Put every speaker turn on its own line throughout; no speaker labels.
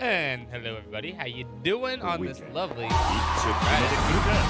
And hello, everybody. How you doing on this lovely
Friday?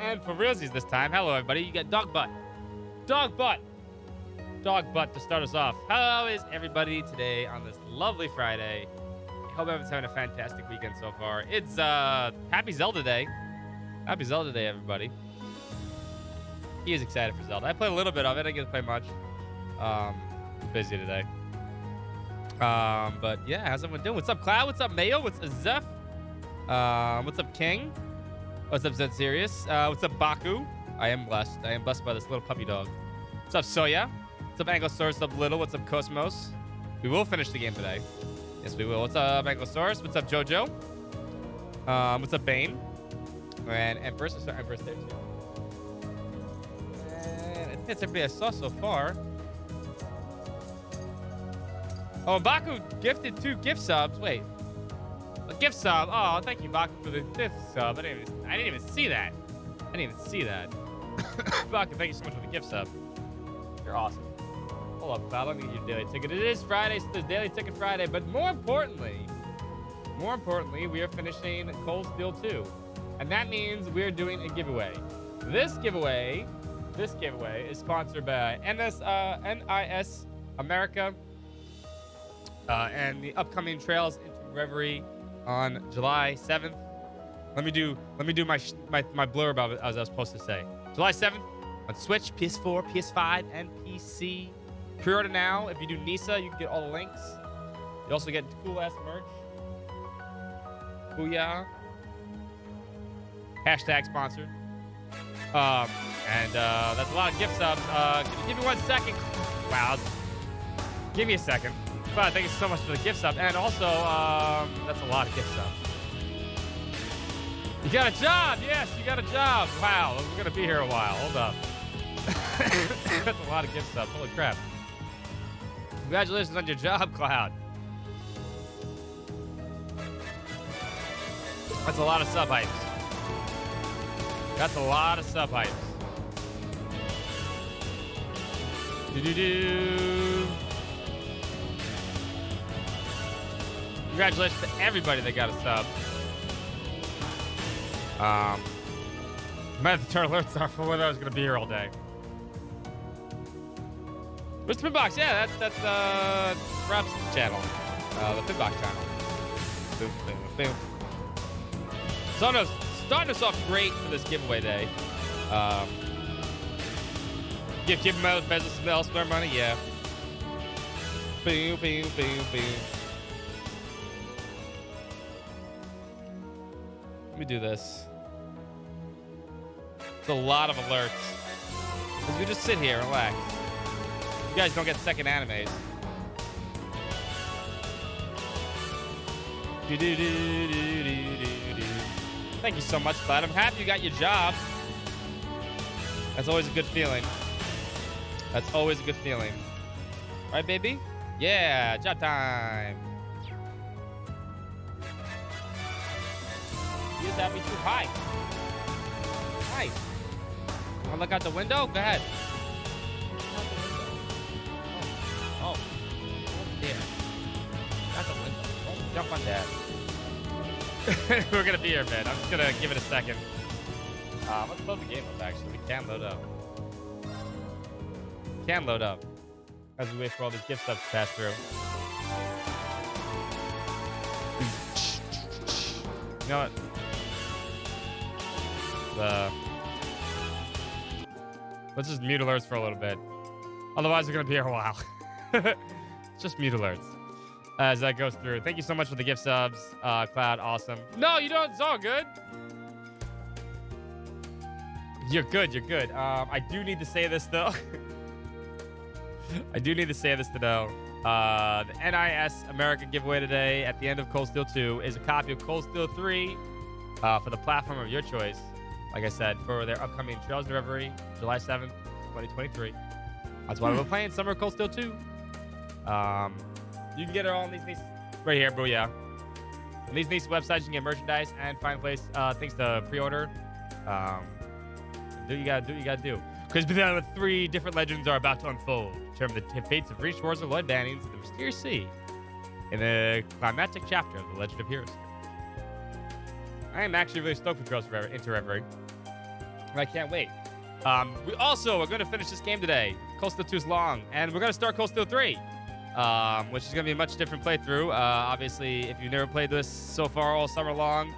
And for realsies this time, hello everybody. You got Dog Butt. Dog Butt. Dog Butt to start us off. How is everybody today on this lovely Friday? I hope everyone's having a fantastic weekend so far. It's Happy Zelda Day. Happy Zelda Day, everybody. He is excited for Zelda. I played a little bit of it. I didn't get to play much. Busy today. But yeah, how's everyone doing? What's up, Cloud? What's up, Mayo? What's Zeph? What's up, King? What's up, Zed Serious? What's up, Baku? I am blessed. I am blessed by this little puppy dog. What's up, Soya? What's up, Anglosaurus? What's up, Little? What's up, Cosmos? We will finish the game today. Yes, we will. What's up, Anglosaurus? What's up, Jojo? What's up, Bane? And Empress. Sorry, Empress there, too. And I think that's everybody I saw so far. Oh, Baku gifted 2 gift subs. Wait. A gift sub. Oh, thank you, Baku, for the gift sub. I didn't even see that. I didn't even see that. Baku, thank you so much for the gift sub. You're awesome. Hold up, pal. Let me get your daily ticket. It is Friday, so there's Daily Ticket Friday. But more importantly, we are finishing Cold Steel 2. And that means we are doing a giveaway. This giveaway is sponsored by NIS America and the upcoming Trails into Reverie on July 7th. Let me do my blurb of it as I was supposed to say. July 7th on Switch, PS4, PS5, and PC. Pre-order now. If you do NISA, you can get all the links. You also get cool ass merch. Booyah. Hashtag sponsored. And that's a lot of gift subs. Give me 1 second. Wow. Give me a second. But thank you so much for the gift sub. And also, that's a lot of gift subs. You got a job. Yes, you got a job. Wow. We're going to be here a while. Hold up. That's a lot of gift subs. Holy crap. Congratulations on your job, Cloud. That's a lot of sub hypes. That's a lot of sub hypes. Do-do-do. Congratulations to everybody that got a sub. Might have to turn alerts off for whether I was going to be here all day. Where's the Pinbox? Yeah, that's Rob's channel. The Pinbox channel. Boom, boom, boom. Starting us off great for this giveaway day. Give Bezos some elsewhere money, yeah. Boom, boom, boom, boom. Let me do this. It's a lot of alerts. Because we just sit here and relax. You guys don't get second animes. Thank you so much, bud. I'm happy you got your job. That's always a good feeling. That's always a good feeling. Right, baby? Yeah, job time. You just have me too high. Nice. Wanna look out the window? Go ahead. Oh, there. That's a window. Don't jump on that. We're gonna be here, man. I'm just gonna give it a second. Let's load the game up, actually. We can load up. Can load up. As we wait for all these gift stuff to pass through. You know what? Let's just mute alerts for a little bit. Otherwise, we're gonna be here a while. Just mute alerts as that goes through. Thank you so much for the gift subs, Cloud. Awesome. No, you don't. It's all good. You're good. You're good. I do need to say this though. I do need to say this though. The NIS America giveaway today at the end of Cold Steel 2 is a copy of Cold Steel 3 for the platform of your choice. Like I said, for their upcoming Trails of Reverie, July 7th, 2023. That's why we're playing Summer Cold Steel 2. You can get it all on these right here, booyah. On these nice websites, you can get merchandise and find place things to pre-order. Do what you gotta do. Because the 3 different legends are about to unfold. Determine the fates of Reach Wars of Lloyd Bannings, the Mysterious Sea, in the climactic chapter of the Legend of Heroes. I am actually really stoked for Trails into Reverie. I can't wait. We also are going to finish this game today. Cold Steel 2 is long, and we're going to start Cold Steel 3, which is going to be a much different playthrough. Obviously, if you've never played this so far all summer long,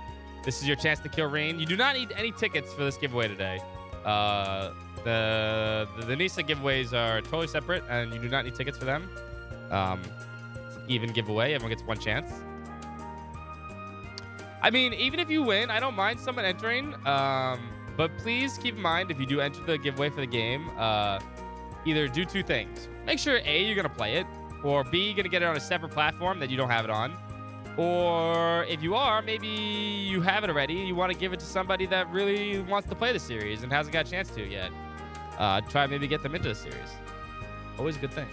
this is your chance to kill Rain. You do not need any tickets for this giveaway today. The Nisa giveaways are totally separate, and you do not need tickets for them. It's an even giveaway. Everyone gets one chance. I mean, even if you win, I don't mind someone entering. But please keep in mind, if you do enter the giveaway for the game, either do 2 things. Make sure, A, you're going to play it, or B, you're going to get it on a separate platform that you don't have it on. Or if you are, maybe you have it already, you want to give it to somebody that really wants to play the series and hasn't got a chance to yet. Try maybe get them into the series. Always a good thing.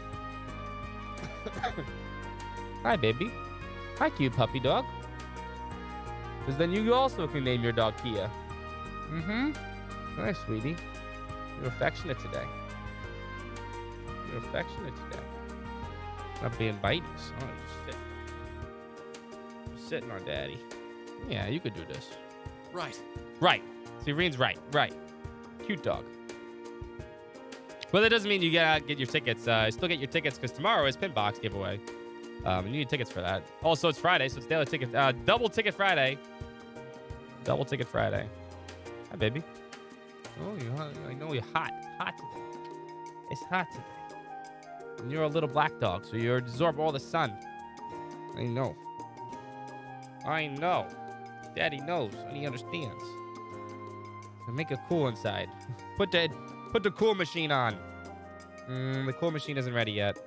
Hi, baby. Hi, cute puppy dog. Because then you also can name your dog Kia. Nice, sweetie. You're affectionate today. You're affectionate today. Not being bitey. Oh, just sitting on daddy. Yeah, you could do this.
Right.
See, Reen's right. Cute dog. Well, that doesn't mean you gotta get your tickets. Still get your tickets because tomorrow is Pinbox giveaway. You need tickets for that. Also, it's Friday, so it's daily ticket. Double ticket Friday. Double ticket Friday. Hi, baby. Oh, I know you're hot. Hot today. It's hot today. And you're a little black dog, so you absorb all the sun. I know. Daddy knows and he understands. So make it cool inside. Put the cool machine on. The cool machine isn't ready yet.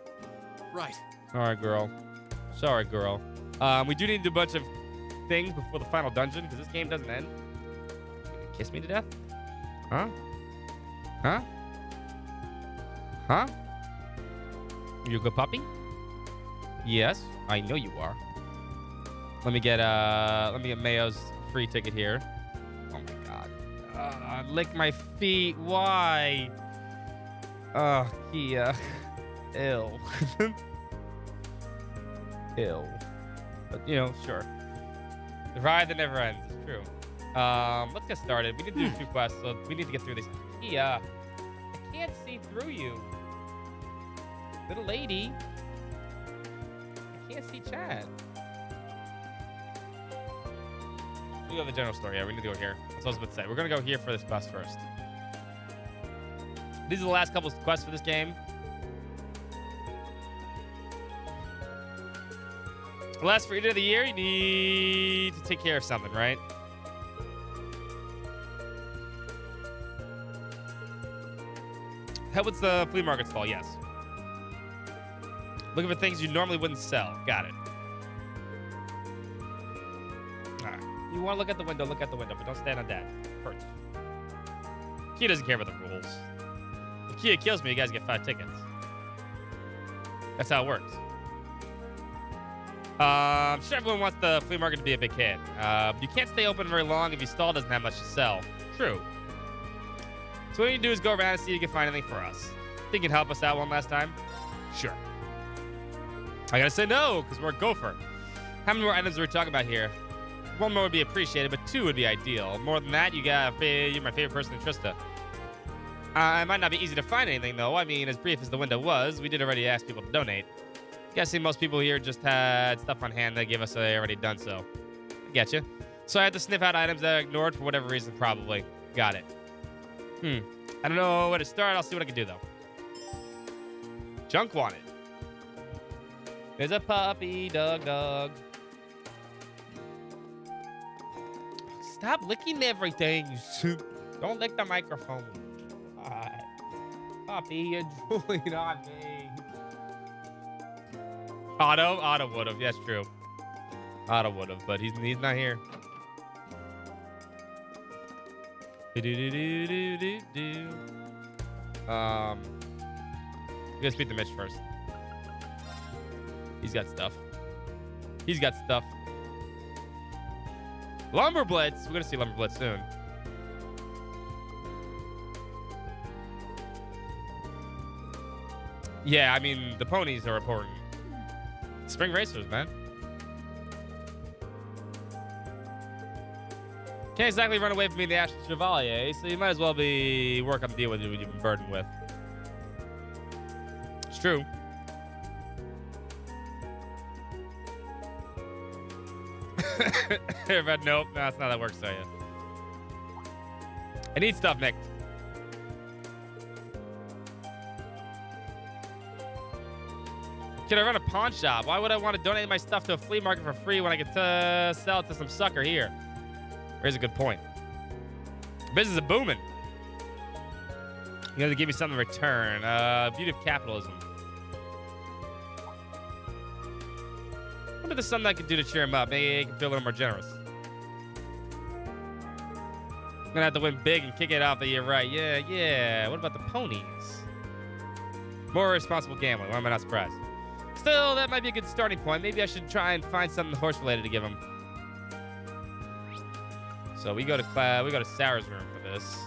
Right.
Sorry, girl. Sorry, girl. We do need to do a bunch of things before the final dungeon because this game doesn't end. You gonna kiss me to death? Huh? Huh? Huh? You a good puppy? Yes, I know you are. Let me get Mayo's free ticket here. Oh my god. Lick my feet. Why? Kia. Ill. Ill. But you know, sure. The ride that never ends. It's true. Let's get started. We need to do 2 quests, so we need to get through this. Kia, I can't see through you. Little lady. I can't see Chad. We go to the general store. Yeah, we need to go here. That's what I was about to say. We're going to go here for this quest first. These are the last couple of quests for this game. Last for end of the year, you need to take care of something, right? Help with the flea market stall, yes. Looking for things you normally wouldn't sell. Got it. All right. You want to look at the window, but don't stand on that. Hurts. Kia doesn't care about the rules. If Kia kills me, you guys get 5 tickets. That's how it works. Sure, everyone wants the flea market to be a big hit. You can't stay open very long if your stall doesn't have much to sell. True. So what you do is go around and see if you can find anything for us. Think you can help us out one last time? Sure. I gotta say no, because we're a gopher. How many more items are we talking about here? 1 more would be appreciated, but 2 would be ideal. More than that, you're my favorite person in Trista. It might not be easy to find anything, though. I mean, as brief as the window was, we did already ask people to donate. Guessing most people here just had stuff on hand that gave us they already done so. I get you. So I had to sniff out items that I ignored for whatever reason, probably. Got it. I don't know where to start. I'll see what I can do, though. Junk wanted. There's a puppy, dog. Stop licking everything. Don't lick the microphone. God. Puppy, you're drooling on me. Otto would have. Yes, true. Otto would have, but he's not here. We gotta speak to Mitch first. He's got stuff. Lumber Blitz. We're gonna see Lumber Blitz soon. Yeah, I mean, the ponies are important. Spring racers, man. Can't exactly run away from being the Ashen Chevalier, so you might as well be work on the deal with you you've been burdened with. It's true. But nope, that's not how that works, are you? I need stuff, Nick. Can I run a pawn shop? Why would I want to donate my stuff to a flea market for free when I could sell it to some sucker here? Here's a good point. Business is booming. You have to give me something in return. Beauty of capitalism. I wonder if there's something I could do to cheer him up. Maybe I can feel a little more generous. I'm gonna have to win big and kick it off the year right. Yeah. What about the ponies? More responsible gambling. Why am I not surprised? Still, that might be a good starting point. Maybe I should try and find something horse-related to give him. So we go to Sarah's room for this.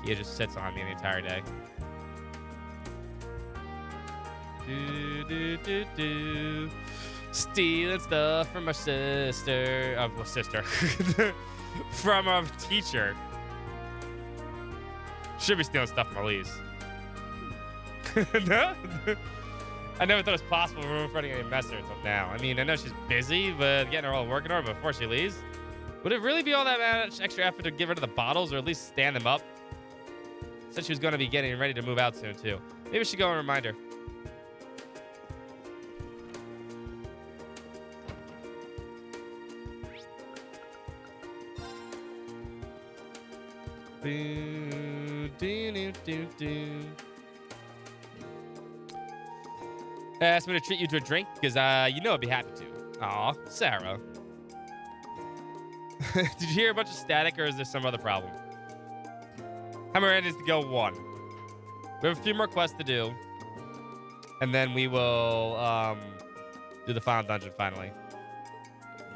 Kia just sits on me the entire day. Stealing stuff from our sister. From our teacher. Should be stealing stuff from Elise. No? I never thought it was possible for her running any mess her until now. I mean, I know she's busy, but getting her all working order before she leaves. Would it really be all that much extra effort to give her to the bottles or at least stand them up? Said she was going to be getting ready to move out soon, too. Maybe we should go and remind her. Boo, doo, doo, doo, doo. Asked me to treat you to a drink because you know I'd be happy to. Aw, Sarah. Did you hear a bunch of static or is there some other problem? Hammer ready to go 1. We have a few more quests to do. And then we will do the final dungeon finally.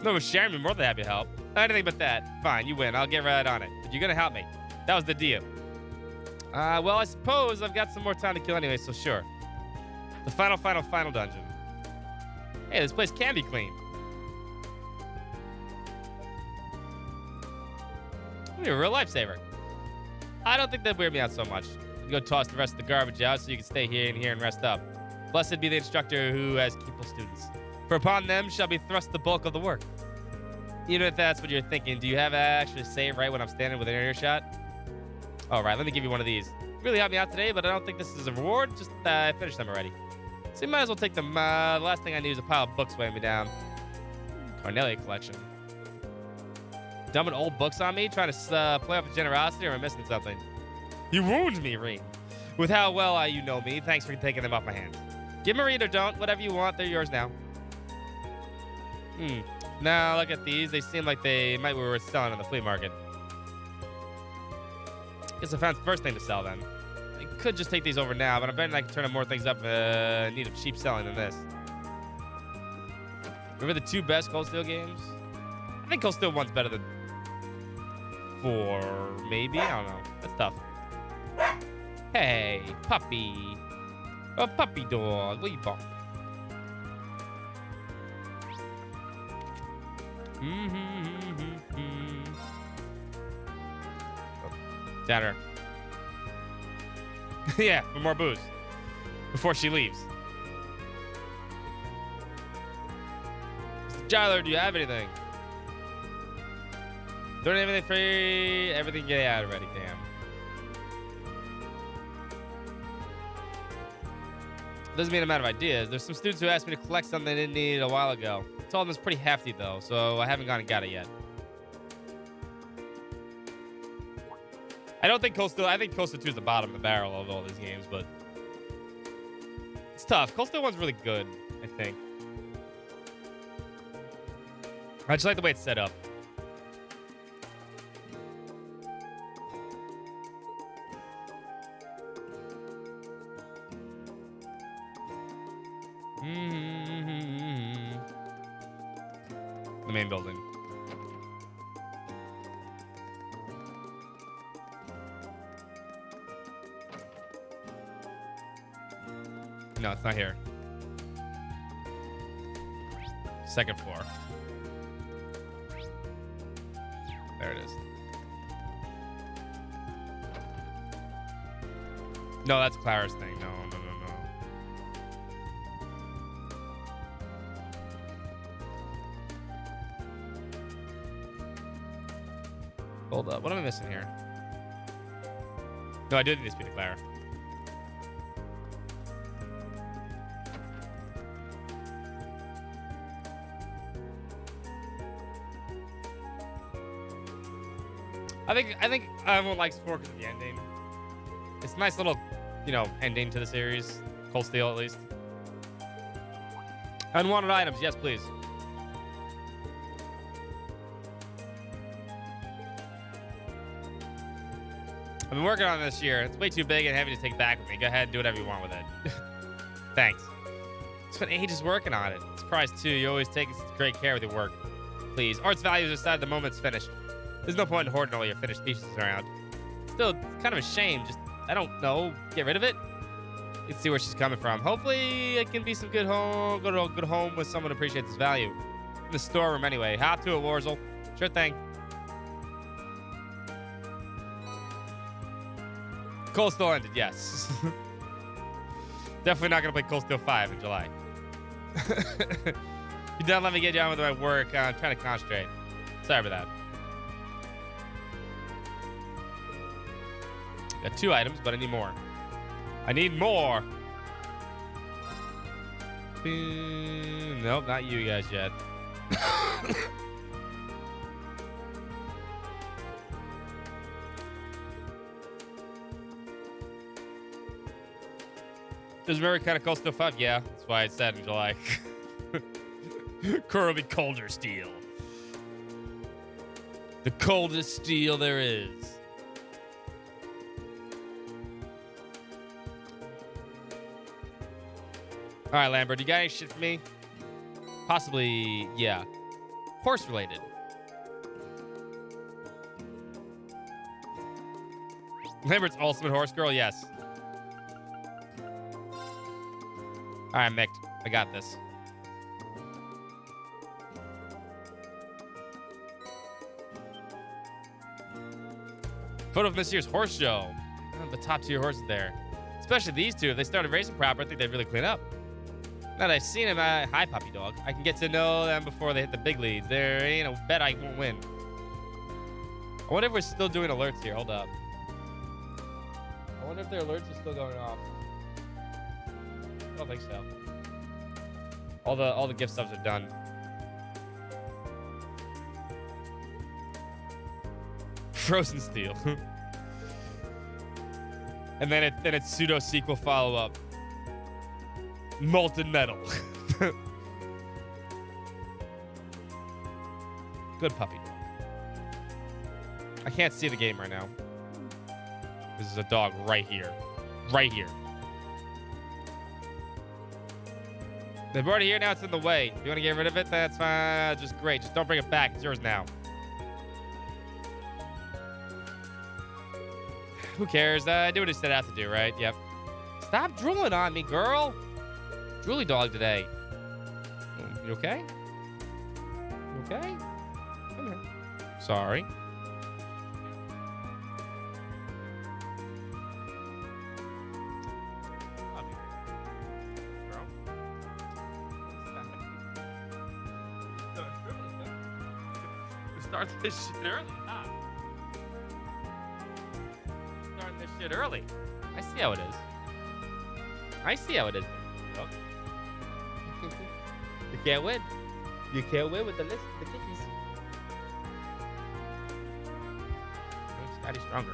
No, with Sharon, I'm more than happy to help. Anything but that. Fine, you win. I'll get right on it. But you're gonna help me. That was the deal. Well, I suppose I've got some more time to kill anyway, so sure. The final dungeon. Hey, this place can be clean. You're a real lifesaver. I don't think that'd weird me out so much. You go toss the rest of the garbage out so you can stay here and rest up. Blessed be the instructor who has capable students. For upon them shall be thrust the bulk of the work. Even if that's what you're thinking, do you have actually say it right when I'm standing within earshot? All right, let me give you one of these. Really helped me out today, but I don't think this is a reward. Just I finished them already. So you might as well take them. The last thing I need is a pile of books weighing me down. Cornelia collection. Dumping old books on me, trying to play off with generosity, or am I missing something? You wound me, Reem. With how well you know me, thanks for taking them off my hands. Give them a read or don't, whatever you want, they're yours now. Now look at these. They seem like they might be worth selling on the flea market. Guess I found the first thing to sell then. I could just take these over now, but I'm betting I can turn more things up in need of cheap selling than this. Remember the 2 best Cold Steel games? I think Cold Steel 1's better than 4, maybe? I don't know. That's tough. Hey, puppy. A puppy dog. What you want? Down her. Yeah, for more booze. Before she leaves. Mr. Jyler, do you have anything? Don't have anything free. Everything get out already, damn. Doesn't mean I'm out of ideas. There's some students who asked me to collect something they didn't need a while ago. I told them it's pretty hefty though, so I haven't gone and got it yet. I don't think Coastal. I think Coastal 2 is the bottom of the barrel of all these games, but it's tough. Coastal 1's really good, I think. I just like the way it's set up. The main building. No, it's not here. Second floor. There it is. No, that's Clara's thing. No. Hold up. What am I missing here? No, I did need to speak to Clara. I think everyone likes 4 because of the ending. It's a nice little, ending to the series. Cold Steel, at least. Unwanted items, yes, please. I've been working on it this year. It's way too big and heavy to take back with me. Go ahead and do whatever you want with it. Thanks. Spent ages working on it. Surprised too. You always take great care with your work. Please. Art's values aside, the moment it's finished. There's no point in hoarding all your finished pieces around. Still, it's kind of a shame. Just, I don't know, get rid of it. You can see where she's coming from. Hopefully, it can be some good home. Go to a good home with someone who appreciates its value. In the storeroom, anyway. Hop to it, Warzel. Sure thing. Cold Steel ended, yes. Definitely not gonna play Cold Steel 5 in July. You don't let me get down with my work. I'm trying to concentrate. Sorry for that. Got 2 items, but I need more. I need more. Nope, not you guys yet. Is very kind of cold still 5? Yeah, that's why I said in July. Curly colder steel. The coldest steel there is. All right, Lambert, you got any shit for me? Possibly, yeah. Horse related. Lambert's ultimate horse girl, yes. All right, Mick, I got this. Photo from this year's horse show. Oh, the top tier horses there. Especially these two. If they started racing proper, I think they'd really clean up. Now that I've seen them, hi, puppy dog. I can get to know them before they hit the big leads. There ain't a bet I won't win. I wonder if we're still doing alerts here. Hold up. I wonder if their alerts are still going off. I don't think so. All the gift subs are done. Frozen Steel. And then it's pseudo sequel follow up. Molten Metal. Good puppy dog. I can't see the game right now. This is a dog right here. Right here. They're already here now. It's in the way. If you want to get rid of it, that's fine. Just great. Just don't bring it back. It's yours now. Who cares? I do what I said I have to do, right? Yep. Stop drooling on me, girl. Drooly dog today. You okay? You okay? Come here. Sorry. Start this shit early, huh? Starting this shit early. I see how it is. I see how it is. You can't win. You can't win with the list, the kitties. Scotty's stronger.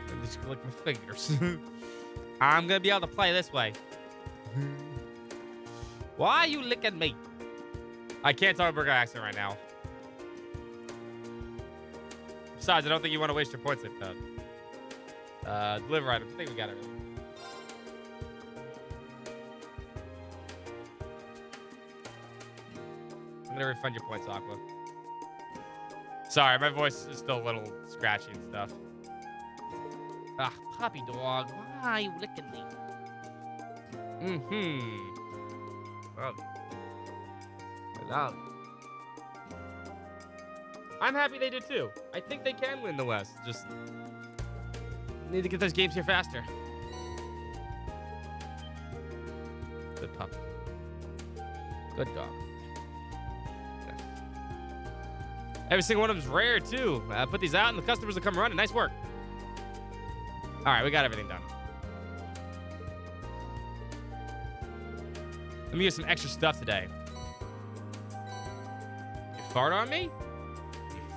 I just click my fingers. I'm gonna be able to play this way. Why are you licking me? I can't talk burger accent right now. Besides, I don't think you want to waste your points like that. Deliver items. I think we got it. I'm gonna refund your points, Aqua. Sorry, my voice is still a little scratchy and stuff. Ah, puppy dog. Why are you licking me? Love you. I love you. I'm happy they did too. I think they can win the West. Just need to get those games here faster. Good puppy. Good dog. Yeah. Every single one of them's rare too. Put these out and the customers will come running. Nice work. All right, we got everything done. Let me get some extra stuff today. You fart on me? You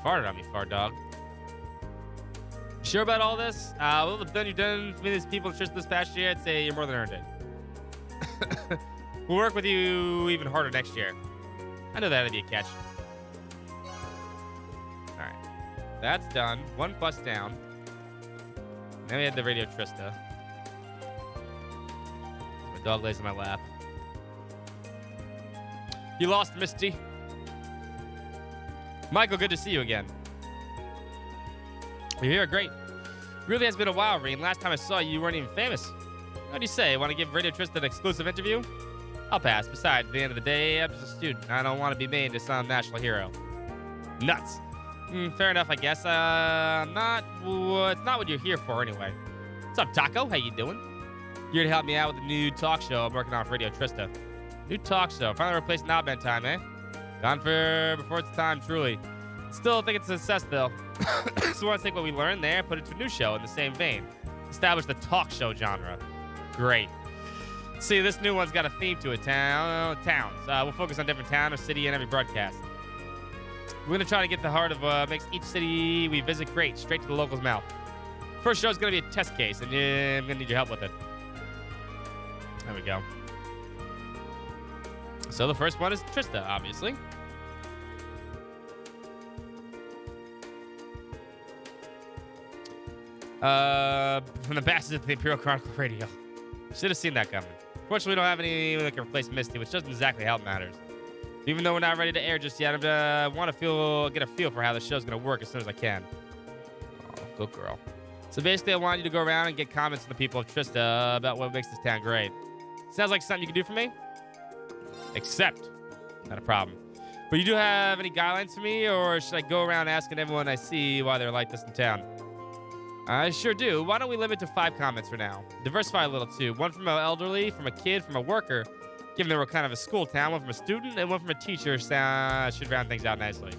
farted on me, fart dog. You sure about all this? Well, the done you've done for these people just this past year, I'd say you're more than earned it. We'll work with you even harder next year. I know that'd be a catch. All right, that's done. 1 plus down. Then we had the Radio Trista. My dog lays in my lap. You lost, Misty. Michael, good to see you again. You're here, great. Really has been a while, Reen. Last time I saw you, you weren't even famous. What do you say? Want to give Radio Trista an exclusive interview? I'll pass. Besides, at the end of the day, I'm just a student. I don't want to be made into some national hero. Nuts. Fair enough, I guess. It's not what you're here for anyway. What's up, Taco? How you doing? You're here to help me out with the new talk show I'm working on for Radio Trista. New talk show. Finally replaced Knobman time, eh? Gone for before its time, truly. Still think it's a success, though. So I want to take what we learned there and put it to a new show in the same vein. Establish the talk show genre. Great. See, this new one's got a theme to it. Towns. We'll focus on different town or city in every broadcast. We're going to try to get the heart of what makes each city we visit great, straight to the local's mouth. First show is going to be a test case, and I'm going to need your help with it. There we go. So the first one is Trista, obviously. From the bastards of the Imperial Chronicle Radio. Should have seen that coming. Fortunately, we don't have anyone that can replace Misty, which doesn't exactly help matters. Even though we're not ready to air just yet, I want to get a feel for how the show's going to work as soon as I can. Oh, good girl. So basically, I want you to go around and get comments from the people of Trista about what makes this town great. Sounds like something you can do for me? Accept. Not a problem. But you do have any guidelines for me, or should I go around asking everyone I see why they're like this in town? I sure do. Why don't we limit to 5 comments for now? Diversify a little, too. 1 from an elderly, from a kid, from a worker, given that we're kind of a school town. 1 from a student, and 1 from a teacher. Should round things out nicely.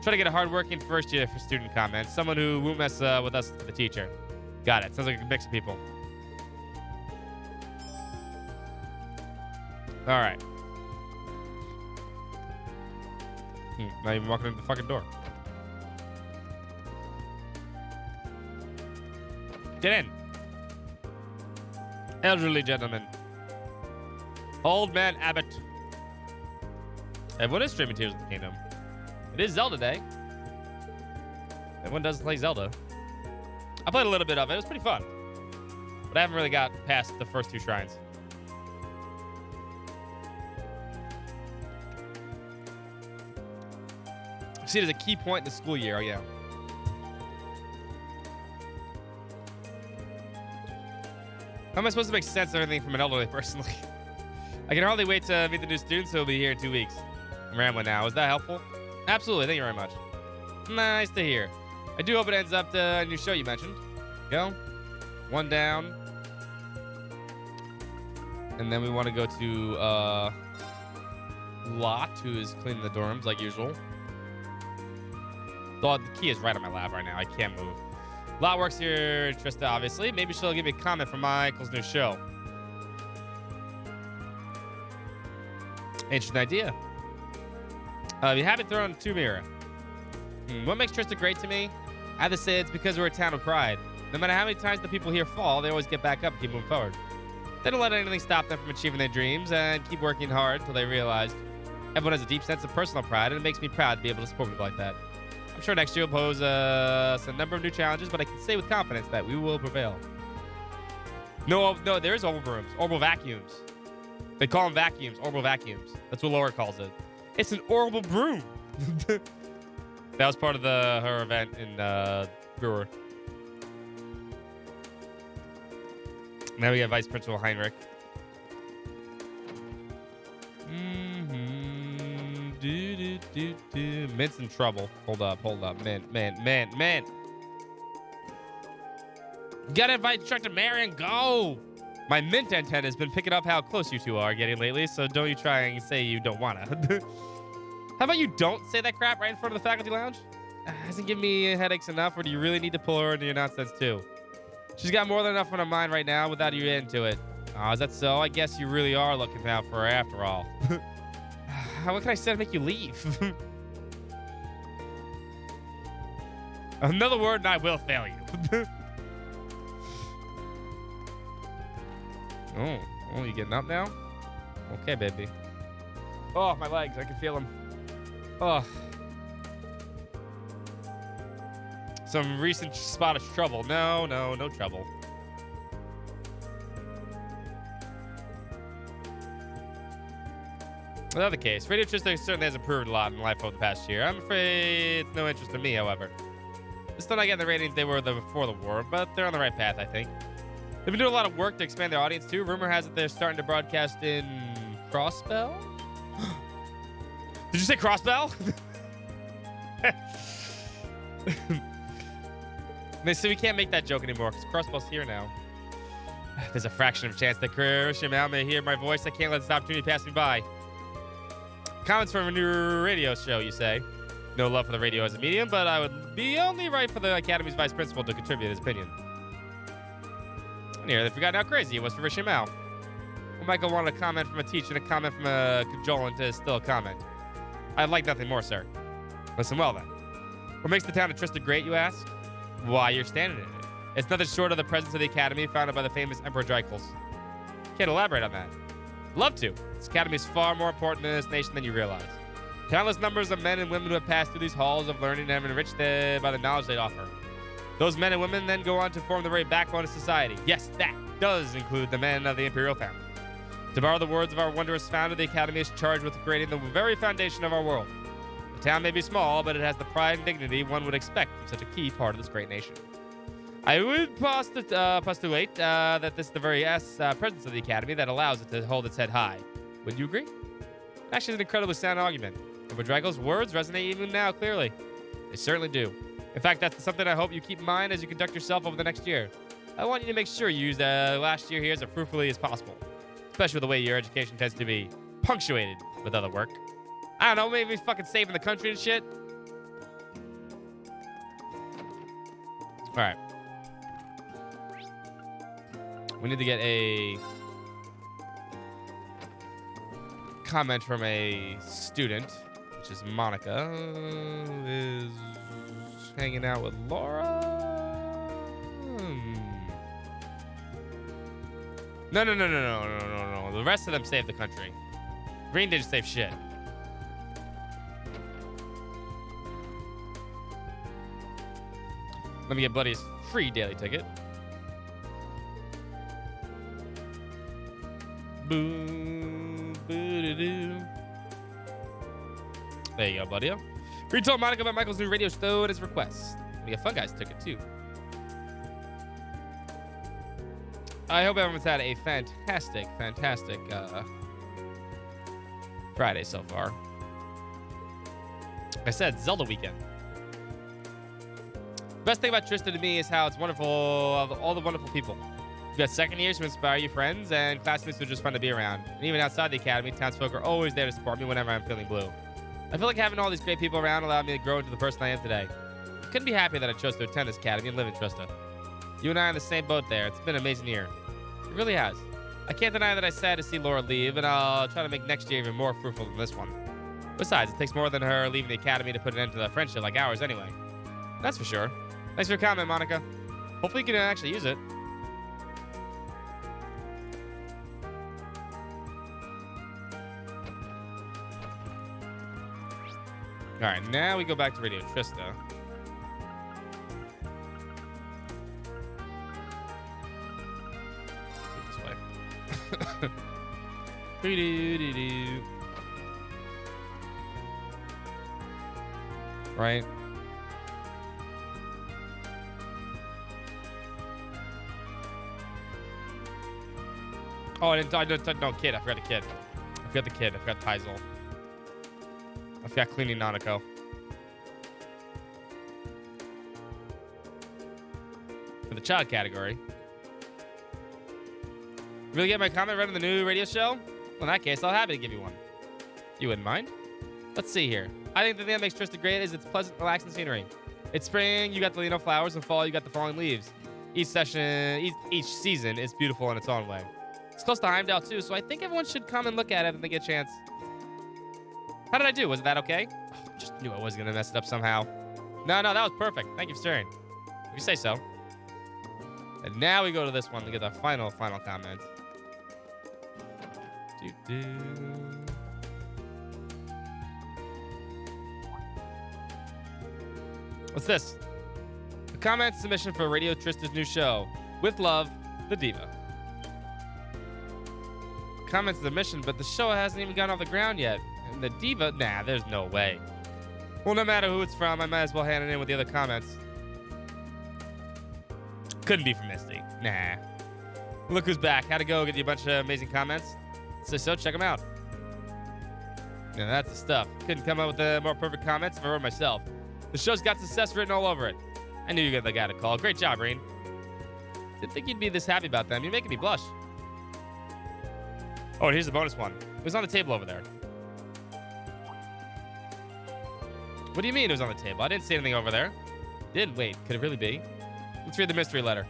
Try to get a hardworking first year for student comments. Someone who won't mess with us, the teacher. Got it. Sounds like a mix of people. All right. Not even walking into the fucking door. Get in. Elderly gentleman. Old man Abbott. Everyone is streaming Tears of the Kingdom. It is Zelda Day. Everyone does play Zelda. I played a little bit of it. It was pretty fun. But I haven't really got past the first 2 shrines. See, there's a key point in the school year. Oh, yeah. How am I supposed to make sense of everything from an elderly person? I can hardly wait to meet the new students who will be here in 2 weeks. I'm rambling now. Was that helpful? Absolutely. Thank you very much. Nice to hear. I do hope it ends up to a new show you mentioned. Go. 1 down. And then we want to go to Lot, who is cleaning the dorms like usual. The key is right on my lap right now. I can't move. Lot works here, Trista, obviously. Maybe she'll give me a comment from Michael's new show. Interesting idea. You haven't thrown to mirror. What makes Trista great to me? I have to say it's because we're a town of pride. No matter how many times the people here fall, they always get back up and keep moving forward. They don't let anything stop them from achieving their dreams and keep working hard until they realize everyone has a deep sense of personal pride, and it makes me proud to be able to support people like that. I'm sure next year will pose us a number of new challenges, but I can say with confidence that we will prevail. No, there's orbital brooms, orbital vacuums. They call them vacuums, orbital vacuums. That's what Laura calls it. It's an orbital broom. That was part of her event in Brewer. Now we have Vice Principal Heinrich. Mint's in trouble. Hold up. Mint. Gotta invite Instructor Marion, go! My Mint antenna has been picking up how close you 2 are getting lately, so don't you try and say you don't wanna. How about you don't say that crap right in front of the faculty lounge? Hasn't given me headaches enough, or do you really need to pull her into your nonsense too? She's got more than enough on her mind right now without you into it. Oh, is that so? I guess you really are looking out for her after all. What can I say to make you leave? Another word and I will fail you. Oh, you getting up now? Okay, baby. Oh, my legs. I can feel them. Oh. Some recent spot of trouble. No trouble. Another case. Radio Trista certainly has improved a lot in life over the past year. I'm afraid it's no interest to me, however. They're still not getting the ratings they were before the war, but they're on the right path, I think. They've been doing a lot of work to expand their audience, too. Rumor has it they're starting to broadcast in Crossbell? Did you say Crossbell? They say we can't make that joke anymore because Crossbell's here now. There's a fraction of a chance that Shimao may hear my voice. I can't let this opportunity pass me by. Comments from a new radio show, you say. No love for the radio as a medium, but I would be only right for the Academy's vice principal to contribute his opinion. And here, they forgot how crazy it was for Shimao. Well, Michael wanted a comment from a teacher and a comment from a cajolant is still a comment. I'd like nothing more, sir. Listen well then. What makes the town of Trista great, you ask? Why you're standing in it. It's nothing short of the presence of the academy founded by the famous Emperor Dracula. Can't elaborate on that. Love to. This academy is far more important in this nation than you realize. Countless numbers of men and women who have passed through these halls of learning and have been enriched by the knowledge they offer. Those men and women then go on to form the very backbone of society. Yes, that does include the men of the Imperial family. To borrow the words of our wondrous founder, the academy is charged with creating the very foundation of our world. The town may be small, but it has the pride and dignity one would expect from such a key part of this great nation. I would postulate that this is the very presence of the academy that allows it to hold its head high. Would you agree? Actually, it's an incredibly sound argument. Emperor Dracula's words resonate even now clearly. They certainly do. In fact, that's something I hope you keep in mind as you conduct yourself over the next year. I want you to make sure you use the last year here as fruitfully as possible, especially with the way your education tends to be punctuated with other work. I don't know, maybe fucking saving the country and shit. All right. We need to get a comment from a student, which is Monica, who is hanging out with Laura. No. The rest of them saved the country. Green didn't save shit. Let me get Buddy's free daily ticket. Boom, boo-doo-doo. There you go, buddy. We told Monica about Michael's new radio show at his request. We have Fun Guys ticket too. I hope everyone's had a fantastic Friday so far. Like I said, Zelda weekend. The best thing about Trista to me is how it's wonderful, all the wonderful people. You've got second years to inspire your friends and classmates who are just fun to be around. And even outside the academy, townsfolk are always there to support me whenever I'm feeling blue. I feel like having all these great people around allowed me to grow into the person I am today. I couldn't be happier that I chose to attend this academy and live in Trista. You and I are in the same boat there. It's been an amazing year. It really has. I can't deny that I'm sad to see Laura leave, and I'll try to make next year even more fruitful than this one. Besides, it takes more than her leaving the academy to put an end to a friendship like ours anyway. That's for sure. Thanks for your comment, Monica. Hopefully you can actually use it. All right, now we go back to Radio Trista. This way. Doo-doo-doo-doo. Right. Oh, I didn't, no, kid. I forgot the kid. I forgot the kid. I forgot Teisel. I forgot cleaning Nanako. For the child category. Really get my comment read on the new radio show? Well, in that case, I'll happy to give you one. You wouldn't mind? Let's see here. I think the thing that makes Trista great is its pleasant, relaxing scenery. It's spring, you got the flowers, and fall, you got the falling leaves. Each season is beautiful in its own way. It's close to Heimdall too, so I think everyone should come and look at it when they get a chance. How did I do? Was that okay? Oh, just knew I was gonna mess it up somehow. No, that was perfect. Thank you for sharing. If you say so. And now we go to this one to get the final comment. What's this? A comment submission for Radio Trista's new show. With love, the Diva. Comment submission, but the show hasn't even gotten off the ground yet. And the Diva? Nah, there's no way. Well, no matter who it's from, I might as well hand it in with the other comments. Couldn't be from Misty. Nah. Look who's back. How'd it go? Get you a bunch of amazing comments? So check them out. Yeah, that's the stuff. Couldn't come up with the more perfect comments if I wrote myself. The show's got success written all over it. I knew you got the guy to call. Great job, Reen. Didn't think you'd be this happy about them. You're making me blush. Oh, and here's the bonus one. It was on the table over there. What do you mean it was on the table? I didn't see anything over there. Did? Wait, could it really be? Let's read the mystery letter.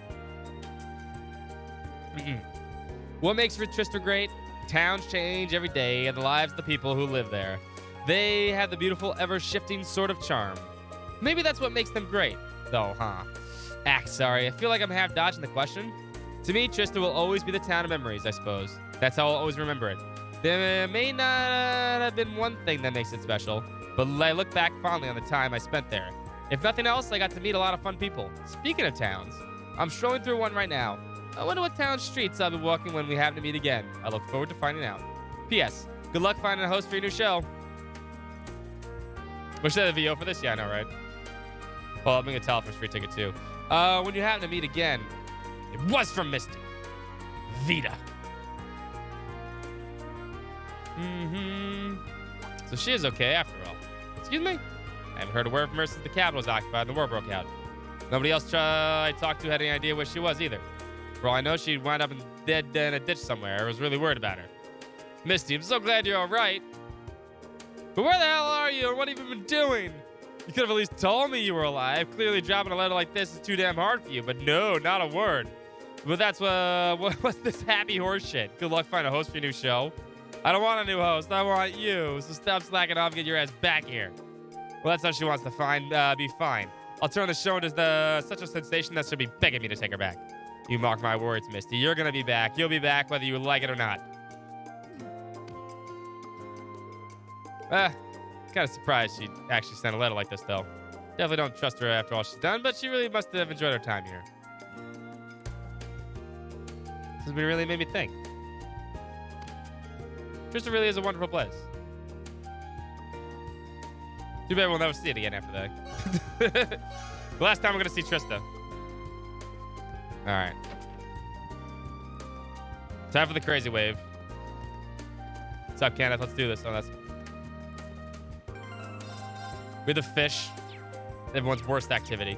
What makes Trista great? Towns change every day, and the lives of the people who live there. They have the beautiful, ever-shifting sort of charm. Maybe that's what makes them great, though, huh? Sorry. I feel like I'm half dodging the question. To me, Trista will always be the town of memories, I suppose. That's how I'll always remember it. There may not have been one thing that makes it special, but I look back fondly on the time I spent there. If nothing else, I got to meet a lot of fun people. Speaking of towns, I'm strolling through one right now. I wonder what town streets I'll be walking when we happen to meet again. I look forward to finding out. P.S. Good luck finding a host for your new show. Wish I had a VO for this? Yeah, I know, right? Well, I'm going to tell for free ticket, too. When you happen to meet again, it was from Misty. Vita. So she is okay after all. Excuse me? I haven't heard a word from her since the capital was occupied and the war broke out. Nobody else I talked to had any idea where she was either. For all I know, she wound up dead in a ditch somewhere. I was really worried about her. Misty, I'm so glad you're all right. But where the hell are you, and what have you been doing? You could have at least told me you were alive. Clearly, dropping a letter like this is too damn hard for you. But no, not a word. But that's what's this happy horse shit? Good luck finding a host for your new show. I don't want a new host. I want you. So stop slacking off and get your ass back here. Well, that's how she wants to be fine. I'll turn the show into such a sensation that she'll be begging me to take her back. You mark my words, Misty. You're going to be back. You'll be back whether you like it or not. Kind of surprised she actually sent a letter like this, though. Definitely don't trust her after all she's done, but she really must have enjoyed her time here. This has really made me think. Trista really is a wonderful place. Too bad we'll never see it again after that. The last time we're going to see Trista. All right. Time for the crazy wave. What's up, Kenneth? Let's do this. Oh, that's... We're the fish. Everyone's worst activity.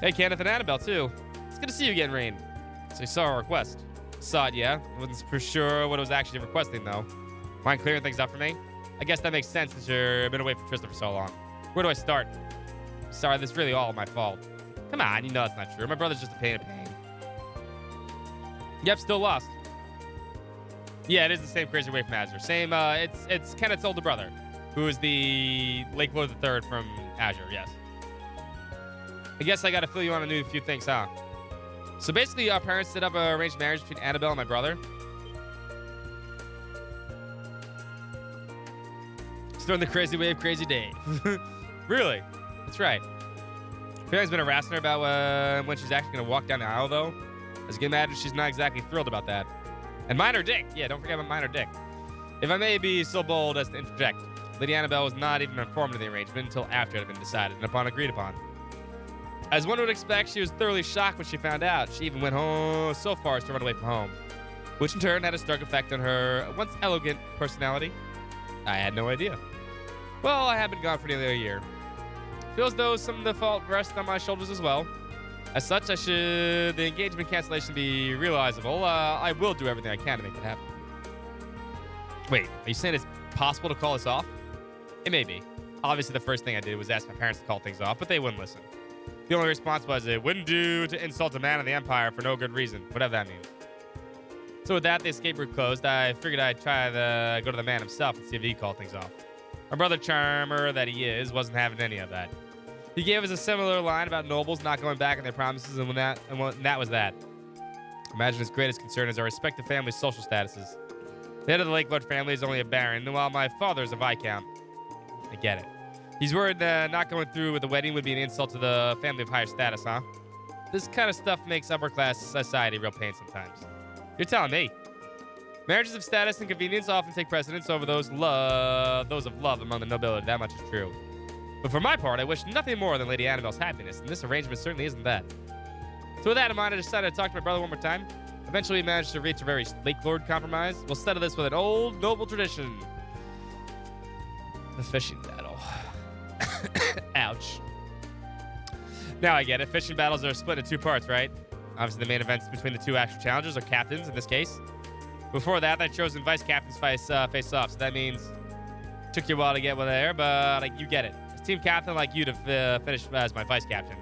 Hey, Kenneth and Annabelle, too. It's good to see you again, Rain. So you saw our request. Saw it, yeah. I wasn't for sure what it was actually requesting, though. Mind clearing things up for me? I guess that makes sense since you've been away from Trista for so long. Where do I start? Sorry, this is really all my fault. Come on, you know that's not true. My brother's just a pain in the pain. Yep, still lost. Yeah, it is the same crazy wave from Azure. Same, it's Kenneth's older brother, who is the Lake Lord III from Azure, yes. I guess I gotta fill you on a few things, huh? So basically, our parents set up a arranged marriage between Annabelle and my brother. Starting the crazy wave, crazy Dave. Really? That's right. Family's been harassing her about when she's actually gonna walk down the aisle, though. As you can imagine, she's not exactly thrilled about that. And Minor Dick. Yeah, don't forget about Minor Dick. If I may be so bold as to interject, Lady Annabelle was not even informed of the arrangement until after it had been decided and agreed upon. As one would expect, she was thoroughly shocked when she found out. She even went home so far as to run away from home, which in turn had a stark effect on her once elegant personality. I had no idea. Well, I have been gone for nearly a year. Feels though some of the fault rests on my shoulders as well. As such, the engagement cancellation be realizable, I will do everything I can to make it happen. Wait, are you saying it's possible to call this off? It may be. Obviously, the first thing I did was ask my parents to call things off, but they wouldn't listen. The only response was, it wouldn't do to insult a man of the Empire for no good reason, whatever that means. So with that, the escape route closed. I figured I'd try to go to the man himself and see if he'd call things off. My brother charmer that he is wasn't having any of that. He gave us a similar line about nobles not going back on their promises, and that was that. Imagine his greatest concern is our respective families' social statuses. The head of the Lake Lord family is only a baron, while my father is a viscount. I get it. He's worried not going through with the wedding would be an insult to the family of higher status, huh? This kind of stuff makes upper-class society real pain sometimes. You're telling me. Marriages of status and convenience often take precedence over those of love among the nobility. That much is true. But for my part, I wish nothing more than Lady Annabelle's happiness, and this arrangement certainly isn't that. So with that in mind, I decided to talk to my brother one more time. Eventually, we managed to reach a very Lake Lord compromise. We'll settle this with an old noble tradition. The fishing battle. Ouch. Now I get it. Fishing battles are split into two parts, right? Obviously, the main events between the two actual challengers, or captains in this case. Before that, the chosen vice captains face off, so that means it took you a while to get there, but you get it. It's team captain like you to finish as my vice captain.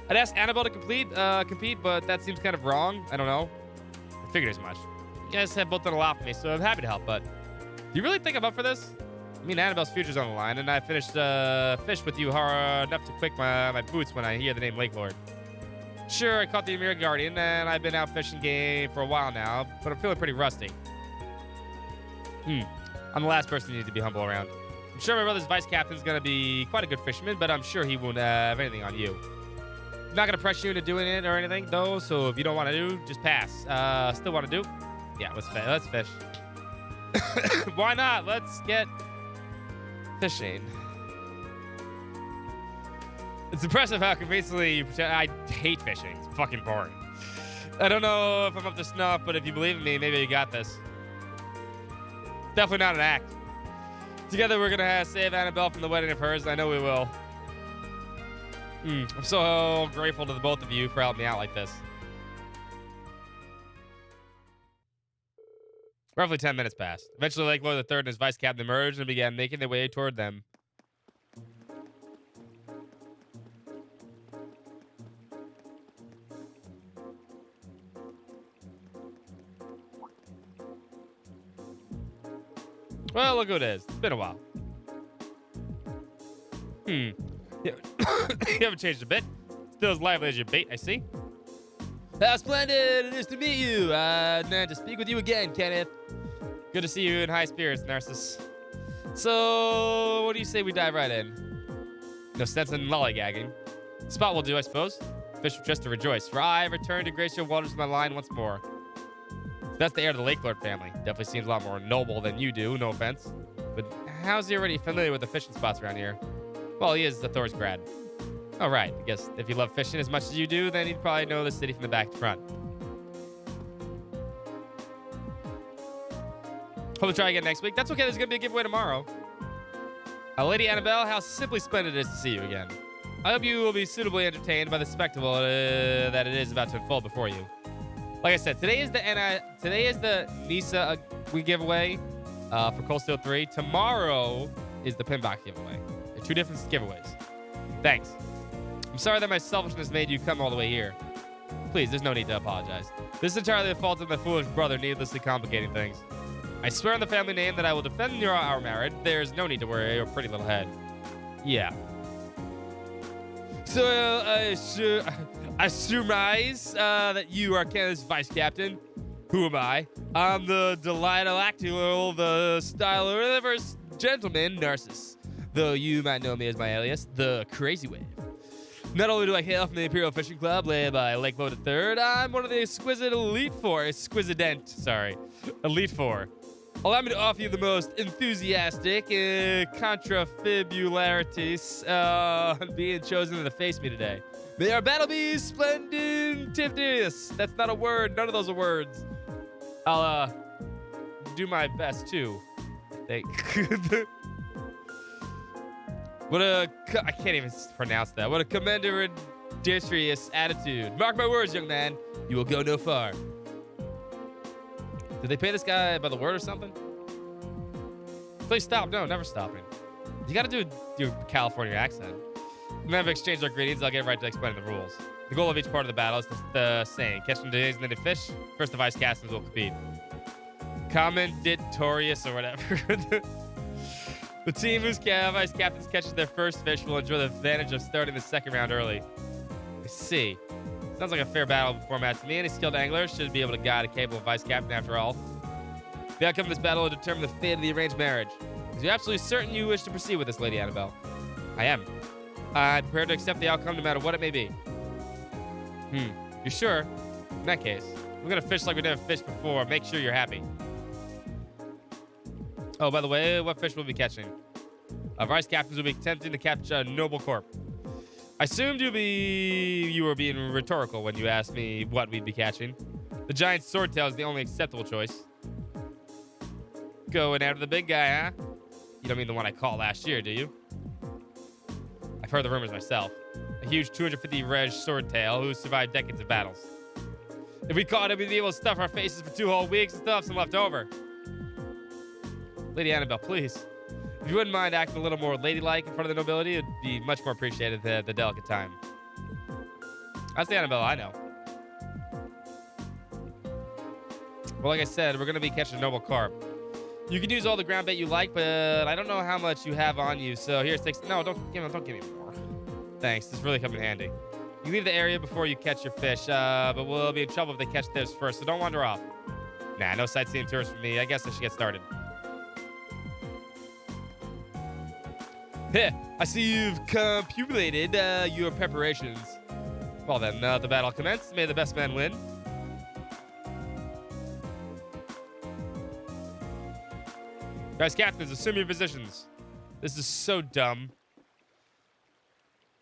I'd ask Annabelle to compete, but that seems kind of wrong. I don't know. I figured as much. You guys have both done a lot for me, so I'm happy to help, but do you really think I'm up for this? I mean, Annabelle's future's on the line, and I finished fish with you hard enough to quick my boots when I hear the name Lake Lord. Sure, I caught the Emir Guardian, and I've been out fishing game for a while now, but I'm feeling pretty rusty. I'm the last person you need to be humble around. I'm sure my brother's vice captain's gonna be quite a good fisherman, but I'm sure he won't have anything on you. I'm not gonna press you into doing it or anything, though, so if you don't want to do, just pass. Still want to do? Yeah, let's fish. Why not? Let's get fishing. It's impressive how convincingly you pretend. I hate fishing. It's fucking boring. I don't know if I'm up to snuff, but if you believe in me, maybe you got this. Definitely not an act. Together, we're gonna save Annabelle from the wedding of hers. I know we will. I'm so grateful to the both of you for helping me out like this. Roughly 10 minutes passed. Eventually, Lake Lord III and his vice captain emerged and began making their way toward them. Well, look who it is. It's been a while. You haven't changed a bit. Still as lively as your bait, I see. How splendid it is to meet you. And to speak with you again, Kenneth. Good to see you in high spirits, Narcissus. So, what do you say we dive right in? No sense in lollygagging. Spot will do, I suppose. Fish just to rejoice, for I return to grace your waters with my line once more. So that's the heir of the Lake Lord family. Definitely seems a lot more noble than you do, no offense. But how's he already familiar with the fishing spots around here? Well, he is the Thor's grad. Oh, right. I guess if you love fishing as much as you do, then he'd probably know the city from the back to front. Hope to try again next week. That's okay. There's going to be a giveaway tomorrow. Lady Annabelle, how simply splendid it is to see you again. I hope you will be suitably entertained by the spectacle that it is about to unfold before you. Like I said, today is the Nisa giveaway for Cold Steel 3. Tomorrow is the Pinbox giveaway. They're two different giveaways. Thanks. I'm sorry that my selfishness made you come all the way here. Please, there's no need to apologize. This is entirely the fault of my foolish brother needlessly complicating things. I swear on the family name that I will defend our marriage. There's no need to worry your pretty little head. Yeah. So, I surmise that you are Canada's vice captain. Who am I? I'm the delightful, the stylish gentleman, Narcissus. Though you might know me as my alias, the Crazy Wave. Not only do I hail from the Imperial Fishing Club led by Lake Lord III, I'm one of the exquisite Elite Four. Allow me to offer you the most enthusiastic contrafibularities being chosen to face me today. May our battle be splendidous. That's not a word. None of those are words. I'll do my best too. I can't even pronounce that. What a commendarious attitude. Mark my words, young man. You will go no far. Did they pay this guy by the word or something? Please stop. No, never stopping. You got to do your California accent. When I've exchanged our greetings, I'll get right to explaining the rules. The goal of each part of the battle is the same. Catching today's native fish. First, the vice captains will compete. Commendatorious or whatever. The team whose vice captains catches their first fish will enjoy the advantage of starting the second round early. I see. Sounds like a fair battle format to me. Any skilled angler should be able to guide a capable vice captain after all. The outcome of this battle will determine the fate of the arranged marriage. Are you absolutely certain you wish to proceed with this, Lady Annabelle? I am. I'm prepared to accept the outcome no matter what it may be. You sure? In that case, we're going to fish like we never fished before. Make sure you're happy. Oh, by the way, what fish will we be catching? Our vice captains will be attempting to catch a noble corp. I assumed you were being rhetorical when you asked me what we'd be catching. The giant swordtail is the only acceptable choice. Going after the big guy, huh? You don't mean the one I caught last year, do you? I've heard the rumors myself. A huge 250 reg swordtail who survived decades of battles. If we caught him, we'd be able to stuff our faces for 2 whole weeks and still have some left over. Lady Annabelle, please. If you wouldn't mind acting a little more ladylike in front of the nobility, it'd be much more appreciated at the delicate time. That's the Annabelle I know. Well, like I said, we're gonna be catching noble carp. You can use all the ground bait you like, but I don't know how much you have on you. So here's 6. No, don't give me more. Thanks. This really come in handy. You leave the area before you catch your fish, but we'll be in trouble if they catch theirs first. So don't wander off. Nah, no sightseeing tours for me. I guess I should get started. Heh, I see you've completed your preparations. Well then, the battle commenced. May the best man win. Guys, captains, assume your positions. This is so dumb.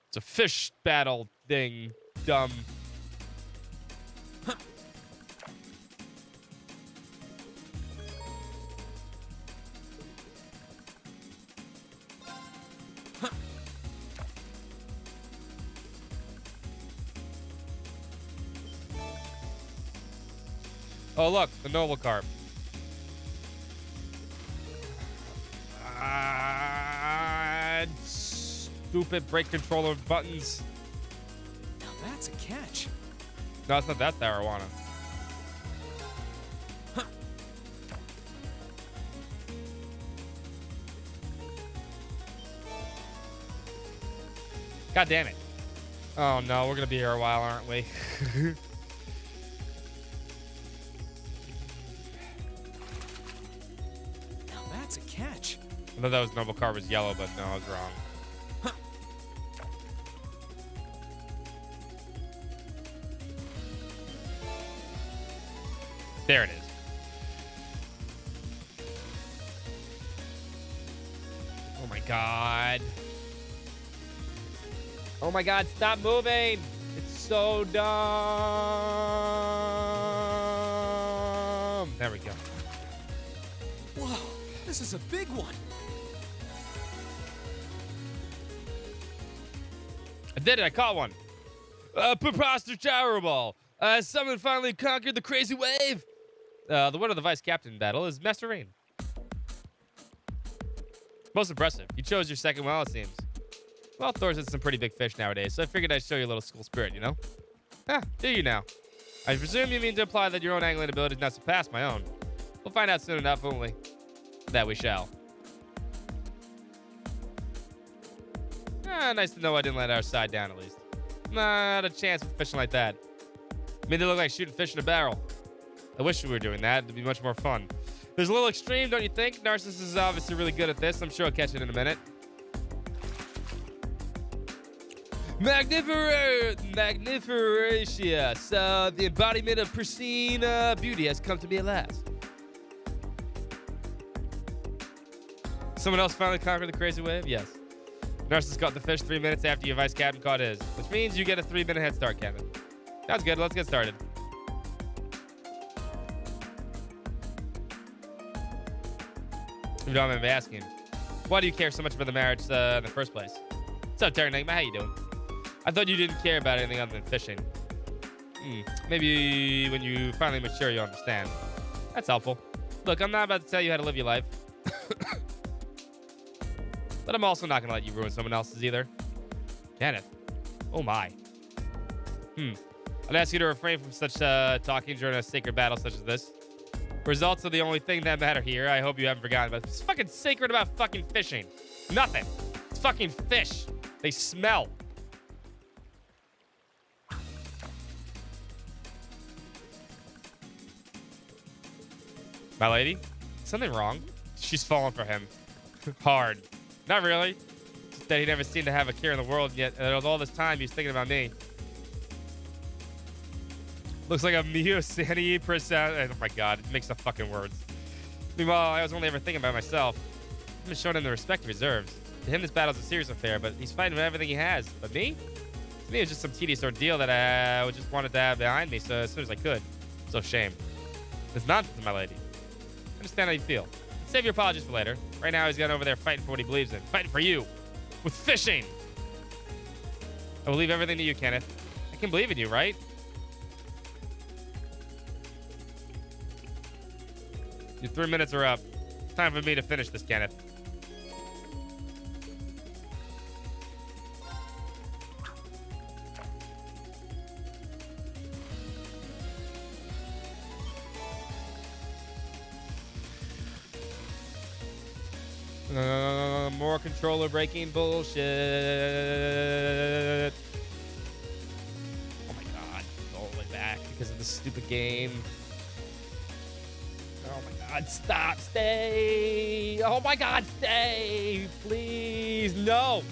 It's a fish battle thing. Dumb. Oh, look, the noble carp. Stupid brake controller buttons.
Now that's a catch.
No, it's not that arowana.
Huh.
God damn it. Oh no, we're gonna be here a while, aren't we?
Now that's a catch.
I thought that was noble carp was yellow, but no, I was wrong.
Huh.
There it is. Oh my god. Oh my god, stop moving. It's so dumb. There we go.
Whoa, this is a big one.
I did it. I caught one. Preposterous tower ball. Someone finally conquered the crazy wave. The winner of the vice captain battle is Master Rain. Most impressive. You chose your second well, it seems. Well, Thor's had some pretty big fish nowadays, so I figured I'd show you a little school spirit, you know? Ah, do you now? I presume you mean to imply that your own angling ability does not surpass my own. We'll find out soon enough, won't we? That we shall. Nice to know I didn't let our side down, at least. Not a chance with fishing like that. I mean, they look like shooting fish in a barrel. I wish we were doing that. It'd be much more fun. There's a little extreme, don't you think? Narcissus is obviously really good at this. I'm sure I'll catch it in a minute. Magniferous. The embodiment of pristine beauty has come to me at last. Someone else finally conquered the crazy wave? Yes. Narcissus caught the fish 3 minutes after your vice captain caught his, which means you get a 3-minute head start, Kevin. Sounds good. Let's get started. If you don't mind me asking, why do you care so much about the marriage in the first place? What's up, Terranigma? How you doing? I thought you didn't care about anything other than fishing. Maybe when you finally mature, you'll understand. That's helpful. Look, I'm not about to tell you how to live your life. But I'm also not going to let you ruin someone else's either. Kenneth. Oh, my. I'd ask you to refrain from such talking during a sacred battle such as this. Results are the only thing that matter here. I hope you haven't forgotten about it. It's fucking sacred about fucking fishing. Nothing. It's fucking fish. They smell. My lady? Something wrong? She's falling for him. Hard. Not really. Just that he never seemed to have a care in the world yet. And all this time, he's thinking about me. Looks like a Mio Sanity percent. Oh my god, it makes up fucking words. Meanwhile, I was only ever thinking about myself. I'm just showing him the respect he deserves. To him, this battle's a serious affair, but he's fighting with everything he has. But me? To me, it was just some tedious ordeal that I just wanted to have behind me so as soon as I could. So shame. It's nonsense, my lady. I understand how you feel. Save your apologies for later. Right now, he's got over there fighting for what he believes in. Fighting for you. With fishing. I will leave everything to you, Kenneth. I can believe in you, right? Your 3 minutes are up. It's time for me to finish this, Kenneth. More controller breaking bullshit. Oh my god. All the way back because of this stupid game. Oh my god, stop, stay. Oh my god, stay. Please, no.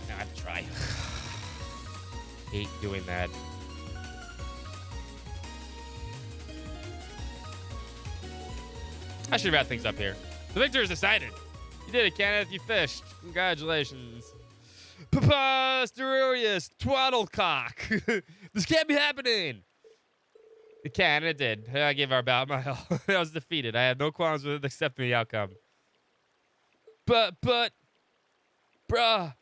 I have to try. Hate doing that. I should wrap things up here. The victor is decided. You did it, Kenneth. You fished. Congratulations. Preposterous twaddlecock. This can't be happening. It can, and it did. I gave our bout my all. I was defeated. I had no qualms with accepting the outcome. But, bruh.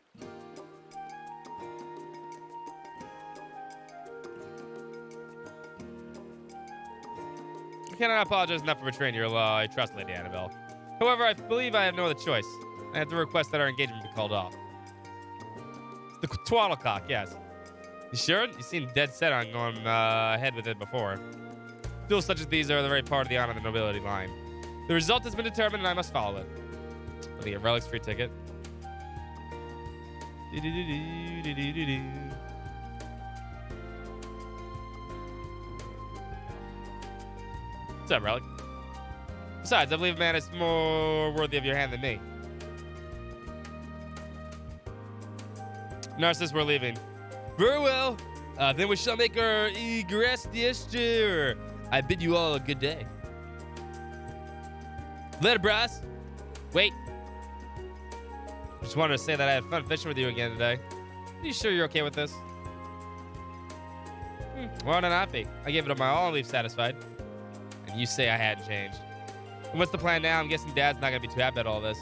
I cannot apologize enough for betraying your law. I trust Lady Annabelle. However, I believe I have no other choice. I have to request that our engagement be called off. It's the twaddlecock, yes. You sure? You seem dead set on going ahead with it before. Duels such as these are the very part of the honor of the nobility line. The result has been determined and I must follow it. Let me get Relic's free ticket. What's up, Relic? Besides, I believe a man is more worthy of your hand than me. Narcissus, we're leaving. Very well. Then we shall make our egress gesture. I bid you all a good day. Later, Bryce. Wait. Just wanted to say that I had fun fishing with you again today. Are you sure you're okay with this? Why would I not be? I gave it up my all and leave satisfied. And you say I hadn't changed. And what's the plan now? I'm guessing Dad's not going to be too happy about all this.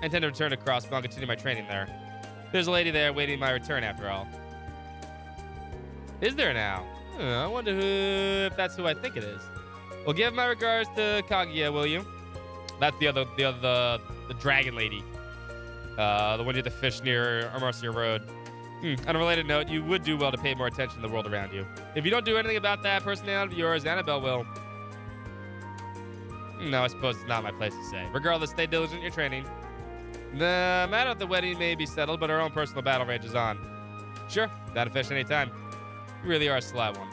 I intend to return to Cross, but I'll continue my training there. There's a lady there waiting my return after all. Is there now? I wonder if that's who I think it is. Well, give my regards to Kaguya, will you? That's the dragon lady. The one you had to fish near Armarcia Road. On a related note, you would do well to pay more attention to the world around you. If you don't do anything about that personality of yours, Annabelle will. No, I suppose it's not my place to say. Regardless, stay diligent in your training. The matter of the wedding may be settled, but our own personal battle rage is on. Sure, down to fish anytime. You really are a sly one.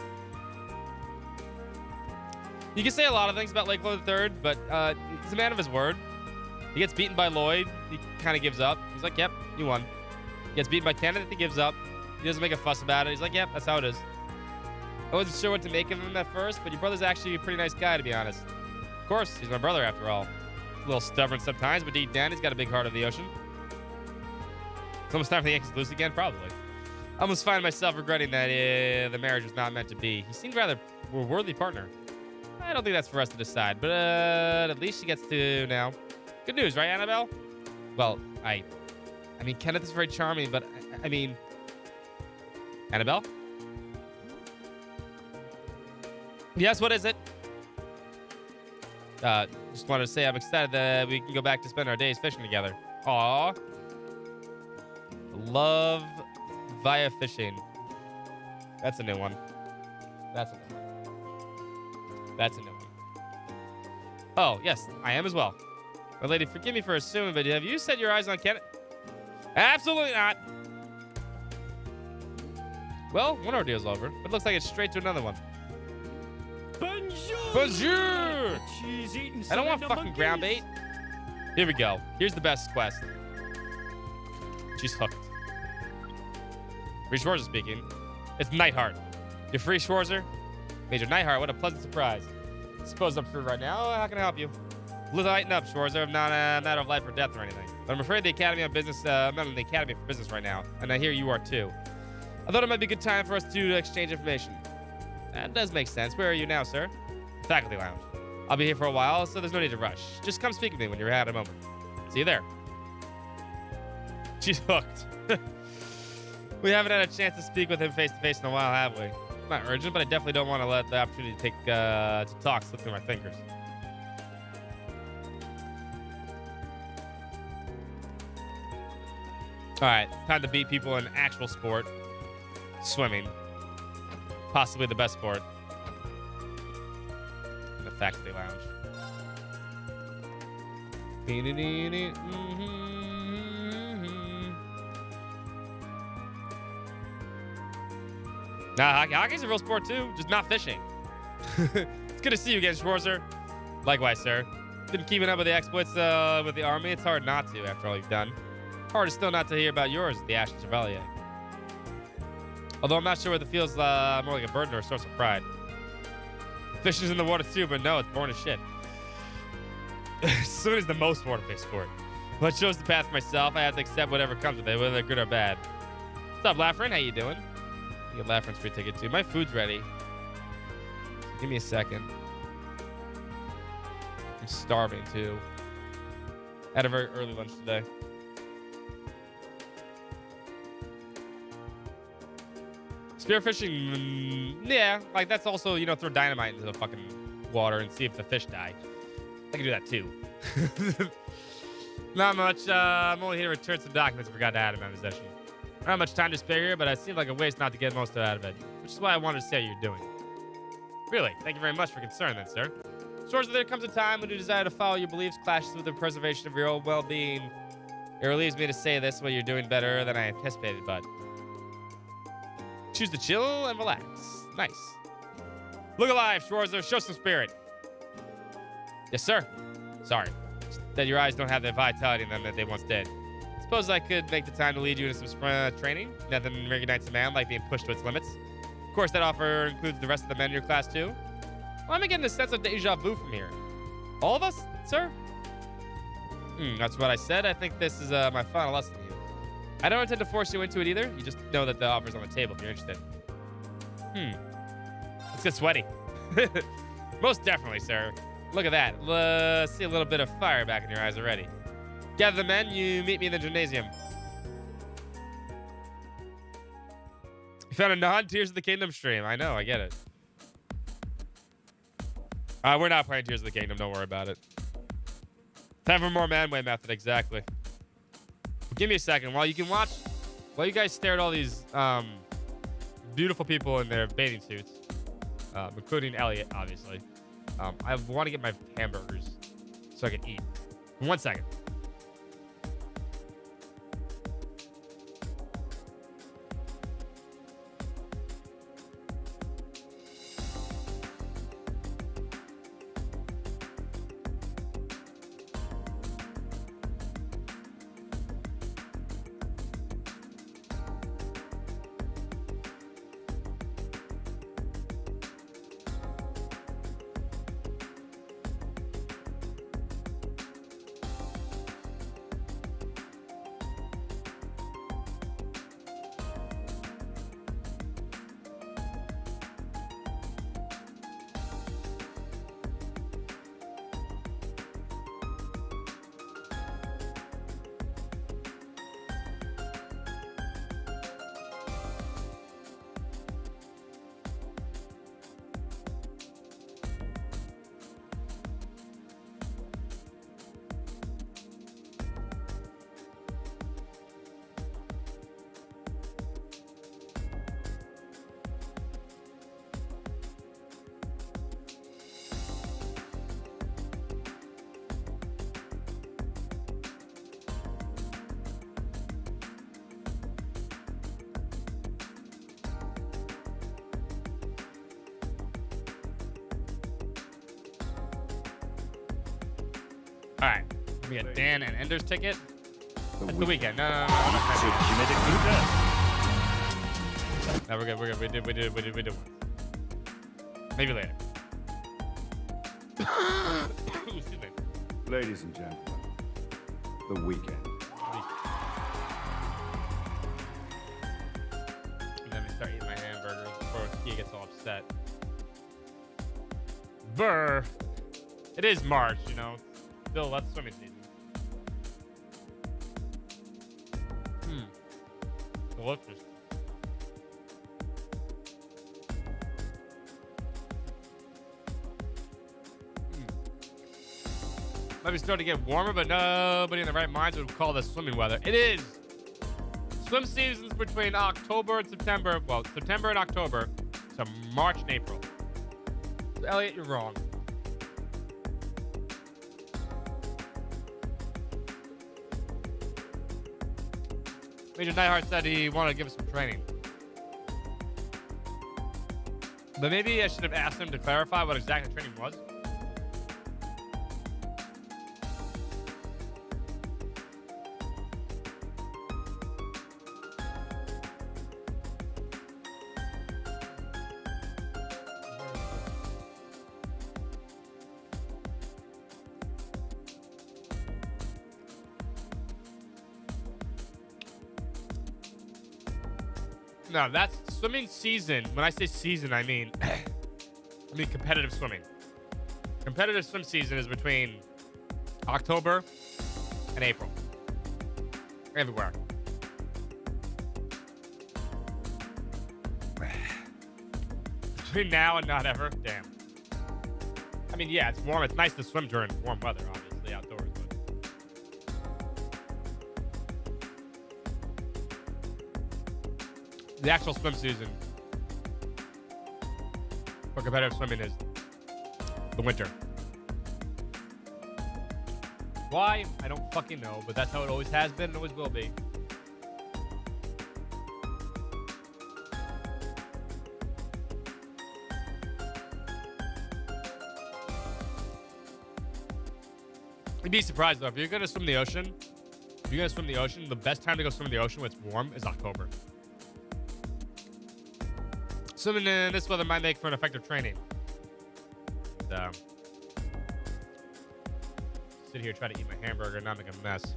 You can say a lot of things about Lake Lloyd III, but he's a man of his word. He gets beaten by Lloyd. He kind of gives up. He's like, yep, you won. He gets beaten by Kenneth. He gives up. He doesn't make a fuss about it. He's like, yep, that's how it is. I wasn't sure what to make of him at first, but your brother's actually a pretty nice guy, to be honest. Of course, he's my brother after all. He's a little stubborn sometimes, but deep down, he's got a big heart of the ocean. It's almost time for the Yankees to lose again, probably. I almost find myself regretting that the marriage was not meant to be. He seemed rather a worthy partner. I don't think that's for us to decide, but at least she gets to now. Good news, right, Annabelle? Well, I mean, Kenneth is very charming, but I mean, Annabelle? Yes, what is it? Just wanted to say I'm excited that we can go back to spend our days fishing together. Aw. Love via fishing. That's a new one. That's a new one. That's a new one. Oh, yes, I am as well. My lady, forgive me for assuming, but have you set your eyes on Kenneth? Absolutely not. Well, one ordeal's over, but it looks like it's straight to another one.
Bonjour!
Bonjour!
She's eating
I don't want
salad
fucking ground bait. Here we go. Here's the best quest. She's hooked. Free Schwarzer speaking. It's Nightheart. You're free, Schwarzer? Major Nightheart, what a pleasant surprise. Suppose I'm free right now. How can I help you? Lighten up, Schwarzer. I'm not a matter of life or death or anything. But I'm afraid the Academy of Business, I'm not in the Academy for Business right now. And I hear you are too. I thought it might be a good time for us to exchange information. That does make sense. Where are you now, sir? Faculty Lounge. I'll be here for a while, so there's no need to rush. Just come speak with me when you're at a moment. See you there. She's hooked. We haven't had a chance to speak with him face to face in a while, have we? It's not urgent, but I definitely don't want to let the opportunity to talk slip through my fingers. All right, time to beat people in actual sport. Swimming. Possibly the best sport. In the faculty lounge. Nah, hockey's a real sport too, just not fishing. It's good to see you again, Schwarzer. Likewise, sir. Been keeping up with the exploits with the army. It's hard not to after all you've done. Hard still not to hear about yours at the Ashen Chevalier. Although I'm not sure whether it feels more like a burden or a source of pride. Fishing's in the water too, but no, it's boring as shit. Swimming is the most water-based sport. But I chose the path for myself. I have to accept whatever comes with it, whether they're good or bad. What's up, Lafren? How you doing? You get Lafren's free ticket too. My food's ready. Give me a second. I'm starving too. Had a very early lunch today. Spearfishing, yeah, like that's also, you know, throw dynamite into the fucking water and see if the fish die. I can do that too. Not much. I'm only here to return some documents I forgot to add in my possession. I don't have much time to spare here, but it seemed like a waste not to get most of it out of it, which is why I wanted to see how you're doing. Really, thank you very much for concern then, sir. Swords, there comes a time when your desire to follow your beliefs clashes with the preservation of your own well-being. It relieves me to say this while you're doing better than I anticipated, but choose to chill and relax. Nice. Look alive, Schwarzer. Show some spirit. Yes, sir. Sorry. Just that your eyes don't have the vitality in them that they once did. Suppose I could make the time to lead you into some training. Nothing reignites a man like being pushed to its limits. Of course, that offer includes the rest of the men in your class, too. Well, I'm getting a sense of deja vu from here. All of us, sir? That's what I said. I think this is my final lesson to you. I don't intend to force you into it either. You just know that the offer's on the table if you're interested. Let's get sweaty. Most definitely, sir. Look at that. Let's see a little bit of fire back in your eyes already. Gather the men. You meet me in the gymnasium. You found a non-Tears of the Kingdom stream. I know. I get it. We're not playing Tears of the Kingdom. Don't worry about it. Time for more Manway method. Exactly. Give me a second. While you guys stare at all these beautiful people in their bathing suits, including Elliot, obviously. I want to get my hamburgers so I can eat. 1 second. All right, we got Dan and Ender's ticket. That's the weekend. No, we're good. We're good. We did one. Maybe later. Excuse me.
Ladies and gentlemen, the weekend.
And then we start eating my hamburgers before he gets all upset. Brr. It is March, you know. Still, that's swimming season. Delicious. Might be starting to get warmer, but nobody in the right minds would call this swimming weather. It is. Swim seasons between October and September. Well, September and October to March and April. Elliot, you're wrong. Major Nightheart said he wanted to give us some training. But maybe I should have asked him to clarify what exactly training was. No, that's swimming season. When I say season, I mean competitive swimming. Competitive swim season is between October and April. Everywhere. Between now and not ever. Damn. I mean, yeah, it's warm. It's nice to swim during warm weather, obviously, outdoors. The actual swim season for competitive swimming is the winter. Why? I don't fucking know, but that's how it always has been and always will be. You'd be surprised though, if you're gonna swim the ocean, the best time to go swim in the ocean when it's warm is October. Swimming in this weather might make for an effective training. So, sit here, try to eat my hamburger, not make a mess.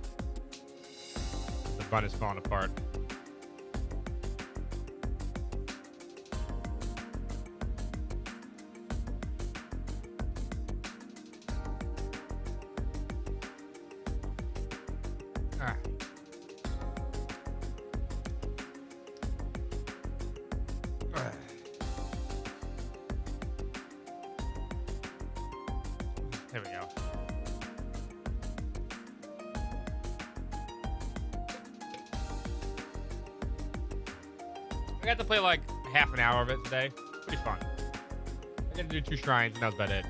The bun is falling apart. Ah. There we go. I got to play like half an hour of it today. Pretty fun. I got to do 2 shrines, and that was about it.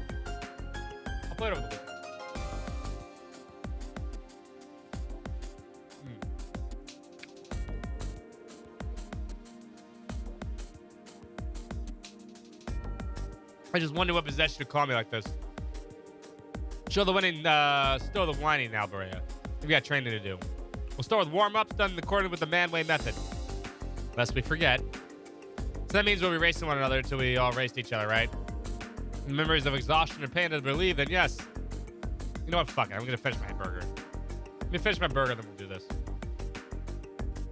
I'll play it over the weekend. I just wonder what possession to call me like this. Show the winning, still the whining now, Berea. We got training to do. We'll start with warm-ups done according with the Manway method. Lest we forget. So that means we'll be racing one another until we all raced each other, right? And memories of exhaustion and pain to relieve, then yes. You know what? Fuck it. I'm going to finish my burger. Let me finish my burger, then we'll do this.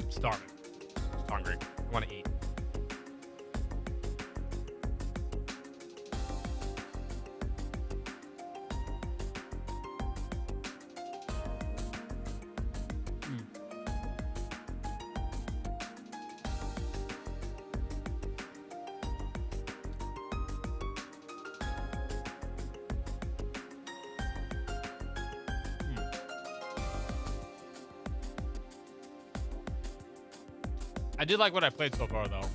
I'm starving. I'm just hungry. I want to eat. I did like what I played so far, though.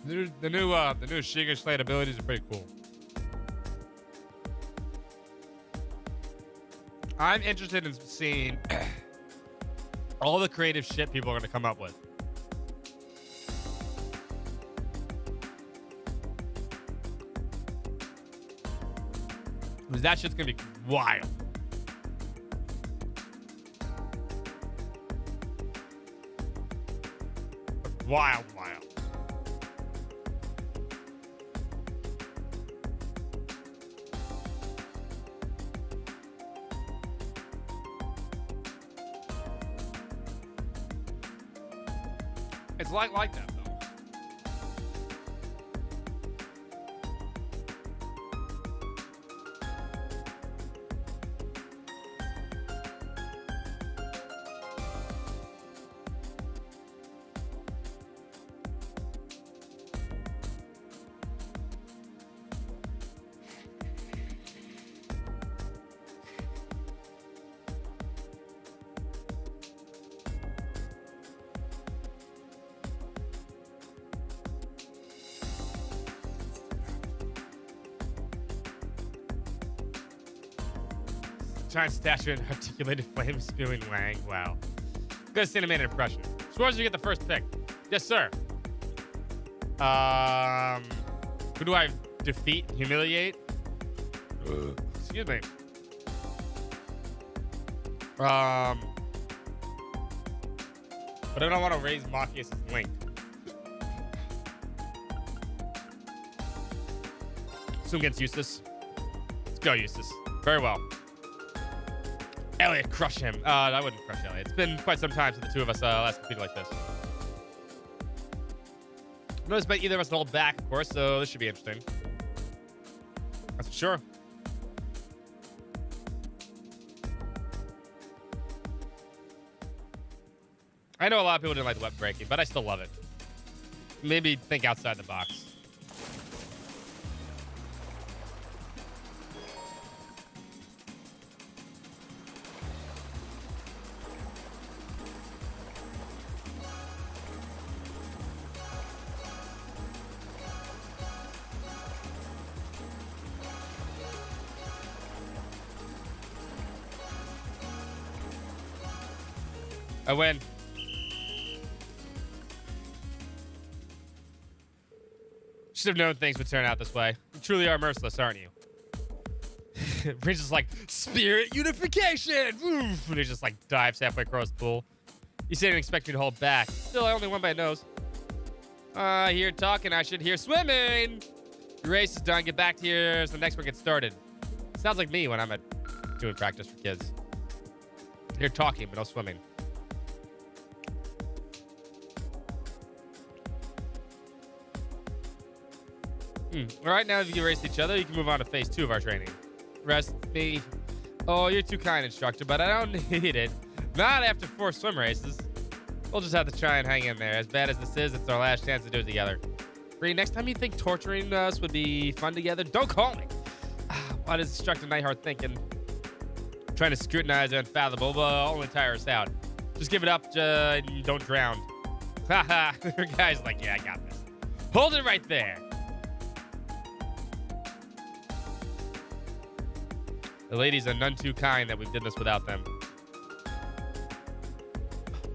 The new Shiga Slate abilities are pretty cool. I'm interested in seeing all the creative shit people are going to come up with. Because that shit's going to be wild. Wild. It's like that, though. Giant statue and articulated flame spewing Wang. Wow. Good Cinnamon impression. Schwarzer, you get the first pick. Yes, sir. Who do I defeat, humiliate? Excuse me. But I don't want to raise Marcus' link. Assume against Eustace. Let's go, Eustace. Very well. Elliot, crush him. I wouldn't crush Elliot. It's been quite some time since the two of us last competed like this. No expect either of us to hold back, of course, so this should be interesting. That's for sure. I know a lot of people didn't like the weapon breaking, but I still love it. Maybe think outside the box. I win. Should have known things would turn out this way. You truly are merciless, aren't you? Prince is like, spirit unification! Oof. And he just like dives halfway across the pool. You didn't expect me to hold back. Still, I only won by a nose. I hear talking, I should hear swimming. Your race is done, get back to here so the next one gets started. Sounds like me when I'm doing practice for kids. I hear talking, but no swimming. All right, now that you erased each other, you can move on to phase 2 of our training. Rest me. Oh, you're too kind, instructor, but I don't need it. Not after 4 swim races. We'll just have to try and hang in there. As bad as this is, it's our last chance to do it together. Bree, next time you think torturing us would be fun together, don't call me. What is Instructor Nightheart thinking? Trying to scrutinize the unfathomable, but only tire us out. Just give it up, and don't drown. Haha, your guy's like, yeah, I got this. Hold it right there. The ladies are none too kind that we did this without them.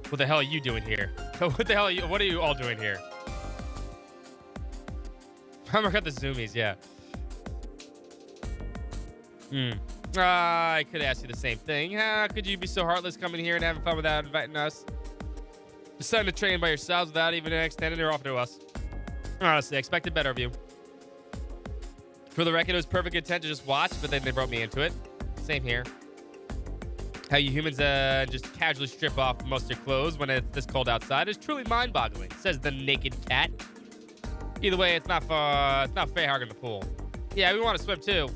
What the hell are you doing here? What the hell what are you all doing here? I got the zoomies, yeah. I could ask you the same thing. How could you be so heartless coming here and having fun without inviting us? Deciding to train by yourselves without even extending your offer to us. Honestly, I expected better of you. For the record, it was perfect intent to just watch, but then they brought me into it. Same here. How you humans just casually strip off most of your clothes when it's this cold outside is truly mind-boggling, says the naked cat. Either way, it's not fair hogging the pool. Yeah, we want to swim too.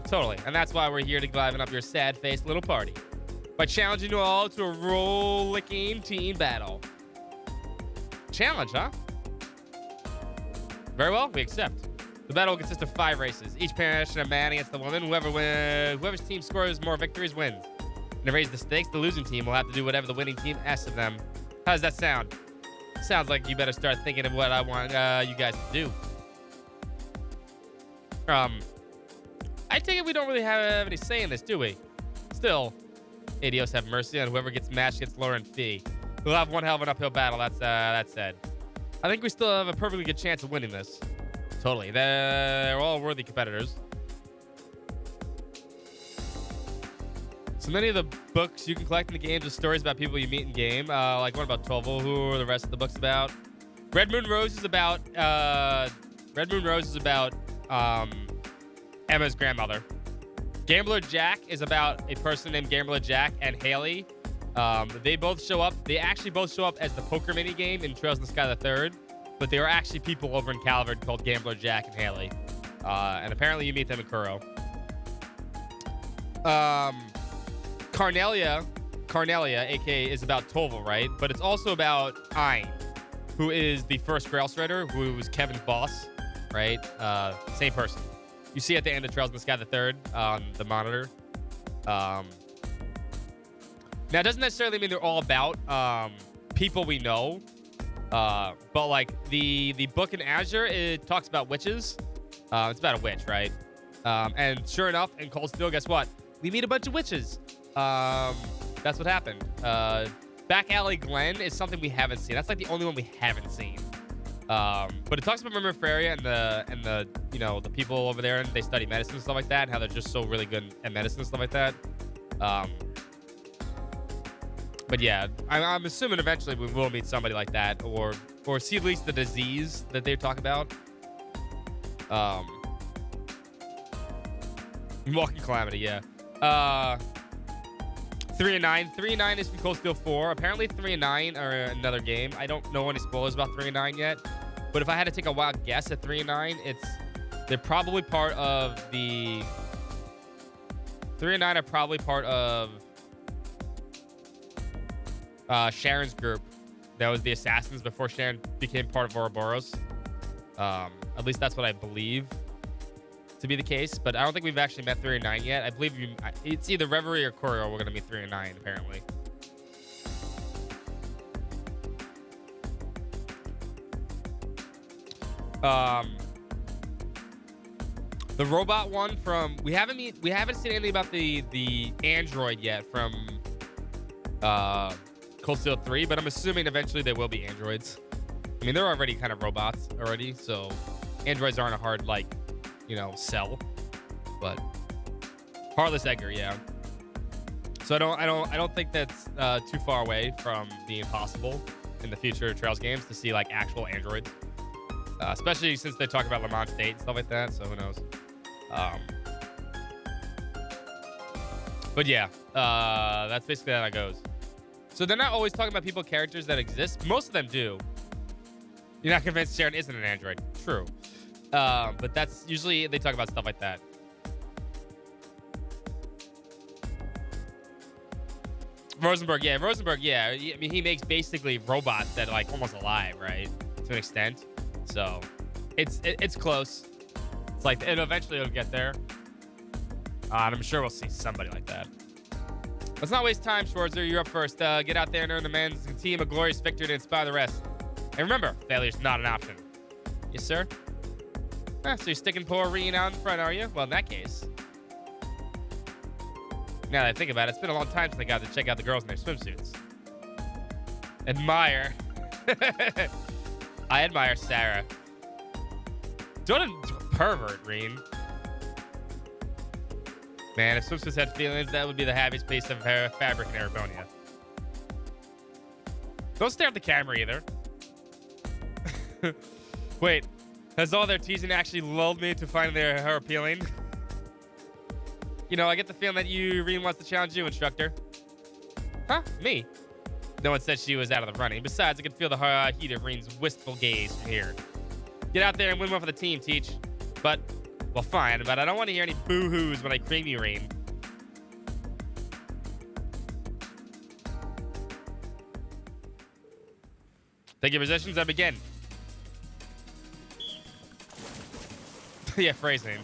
Totally. And that's why we're here to liven up your sad-faced little party. By challenging you all to a roll-licking team battle. Challenge, huh? Very well, we accept. The battle will consist of 5 races, each passionate man against the woman. Whoever's team scores more victories wins. And to raise the stakes, the losing team will have to do whatever the winning team asks of them. How does that sound? Sounds like you better start thinking of what I want you guys to do. I take it we don't really have any say in this, do we? Still, Adios have mercy on whoever gets matched against Lauren Fee. We'll have one hell of an uphill battle, that said. I think we still have a perfectly good chance of winning this. Totally. They're all worthy competitors. So many of the books you can collect in the games are stories about people you meet in game. Like one about Toval. Who are the rest of the books about? Red Moon Rose is about Emma's grandmother. Gambler Jack is about a person named Gambler Jack and Haley. They both show up. They actually both show up as the poker mini game in Trails in the Sky the Third. But they are actually people over in Calvert called Gambler Jack and Haley. And apparently you meet them in Kuro. Carnelia, aka, is about Toval, right? But it's also about Ein, who is the first Grail Strider, who was Kevin's boss, right? Same person. You see at the end of Trails in the Sky the Third on the monitor. Now, it doesn't necessarily mean they're all about people we know. But like the book in Azure, it talks about witches. It's about a witch, right? And sure enough, in Cold Steel, guess what? We meet a bunch of witches. That's what happened. Back Alley Glen is something we haven't seen. That's like the only one we haven't seen. But it talks about Murmur Feria and the you know, the people over there, and they study medicine and stuff like that, and how they're just so really good at medicine and stuff like that. But yeah, I'm assuming eventually we will meet somebody like that, or see at least the disease that they talk about. Walking Calamity, yeah. 3 and 9. 3 and 9 is from Cold Steel 4. Apparently 3 and 9 are another game. I don't know any spoilers about 3 and 9 yet. But if I had to take a wild guess at 3 and 9, they're probably part of the 3 and 9 are probably part of Sharon's group. That was the Assassins before Sharon became part of Ouroboros. At least that's what I believe to be the case, but I don't think we've actually met 3 and 9 yet. I believe it's either Reverie or Choreo we're going to meet 3 and 9, apparently. The robot one from we haven't seen anything about the android yet from Cold Steel 3, but I'm assuming eventually they will be androids. I mean, they're already kind of robots already, so androids aren't a hard, like, you know, sell. But Heartless Edgar, yeah. So I don't think that's too far away from being possible in the future Trails games to see like actual androids, especially since they talk about Lamont State and stuff like that. So who knows? But yeah, that's basically how that goes. So they're not always talking about people characters that exist. Most of them do. You're not convinced Sharon isn't an android. True. But that's usually they talk about stuff like that. Rosenberg, yeah. I mean, he makes basically robots that are like almost alive, right? To an extent. So it's close. It's like eventually it'll get there. And I'm sure we'll see somebody like that. Let's not waste time, Schwarzer. You're up first. Get out there and earn the men's team a glorious victory to inspire the rest. And remember, failure's not an option. Yes, sir. So you're sticking poor Reen out in front, are you? Well, in that case. Now that I think about it, it's been a long time since I got to check out the girls in their swimsuits. Admire. I admire Sarah. Don't pervert, Reen. Man, if swimsuits had feelings, that would be the happiest piece of fabric in Arabonia. Don't stare at the camera either. Wait, has all their teasing actually lulled me to find her appealing? You know, I get the feeling that Reen wants to challenge you, instructor. Huh? Me? No one said she was out of the running. Besides, I can feel the heat of Reen's wistful gaze from here. Get out there and win one for the team, Teach. But, well, fine, but I don't want to hear any boo-hoos when I cream you, Reen. Take your positions and begin. Yeah, phrasing.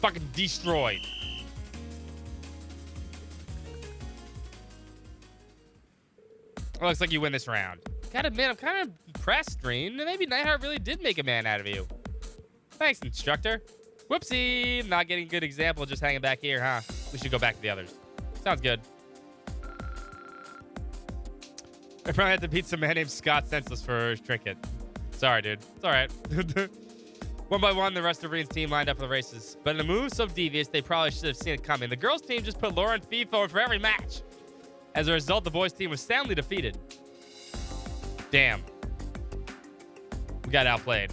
Fucking destroyed. Looks like you win this round. Gotta admit, I'm kind of impressed, Reen. Maybe Nightheart really did make a man out of you. Thanks, instructor. Whoopsie. Not getting a good example, just hanging back here, huh? We should go back to the others. Sounds good. I probably had to beat some man named Scott senseless for his trinket. Sorry, dude. It's all right. One by one, the rest of Reen's team lined up for the races. But in a move so devious, they probably should have seen it coming. The girls' team just put Laura and Fee forward for every match. As a result, the boys' team was soundly defeated. Damn. We got outplayed.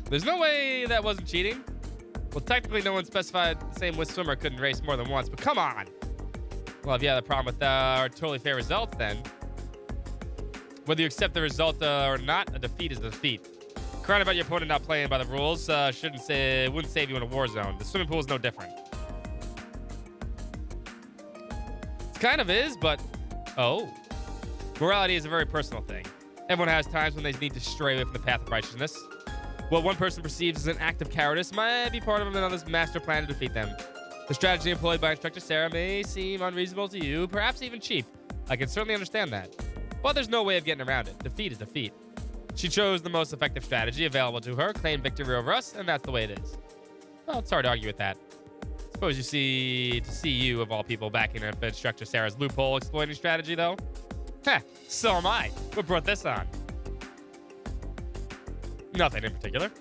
There's no way that wasn't cheating. Well, technically, no one specified the same with swimmer couldn't race more than once, but come on. Well, if you have a problem with our totally fair results, then whether you accept the result or not, a defeat is a defeat. Crying about your opponent not playing by the rules wouldn't save you in a war zone. The swimming pool is no different. It kind of is, but morality is a very personal thing. Everyone has times when they need to stray away from the path of righteousness. What one person perceives as an act of cowardice might be part of another's master plan to defeat them. The strategy employed by Instructor Sarah may seem unreasonable to you, perhaps even cheap. I can certainly understand that. But there's no way of getting around it. Defeat is defeat. She chose the most effective strategy available to her, claimed victory over us, and that's the way it is. Well, it's hard to argue with that. Suppose you see you, of all people, backing up Instructor Sarah's loophole exploiting strategy, though? Heh, so am I. What brought this on? Nothing in particular.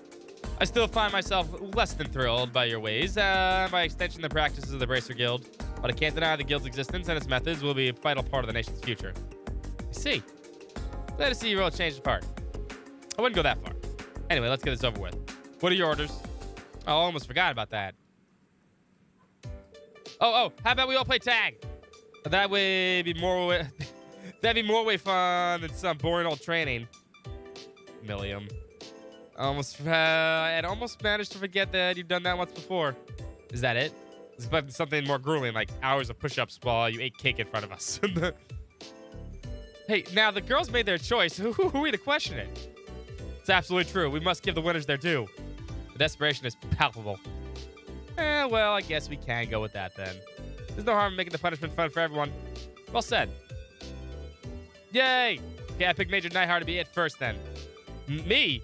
I still find myself less than thrilled by your ways, by extension the practices of the Bracer Guild, but I can't deny the Guild's existence and its methods will be a vital part of the nation's future. I see. Glad to see you all changed of heart. I wouldn't go that far. Anyway, let's get this over with. What are your orders? Oh, I almost forgot about that. Oh, how about we all play tag? That way be more way, that'd be more way fun than some boring old training. Millium. I'd almost managed to forget that you've done that once before. Is that it? It's about something more grueling, like hours of push-ups while you ate cake in front of us. Hey, now the girls made their choice. Who are we to question it? It's absolutely true. We must give the winners their due. The desperation is palpable. Well, I guess we can go with that then. There's no harm in making the punishment fun for everyone. Well said. Yay! Okay, I picked Major Nightheart to be it first then. Me?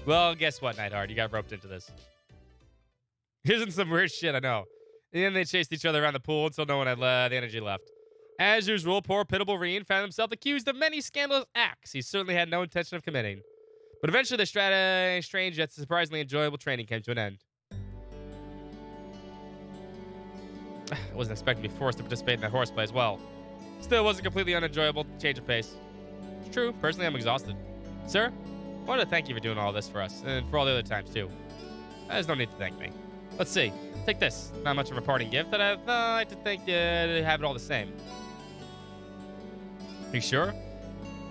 Well, guess what, Nightheart? You got roped into this. Isn't some weird shit, I know. And then they chased each other around the pool until no one had the energy left. As usual, poor pitiable Reen found himself accused of many scandalous acts he certainly had no intention of committing. But eventually the strange yet surprisingly enjoyable training came to an end. I wasn't expecting to be forced to participate in that horseplay as well. Still, it wasn't completely unenjoyable change of pace. It's true, personally I'm exhausted. Sir, I wanted to thank you for doing all this for us, and for all the other times too. There's no need to thank me. Let's see. Take this. Not much of a parting gift, but I'd like to think you have it all the same. You sure?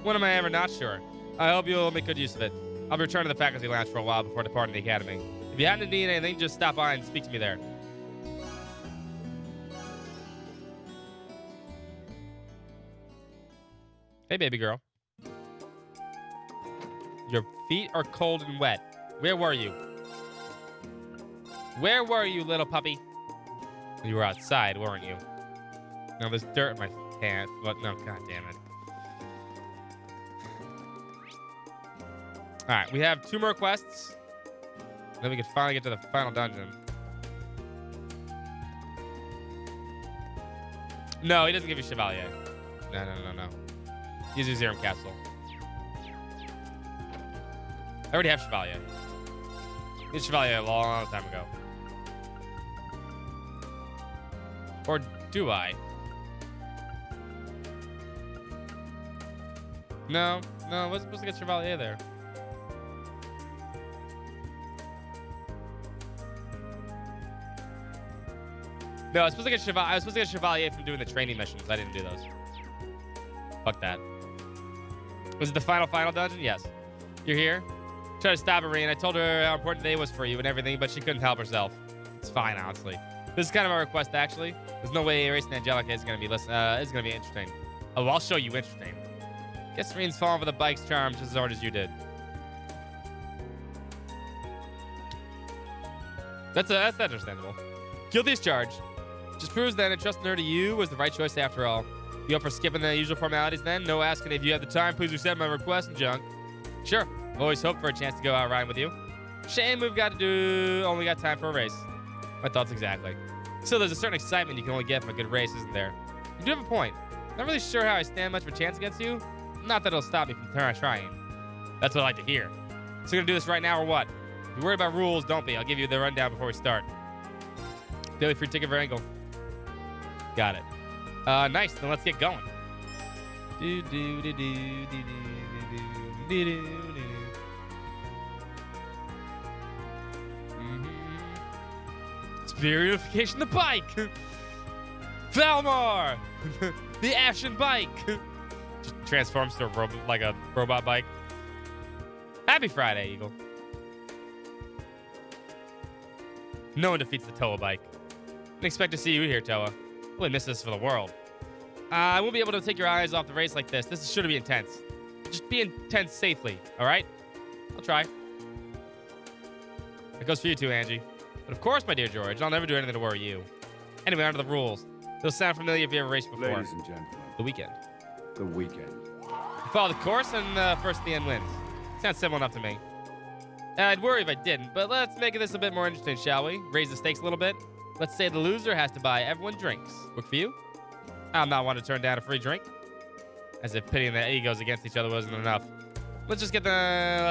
When am I ever not sure? I hope you'll make good use of it. I'll be returning to the faculty lounge for a while before departing the academy. If you happen to need anything, just stop by and speak to me there. Hey, baby girl. Your feet are cold and wet. Where were you? Where were you, little puppy? You were outside, weren't you? Now there's dirt in my pants, but no, god damn it. Alright, we have 2 more quests. Then we can finally get to the final dungeon. No, he doesn't give you Chevalier. No. He's a Zerum Castle. I already have Chevalier. I did Chevalier a long time ago. Or do I? No, I wasn't supposed to get Chevalier there. No, I was supposed to get Chevalier from doing the training missions. I didn't do those. Fuck that. Was it the final dungeon? Yes. You're here? Tried to stop Irene. I told her how important today was for you and everything, but she couldn't help herself. It's fine, honestly. This is kind of a request, actually. There's no way erasing Angelica is gonna be interesting. Oh, I'll show you interesting. Guess Irene's fallen for the bike's charm just as hard as you did. That's understandable. Guilty as charged. Just proves that entrusting her to you was the right choice after all. You up for skipping the usual formalities then? No asking if you have the time. Please accept my request and junk. Sure. I've always hoped for a chance to go out riding with you. Shame we've only got time for a race. My thoughts exactly. Still, there's a certain excitement you can only get from a good race, isn't there? You do have a point. Not really sure how I stand much of a chance against you. Not that it'll stop me from trying. That's what I like to hear. So you're gonna do this right now or what? If you're worried about rules, don't be. I'll give you the rundown before we start. Daily free ticket for Angle. Got it. Nice. Then let's get going. Spirification the bike. Valmar, the Ashen bike. Just transforms to a robot bike. Happy Friday, Eagle. No one defeats the Toa bike. Didn't expect to see you here, Toa. Really miss this for the world. I won't be able to take your eyes off the race like this. This is sure to be intense. Just be intense safely, all right? I'll try. It goes for you too, Angie. But of course, my dear George, I'll never do anything to worry you. Anyway, on to the rules. They'll sound familiar if you ever raced before.
Ladies and gentlemen,
The weekend.
the weekend.
You follow the course and first the end wins. Sounds simple enough to me. I'd worry if I didn't, but let's make this a bit more interesting, shall we? Raise the stakes a little bit. Let's say the loser has to buy everyone drinks. Work for you? I'm not one to turn down a free drink. As if pitting their egos against each other wasn't enough. Let's just let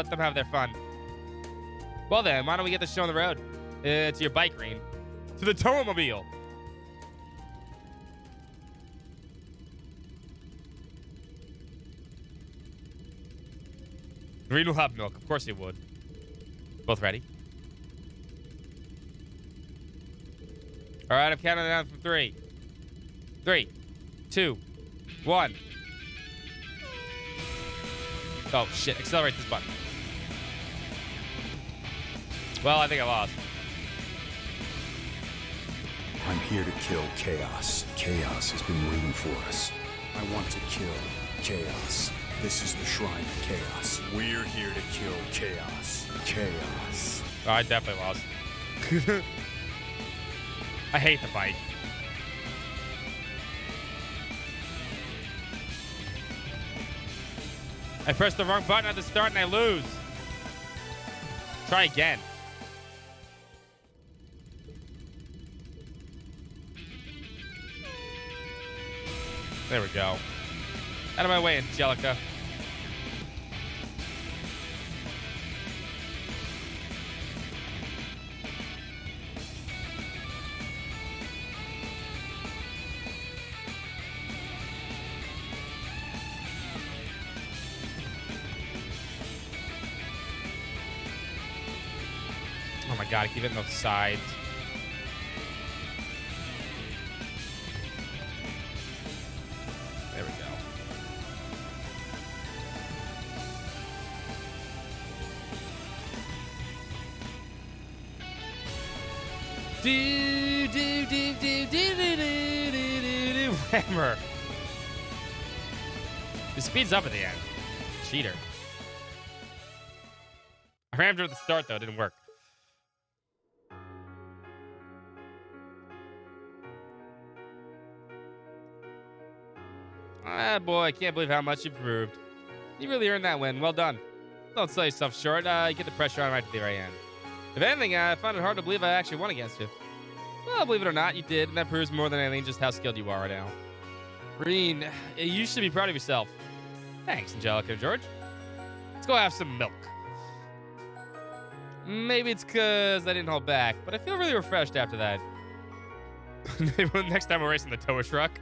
them have their fun. Well then, why don't we get this show on the road? To your bike, Green. To the Towmobile. Green will have milk. Of course he would. Both ready? All right, I'm counting down from 3. 3, 2, 1. Oh, shit. Accelerate this button. Well, I think I lost.
I'm here to kill Chaos. Chaos has been waiting for us. I want to kill Chaos. This is the Shrine of Chaos. We're here to kill Chaos. Chaos.
Oh, I definitely lost. I hate the bike. I pressed the wrong button at the start and I lose. Try again. There we go. Out of my way, Angelica. Oh my god, I keep hitting those sides. There we go. Do do do do do do do do do do. Hammer. It speeds up at the end. Cheater. I rammed her at the start though, it didn't work. Ah, boy, I can't believe how much you proved. You really earned that win. Well done. Don't sell yourself short. You get the pressure on right at the very end. If anything, I find it hard to believe I actually won against you. Well, believe it or not, you did, and that proves more than anything just how skilled you are right now. Green, you should be proud of yourself. Thanks, Angelica and George. Let's go have some milk. Maybe it's because I didn't hold back, but I feel really refreshed after that. Next time we're racing the tower truck.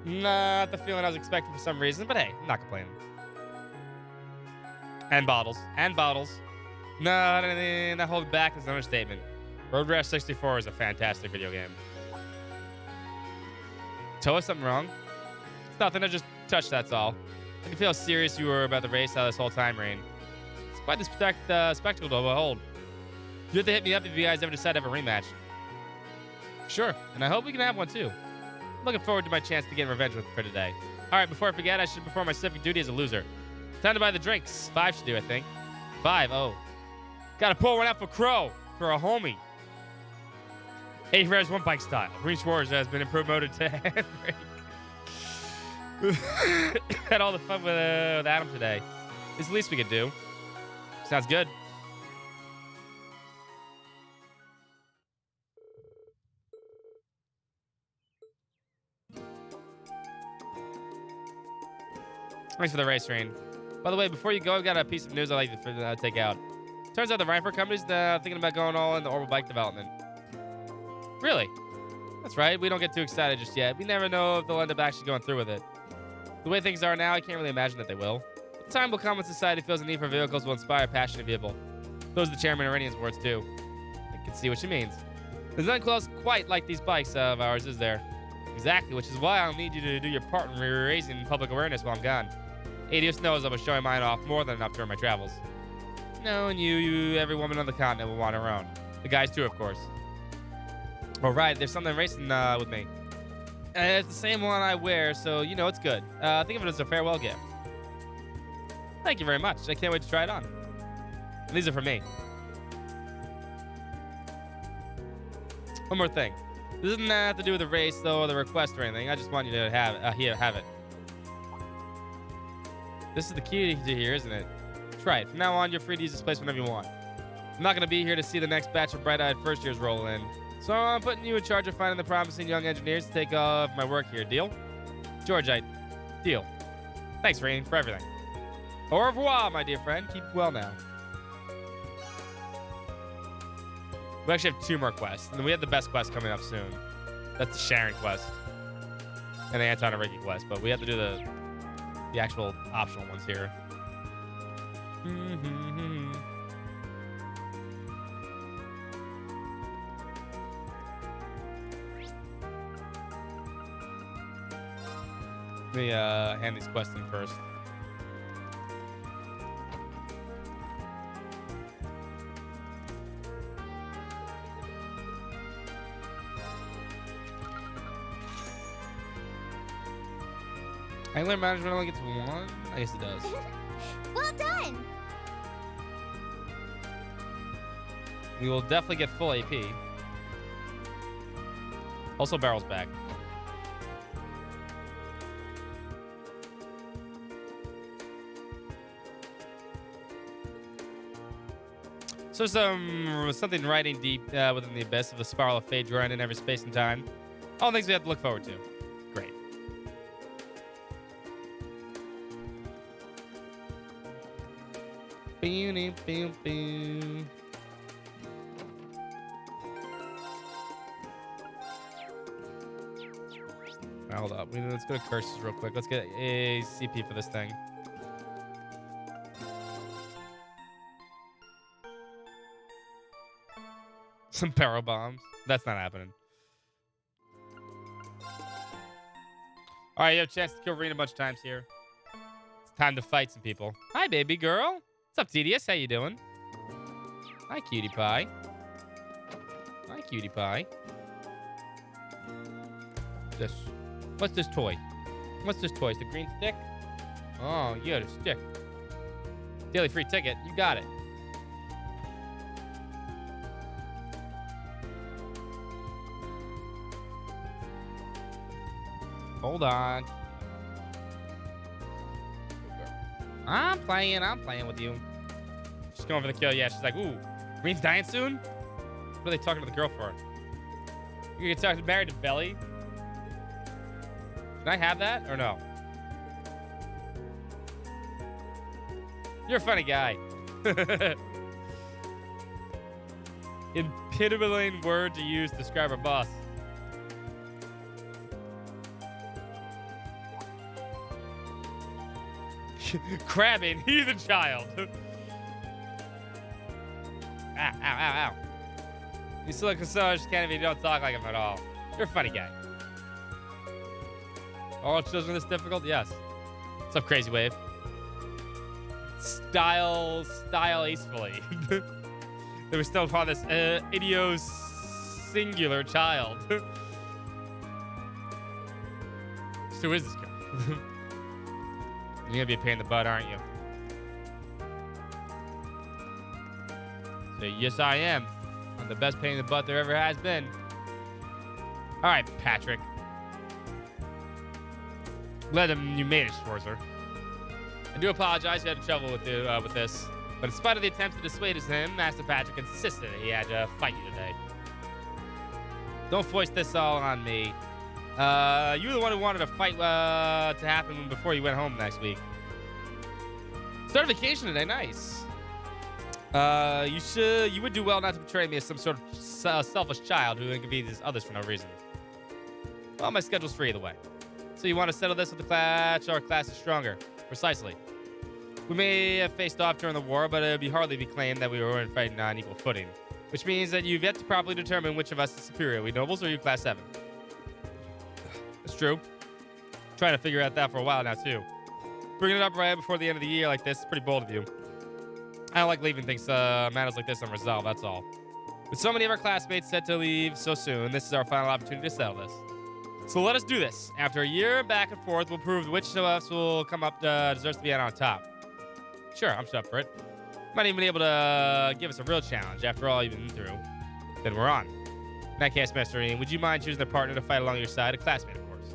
Not the feeling I was expecting for some reason, but hey, I'm not complaining. And bottles. And bottles. No, that hold back is an understatement. Road Rash 64 is a fantastic video game. Toa, something wrong? It's nothing, I just touched, that's all. I can feel how serious you were about the race this whole time, Rain. It's quite the spectacle to behold. You have to hit me up if you guys ever decide to have a rematch. Sure, and I hope we can have one too. I'm looking forward to my chance to get revenge for today. All right, before I forget, I should perform my civic duty as a loser. Time to buy the drinks. 5 should do, I think. 5, oh. Gotta pull one out for Crow, for a homie. 8 rares, 1 bike style. Green Schwartz has been promoted to handbrake. Had all the fun with Adam today. It's the least we could do. Sounds good. Thanks for the race, Rain. By the way, before you go, I've got a piece of news I'd like to take out. Turns out the Reifer company's thinking about going all into orbital bike development. Really? That's right. We don't get too excited just yet. We never know if they'll end up actually going through with it. The way things are now, I can't really imagine that they will. But the time will come when society feels the need for vehicles will inspire passionate people. Those are the Chairman Iranian's words, too. I can see what she means. There's nothing close quite like these bikes of ours, is there? Exactly, which is why I'll need you to do your part in raising public awareness while I'm gone. Adios knows I was showing mine off more than enough during my travels. No, and you, every woman on the continent will want her own. The guys too, of course. All right, there's something racing with me. It's the same one I wear, so you know it's good. Think of it as a farewell gift. Thank you very much. I can't wait to try it on. And these are for me. One more thing. This doesn't have to do with the race, though, or the request or anything. I just want you to have it. Here, have it. This is the key to here, isn't it? That's right. From now on, you're free to use this place whenever you want. I'm not going to be here to see the next batch of bright-eyed first years roll in. So I'm putting you in charge of finding the promising young engineers to take off my work here. Deal? George, deal. Thanks, Rain, for everything. Au revoir, my dear friend. Keep well now. We actually have 2 more quests. And then we have the best quest coming up soon. That's the Sharon quest. And the Anton and Ricky quest. But we have to do the actual optional ones here. Let me hand these quests in first. Angler management only gets 1? I guess it does.
Well done!
We will definitely get full AP. Also, barrels back. So something riding deep within the abyss of the spiral of fate, drawing in every space and time. All things we have to look forward to. Great. Hold up. Let's go to curses real quick. Let's get a CP for this thing. Some barrel bombs. That's not happening. All right, you have a chance to kill Reen a bunch of times here. It's time to fight some people. Hi, baby girl. What's up, TDS? How you doing? Hi, cutie pie. Hi, cutie pie. What's this toy? What's this toy? Is the green stick? Oh, you got a stick. Daily free ticket. You got it. Hold on. I'm playing with you. She's going for the kill. Yeah, she's like, ooh, Green's dying soon? What are they talking to the girl for? You're gonna talk married to Belly? Can I have that or no? You're a funny guy. Impitiabling word to use to describe our boss. Crabbing, heathen child. Ow, ow, ow, ow. You still look so much Kennedy, you don't talk like him at all. You're a funny guy. All children this difficult? Yes. What's up, Crazy Wave? Style acefully. They were still upon this singular child. So who is this guy? You're gonna be a pain in the butt, aren't you? So yes, I am. I'm the best pain in the butt there ever has been. All right, Patrick. Glad you made it, Schwarzer. I do apologize. You had trouble with this, but in spite of the attempts to dissuade him, Master Patrick insisted that he had to fight you today. Don't foist this all on me. You were the one who wanted a fight to happen before you went home next week. Start vacation today, nice. You would do well not to portray me as some sort of selfish child who inconveniences others for no reason. Well, my schedule's free either way. So you want to settle this with the clash? Our class is stronger. Precisely. We may have faced off during the war, but it would hardly be claimed that we were fighting on equal footing. Which means that you've yet to properly determine which of us is superior. We nobles or you class 7? That's true. Trying to figure out that for a while now, too. Bringing it up right before the end of the year like this is pretty bold of you. I don't like leaving things, matters like this unresolved, that's all. With so many of our classmates set to leave so soon, this is our final opportunity to settle this. So let us do this. After a year back and forth, we'll prove which of us will come up deserves to be on top. Sure, I'm up for it. Might even be able to give us a real challenge after all you've been through. Then we're on. that case, Masterine, would you mind choosing a partner to fight along your side? A classmate, of course.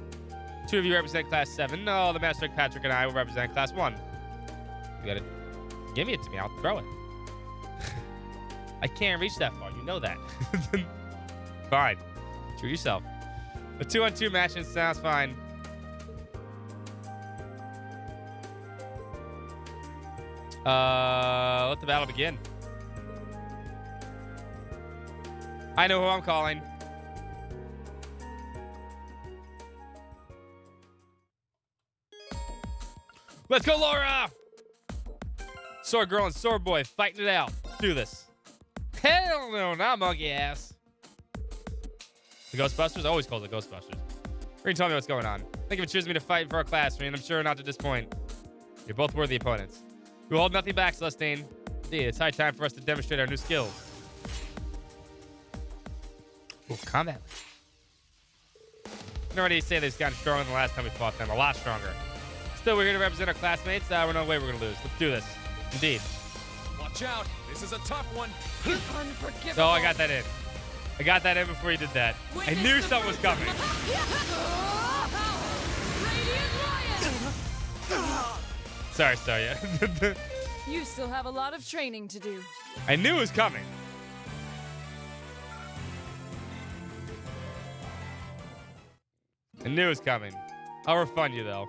2 of you represent Class 7. No, the Master Patrick and I will represent Class 1. You gotta give it to me. I'll throw it. I can't reach that far. You know that. Fine. True yourself. A 2-on-2 match sounds fine. Let the battle begin. I know who I'm calling. Let's go, Laura! Sword girl and sword boy fighting it out. Let's do this. Hell no, not monkey ass. The Ghostbusters? Always calls it Ghostbusters. Reen, tell me what's going on. Thank you for choosing me to fight for our class, Reen. I'm sure not to disappoint. You're both worthy opponents. We will hold nothing back, Celestine. Indeed, it's high time for us to demonstrate our new skills. Ooh, combat. I can already say they've gotten stronger than the last time we fought them. A lot stronger. Still, we're here to represent our classmates. We're no way we're going to lose. Let's do this. Indeed.
Watch out. This is a tough one.
So I got that in. I got that in before you did that. I knew something was coming. Sorry, Starya.
You still have a lot of training to do.
I knew it was coming. I knew it was coming. I'll refund you, though.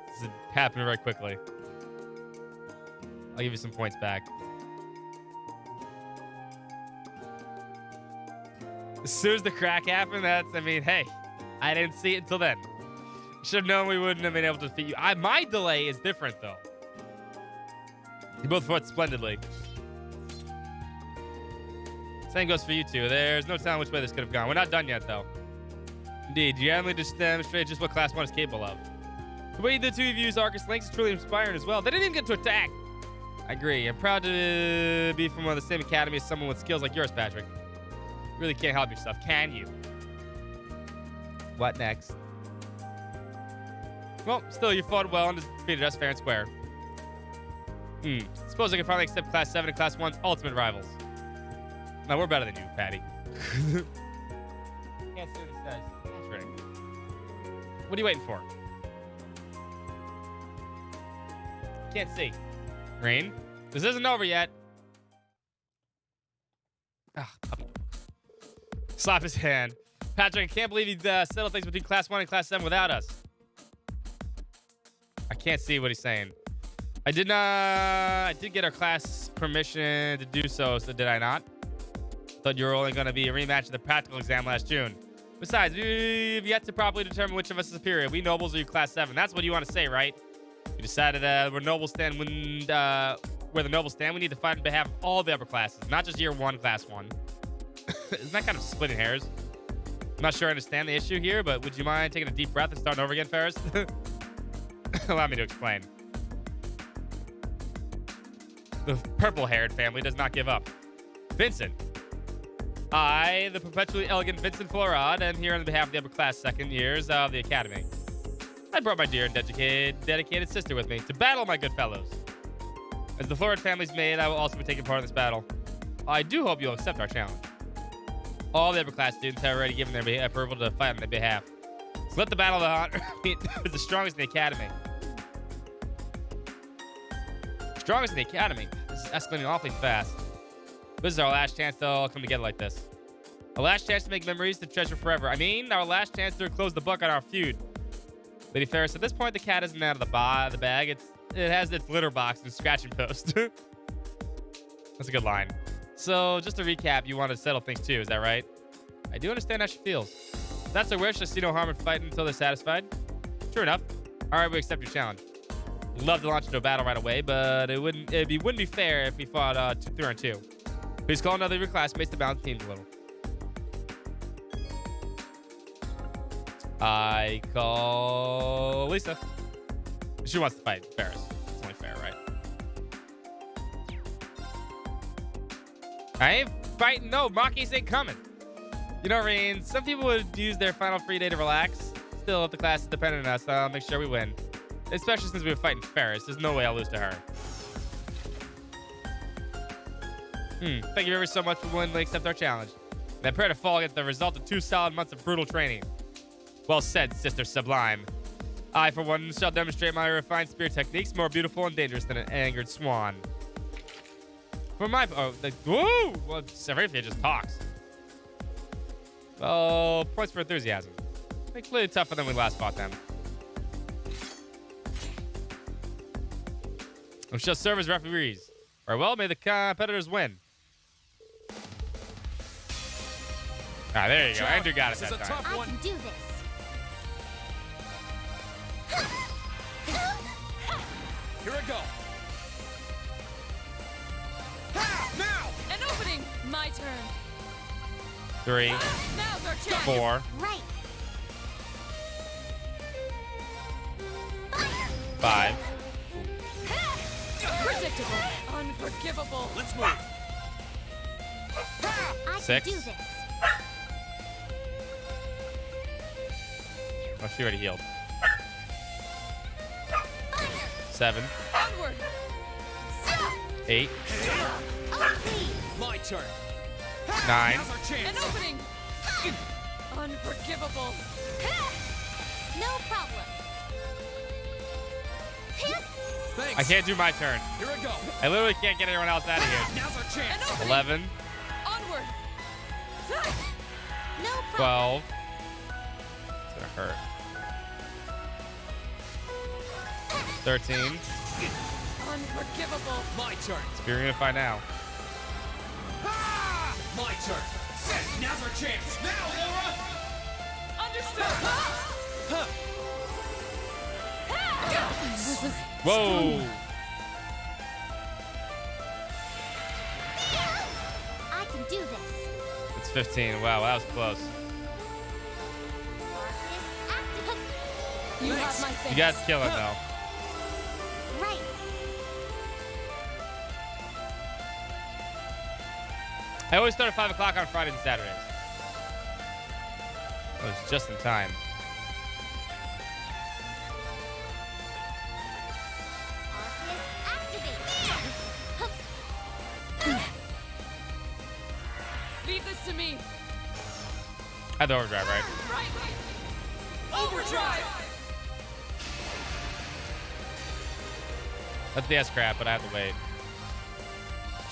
This is happening very quickly. I'll give you some points back. As soon as the crack happened, I mean, hey, I didn't see it until then. Should have known we wouldn't have been able to defeat you. My delay is different, though. You both fought splendidly. Same goes for you two. There's no telling which way this could have gone. We're not done yet, though. Indeed, you only just demonstrated just what Class 1 is capable of. The way the two of you use Arcus Lynx is truly inspiring as well. They didn't even get to attack. I agree. I'm proud to be from one of the same academy as someone with skills like yours, Patrick. You really can't help yourself, can you? What next? Well, still, you fought well and defeated us fair and square. Suppose I can finally accept Class 7 and Class 1's ultimate rivals. No, we're better than you, Patty. Can't see what this says. Patrick. What are you waiting for? Can't see. Reen, this isn't over yet. Ah, puppy. Slap his hand. Patrick, I can't believe you settled things between Class 1 and Class 7 without us. I can't see what he's saying. I did get our class permission to do so did I not? Thought you were only going to be a rematch of the practical exam last June. Besides, we've yet to properly determine which of us is superior. We nobles or you Class 7. That's what you want to say, right? You decided where nobles stand where the nobles stand, we need to fight on behalf of all the upper classes, not just year 1, Class 1. Isn't that kind of splitting hairs? I'm not sure I understand the issue here, but would you mind taking a deep breath and starting over again, Ferris? Allow me to explain. The purple-haired family does not give up. Vincent. I, the perpetually elegant Vincent Florod, am here on behalf of the upper class second years of the academy. I brought my dear and dedicated sister with me to battle, my good fellows. As the Florod family's maid, I will also be taking part in this battle. I do hope you'll accept our challenge. All the upper class students have already given their approval to fight on their behalf. So let the battle of the the strongest in the academy. Strongest in the academy. This is escalating awfully fast. This is our last chance to all come together like this. Our last chance to make memories to treasure forever. I mean, our last chance to close the book on our feud. Lady Ferris, at this point, the cat isn't out of the bag. It has its litter box and scratching post. That's a good line. So, just to recap, you want to settle things too, is that right? I do understand how she feels. If that's her wish, I see no harm in fighting until they're satisfied. True enough. All right, we accept your challenge. We'd love to launch into a battle right away, but it wouldn't be fair if we fought 3 on 2. Please call another of your classmates to balance teams a little. I call Lisa. She wants to fight Ferris. It's only fair, right? I ain't fighting. No, Maki's ain't coming. You know, Reen, some people would use their final free day to relax. Still, if the class is dependent on us, I'll make sure we win. Especially since we were fighting Ferris. There's no way I'll lose to her. Thank you ever so much for willing to accept our challenge. That prayer to fall against the result of 2 solid months of brutal training. Well said, Sister Sublime. I, for one, shall demonstrate my refined spear techniques, more beautiful and dangerous than an angered swan. For my... Oh, woo! Well, Serafia just talks. Well, points for enthusiasm. They're clearly tougher than we last fought them. We shall serve as referees. Very well, may the competitors win. Ah, there you go. Andrew got it
This
that
is a
time.
tough
I
one.
can do this.
Here I go. Ha! Now!
An opening. My turn.
3,
Now's our chance.
4,
Right.
5.
Predictable. Unforgivable.
Let's move.
I
6.
can do this.
Oh, she already healed. 7,
Onward.
8,
Oh, please.
My turn.
9.
Now's our
An
chance.
opening. Unforgivable.
No problem.
Thanks.
I can't do my turn.
Here I go.
I literally can't get anyone else out of here.
Now's our
An
chance.
opening.
11,
Onward.
No problem.
12. It's gonna hurt. 13.
Unforgivable.
My turn.
Spear Unify now.
Ah! My turn. Sit. Now's our chance. Now, Laura.
Understood.
Huh.
This is
Whoa.
I can do this.
It's 15. Wow, that was close.
Arcus active.
You
Thanks.
have my
You
thanks.
guys kill it though.
Right.
I always start at 5 o'clock on Fridays and Saturdays. That was just in time.
Arcus activate.
Leave this to me.
I had the overdrive, right?
Right. Overdrive.
That's the S crap, but I have to wait.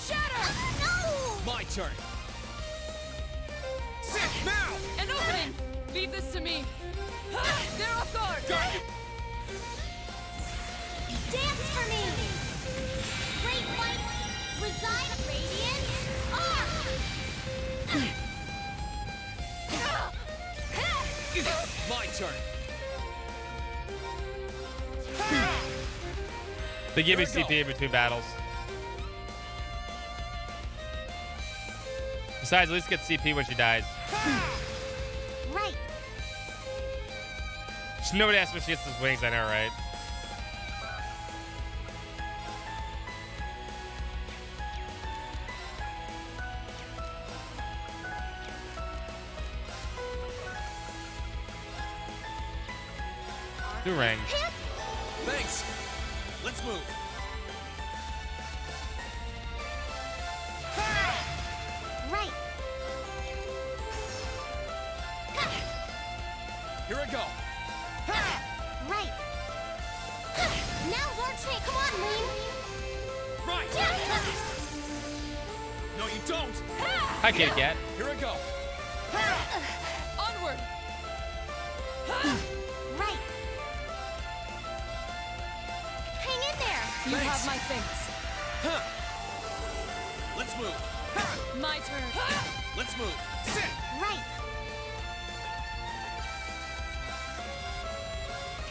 Shatter.
No.
My turn. Sit. Now.
An opening. Leave this to me. They're off guard.
Got you.
Dance for me. Great white. Reside radiant.
My turn.
They give me
Here we go.
CP in between battles. Besides, at least get CP when she dies.
Right.
Just nobody asks when she gets those wings, I know, right? Do ring.
Thanks. Let's move.
Right.
Here I go.
Right. Now's our chance. Come on, Lean.
Right. No, you don't.
Hi, Kitty Cat.
Here I go.
Onward.
Right. Hang in there.
You
Thanks.
have my thanks.
Huh. Let's move.
My turn.
Let's move. Sit.
Right.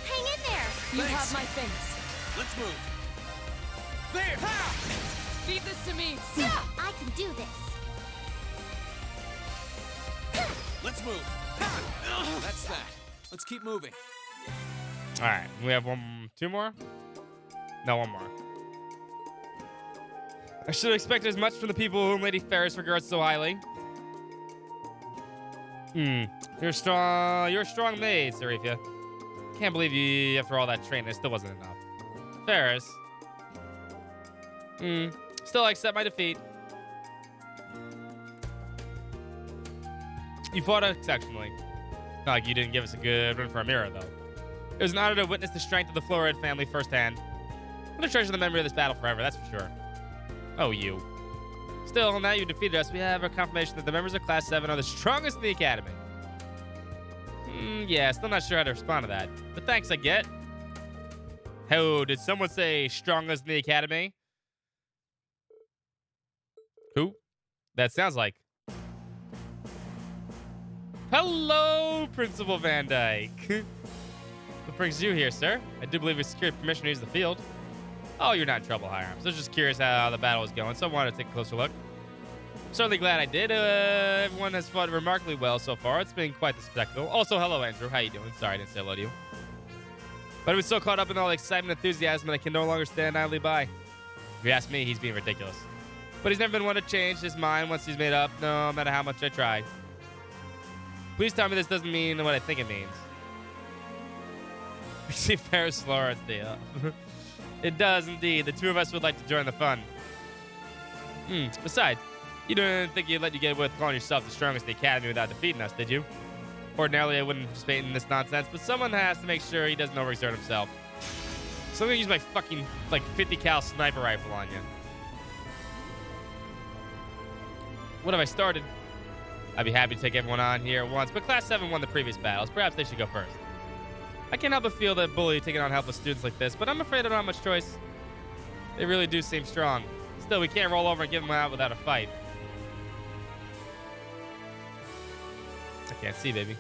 Hang in there.
You
Thanks.
have my thanks.
Let's move. There. Ha!
Leave this to me.
I can do this.
Let's move. That's that. Let's keep moving.
All right, we have two more? No, one more. I should have expected as much from the people whom Lady Ferris regards so highly. You're strong. You're a strong maid, Serafia. Can't believe you, after all that training, it still wasn't enough. Ferris. Still, I accept my defeat. You fought exceptionally. Not like you didn't give us a good run for a mirror, though. It was an honor to witness the strength of the Flowhead family firsthand. I'm gonna treasure the memory of this battle forever, that's for sure. Oh, you. Still, now you've defeated us, we have a confirmation that the members of Class 7 are the strongest in the Academy. Yeah, still not sure how to respond to that. But thanks, I get. Oh, did someone say strongest in the Academy? Who? That sounds like. Hello, Principal Van Dyke. What brings you here, sir? I do believe we secured permission to use the field. Oh, you're not in trouble, Hiram. So I was just curious how the battle was going, so I wanted to take a closer look. I'm certainly glad I did. Everyone has fought remarkably well so far. It's been quite the spectacle. Also, hello, Andrew. How you doing? Sorry I didn't say hello to you. But I was so caught up in all the excitement and enthusiasm that I can no longer stand idly by. If you ask me, he's being ridiculous. But he's never been one to change his mind once he's made up, no matter how much I try. Please tell me this doesn't mean what I think it means. We see Ferris Lawrence deal. It does indeed. The two of us would like to join the fun. Besides, you didn't think you'd let you get away with calling yourself the strongest in the Academy without defeating us, did you? Ordinarily, I wouldn't participate in this nonsense, but someone has to make sure he doesn't overexert himself. So I'm gonna use my fucking, 50 cal sniper rifle on you. What have I started? I'd be happy to take everyone on here at once, but Class 7 won the previous battles. Perhaps they should go first. I can't help but feel that bully taking on helpless students like this, but I'm afraid I don't have much choice. They really do seem strong. Still, we can't roll over and give them out without a fight. I can't see, baby.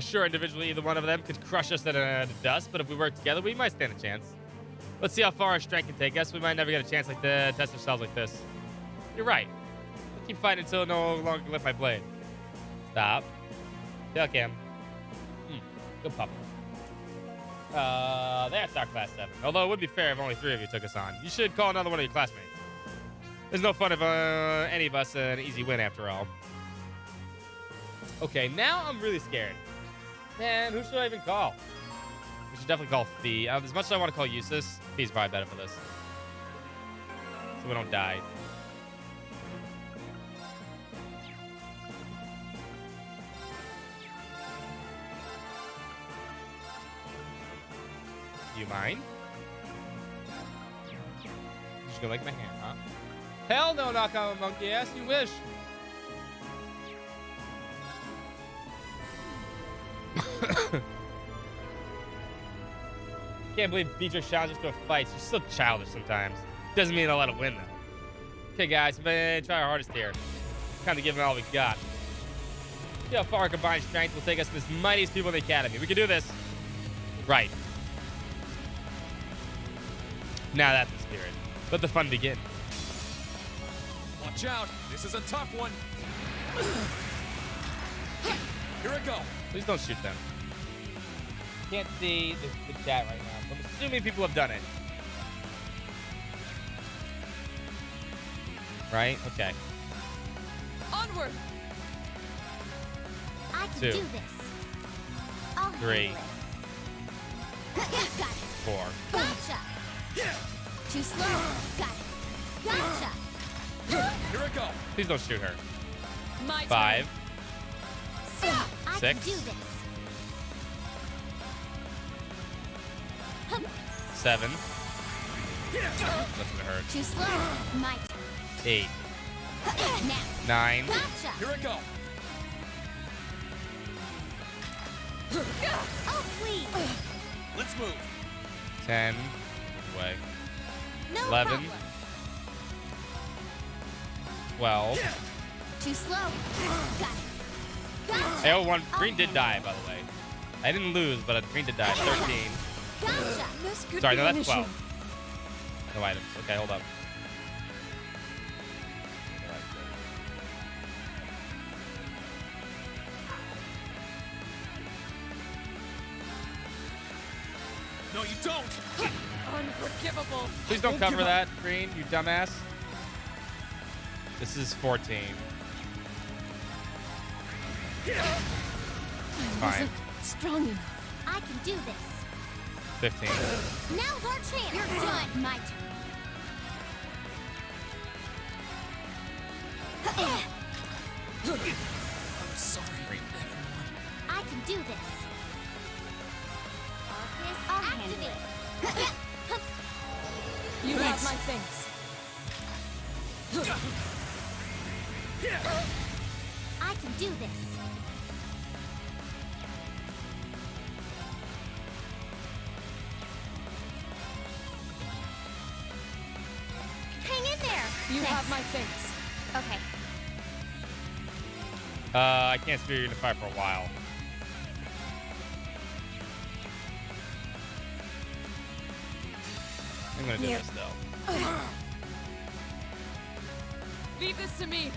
Sure, individually, either one of them could crush us into dust, but if we work together, we might stand a chance. Let's see how far our strength can take us. We might never get a chance to test ourselves like this. You're right. I'll keep fighting until I no longer lift my blade. Stop. Tail cam. Good puppy. That's our Class 7. Although it would be fair if only 3 of you took us on. You should call another one of your classmates. There's no fun if any of us an easy win after all. Okay, now I'm really scared. Man, who should I even call? We should definitely call Fee. As much as I want to call Eustace, Fee's probably better for this. So we don't die. Do you mind? You're just gonna like my hand, huh? Hell no, knock on a monkey ass. You wish. Can't believe Beatrice challenges to a fight. She's still childish sometimes. Doesn't mean I'll let her win, though. Okay, guys, we're gonna try our hardest here. Kind of give it all we got. See how far our combined strength will take us to this mightiest people in the Academy. We can do this. Right. Now that's the spirit. Let the fun begin.
Watch out. This is a tough one. Here I go.
Please don't shoot them. Can't see the chat right now. I'm assuming people have done it. Right? Okay.
Onward!
I can
2.
do this. I'll
3.
handle it. Got it.
4.
Gotcha. Too slow. Got it. Gotcha.
Here I go.
Please don't shoot her.
My
5.
I
6.
can do this.
7. That's gonna hurt.
Too slow. My
8.
now.
9.
Gotcha.
Here I go.
Oh, please.
Let's move.
10. Way.
No
11.
problem.
12.
Too slow. Got it. Gotcha.
Hey, oh, one. Green did die, by the way. I didn't lose, but Green did die. 13.
Gotcha.
This could
Sorry,
be
no,
an
that's
issue.
12. No items. Okay, hold up.
No, you don't.
Unforgivable.
Please don't cover that, Green, you dumbass. This is 14. Fine.
Strong enough.
I can do this.
15.
Now's our chance. You're done. My turn.
I'm sorry, everyone.
I can do this. Arcus, I'll handle it.
You have my thanks.
I can do this. Hang in there.
You
Thanks.
have my thanks.
Okay.
I can't Spirit Unify for a while. I'm gonna do this though.
Leave this to me.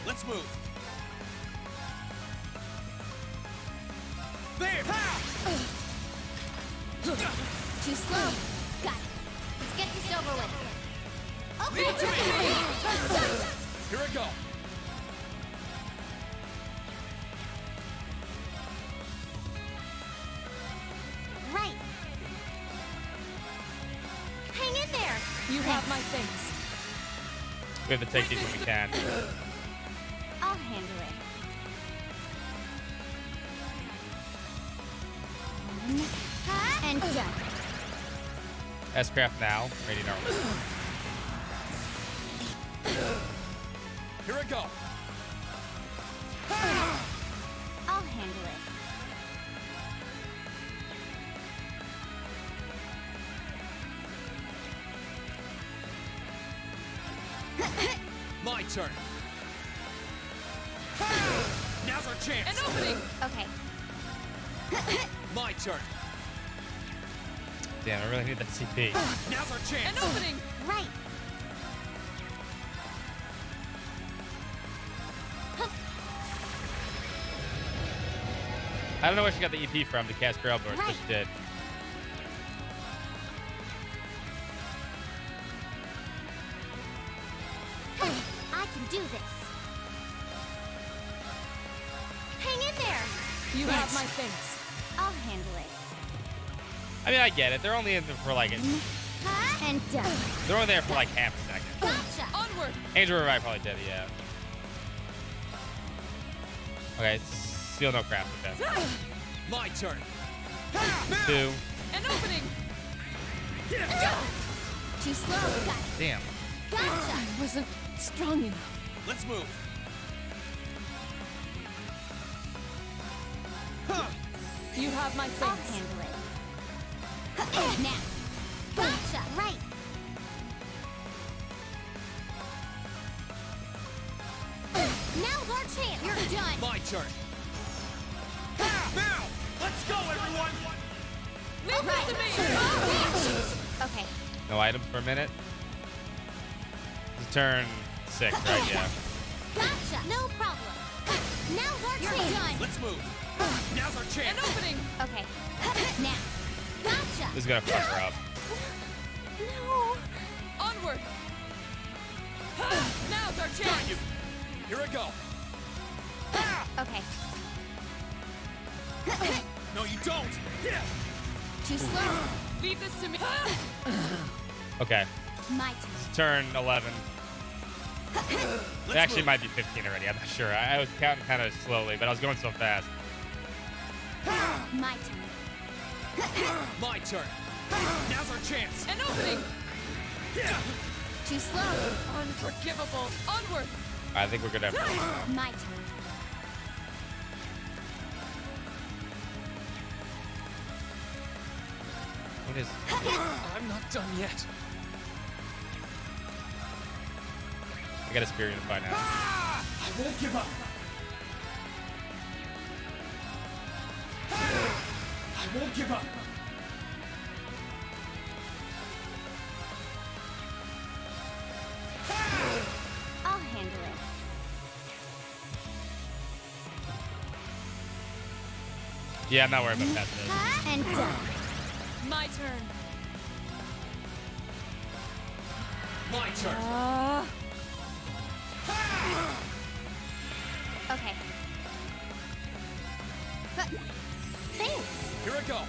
Let's move. There!
Too slow. Got it. Let's get this over with.
Leave it to me! Here I go.
Right. Hang in there.
You have my thanks.
We have to take these when we can.
I'll handle it. And done.
S-Craft now. Ready normal.
Here I go.
I'll handle it.
My turn. Now's our
An
chance.
opening.
Okay.
My turn.
Damn, I really need that CP.
Now's our
An
chance.
opening.
Right.
I don't know where she got the EP from to cast Grail Burst, but
Right.
she did.
I can do this. Hang in there.
You have my thanks.
I'll handle it.
I mean, I get it. They're only in there for like
And done.
they're only there for like half a second.
Gotcha.
Onward.
Angel Revive probably did it, yeah. Okay, Seal no craft. Okay.
My turn.
2.
An opening.
Too slow. Got it.
Damn.
Gotcha.
Wasn't strong enough.
Let's move.
You have my
I'll
thanks.
handle it. Now. Gotcha. Right. Now's our chance. You're done.
My turn. Now! Let's go, everyone!
Leave this to me.
Okay.
No items for a minute. This is turn 6, right? Yeah.
Gotcha. No problem. Now's our chance. Done.
Let's move. Now's our
An
chance.
opening.
Okay. Now. Gotcha.
This is gonna fuck her up.
No.
Onward. Now's our
Got
chance.
you. Here I go.
Okay.
No, you don't.
Too slow.
Leave this to me.
Okay.
My
Turn 11. It actually
move.
might be 15 already. I'm not sure. I was counting kind of slowly, but I was going so fast.
turn. My turn.
My turn. Now's our chance.
An opening.
Too slow.
Unforgivable. Onward.
I think we're gonna have
My turn.
What is?
I'm not done yet.
I got a Spirit Unify now.
I won't give up. I won't give up.
I'll handle it.
Yeah, I'm not worried about that.
And done.
My turn.
My turn.
Okay. Thanks.
Here I go.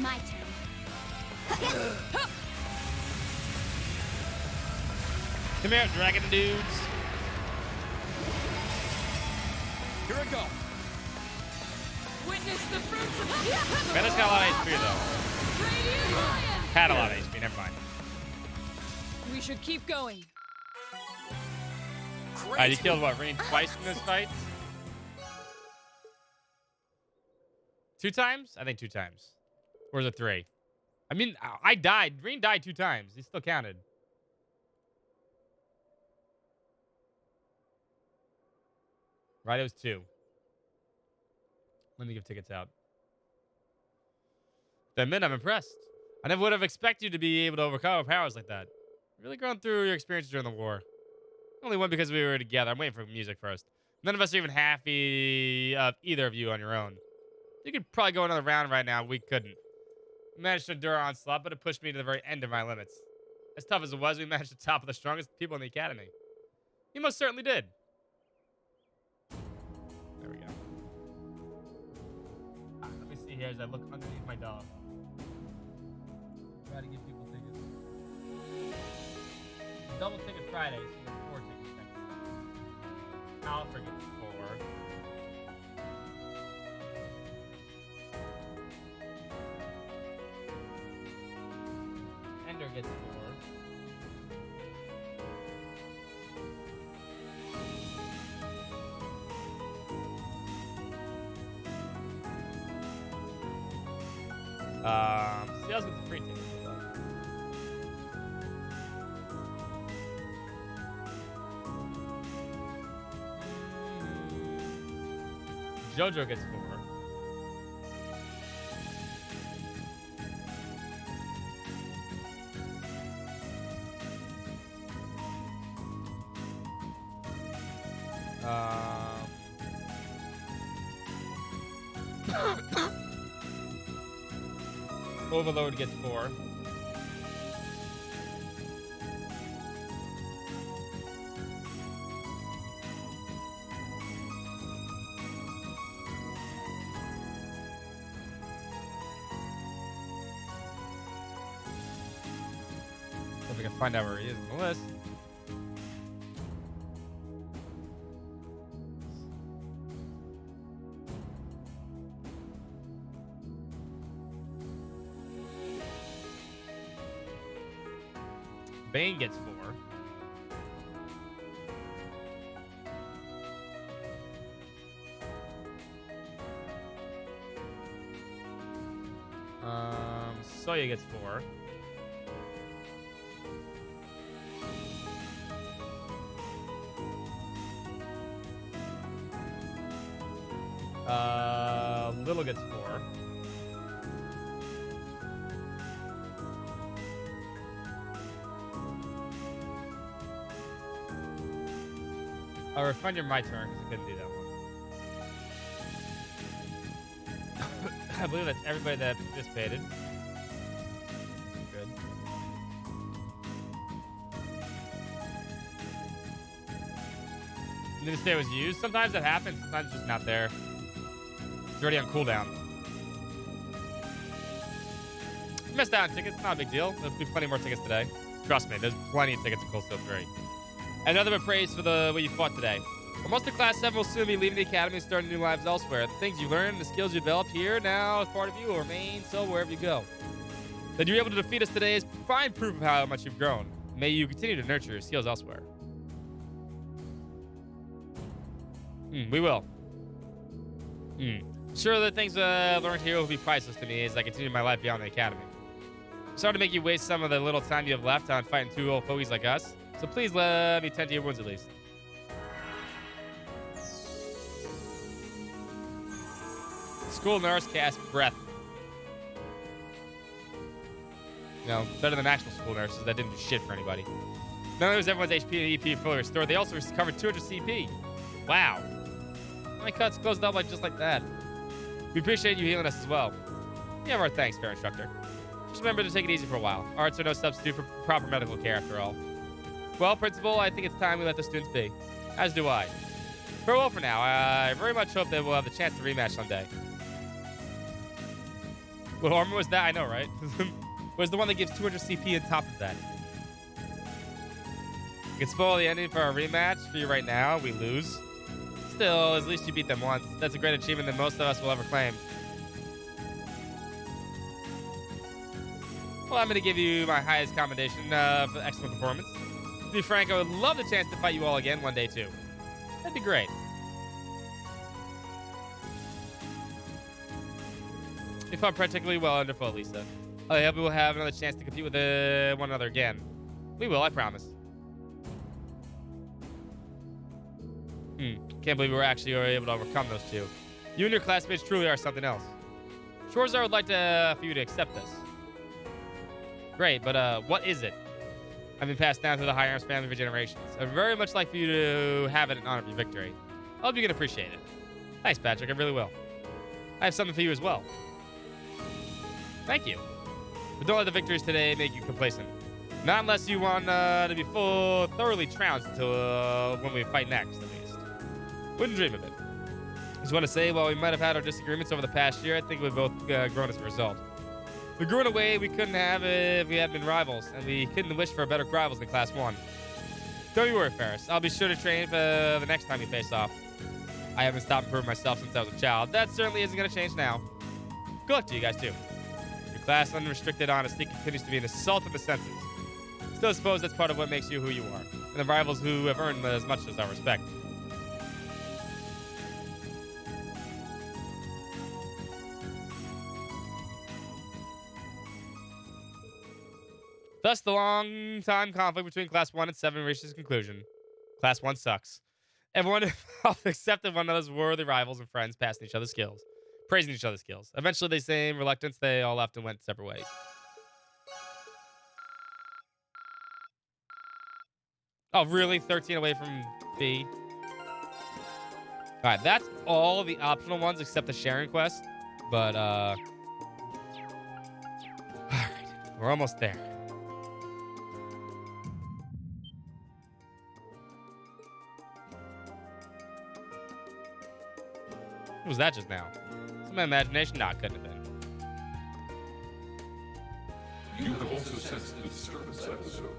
My turn.
Come here, dragon dudes.
Here I go.
Witness the fruits of
Man, this got a lot of HP though.
Radiant Lion!
Had a lot of HP, never mind.
We should keep going.
You killed what, Reen twice in this fight? 2 times? I think 2 times. Or was it 3? I mean, I died. Reen died 2 times. He still counted. Right, it was 2. Let me give tickets out. Then I'm impressed. I never would have expected you to be able to overcome powers like that. You've really grown through your experience during the war. Only one because we were together. I'm waiting for music first. None of us are even happy of either of you on your own. You could probably go another round right now. We couldn't. We managed to endure our onslaught, but it pushed me to the very end of my limits. As tough as it was, we managed to topple the strongest people in the academy. You most certainly did. There we go. Let me see here as I look underneath my dog. Try to give people tickets. Double ticket Friday, so you get 4 tickets next time. Alfred gets 4. Ender gets 4. Sales with the free tickets. Jojo gets 4. Overload gets 4. If we can find out where he is in the list. Bane gets 4. Soya gets 4. Little gets 4. I'll refund your my turn because I couldn't do that one. I believe that's everybody that participated. Good. You didn't say it was used? Sometimes that happens. Sometimes it's just not there. It's already on cooldown. You missed out on tickets. Not a big deal. There'll be plenty more tickets today. Trust me, there's plenty of tickets to Cold Steel 3. Another bit of praise for the way you fought today. Well, most of Class 7 will soon be leaving the academy and starting new lives elsewhere. The things you learned, the skills you developed here now as part of you will remain so wherever you go. That you were able to defeat us today is fine proof of how much you've grown. May you continue to nurture your skills elsewhere. We will. Sure, the things I've learned here will be priceless to me as I continue my life beyond the academy. I'm sorry to make you waste some of the little time you have left on fighting 2 old fogies like us. So please let me tend to your wounds at least. School nurse cast breath. You know, better than actual school nurses that didn't do shit for anybody. Not only was everyone's HP and EP fully restored, they also recovered 200 CP. Wow. My cuts closed up just like that. We appreciate you healing us as well. You have our thanks, fair instructor. Just remember to take it easy for a while. Arts are no substitute for proper medical care after all. Well, Principal, I think it's time we let the students be. As do I. Farewell for now. I very much hope that we'll have the chance to rematch someday. What armor was that? I know, right? Was the one that gives 200 CP on top of that. You can spoil the ending for our rematch for you right now. We lose. Still, at least you beat them once. That's a great achievement that most of us will ever claim. Well, I'm going to give you my highest commendation for excellent performance. To be frank, I would love the chance to fight you all again one day, too. That'd be great. You fought particularly well underfoot, Lisa. I hope we will have another chance to compete with one another again. We will, I promise. Can't believe we were actually able to overcome those two. You and your classmates truly are something else. Shorzar would like for you to accept this. Great, but what is it? I've been passed down through the High Arms family for generations. I'd very much like for you to have it in honor of your victory. I hope you can appreciate it. Thanks, Patrick. I really will. I have something for you as well. Thank you. But don't let the victories today make you complacent. Not unless you want to be thoroughly trounced until when we fight next, at least. Wouldn't dream of it. Just want to say, while we might have had our disagreements over the past year, I think we've both grown as a result. We grew in a way we couldn't have if we had been rivals, and we couldn't wish for better rivals than Class 1. Don't you worry, Ferris. I'll be sure to train for the next time we face off. I haven't stopped improving myself since I was a child. That certainly isn't going to change now. Good luck to you guys, too. Your class unrestricted honesty continues to be an assault of the senses. Still suppose that's part of what makes you who you are, and the rivals who have earned as much as our respect. Thus, the long-time conflict between Class 1 and 7 reaches its conclusion. Class 1 sucks. Everyone involved accepted one another's worthy rivals and friends, praising each other's skills. Eventually, they say in reluctance, they all left and went separate ways. Oh, really? 13 away from B? Alright, that's all the optional ones except the sharing quest. But, alright. We're almost there. What was that just now? It's my imagination? Nah, couldn't have been.
You have also sensed the disturbance episode.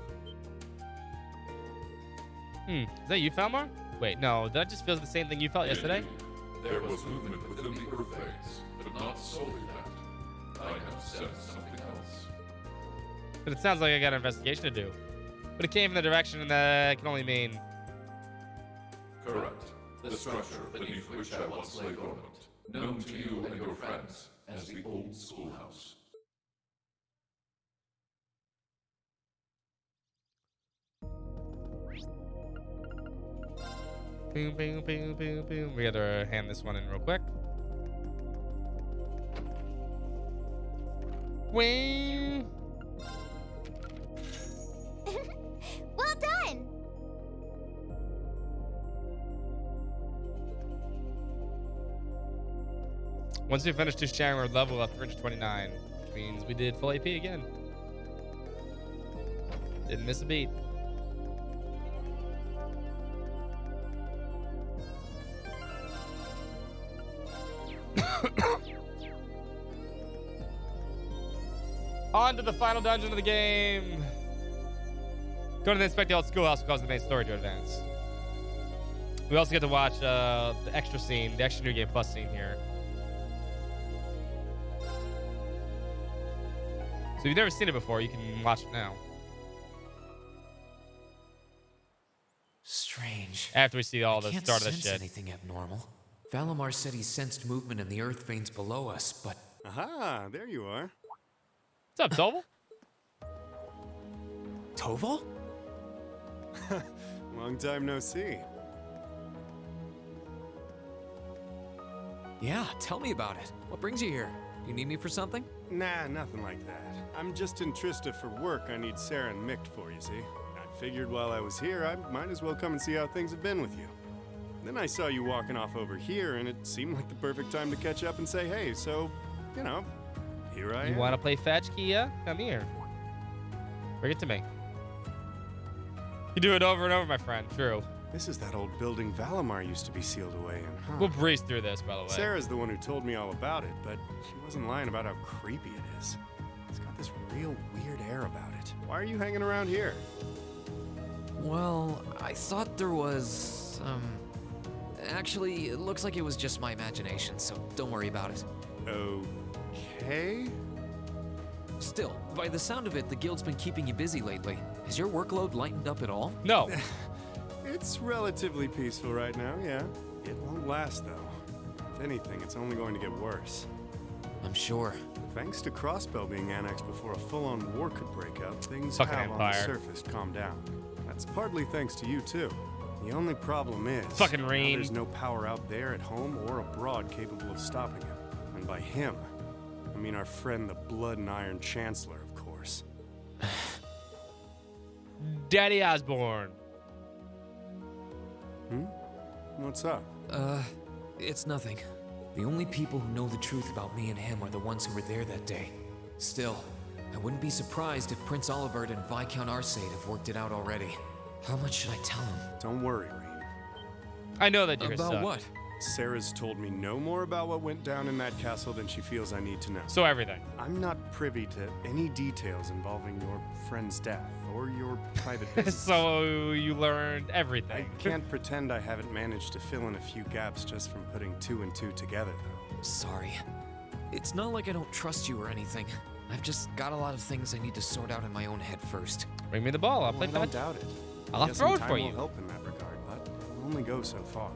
Is that you, Falmar? Wait, no. Did I just feel the same thing you felt yesterday?
There was movement within the Earth Veins, but not solely that. I have sensed something else.
But it sounds like I got an investigation to do. But it came from the direction that can only mean...
Correct. The structure beneath which I once lay dormant, known to you and your friends as the Old Schoolhouse.
Boom, boom, boom, boom, boom. We gotta hand this one in real quick. Wing.
Well done!
Once we finish this sharing, we're level up 329, which means we did full AP again. Didn't miss a beat. On to the final dungeon of the game. Go to the inspect the old schoolhouse because the main story to advance. We also get to watch the extra scene, the extra New Game Plus scene here. So if you've never seen it before, you can watch it now.
Strange.
After we see all the
Can't
start of the
sense
shit.
anything abnormal. Valimar said he sensed movement in the earth veins below us, but...
Aha, there you are.
What's up, Toval?
Toval?
Long time no see.
Yeah, tell me about it. What brings you here? You need me for something?
Nah, nothing like that. I'm just in Trista for work I need Sarah and Mick for, you see. I figured while I was here, I might as well come and see how things have been with you. Then I saw you walking off over here, and it seemed like the perfect time to catch up and say hey, so, you know, here I am.
You want to play fetch, Kia? Come here. Bring it to me. You do it over and over, my friend. True.
This is that old building Valimar used to be sealed away in, huh?
We'll breeze through this, by the way.
Sarah's the one who told me all about it, but she wasn't lying about how creepy it is. It's got this real weird air about it. Why are you hanging around here?
Well, I thought there was, Actually, it looks like it was just my imagination, so don't worry about it.
Okay?
Still, by the sound of it, the guild's been keeping you busy lately. Has your workload lightened up at all?
No.
It's relatively peaceful right now, yeah. It won't last, though. If anything, it's only going to get worse.
I'm sure.
Thanks to Crossbell being annexed before a full-on war could break out, things
Fucking
have on the
Empire.
surface calmed down. That's partly thanks to you, too. The only problem is...
Fucking
now
Rean.
there's no power out there at home or abroad capable of stopping him. And by him, I mean our friend the Blood and Iron Chancellor, of course.
Daddy Osborne.
What's up?
It's nothing. The only people who know the truth about me and him are the ones who were there that day. Still, I wouldn't be surprised if Prince Olivert and Viscount Arcade have worked it out already. How much should I tell him?
Don't worry, Rean.
I know that you're
About what?
Sarah's told me no more about what went down in that castle than she feels I need to know.
So everything.
I'm not privy to any details involving your friend's death or your private business.
So you learned
I
everything.
can't pretend I haven't managed to fill in a few gaps just from putting two and two together, though.
Sorry. It's not like I don't trust you or anything. I've just got a lot of things I need to sort out in my own head first.
Bring me the ball. I'll
Well,
play
I don't
fetch.
doubt it.
I'll
Guess
throw
some
it
time
for
will
you.
help in that regard, but it'll only go so far.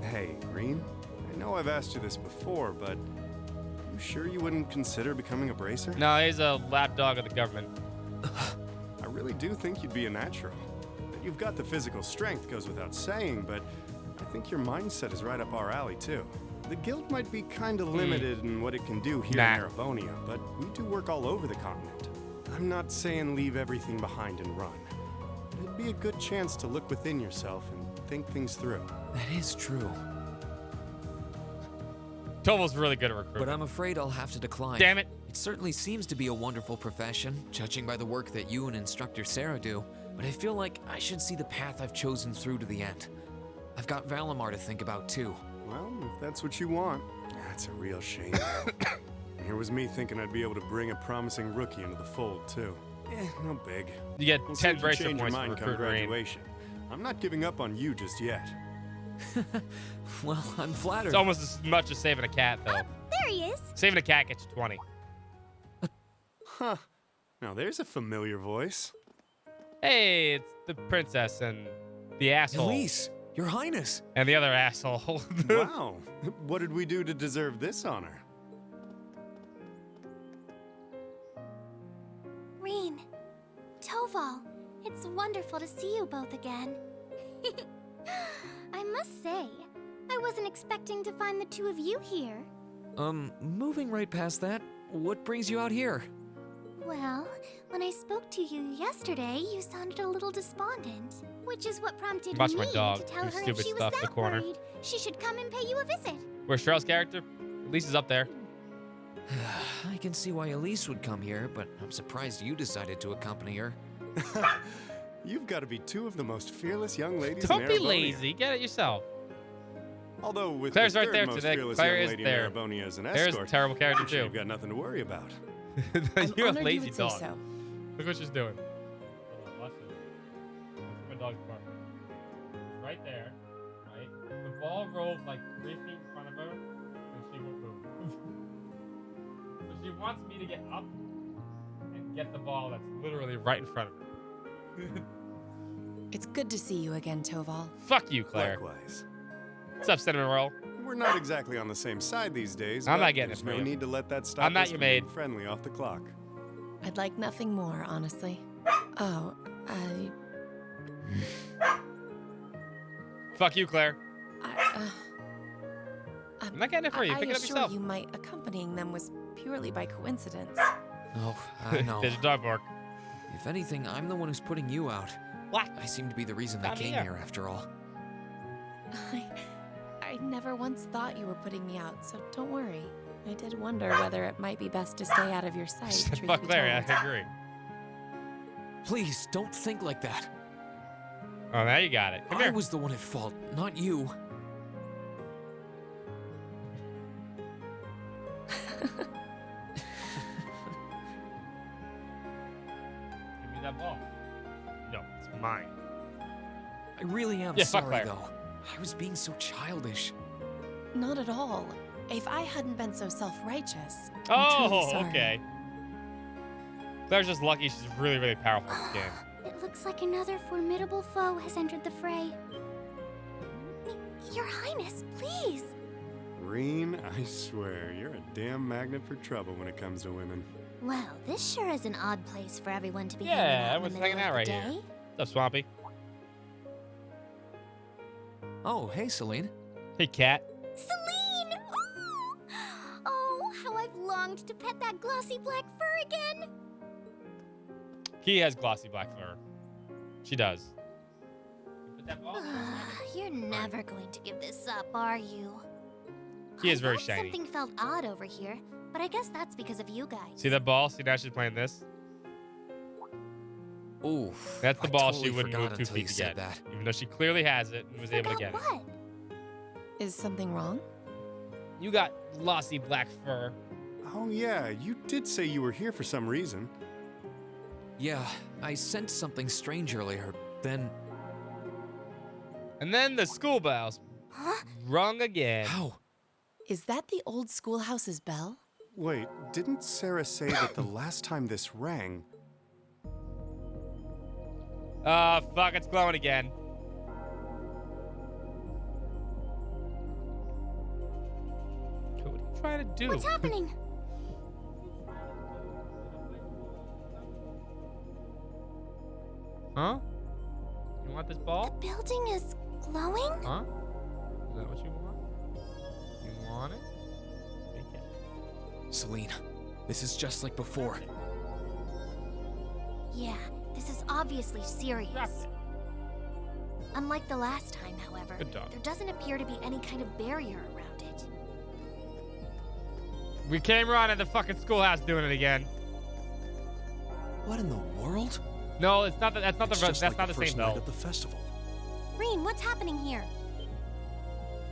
Hey, Rean. I know I've asked you this before, but you sure you wouldn't consider becoming a bracer?
No, he's a lapdog of the government.
I really do think you'd be a natural. That you've got the physical strength goes without saying, but I think your mindset is right up our alley, too. The guild might be kind of limited in what it can do here
Nah.
in Erebonia, but we do work all over the continent. I'm not saying leave everything behind and run. It'd be a good chance to look within yourself and think things through.
That is true.
Toval's really good at recruiting.
But I'm afraid I'll have to decline.
Damn it.
It certainly seems to be a wonderful profession, judging by the work that you and Instructor Sarah do, but I feel like I should see the path I've chosen through to the end. I've got Valimar to think about too.
Well, if that's what you want, that's a real shame. Here was me thinking I'd be able to bring a promising rookie into the fold, too. No big.
You get
We'll see
10
if you
bracer
change your
points for
mind come
recruiting.
graduation. I'm not giving up on you just yet.
Well, I'm flattered.
It's almost as much as saving a cat, though.
There he is.
Saving a cat gets you 20.
Huh. Now there's a familiar voice.
Hey, it's the princess and the asshole.
Elise, Your Highness.
And the other asshole.
Wow. What did we do to deserve this honor?
Rean, Toval, it's wonderful to see you both again. I must say, I wasn't expecting to find the two of you here.
Moving right past that, what brings you out here?
Well, when I spoke to you yesterday, you sounded a little despondent, which is what prompted
Watch
me
my dog
to tell
do
her if
stupid
she was
stuff in
that
the corner.
worried, she should come and pay you a visit.
Where's Cheryl's character? Lisa's up there.
I can see why Elise would come here, but I'm surprised you decided to accompany her.
You've got to be two of the most fearless young ladies
Don't
in
be
Erebonia.
lazy. Get it yourself.
Although with
Claire's
the
right
third
there
most
today.
fearless
Claire
young
is
lady
there.
in Erebonia as an
There's
escort,
a terrible character
I'm sure
too.
You've got nothing to worry about.
You're a
honored you
lazy
would say
dog.
so.
Look what she's doing. Hold on, watch this. My dog's barking. It's right there, right? The ball rolls like 3 feet in front of her, and she won't move. So she wants me to get up and get the ball that's literally right in front of her.
It's good to see you again, Toval.
Fuck you, Claire.
Likewise.
What's up, Cinnamon Roll?
We're not exactly on the same side these days.
I'm
but
not getting
there's
it for
no
you.
need to let that stop
I'm not
us
your
from being
maid.
friendly off the clock.
I'd like nothing more, honestly. Oh,
Fuck you, Claire.
I
I'm not getting it for you. Pick it up
assure
yourself.
you my accompanying them was purely by coincidence.
Oh, I know.
There's a dog bark.
If anything, I'm the one who's putting you out.
What?
I seem to be the reason they
Down
came
here.
here after all.
I never once thought you were putting me out, so don't worry. I did wonder whether it might be best to stay out of your sight. truth
Fuck
be
Claire,
told.
I agree.
Please, don't think like that.
Oh, now you got it. Come
I
here.
was the one at fault, not you. I'm
Yeah, fuck
sorry
Claire.
though. I was being so childish.
Not at all. If I hadn't been so self-righteous. I'm
Oh,
truly sorry.
okay. Claire's just lucky she's really, really powerful in this game.
It looks like another formidable foe has entered the fray. Your Highness, please.
Reen, I swear, you're a damn magnet for trouble when it comes to women.
Well, this sure is an odd place for everyone to be
Yeah,
hanging out in the
everyone's
middle
hanging
of
out
the
right
day.
here. What's up, Swampy?
Oh, hey, Celine.
Hey, cat.
Celine! Ooh! Oh, how I've longed to pet that glossy black fur again.
Key has glossy black fur. She does. Put that ball.
You're never going to give this up, are you?
Key is
I
very
thought
shiny.
Something felt odd over here, but I guess that's because of you guys.
See that ball? See, now she's playing this.
Ooh,
That's the
I
ball
totally
she wouldn't
forgot
move 2
until you
feet to
said
get.
that.
Even though she clearly has it and was able to
Forgot
get it.
what?
Is something wrong?
You got glossy black fur.
Oh yeah, you did say you were here for some reason.
Yeah, I sensed something strange earlier. Then,
And then the school bells
Huh?
rung again.
how?
Is that the old schoolhouse's bell?
Wait, didn't Sarah say that the last time this rang...
Fuck, it's glowing again. What are you trying to do?
What's happening?
Huh? You want this
The
ball?
building is glowing?
Huh? Is that what you want? You want it? Take it.
Celine, this is just like before.
Yeah, this is obviously
Drop
serious.
it.
Unlike the last time, however,
Good dog.
there doesn't appear to be any kind of barrier around it.
We came around at the fucking schoolhouse doing it again.
What in the world?
No, it's not. That's not
It's
the.
just
That's
like
not
the
the
first
same
night
bell.
of the festival.
Reen, what's happening here?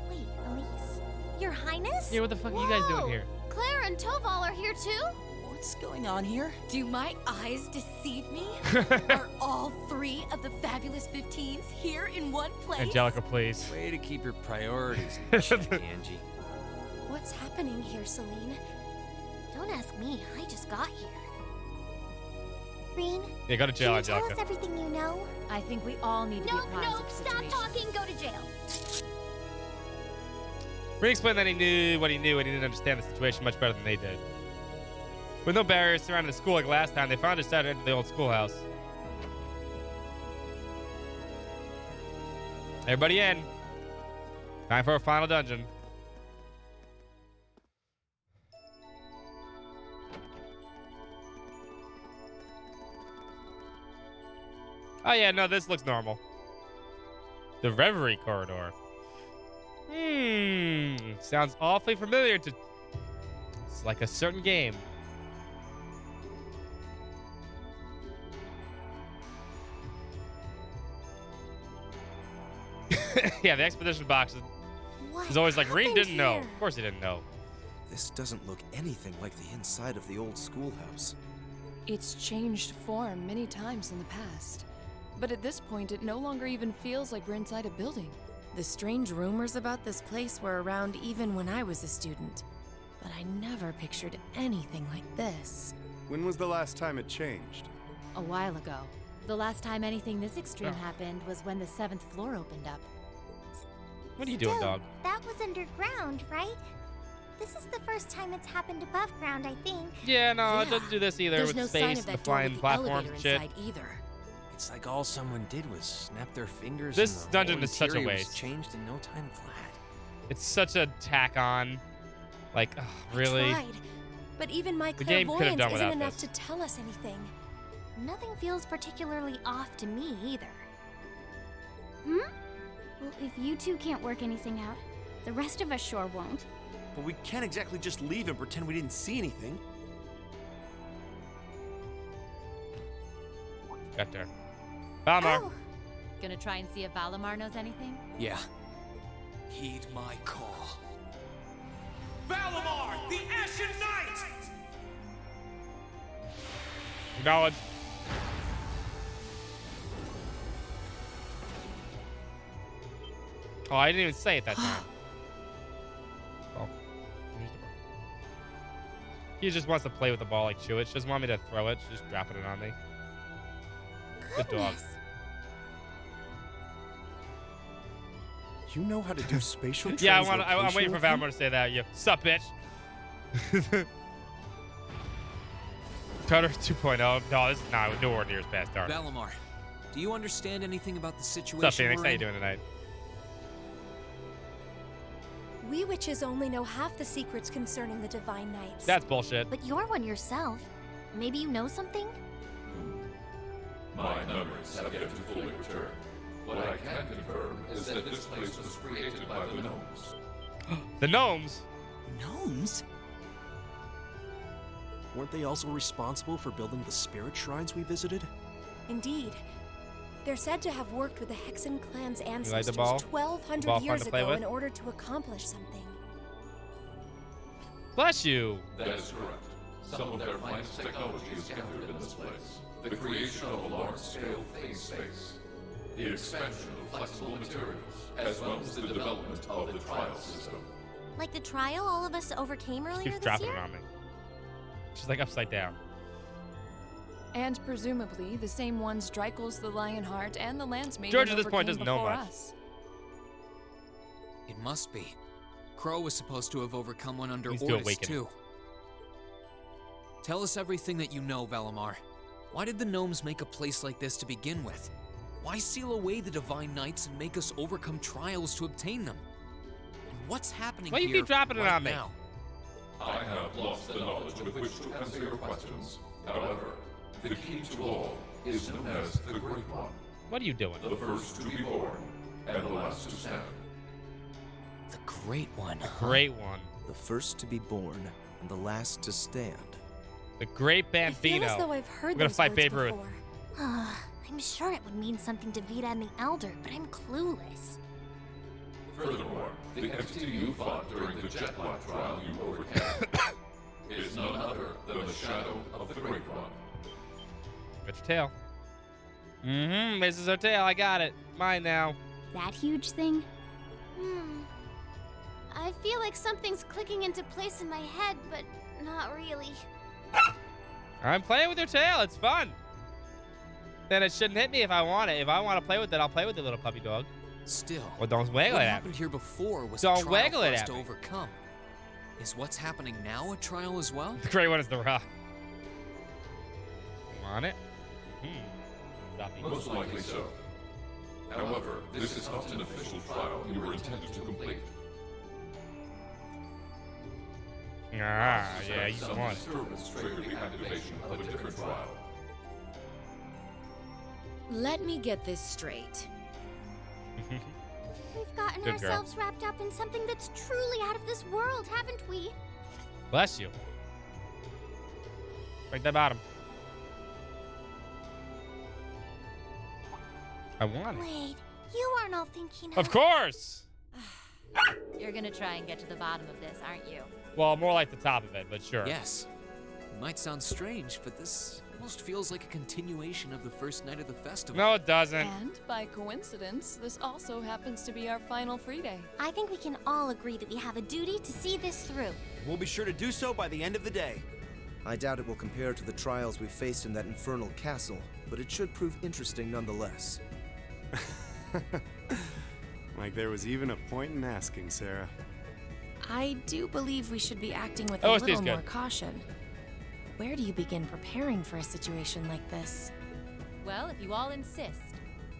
Wait, Elise? Your Highness?
Yeah, what the fuck are you guys doing
Whoa!
here?
Claire and Toval are here too?
What's going on here? Do my eyes deceive me? Are all 3 of the fabulous 15s here in one place?
Angelica, please.
Way to keep your priorities in check, Angie.
What's happening here, Celine?
Don't ask me, I just got here. Reen,
Yeah, go to jail,
can you tell
Angelica.
us everything you know?
I think we all need to be apprised of the
stop
situation.
talking, go to jail.
Reen explained that he knew what he knew and he didn't understand the situation much better than they did. With no barriers surrounding the school like last time, they found decided to enter the old schoolhouse. Everybody in. Time for a final dungeon. Oh yeah, no, this looks normal. The Reverie Corridor. Sounds awfully familiar to... It's like a certain game. Yeah, the exposition box is always like, Reen didn't know. Of course he didn't know.
This doesn't look anything like the inside of the old schoolhouse.
It's changed form many times in the past. But at this point, it no longer even feels like we're inside a building.
The strange rumors about this place were around even when I was a student. But I never pictured anything like this.
When was the last time it changed?
A while ago. The last time anything this extreme
Oh.
happened was when the 7th floor opened up.
What are you doing,
Still,
dog?
That was underground, right? This is the first time it's happened above ground, I think.
Yeah, no, it
Yeah.
doesn't do this either
There's
with
no
space
sign
and
of
the
that door
flying
with the
platforms
elevator
and shit.
inside either.
It's like all someone did was snap their fingers.
This
and the
dungeon
whole
is such a
interior was
waste.
Changed in no time flat.
It's such a tack on. Like, ugh, really?
I tried. But even my
The game could have
clairvoyance
done
isn't
without
enough
this.
to tell us anything.
Nothing feels particularly off to me either.
Well, if you two can't work anything out, the rest of us sure won't.
But we can't exactly just leave and pretend we didn't see anything.
Got there. Balmar.
Oh,
Gonna try and see if Valimar knows anything?
Yeah. Heed my call.
Valimar, the Ashen Knight!
Oh, I didn't even say it that time. Oh. He just wants to play with the ball like Chewits. She doesn't want me to throw it. She's just dropping it on me. Good dog.
You know how to do spatial
Yeah,
translocation?
I'm waiting for Valmore to say that. Yeah. Sup, bitch? Cutter 2.0. No, this is not nowhere near as fast, darn.
Valimar, do you understand anything about the situation
What's up, Phoenix?
we're
How you
in?
doing tonight?
We witches only know half the secrets concerning the Divine Knights.
That's bullshit.
But you're one yourself. Maybe you know something?
My memories have yet to fully return. What I can confirm is that this place was created by the gnomes.
The gnomes?
Gnomes? Weren't they also responsible for building the spirit shrines we visited?
Indeed. They're said to have worked with the Hexen clan's
like the
ancestors
ball?
1,200
Ball fun
years
to play
ago
with?
in order to accomplish something.
Bless you.
That is correct. Some of their finest technology is gathered in this place. The creation of a large-scale phase space. The expansion of flexible materials, as well as the development of the trial system.
Like the trial all of us overcame
She
earlier
keeps
this
dropping
year?
it on me. She's like upside down.
And presumably the same ones Dreikel's the Lionheart and the Lance Maiden
George at this point
overcame
doesn't know
before
much.
us.
It must be. Crow was supposed to have overcome one under
He's still
Ordis,
awakening.
too. Tell us everything that you know, Valimar. Why did the gnomes make a place like this to begin with? Why seal away the Divine Knights and make us overcome trials to obtain them? And what's happening
Why you
here
keep dropping it
right
on me?
now?
I have lost the knowledge with which to answer your questions. However, the key to all is known as the Great One.
What are you doing?
The first to be born, and the last to stand.
The Great One.
Great one.
The first to be born and the last to stand.
The Great
I feel as
Bambino.
though I've heard
We're gonna
those
fight
words
Babe Ruth.
before.
I'm sure it would mean something to Vita and the Elder, but I'm clueless.
Furthermore, the entity you fought during the Jetblack trial you overcame is none other than the shadow of the Great One.
Got your tail. Mm-hmm. This is her tail. I got it. Mine now.
That huge thing?
I feel like something's clicking into place in my head, but not really.
I'm playing with your tail. It's fun. Then it shouldn't hit me if I want it. If I want to play with it, I'll play with the little puppy dog.
Still,
Well, don't waggle
what
it at
happened
me.
here before was
Don't
a trial
waggle
for
it
us
at
to
me.
overcome. Is what's happening now a trial as well?
The Great One is the rock. Want it? Duffy.
Most likely so. However, this is not an official trial you were intended to complete.
Ah, yeah, you
Some
want it.
disturbance triggered the activation of a different trial.
Let me get this straight.
We've gotten
Good girl.
ourselves wrapped up in something that's truly out of this world, haven't we?
Bless you. Break that bottom. I want it.
Wait, you aren't all thinking
Of course.
You're gonna try and get to the bottom of this, aren't you?
Well, more like the top of it, but sure.
Yes. It might sound strange, but this almost feels like a continuation of the first night of the festival.
No, it doesn't.
And by coincidence, this also happens to be our final free day.
I think we can all agree that we have a duty to see this through.
We'll be sure to do so by the end of the day. I doubt it will compare to the trials we faced in that infernal castle, but it should prove interesting nonetheless.
Like there was even a point in asking, Sarah.
I do believe we should be acting with
Oh,
a
Steve's
little more
good.
caution. Where do you begin preparing for a situation like this?
Well, if you all insist.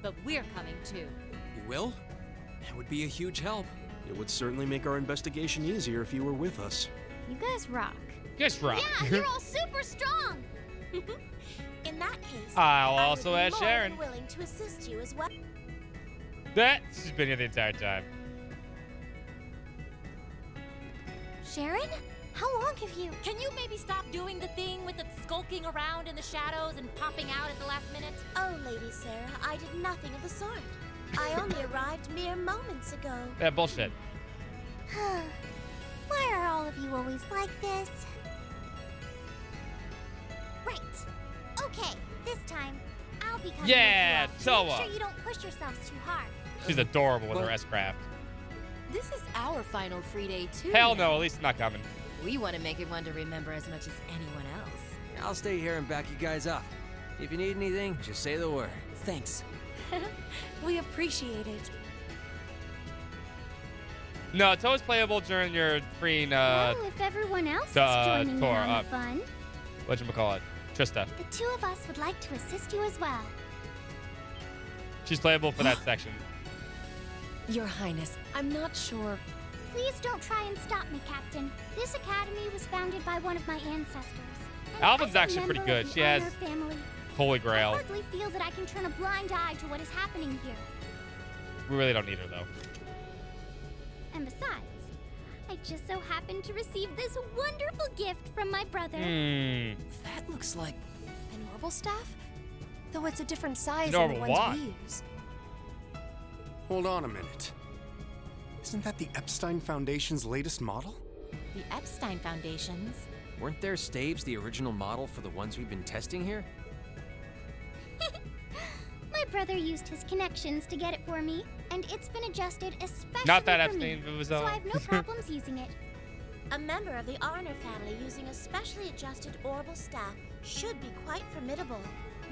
But we're coming too.
You will? That would be a huge help.
It would certainly make our investigation easier if you were with us.
You guys rock.
Yes, rock.
Yeah, you're all super strong. In that case,
I'll
I
also
would be
add
more
Sharon.
than willing to assist you as well.
She's been here the entire time.
Sharon, how long have you?
Can you maybe stop doing the thing with the skulking around in the shadows and popping out at the last minute?
Oh, Lady Sarah, I did nothing of the sort. I only arrived mere moments ago.
Yeah, bullshit.
Why are all of you always like this? Right. Okay, this time I'll be coming
Yeah,
with you all.
Toa.
Make sure you don't push yourselves too hard.
She's adorable with her S-Craft.
This is our final free day, too.
Hell no, at least it's not coming.
We want to make it one to remember as much as anyone else.
I'll stay here and back you guys up. If you need anything, just say the word.
Thanks. We appreciate it.
No, it's always playable during your freeing
Well, if everyone else is joining in
tour,
on the fun,
whatchamacallit, Trista.
the two of us would like to assist you as well.
She's playable for that section.
Your Highness, I'm not sure.
Please don't try and stop me, Captain. This academy was founded by one of my ancestors. And
Alvin's
as a
actually pretty
member of
good.
the
She has
Honor family,
Holy
I
Grail.
hardly feel that I can turn a blind eye to what is happening here.
We really don't need her, though.
And besides, I just so happened to receive this wonderful gift from my brother.
That looks like an orbital staff, though it's a different size than
Normal
the ones
what?
we use.
Hold on a minute. Isn't that the Epstein Foundation's latest model?
The Epstein Foundations.
Weren't their staves the original model for the ones we've been testing here?
My brother used his connections to get it for me, and it's been adjusted especially
Not that
for
Epstein,
me,
it was,
so I have no problems using it.
A member of the Arner family using a specially adjusted orbital staff should be quite formidable.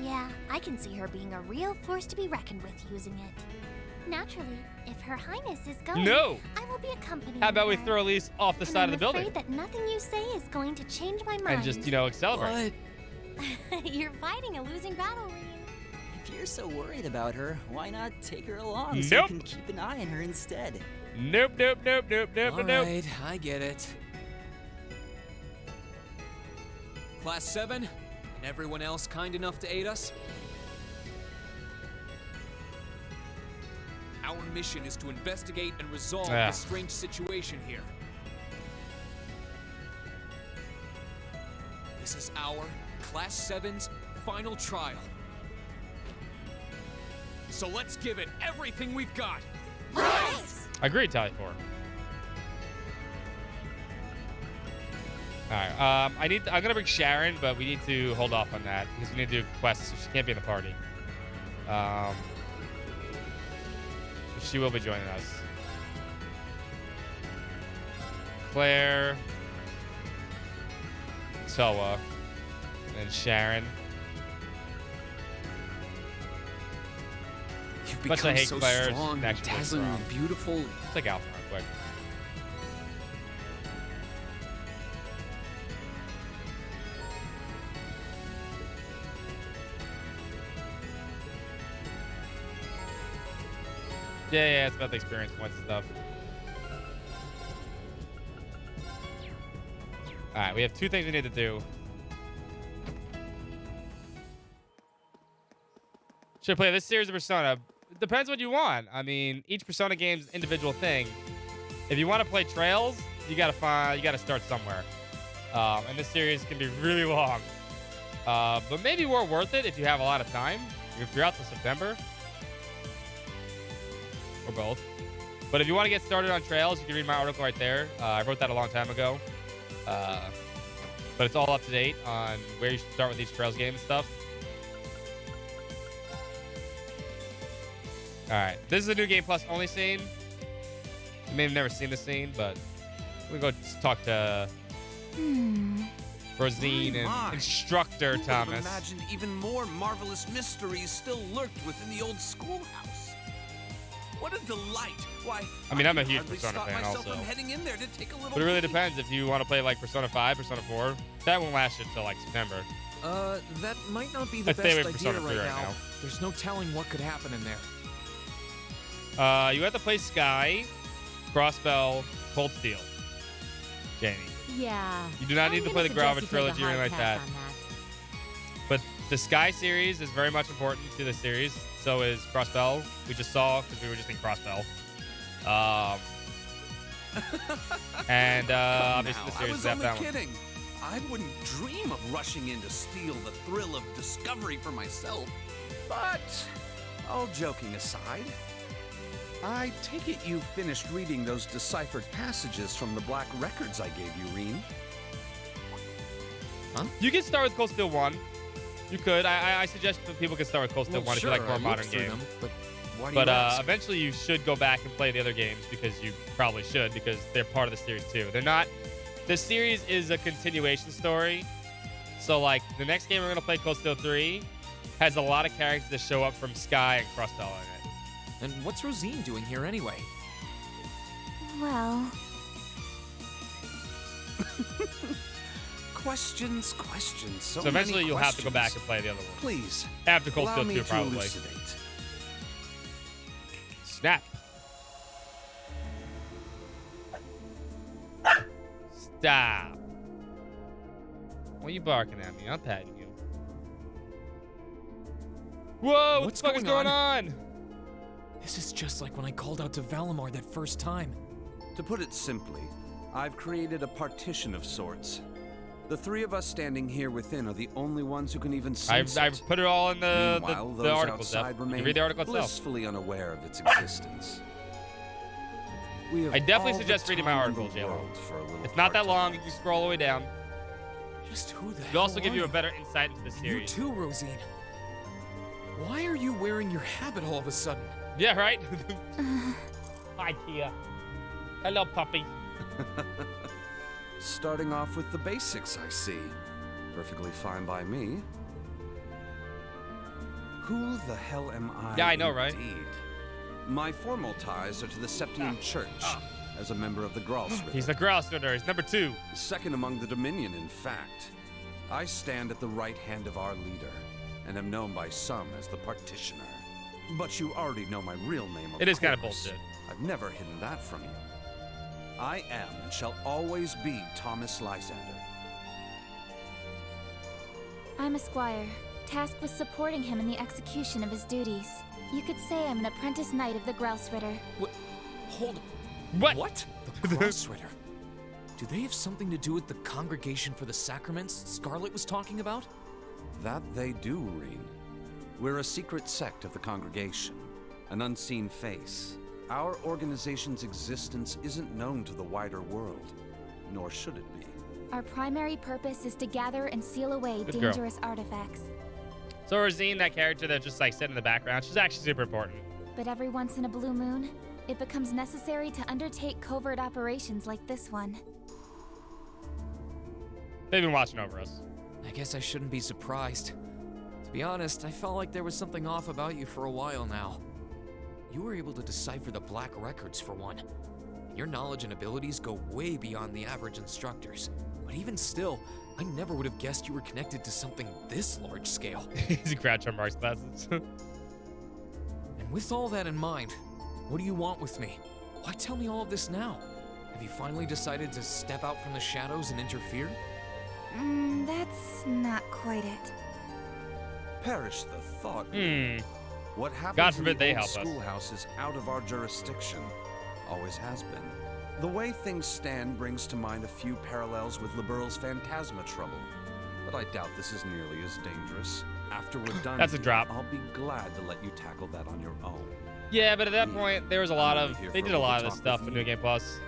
Yeah, I can see her being a real force to be reckoned with using it. Naturally, if Her Highness is going,
No!
I will be accompanying
How about we
her.
throw Elise off the
And
side
I'm
of the building
afraid that nothing you say is going to change my mind.
and just, you know, accelerate?
You're fighting a losing battle, Reem.
If you're so worried about her, why not take her along so
Nope.
you can keep an eye on her instead?
Nope, nope, nope, nope, nope,
All
nope.
right, I get it. Class 7, and everyone else kind enough to aid us? Our mission is to investigate and resolve
Yeah.
this strange situation here. This is our Class 7's final trial. So let's give it everything we've got.
Agreed, Tally 4. Alright, I'm gonna bring Sharon, but we need to hold off on that because we need to do quests, so she can't be in the party. She will be joining us. Claire, Toa, and Sharon.
You've
Much as I
become
hate
so
Claire, she's
strong,
actually really
dazzling,
strong.
and beautiful.
Take Alpha real quick. Yeah, it's about the experience points and stuff. Alright, we have two things we need to do. Should I play this series of Persona? It depends what you want. I mean, each Persona game's individual thing. If you want to play Trails, you gotta start somewhere. And this series can be really long. But maybe more worth it if you have a lot of time. If you're out till September. Or both. But if you want to get started on Trails, you can read my article right there. I wrote that a long time ago. But it's all up to date on where you should start with these Trails games and stuff. Alright, this is a new Game Plus only scene. You may have never seen the scene, but we go talk to Rosine and Instructor
Who would
Thomas.
have imagined even more marvelous mysteries still lurked within the old schoolhouse. What a delight! Why?
I mean, I'm a
can
huge
hardly
Persona
stop
fan
myself
also.
from heading in there to take a little
But it really
peek.
depends if you want to play like Persona 5, Persona 4. That won't last until like September.
That might not be the
Let's stay away
best
from
idea
Persona 3 right now.
There's no telling what could happen in there.
You have to play Sky, Crossbell, Cold Steel. Jamie.
Yeah.
You do not need to play the Grava
Grava
trilogy or anything like that. But the Sky series is very much important to the series. So is Crossbell. We just saw because we were just in Crossbell. And obviously the
Now, I
series
was
is that
only
one.
kidding. I wouldn't dream of rushing in to steal the thrill of discovery for myself. But, all joking aside, I take it you finished reading those deciphered passages from the Black Records I gave you, Reem.
You can start with Cold Steel 1. You could. I suggest that people can start with Cold Steel 1 if you like more modern games.
But
Why do you
But
ask?
eventually you should go back and play the other games because you probably should because they're part of the series too. They're not. The series is a continuation story. So like the next game we're gonna play, Cold Steel 3, has a lot of characters that show up from Sky and Crustal in it.
And what's Rosine doing here anyway?
Well,
Questions.
So eventually
many
you'll have to go back
questions.
and play the other one.
Please.
After Cold
allow
Steel
me
2
to
probably.
elucidate.
Snap. Stop. Why are you barking at me? I'm patting you. Whoa, what the fuck is going on?
This is just like when I called out to Valimar that first time.
To put it simply, I've created a partition of sorts. The three of us standing here within are the only ones who can even sense
I've put it all in the
Meanwhile,
the
those
article, Jeff.
outside
You
remain
read the article itself.
blissfully unaware of its existence. We have
I definitely
all the
suggest reading my
time in the
article, JLo.
world for a little
It's not that
part-time
long. You can scroll all the way down.
Just who the
It'll also
hell
give
are
you a better insight into the series.
You too, Rosine. Why are you wearing your habit all of a sudden?
Yeah, right? Hi, Kia. Hello, puppy.
Starting off with the basics, I see. Perfectly fine by me. Who the hell am I?
Yeah, I know, right?
Indeed? My formal ties are to the Septian Church, as a member of the Gralsritter.
He's the Gralsritter. He's number 2.
Second among the Dominion, in fact. I stand at the right hand of our leader, and am known by some as the Partitioner. But you already know my real name, of
It is kind of
course.
bullshit.
I've never hidden that from you. I am and shall always be Thomas Lysander.
I'm a squire, tasked with supporting him in the execution of his duties. You could say I'm an apprentice knight of the Gralsritter.
What? Hold.
What?
The Gralsritter. Do they have something to do with the Congregation for the Sacraments Scarlet was talking about?
That they do, Reen. We're a secret sect of the congregation, an unseen face. Our organization's existence isn't known to the wider world, nor should it be.
Our primary purpose is to gather and seal away
Good girl.
dangerous artifacts.
So Rosine, that character that just like sitting in the background, she's actually super important.
But every once in a blue moon, it becomes necessary to undertake covert operations like this one.
They've been watching over us.
I guess I shouldn't be surprised. To be honest, I felt like there was something off about you for a while now. You were able to decipher the Black Records for one. Your knowledge and abilities go way beyond the average instructors. But even still, I never would have guessed you were connected to something this large scale.
He's a Groucho Marx glasses.
And with all that in mind, what do you want with me? Why tell me all of this now? Have you finally decided to step out from the shadows and interfere?
That's not quite it.
Perish the thought. What happens
God forbid
in the
they
old
help us.
schoolhouse is out of our jurisdiction. Always has been. The way things stand brings to mind a few parallels with Liberal's Phantasma trouble. But I doubt this is nearly as dangerous. After we're done,
That's a
here,
drop.
I'll be glad to let you tackle that on your own.
Yeah, but at that point, there was a lot
I'm
of...
only here
They
for
did a lot of
little
this
talk
stuff
with
in New
you.
Game Plus.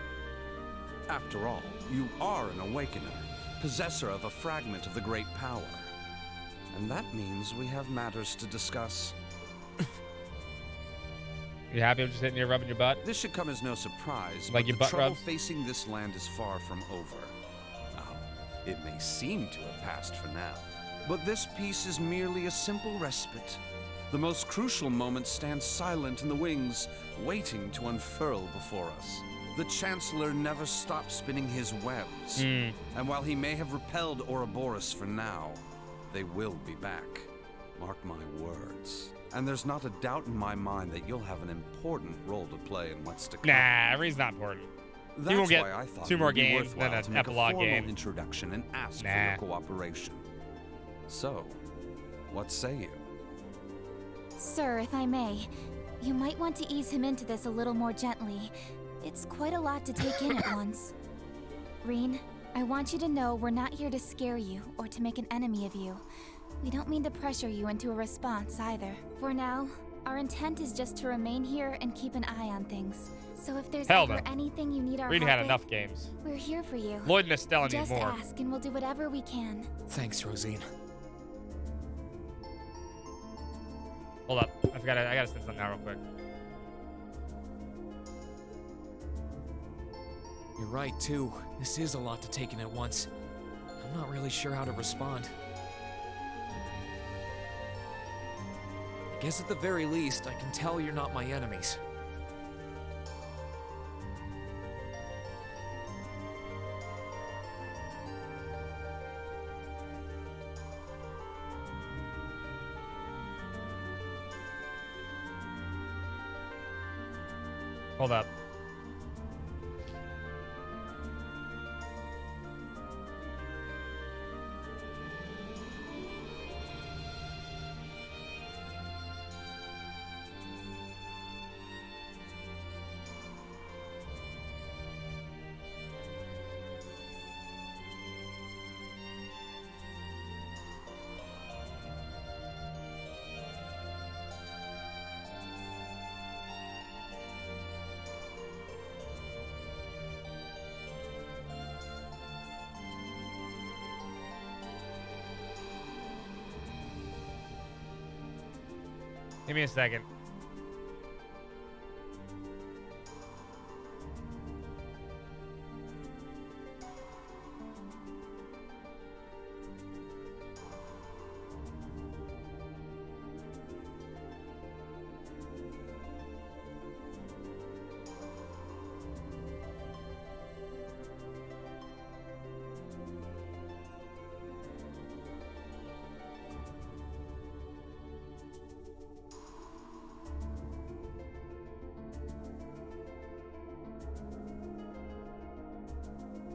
After all, you are an Awakener, possessor of a fragment of the Great Power. And that means we have matters to discuss.
You happy I'm just hitting you, rubbing your butt?
This should come as no surprise,
Like
but
your
the
butt
trouble
rubs?
facing this land is far from over. Now, it may seem to have passed for now, but this peace is merely a simple respite. The most crucial moment stands silent in the wings, waiting to unfurl before us. The Chancellor never stops spinning his webs, and while he may have repelled Ouroboros for now, they will be back. Mark my words. And there's not a doubt in my mind that you'll have an important role to play in what's to come.
Nah, Reen's not important.
That's
You won't get
why I thought
2
it
more
would be
games,
worthwhile
then
to
an
make a
epilogue
formal
game.
introduction and ask for
Nah.
your cooperation. So, what say you?
Sir, if I may, you might want to ease him into this a little more gently. It's quite a lot to take in at once. Reen, I want you to know we're not here to scare you or to make an enemy of you. We don't mean to pressure you into a response either. For now, our intent is just to remain here and keep an eye on things. So if there's
Hell
ever
no.
anything you need our
Reen
help
had
with,
enough games.
we're here for you.
Lloyd and Estella need
Just
more.
ask and we'll do whatever we can.
Thanks, Rosine.
Hold up. I gotta send something out real quick.
You're right, too. This is a lot to take in at once. I'm not really sure how to respond. I guess at the very least, I can tell you're not my enemies.
Hold up. Give me a second.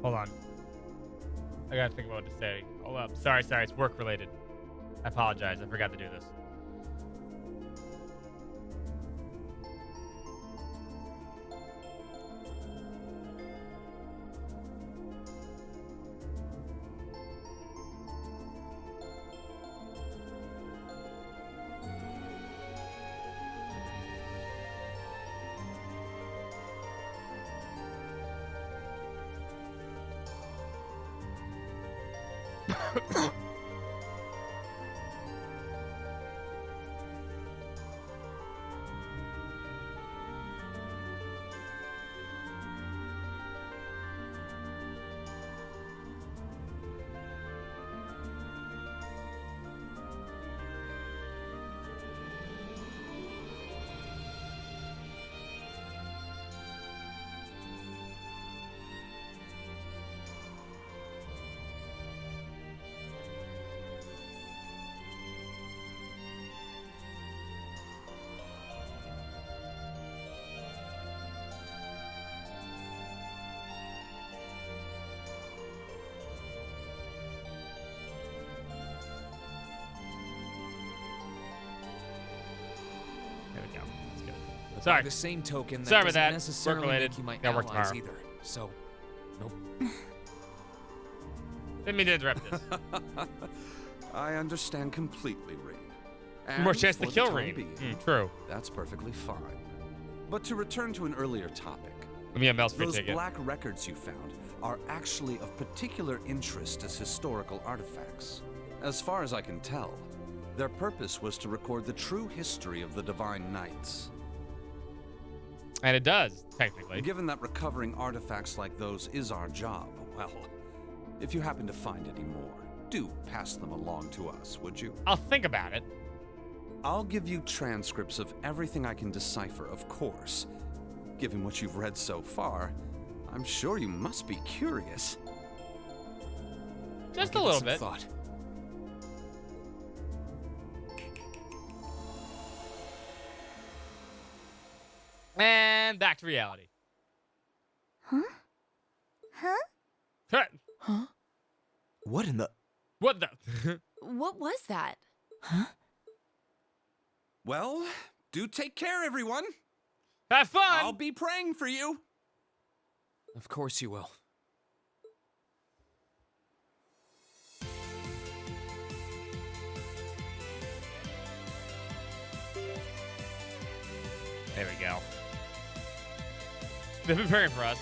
Hold on. I gotta think about what to say. Hold up. Sorry. It's work related. I apologize. I forgot to do this. Sorry.
By the same token, that
Sorry about
doesn't
that.
necessarily
Work-related.
make you my
Gotta work
allies
tomorrow.
either. So, nope.
Didn't mean to interrupt this.
I understand completely, Rean.
More
And
chance to
for the
kill
time
Rean.
being,
True.
That's perfectly fine. But to return to an earlier topic,
Let me get Mel's free
those
ticket.
black records you found are actually of particular interest as historical artifacts. As far as I can tell, their purpose was to record the true history of the Divine Knights.
And it does, technically.
Given that recovering artifacts like those is our job, well, if you happen to find any more, do pass them along to us, would you?
I'll think about it.
I'll give you transcripts of everything I can decipher, of course. Given what you've read so far, I'm sure you must be curious.
Just
I'll
a
give it
little
some
bit.
Thought.
And back to reality.
Huh?
Huh?
Huh? What in the...
What the?
What was that?
Huh?
Well, do take care, everyone.
Have fun!
I'll be praying for you.
Of course you will.
There we go. They've been praying for us.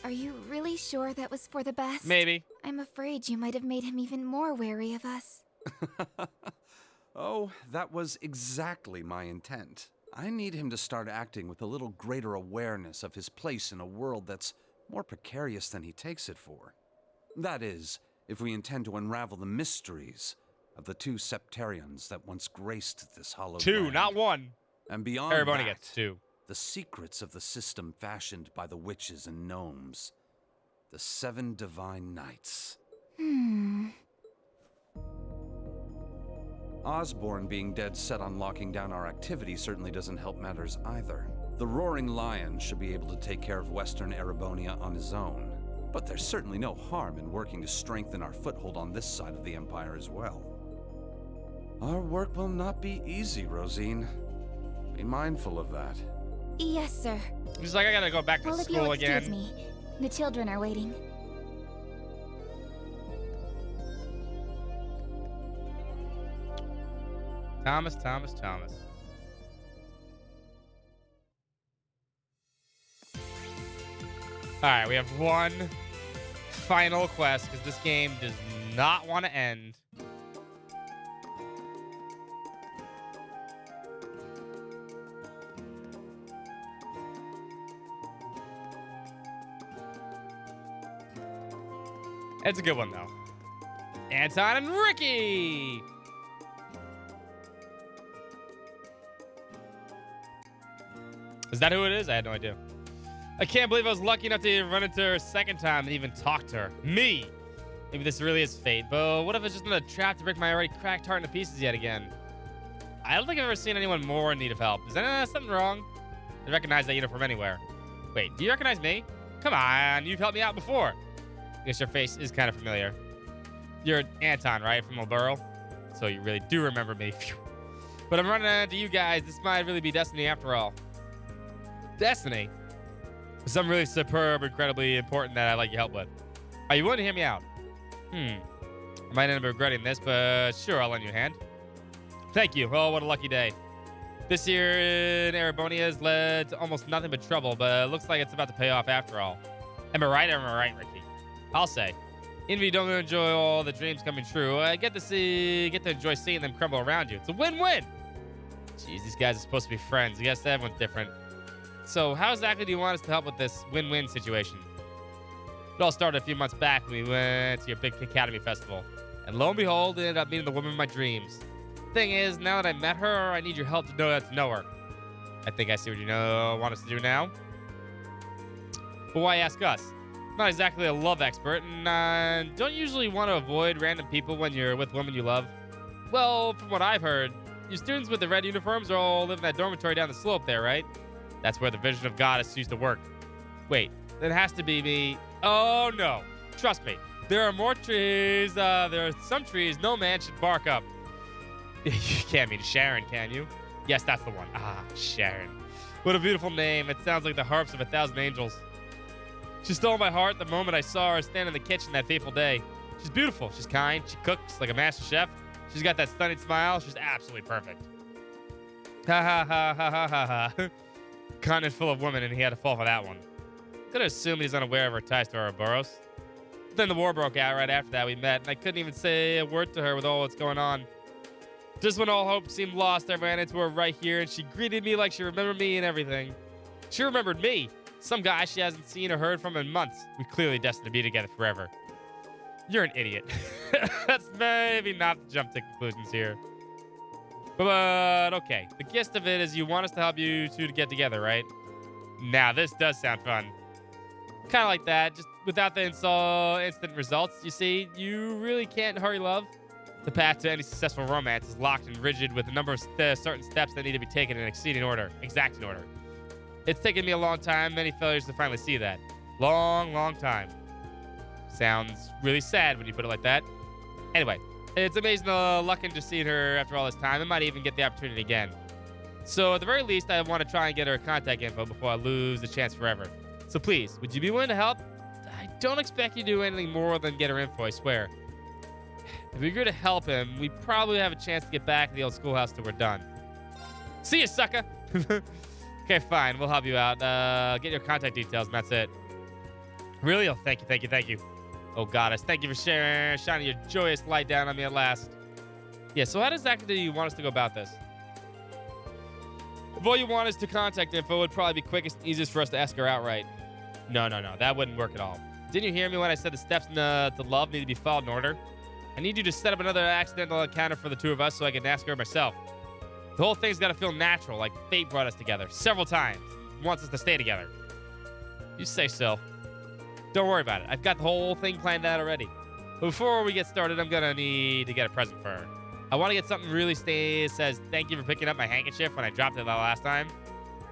Are you really sure that was for the best?
Maybe.
I'm afraid you might have made him even more wary of us.
Oh, that was exactly my intent. I need him to start acting with a little greater awareness of his place in a world that's more precarious than he takes it for. That is, if we intend to unravel the mysteries of the 2 Septarians that once graced this hollow
2,
land.
not 1.
And beyond
Erebony
that,
gets 2.
the secrets of the system fashioned by the witches and gnomes. The 7 Divine Knights. Osborne being dead set on locking down our activity certainly doesn't help matters either. The Roaring Lion should be able to take care of Western Erebonia on his own. But there's certainly no harm in working to strengthen our foothold on this side of the Empire as well. Our work will not be easy, Rosine. Be mindful of that.
Yes, sir.
He's like, I gotta go back to
Well, if
school
you'll
again.
excuse me, the children are waiting.
Thomas. Alright, we have one final quest because this game does not want to end. It's a good one, though. Anton and Ricky! Is that who it is? I had no idea. I can't believe I was lucky enough to run into her a second time and even talk to her. Me! Maybe this really is fate, but what if it's just another trap to break my already cracked heart into pieces yet again? I don't think I've ever seen anyone more in need of help. Is there something wrong? I recognize that uniform anywhere. Wait, do you recognize me? Come on, you've helped me out before. I guess your face is kind of familiar. You're Anton, right? From Oburo? So you really do remember me. Phew. But I'm running into you guys. This might really be destiny after all. Destiny? Something really superb, incredibly important that I'd like your help with. Are you willing to hear me out? I might end up regretting this, but sure, I'll lend you a hand. Thank you. Oh, what a lucky day. This year in Erebonia has led to almost nothing but trouble, but it looks like it's about to pay off after all. Am I right, Ricky? I'll say. Even if you don't enjoy all the dreams coming true, I get to enjoy seeing them crumble around you. It's a win-win. Jeez, these guys are supposed to be friends. I guess everyone's different. So how exactly do you want us to help with this win-win situation? It all started a few months back when we went to your big Academy festival. And lo and behold, I ended up meeting the woman of my dreams. Thing is, now that I met her, I need your help to know her. I think I see what you want us to do now. But why ask us? I'm not exactly a love expert, and don't you usually want to avoid random people when you're with women you love? Well, from what I've heard, you students with the red uniforms all live in that dormitory down the slope there, right? That's where the vision of Goddess used to work. Wait, it has to be me. Oh, no. Trust me. There are more trees. There are some trees no man should bark up. You can't mean Sharon, can you? Yes, that's the one. Ah, Sharon. What a beautiful name. It sounds like the harps of 1,000 angels. She stole my heart the moment I saw her stand in the kitchen that fateful day. She's beautiful. She's kind. She cooks like a master chef. She's got that stunning smile. She's absolutely perfect. Ha ha ha ha ha ha ha. Continent full of women, and he had to fall for that one. Could have assumed he's unaware of her ties to Ouroboros. Then the war broke out right after that we met, and I couldn't even say a word to her with all that's going on. Just when all hope seemed lost, I ran into her right here, and she greeted me like she remembered me and everything. She remembered me, some guy she hasn't seen or heard from in months. We clearly destined to be together forever. You're an idiot. That's maybe not jump to conclusions here. But okay, the gist of it is you want us to help you two to get together, right? Now, this does sound fun. Kind of like that, just without the instant results. You see, you really can't hurry love. The path to any successful romance is locked and rigid with a number of certain steps that need to be taken in exacting order. It's taken me a long time, many failures to finally see that. Long time. Sounds really sad when you put it like that. Anyway, it's amazing the luck in just seeing her after all this time. I might even get the opportunity again. So at the very least, I want to try and get her contact info before I lose the chance forever. So please, would you be willing to help? I don't expect you to do anything more than get her info, I swear. If we agree to help him, we probably have a chance to get back to the old schoolhouse till we're done. See you, sucker! Okay, fine. We'll help you out. Get your contact details, and that's it. Really? Oh, thank you, thank you, thank you. Oh, goddess, thank you for shining your joyous light down on me at last. Yeah, so how exactly do you want us to go about this? If all you want is to contact info, it would probably be quickest and easiest for us to ask her outright. No, that wouldn't work at all. Didn't you hear me when I said the steps to love need to be followed in order? I need you to set up another accidental encounter for the two of us so I can ask her myself. The whole thing's got to feel natural, like fate brought us together several times. Wants us to stay together. You say so. Don't worry about it. I've got the whole thing planned out already. But before we get started, I'm going to need to get a present for her. I want to get something really says thank you for picking up my handkerchief when I dropped it the last time.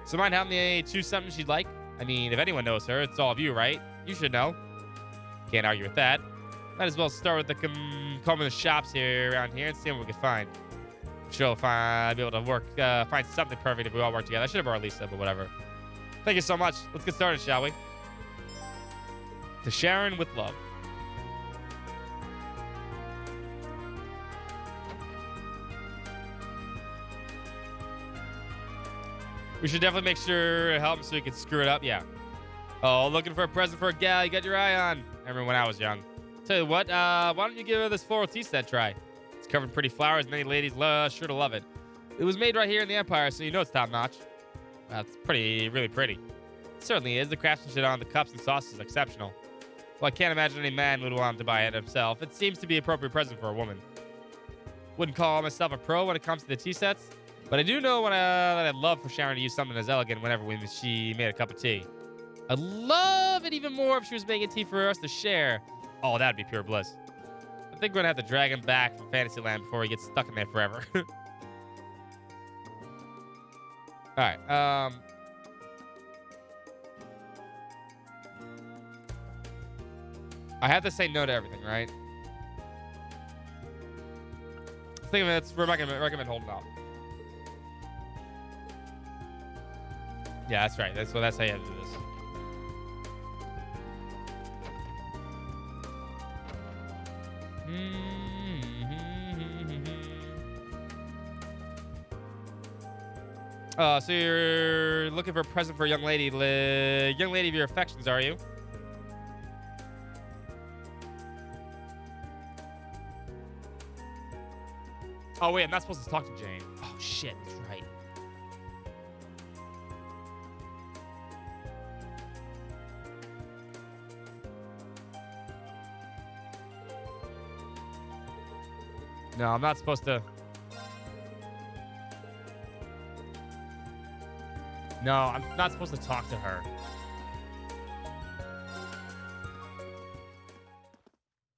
So mind help me choose something she'd like? I mean, if anyone knows her, it's all of you, right? You should know. Can't argue with that. Might as well start with the combing the shops around here and see what we can find. I'm sure I'll be able to find something perfect if we all work together. I should have brought Lisa, but whatever. Thank you so much. Let's get started, shall we? To Sharon with love. We should definitely make sure it helps so we can screw it up. Yeah. Oh, looking for a present for a gal you got your eye on. I remember when I was young. Tell you what, why don't you give her this floral tea set try? It's covered in pretty flowers. Many ladies sure to love it. It was made right here in the Empire, so you know it's top notch. It's really pretty. It certainly is. The craftsmanship on the cups and sauces is exceptional. Well, I can't imagine any man would want to buy it himself. It seems to be an appropriate present for a woman. Wouldn't call myself a pro when it comes to the tea sets, but I do know that I'd love for Sharon to use something as elegant whenever she made a cup of tea. I'd love it even more if she was making tea for us to share. Oh, that'd be pure bliss. I think we're gonna have to drag him back from Fantasyland before he gets stuck in there forever. All right. I have to say no to everything, right? Think of it. We're not gonna recommend holding off. Yeah, that's right. That's how you have to do this. So you're looking for a present for a young lady. Young lady of your affections, are you? Oh, wait, I'm not supposed to talk to Jane. Oh, shit, that's right. No, I'm not supposed to. No, I'm not supposed to talk to her.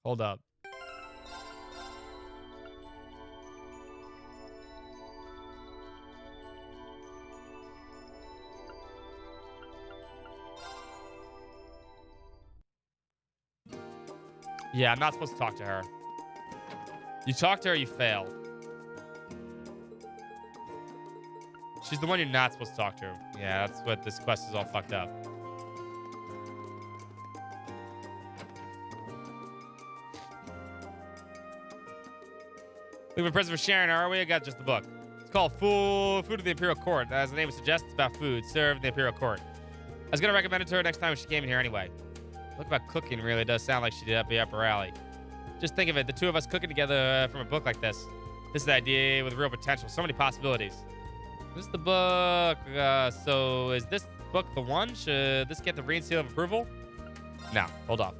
Hold up. Yeah, I'm not supposed to talk to her. You talk to her, you fail. She's the one you're not supposed to talk to. Yeah, that's what this quest is all fucked up. We have a present for Sharon, are we? I got just the book. It's called Food of the Imperial Court. As the name suggests, it's about food served in the Imperial Court. I was going to recommend it to her next time she came in here anyway. Look about cooking really does sound like she did up the upper alley. Just think of it, the two of us cooking together from a book like this. This is the idea with real potential. So many possibilities. This is the book. So is this book the one? Should this get the green seal of approval? No, hold off.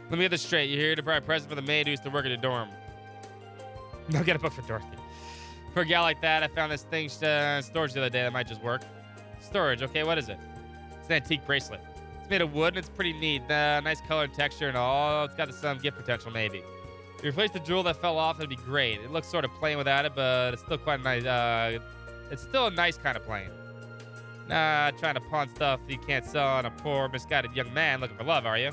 Let me get this straight. You're here to buy a present for the maid who used to work at a dorm. No, get a book for Dorothy. For a gal like that, I found this thing storage the other day that might just work. Storage, okay, what is it? It's an antique bracelet. It's made of wood and it's pretty neat. Nice color and texture and all. It's got some gift potential, maybe. If you replace the jewel that fell off, it'd be great. It looks sort of plain without it, but it's still quite nice. It's still a nice kind of plain. Nah, trying to pawn stuff you can't sell on a poor, misguided young man looking for love, are you?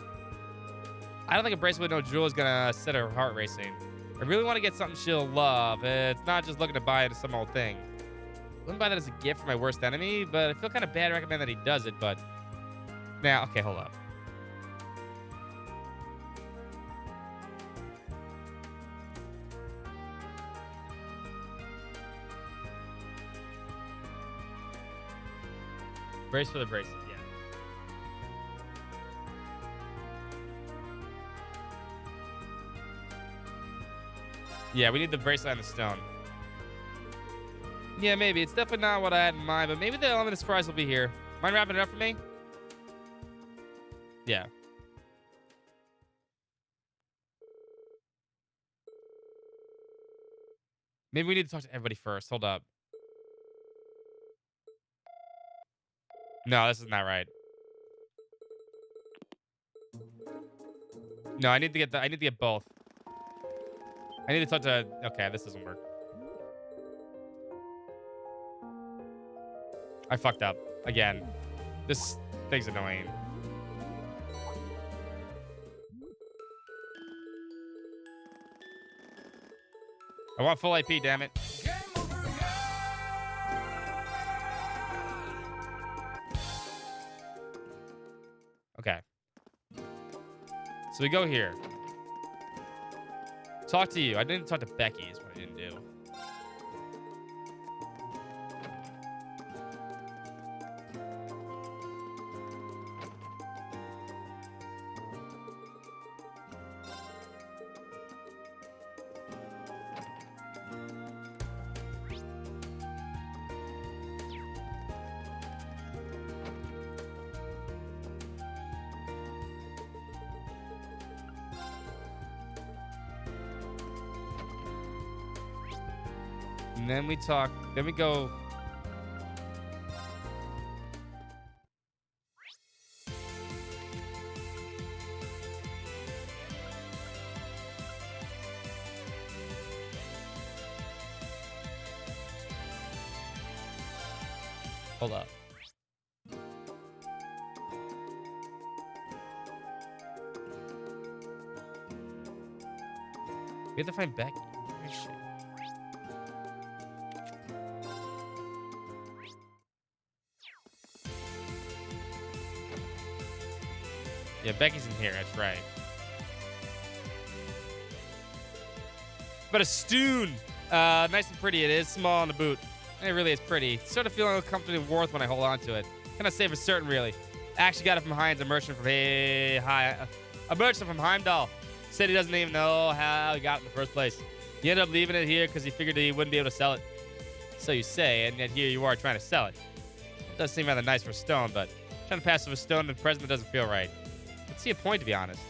I don't think a bracelet with no jewel is gonna set her heart racing. I really want to get something she'll love. It's not just looking to buy into some old thing. Wouldn't buy that as a gift for my worst enemy, but I feel kind of bad to recommend that he does it, but... Now, okay, hold up. Brace for the bracelet, yeah. Yeah, we need the bracelet and the stone. Yeah, maybe. It's definitely not what I had in mind, but maybe the element of surprise will be here. Mind wrapping it up for me? Yeah. Maybe we need to talk to everybody first. Hold up. No, this is not right. No, I need to get both. I need to talk to... Okay, this doesn't work. I fucked up. Again. This thing's annoying. I want full AP, damn it. Okay. So we go here. Talk to you. I didn't talk to Becky is what I didn't do. And then we talk. Then we go. Hold up. We have to find Becky. Where is she? Yeah, Becky's in here. That's right. But a stoon. Nice and pretty it is. Small on the boot. And it really is pretty. Sort of feeling uncomfortably worth when I hold on to it. Cannot say for certain, really. Actually got it from Heinz, a merchant from a merchant from Heimdall. Said he doesn't even know how he got it in the first place. He ended up leaving it here because he figured he wouldn't be able to sell it. So you say, and yet here you are trying to sell it. It does seem rather nice for a stone, but trying to pass off a stone in the present that doesn't feel right. Let's see a point, to be honest.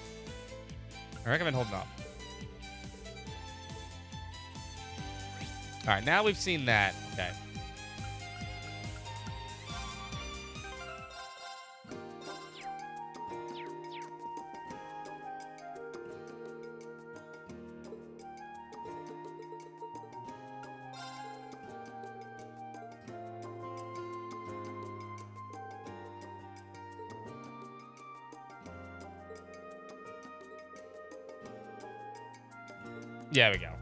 I recommend holding up. All right, now we've seen that. Okay. Yeah, there we go.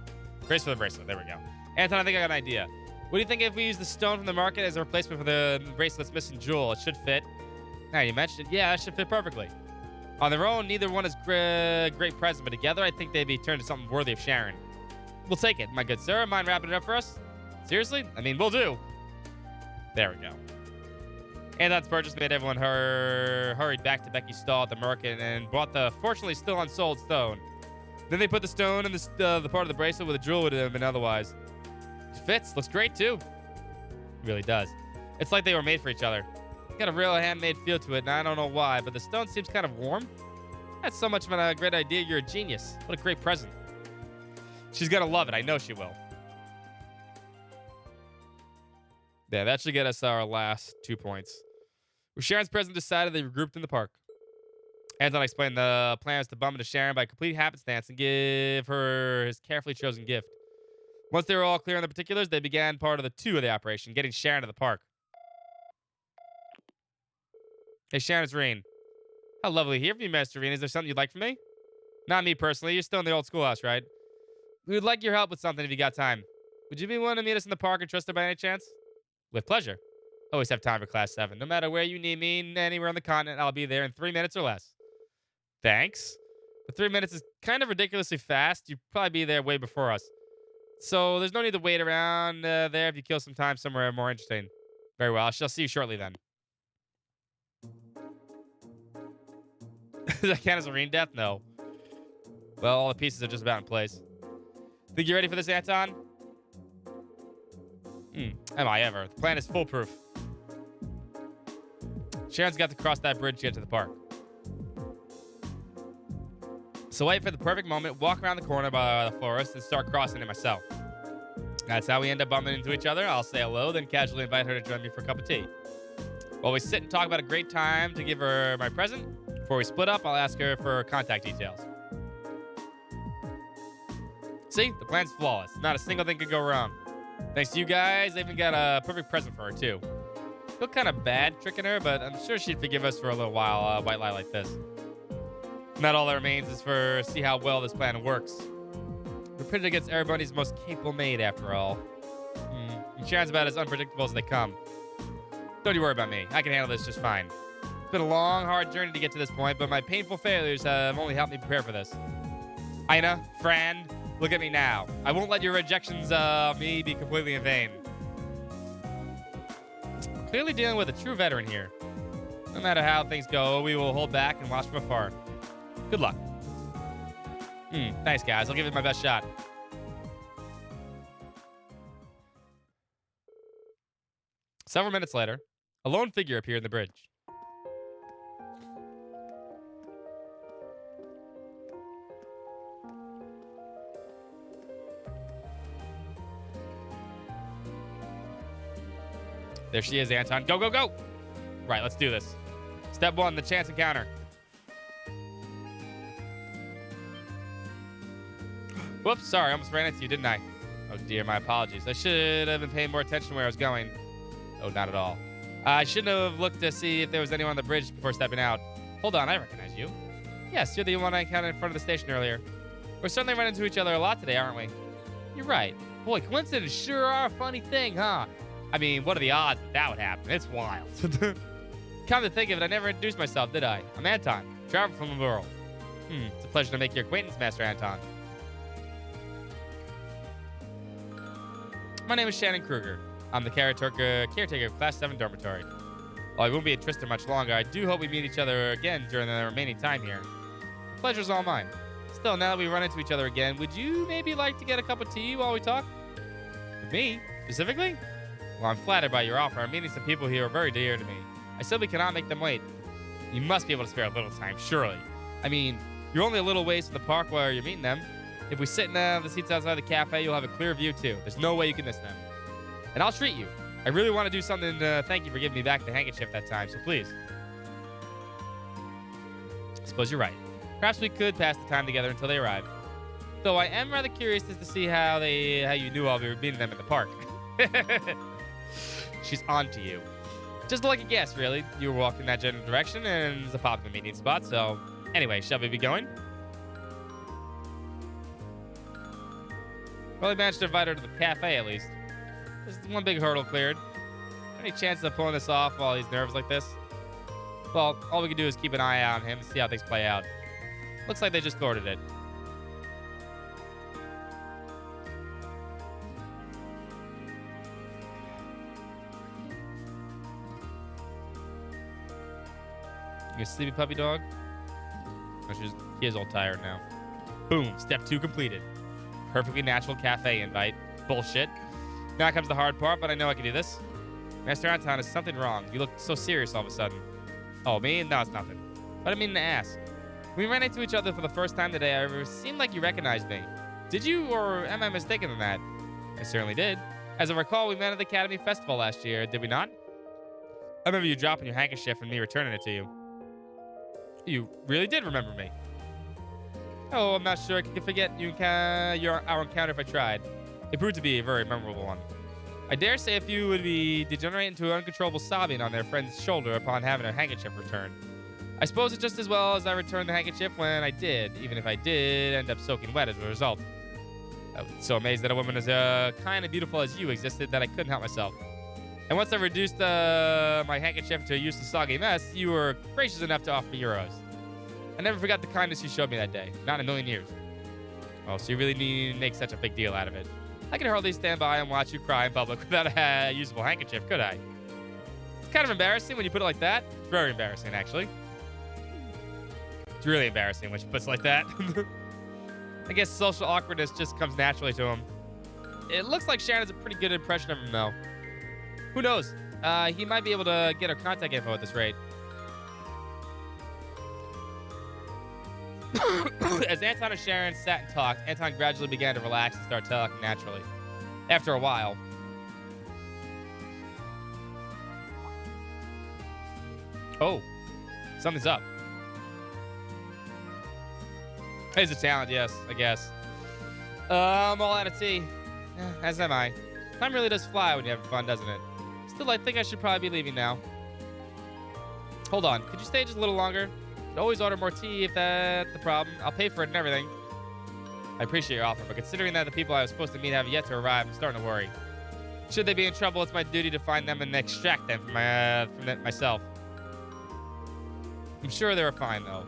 Brace for the bracelet. There we go. Anton, I think I got an idea. What do you think if we use the stone from the market as a replacement for the bracelet's missing jewel? It should fit. Now, you mentioned it. Yeah, it should fit perfectly. On their own, neither one is great present, but together, I think they'd be turned to something worthy of sharing. We'll take it, my good sir. Mind wrapping it up for us? Seriously? I mean, we'll do. There we go. Anton's purchase made everyone hurried back to Becky's stall at the market and bought the fortunately still unsold stone. Then they put the stone in the part of the bracelet where the jewel would have been otherwise. It fits. Looks great, too. It really does. It's like they were made for each other. Got a real handmade feel to it, and I don't know why, but the stone seems kind of warm. That's so much of a great idea. You're a genius. What a great present. She's going to love it. I know she will. Yeah, that should get us our last 2 points. With Sharon's present decided they regrouped in the park. Anton explained the plans to bump into Sharon by complete happenstance and give her his carefully chosen gift. Once they were all clear on the particulars, they began part of the 2 of the operation, getting Sharon to the park. Hey, Sharon, it's Rean. How lovely to hear from you, Master Rean. Is there something you'd like from me? Not me, personally. You're still in the old schoolhouse, right? We would like your help with something if you got time. Would you be willing to meet us in the park and Trista by any chance? With pleasure. Always have time for Class 7. No matter where you need me, anywhere on the continent, I'll be there in 3 minutes or less. Thanks. But 3 minutes is kind of ridiculously fast. You'd probably be there way before us. So there's no need to wait around there if you kill some time somewhere more interesting. Very well. I shall see you shortly then. Does that count as a Rean death? No. Well, all the pieces are just about in place. Think you're ready for this, Anton? Am I ever? The plan is foolproof. Sharon's got to cross that bridge to get to the park. So wait for the perfect moment, walk around the corner by the forest, and start crossing it myself. That's how we end up bumping into each other. I'll say hello, then casually invite her to join me for a cup of tea. While we sit and talk about a great time to give her my present, before we split up, I'll ask her for her contact details. See? The plan's flawless. Not a single thing could go wrong. Thanks to you guys, I even got a perfect present for her, too. Feel kind of bad tricking her, but I'm sure she'd forgive us for a little while, white lie like this. Not all that remains is for see how well this plan works. We're pitted against everybody's most capable maid, after all. And Sharon's about as unpredictable as they come. Don't you worry about me. I can handle this just fine. It's been a long, hard journey to get to this point, but my painful failures have only helped me prepare for this. Aina, Fran, look at me now. I won't let your rejections of me be completely in vain. Clearly dealing with a true veteran here. No matter how things go, we will hold back and watch from afar. Good luck. Thanks, guys. I'll give it my best shot. Several minutes later, a lone figure appeared in the bridge. There she is, Anton. Go, go, go! Right, let's do this. Step 1, the chance encounter. Whoops, sorry, I almost ran into you, didn't I? Oh dear, my apologies. I should have been paying more attention where I was going. Oh, not at all. I shouldn't have looked to see if there was anyone on the bridge before stepping out. Hold on, I recognize you. Yes, you're the one I encountered in front of the station earlier. We're certainly running into each other a lot today, aren't we? You're right. Boy, coincidences sure are a funny thing, huh? I mean, what are the odds that would happen? It's wild. Come to think of it, I never introduced myself, did I? I'm Anton, traveler from the world. It's a pleasure to make your acquaintance, Master Anton. My name is Shannon Kruger. I'm the caretaker of Class 7 dormitory. While I won't be at Tristan much longer, I do hope we meet each other again during the remaining time here. The pleasure's all mine. Still, now that we run into each other again, would you maybe like to get a cup of tea while we talk? With me? Specifically? Well, I'm flattered by your offer. I'm meeting some people here who are very dear to me. I simply cannot make them wait. You must be able to spare a little time, surely. I mean, you're only a little ways from the park while you're meeting them. If we sit in the seats outside the cafe, you'll have a clear view, too. There's no way you can miss them. And I'll treat you. I really want to do something to thank you for giving me back the handkerchief that time, so please. I suppose you're right. Perhaps we could pass the time together until they arrive. Though I am rather curious as to see how you knew I'll be meeting them in the park. She's on to you. Just like a guess, really. You were walking that general direction, and it's a popular meeting spot, so... Anyway, shall we be going? Well, I managed to invite her to the cafe, at least. There's one big hurdle cleared. Any chance of pulling this off while he's nervous like this? Well, all we can do is keep an eye out on him and see how things play out. Looks like they just ordered it. You a sleepy puppy dog? Oh, he is all tired now. Boom, step 2 completed. Perfectly natural cafe invite. Bullshit. Now comes the hard part, but I know I can do this. Master Anton, is something wrong? You look so serious all of a sudden. Oh, me? No, it's nothing. But I mean to ask. When we ran into each other for the first time today, it seemed like you recognized me. Did you, or am I mistaken in that? I certainly did. As I recall, we met at the Academy Festival last year, did we not? I remember you dropping your handkerchief and me returning it to you. You really did remember me. Oh, I'm not sure I could forget our encounter if I tried. It proved to be a very memorable one. I dare say a few would be degenerate into uncontrollable sobbing on their friend's shoulder upon having a handkerchief returned. I suppose it's just as well as I returned the handkerchief when I did, even if I did end up soaking wet as a result. I was so amazed that a woman as kind of beautiful as you existed that I couldn't help myself. And once I reduced my handkerchief to a useless soggy mess, you were gracious enough to offer me euros. I never forgot the kindness you showed me that day. Not in a million years. Oh, so you really need to make such a big deal out of it. I could hardly stand by and watch you cry in public without a usable handkerchief, could I? It's kind of embarrassing when you put it like that. It's very embarrassing, actually. It's really embarrassing when she puts it like that. I guess social awkwardness just comes naturally to him. It looks like Sharon has a pretty good impression of him, though. Who knows? He might be able to get her contact info at this rate. As Anton and Sharon sat and talked, Anton gradually began to relax and start talking naturally. After a while. Oh, something's up. He's a talent, yes, I guess. I'm all out of tea. As am I. Time really does fly when you're having fun, doesn't it? Still, I think I should probably be leaving now. Hold on, could you stay just a little longer? I'd always order more tea if that's the problem. I'll pay for it and everything. I appreciate your offer, but considering that the people I was supposed to meet have yet to arrive, I'm starting to worry. Should they be in trouble, it's my duty to find them and extract them from myself. I'm sure they were fine, though.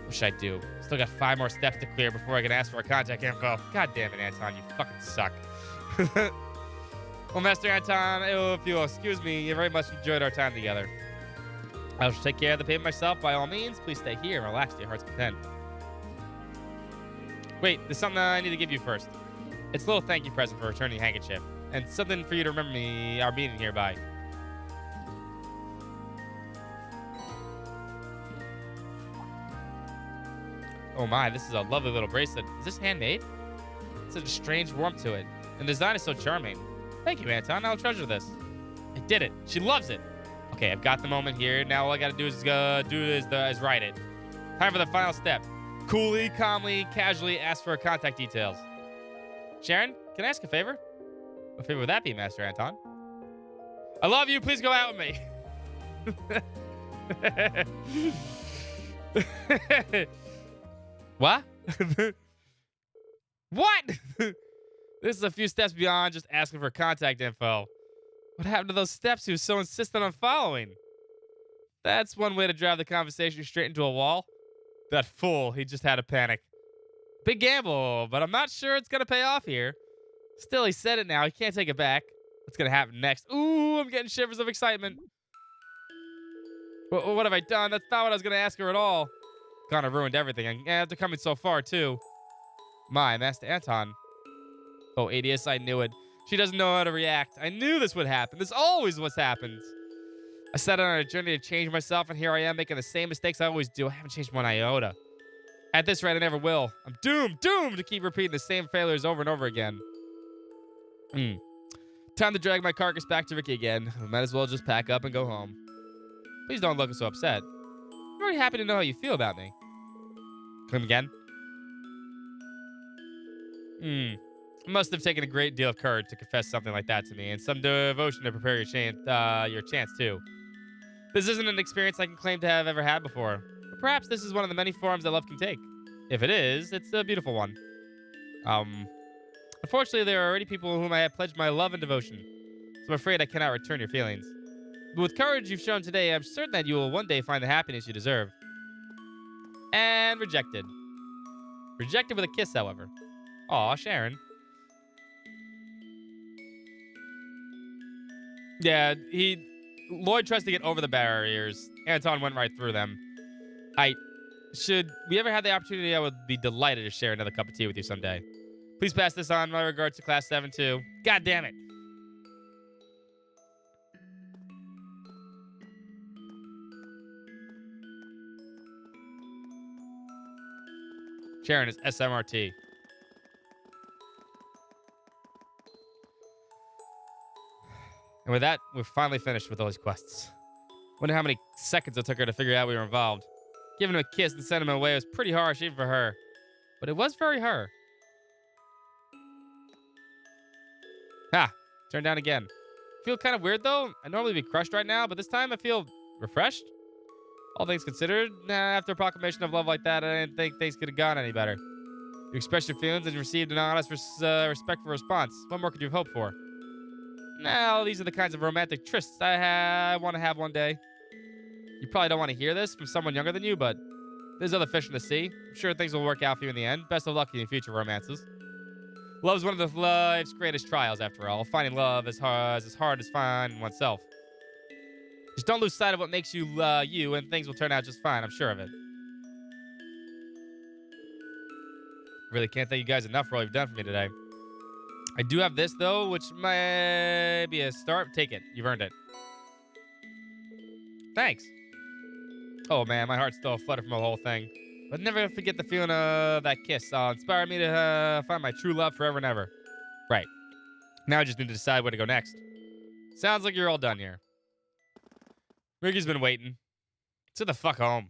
Wish I do. Still got 5 more steps to clear before I can ask for a contact info. God damn it, Anton, you fucking suck. Well, Master Anton, if you'll excuse me, I very much enjoyed our time together. I shall take care of the payment myself. By all means, please stay here and relax to your heart's content. Wait, there's something I need to give you first. It's a little thank you present for returning the handkerchief, and something for you to remember me, our meeting here by. Oh my, this is a lovely little bracelet. Is this handmade? Such a strange warmth to it, and the design is so charming. Thank you, Anton. I'll treasure this. I did it. She loves it. Okay, I've got the moment here. Now all I gotta do is write it. Time for the final step. Coolly, calmly, casually ask for her contact details. Sharon, can I ask a favor? What favor would that be, Master Anton? I love you. Please go out with me. What? What? This is a few steps beyond just asking for contact info. What happened to those steps he was so insistent on following? That's one way to drive the conversation straight into a wall. That fool, he just had a panic. Big gamble, but I'm not sure it's going to pay off here. Still, he said it now. He can't take it back. What's going to happen next? Ooh, I'm getting shivers of excitement. What have I done? That's not what I was going to ask her at all. Kind of ruined everything. And after coming so far, too. My, Master Anton. Oh, ADS, I knew it. She doesn't know how to react. I knew this would happen. This always what happens. I set out on a journey to change myself, and here I am making the same mistakes I always do. I haven't changed one iota. At this rate, I never will. I'm doomed to keep repeating the same failures over and over again. Time to drag my carcass back to Ricky again. I might as well just pack up and go home. Please don't look so upset. I'm very happy to know how you feel about me. Come again? It must have taken a great deal of courage to confess something like that to me, and some devotion to prepare your chance too. This isn't an experience I can claim to have ever had before, but perhaps this is one of the many forms that love can take. If it is, it's a beautiful one. Unfortunately, there are already people whom I have pledged my love and devotion, so I'm afraid I cannot return your feelings. But with courage you've shown today, I'm certain that you will one day find the happiness you deserve. And rejected. Rejected with a kiss, however. Aw, Sharon. Yeah, Lloyd tries to get over the barriers. Anton went right through them. Should we ever have the opportunity, I would be delighted to share another cup of tea with you someday. Please pass this on. My regards to Class 7, too. God damn it. Sharon is SMRT. And with that, we're finally finished with all these quests. Wonder how many seconds it took her to figure out we were involved. Giving him a kiss and sending him away was pretty harsh even for her. But it was very her. Turned down again. Feel kind of weird though. I'd normally be crushed right now, but this time I feel refreshed. All things considered, after a proclamation of love like that, I didn't think things could have gone any better. You expressed your feelings and you received an honest, respectful response. What more could you have hoped for? Now, these are the kinds of romantic trysts I want to have one day. You probably don't want to hear this from someone younger than you, but there's other fish in the sea. I'm sure things will work out for you in the end. Best of luck in your future romances. Love's one of the life's greatest trials, after all. Finding love is as hard as finding oneself. Just don't lose sight of what makes you you, and things will turn out just fine. I'm sure of it. Really can't thank you guys enough for all you've done for me today. I do have this, though, which might be a start. Take it. You've earned it. Thanks. Oh, man, my heart's still aflutter from the whole thing. But never forget the feeling of that kiss. Inspired me to find my true love forever and ever. Right. Now I just need to decide where to go next. Sounds like you're all done here. Ricky's been waiting. So the fuck home.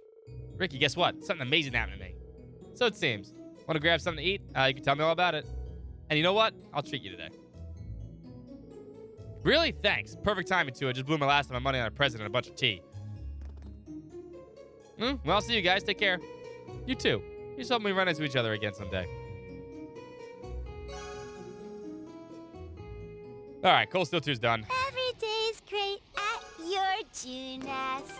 Ricky, guess what? Something amazing happened to me. So it seems. Want to grab something to eat? You can tell me all about it. And you know what? I'll treat you today. Really? Thanks. Perfect timing, too. I just blew my last of my money on a present and a bunch of tea. Well, I'll see you guys. Take care. You too. You just help me run into each other again someday. All right, Cold Steel 2's done.
Every day's great at your Junas.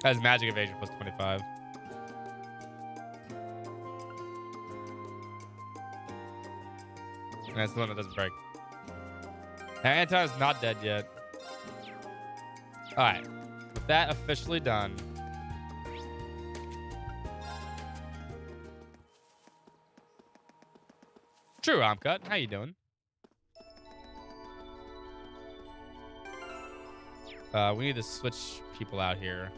Has magic evasion plus 25. And that's the one that doesn't break. Now, Anton is not dead yet. Alright. With that officially done. True, Omcut. How you doing? We need to switch people out here.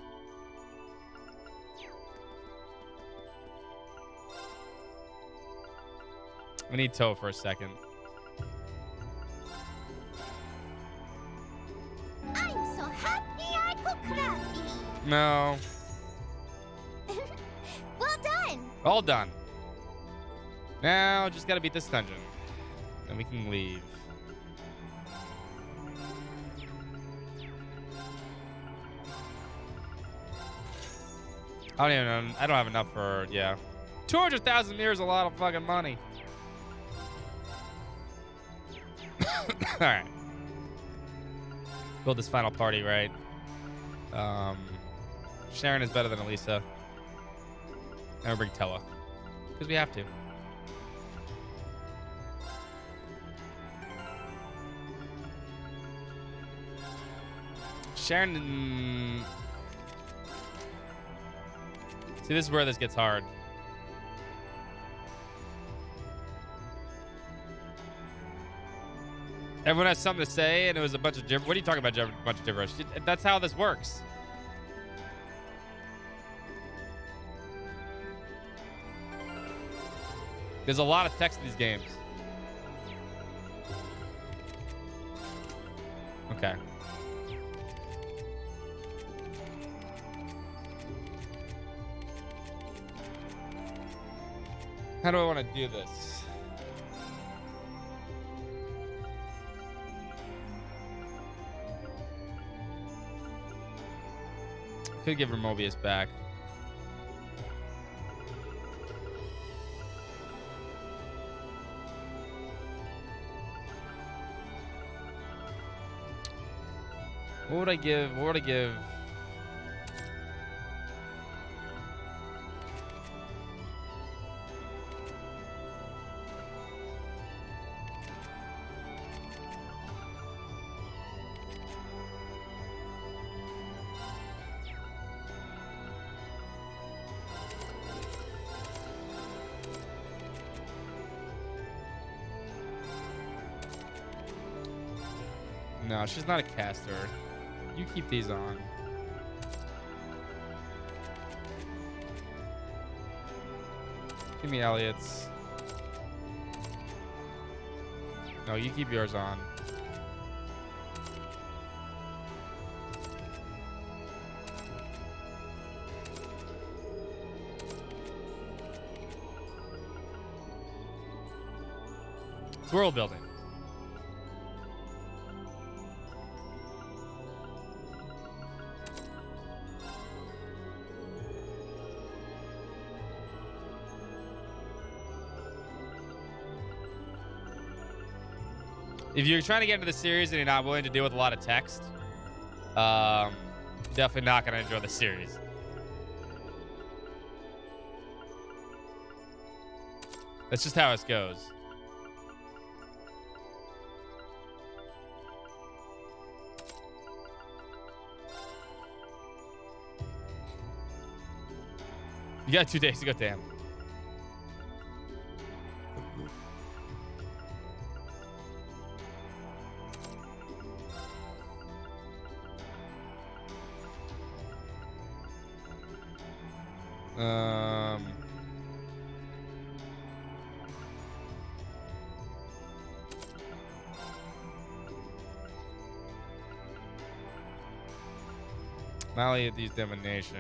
We need Toe for a second.
I'm so happy I could crafty.
No.
Well done.
All done. Now, just gotta beat this dungeon. Then we can leave. I don't even know. I don't have enough for, yeah. 200,000 mirrors is a lot of fucking money. All right. Build this final party, right? Sharon is better than Elisa. And we'll bring Tella. Because we have to. Sharon... See, this is where this gets hard. Everyone has something to say, and it was a bunch of gibberish. What are you talking about, a bunch of gibberish? That's how this works. There's a lot of text in these games. Okay. How do I want to do this? Could give her Mobius back. What would I give? What would I give? No, she's not a caster. You keep these on. Give me Elliot's. No, you keep yours on. It's world building. If you're trying to get into the series and you're not willing to deal with a lot of text, definitely not going to enjoy the series. That's just how it goes. You got 2 days to go, damn. Mally at these domination.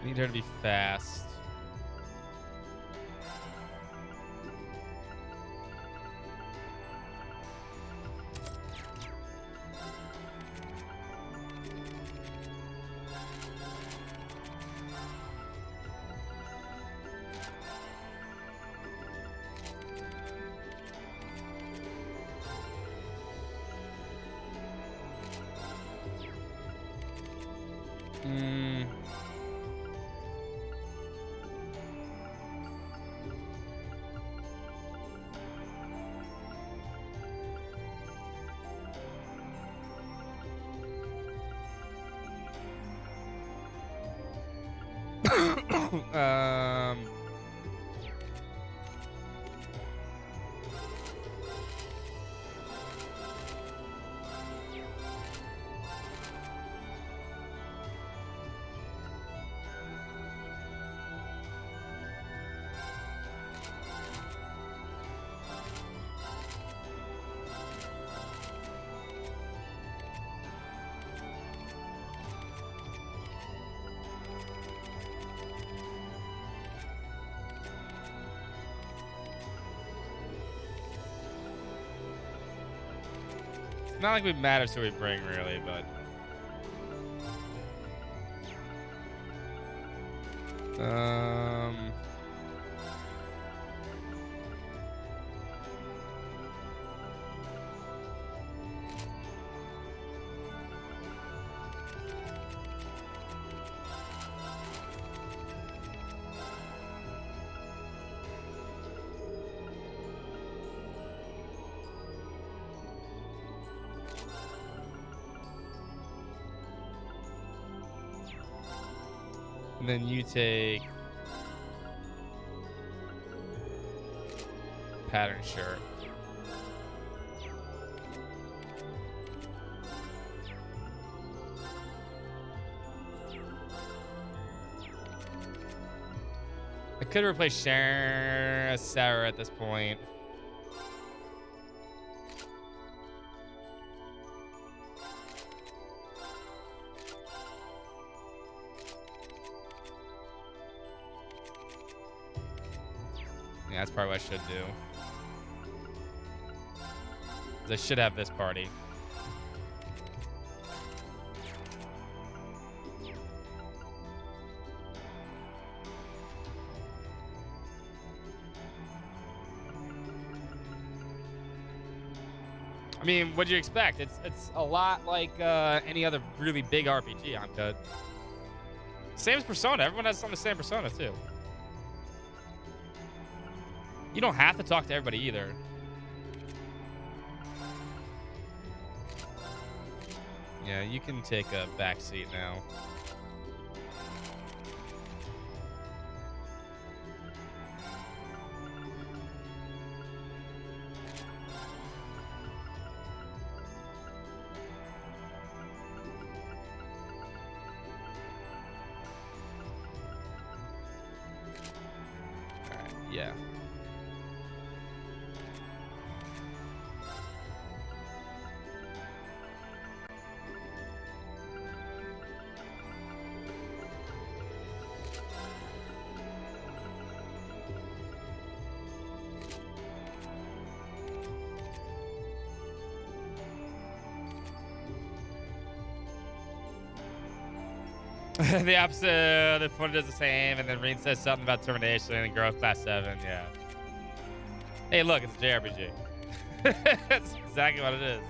I need her to be fast. It's not like it matters who we bring, really, but... And then you take pattern shirt. I could replace Sarah at this point. Yeah, that's probably what I should do. 'Cause I should have this party. I mean, what'd you expect? It's a lot like any other really big RPG. I'm good. Same as Persona. Everyone has some of the same Persona too. You don't have to talk to everybody either. Yeah, you can take a back seat now. All right, yeah. The opposite. The point does the same, and then Reen says something about termination and growth past 7. Yeah. Hey, look, it's a JRPG. That's exactly what it is.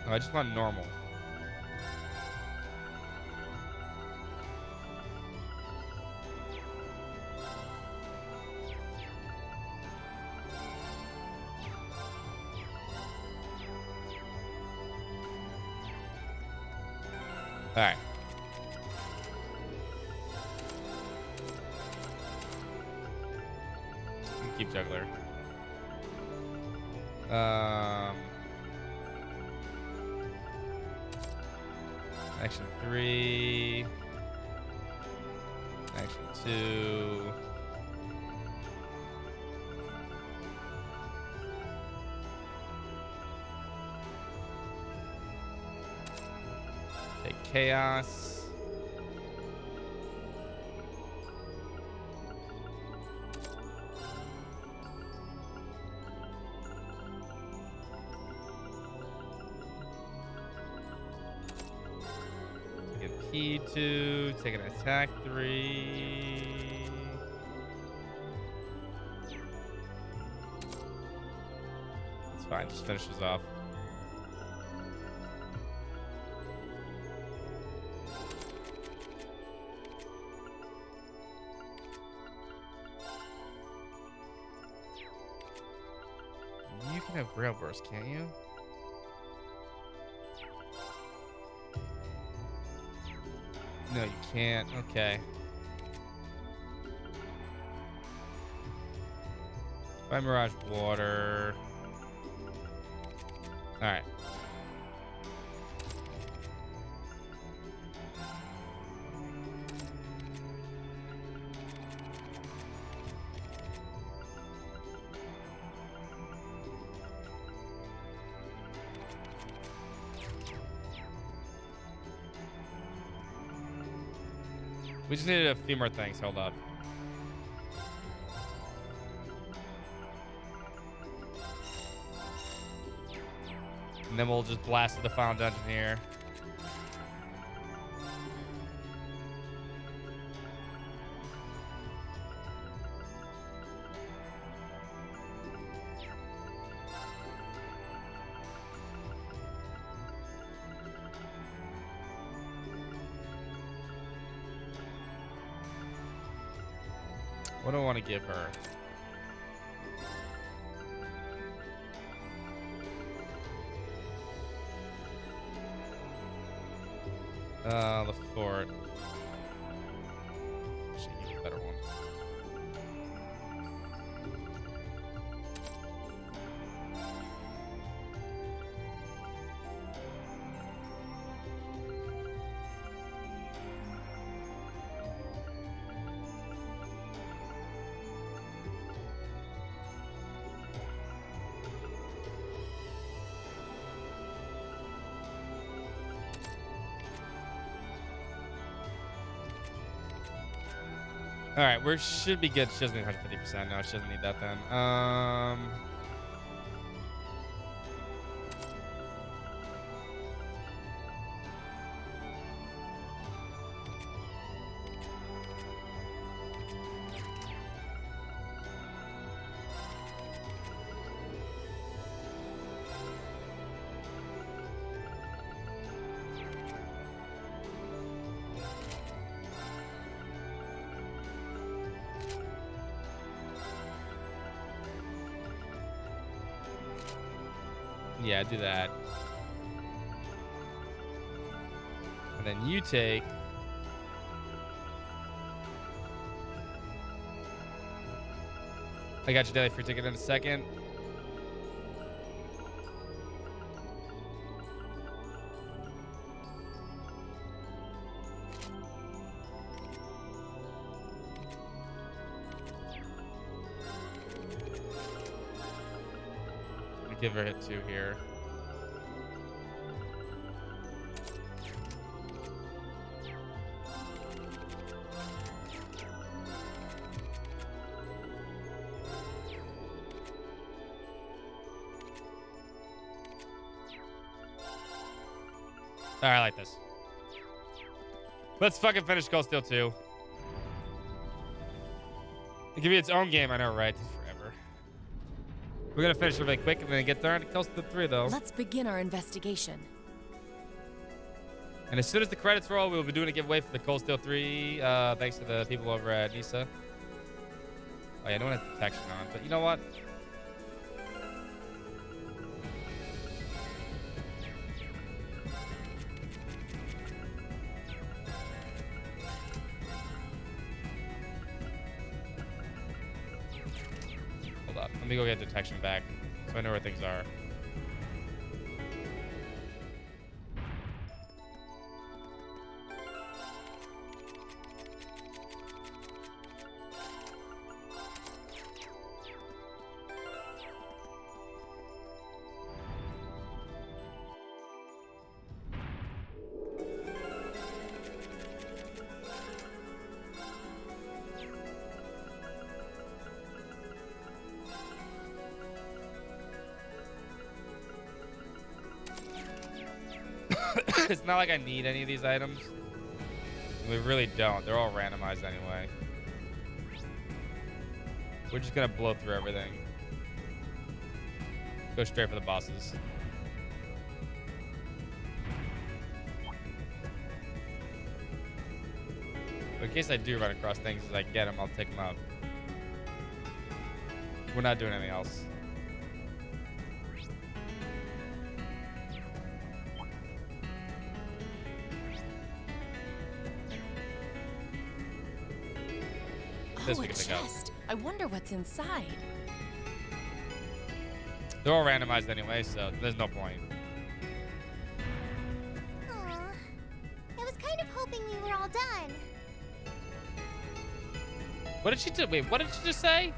Oh, I just want normal. All right. Keep juggler. Action 3. Action 2. Take chaos. P2, take an attack 3. It's fine, just finishes off. You can have Grail Burst, can't you? No, you can't. Okay. By Mirage Water. All right. We just needed a few more things. Hold up. And then we'll just blast to the final dungeon here. What do I want to give her? The fort. Should give a better one. All right, we should be good. She doesn't need 150%. No, she doesn't need that then. Yeah, do that. And then you take... I got your daily free ticket in a second. Give her a hit 2 here. I like this. Let's fucking finish Cold Steel 2. It can be its own game, I know, right? Forever. We're gonna finish it really quick and then get there on Cold Steel 3, though.
Let's begin our investigation.
And as soon as the credits roll, we'll be doing a giveaway for the Cold Steel 3, thanks to the people over at Nisa. Oh yeah, no one has detection on, but you know what? Hold up, let me go get detection back so I know where things are. It's not like I need any of these items. We really don't. They're all randomized anyway. We're just gonna blow through everything. Go straight for the bosses. But in case I do run across things as I get them, I'll take them out. We're not doing anything else. This we
Oh, a
can pick up.
chest. I wonder what's inside.
They're all randomized anyway, so there's no point.
Aw. I was kind of hoping we were all done.
What did she do? Wait, what did she just say?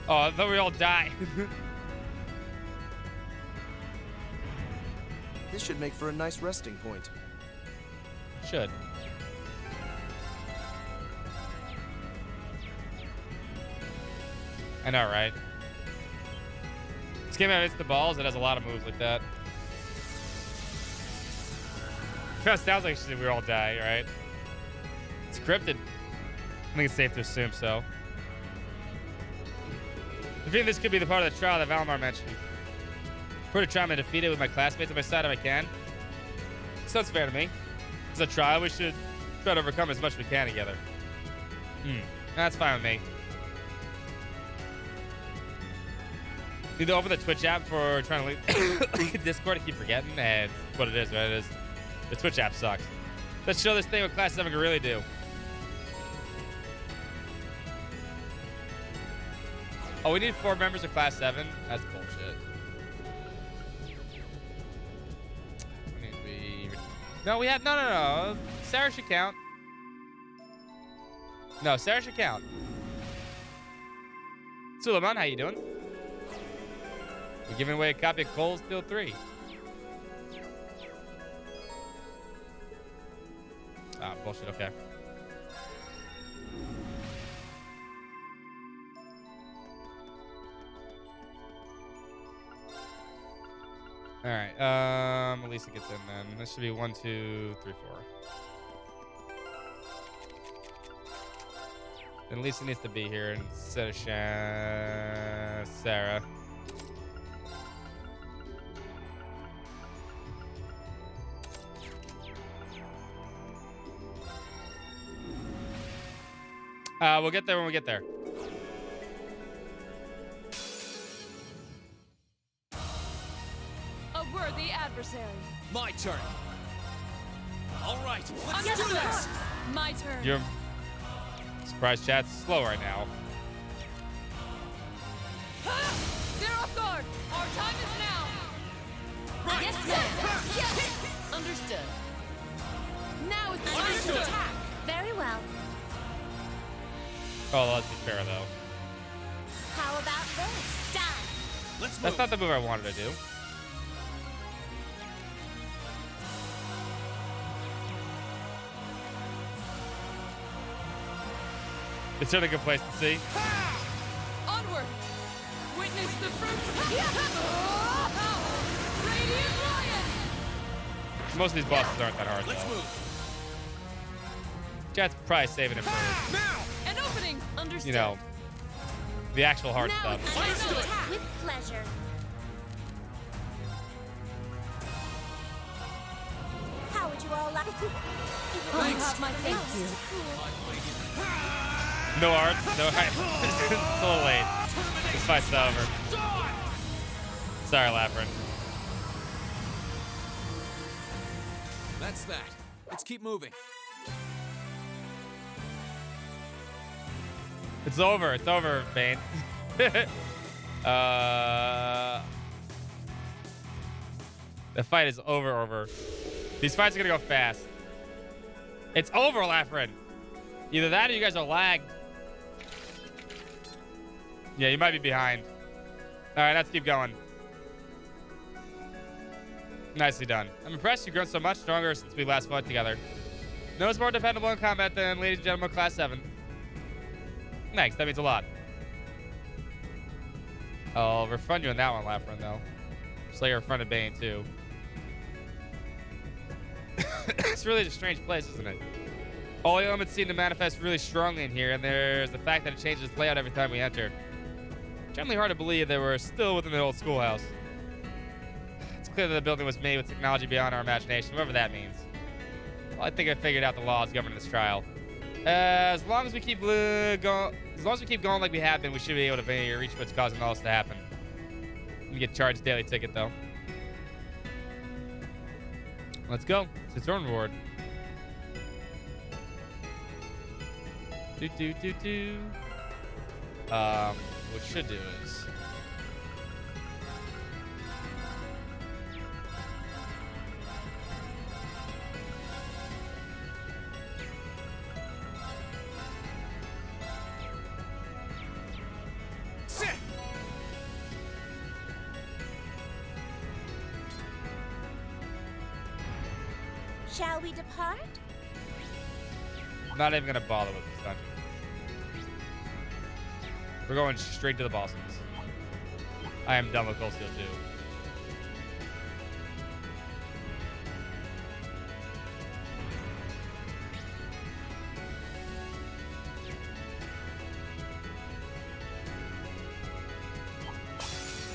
Oh, I thought we all die.
This should make for a nice resting point.
Should. I know, right? This game hits the balls. It has a lot of moves like that. Kind of sounds like we all die, right? It's cryptid. I think it's safe to assume so. I think this could be the part of the trial that Valimar mentioned. For to try and defeat it with my classmates on my side if I can. Sounds fair to me. It's a trial. We should try to overcome as much as we can together. That's fine with me. Need to open the Twitch app for trying to link Discord. I keep forgetting. And it's what it is, right? It is. The Twitch app sucks. Let's show this thing what Class 7 can really do. Oh, we need 4 members of Class 7? That's bullshit. No, we have... No. Sarah should count. No, Sarah should count. Suleiman, how you doing? We're giving away a copy of Cold Steel 3. Ah, bullshit, okay. Alright, Elisa gets in then. This should be 1, 2, 3, 4. Then Lisa needs to be here instead of Sarah. We'll get there when we get there.
A worthy adversary.
My turn. All right, let's
Understood.
do this.
My turn.
Your surprise chat's slow right now.
They're off guard. Our time is now.
Right.
Yes, ma'am. Understood. Now is the time to
Understood.
attack.
Very well.
Oh, let's be fair though.
How about this? Done.
Let's move.
That's not the move I wanted to do. It's certainly a good place to see.
Onward. Witness the fruit.
Most of these bosses aren't that hard,
Let's
though.
move.
Chat's probably saving it for,
Now! An opening! Understood.
you know, the actual hard
Now
stuff.
Understood.
With pleasure. How would you all like to?
Thanks. Have my thank you.
No art, no height. It's a little late. This fight's over. Sorry, Labyrinth.
That's that. Let's keep moving.
It's over. It's over, Bane. The fight is over. These fights are gonna go fast. It's over, Labyrinth. Either that or you guys are lagged. Yeah, you might be behind. All right, let's keep going. Nicely done. I'm impressed you've grown so much stronger since we last fought together. No one's more dependable in combat than ladies and gentlemen of Class 7. Thanks, that means a lot. I'll refund you on that one, Labyrinth, though. Just like I refunded Bane, too. It's really a strange place, isn't it? All the elements seem to manifest really strongly in here, and there's the fact that it changes layout every time we enter. Generally hard to believe that we're still within the old schoolhouse. It's clear that the building was made with technology beyond our imagination, whatever that means. Well, I think I figured out the laws governing this trial. As long as we keep going like we have been, we should be able to reach what's causing all this to happen. You get charged daily ticket though. Let's go. It's its own reward. What we should do is
Shall we depart?
I'm not even gonna bother with this dungeon. We're going straight to the bosses. I am done with Cold Steel 2.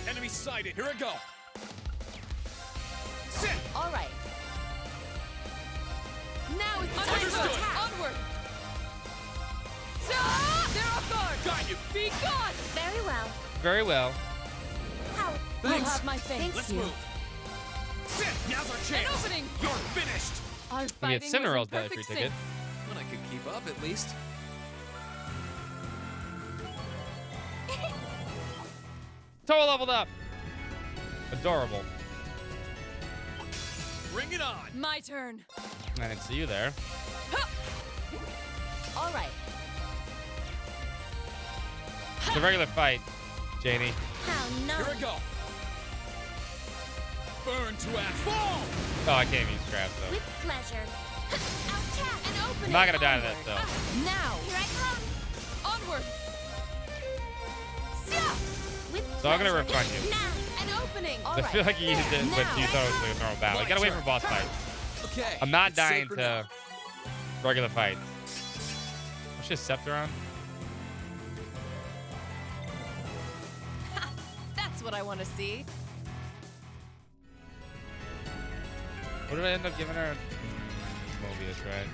Enemy sighted. Here I go.
Sit. All right. Now is the time to attack. Onward. They're off guard.
Got you.
Be gone.
Very well.
Very well.
How?
You'll have my thanks.
Let's move. Sit. Now's our chance.
An opening.
You're finished.
Our
We get
fighting was
Cinderella's
in
daily free
perfect
ticket.
sync.
When I could keep up, at least.
Total leveled up. Adorable.
Bring it on.
My turn.
I didn't see you there.
All right.
It's a regular fight, Janie.
How nice.
Here I go. Burn to ash. Fall.
Oh, I can't use scraps though.
With pleasure. Attack.
An opening.
I'm not gonna die to
Onward.
this though.
Now.
Here I come.
Onward.
With
So I'm gonna
pleasure.
refund you.
Now.
An opening. All
I
right.
feel like you used it, but
Now.
you thought it was like a normal battle. You gotta wait for boss fights.
Okay.
I'm not
it's
dying
safer
to
now.
regular fights. What's this scepter on?
That's what I want to see.
What did I end up giving her? Mobius, right?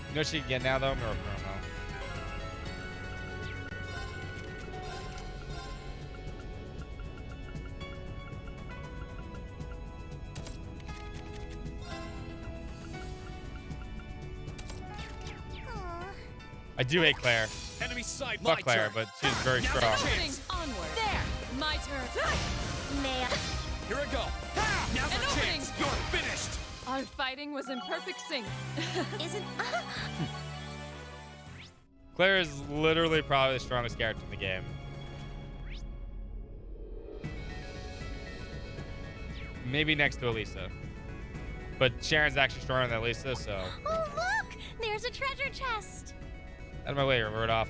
You know what she can get now though? Mirror promo. I do hate Claire.
Enemy side.
Fuck Claire, but she's very
Now's
strong.
our chance.
Onward. There. My turn.
May I?
Here I go. Now's
An
our
opening.
chance. You're finished.
Our fighting was in perfect sync.
Isn't.
Claire is literally probably the strongest character in the game. Maybe next to Elisa. But Sharon's actually stronger than Elisa, so.
Oh, look! There's a treasure chest.
Out of my way, revert off.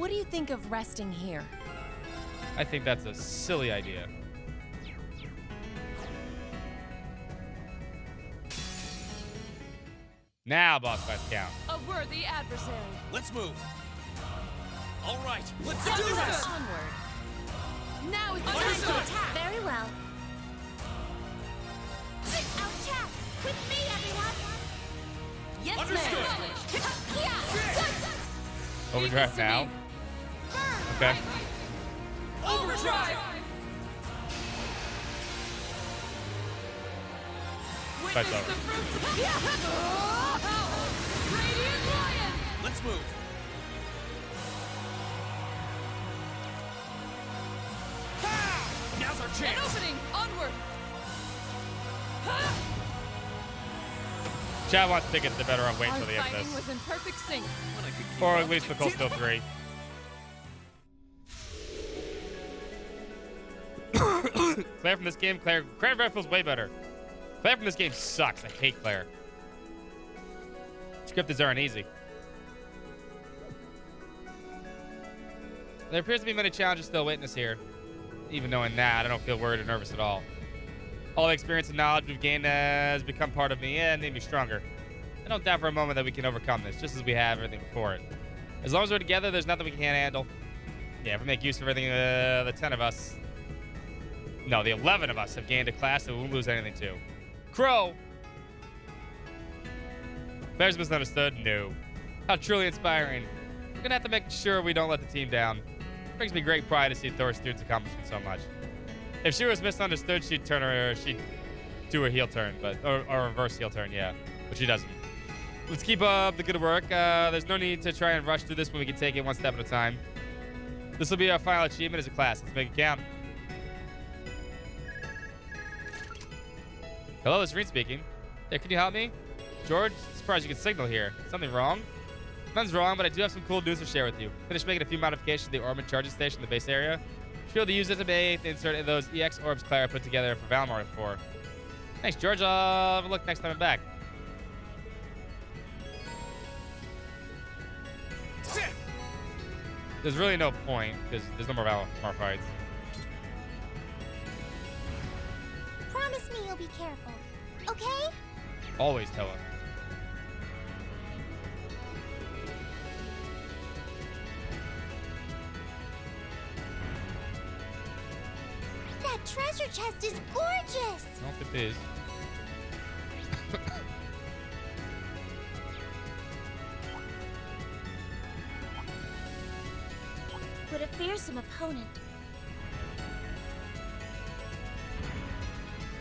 What do you think of resting here?
I think that's a silly idea. Now boss fights count.
A worthy adversary.
Let's move. All right, let's
Yes,
do
sir.
this.
Onward. Now is the time
Understood.
to attack.
Very well. Out with me, everyone.
Yes,
Understood.
Overdrive now. Okay.
Overdrive.
Fight's
Witness
over.
the fruits. Radiant Lion.
Let's move. Now's our
An
chance.
opening. Onward.
Chad wants tickets. They're better off waiting
Our
till the end of
fighting
this.
was in perfect sync.
Or at least the Cold Steel 3. Claire from this game, Claire feels way better. Claire from this game sucks. I hate Claire. Scripts aren't easy. There appears to be many challenges still awaiting us here. Even knowing that, I don't feel worried or nervous at all. All the experience and knowledge we've gained has become part of me and made me stronger. I don't doubt for a moment that we can overcome this, just as we have everything before it. As long as we're together, there's nothing we can't handle. Yeah, if we make use of everything the 10 of us... No, the 11 of us have gained a class that we won't lose anything to. Crow! Claire's misunderstood? No. How truly inspiring. We're gonna have to make sure we don't let the team down. It brings me great pride to see Thor students accomplishing so much. If she was misunderstood, she'd do a heel turn, or a reverse heel turn, yeah. But she doesn't. Let's keep up the good work. There's no need to try and rush through this when we can take it one step at a time. This will be our final achievement as a class. Let's make it count. Hello, this is Reed speaking. Yeah, can you help me? George, surprised you can signal here. Something wrong? Nothing's wrong, but I do have some cool news to share with you. Finished making a few modifications to the Orbital charging station in the base area. Should be able to use it to make the insert in those EX orbs Clara put together for Valmar before. Thanks, George. I'll have a look next time I'm back. There's really no point, because there's no more Valmar fights.
Promise me you'll be careful, okay?
Always tell him.
That treasure chest is gorgeous!
I don't think it is.
What a fearsome opponent.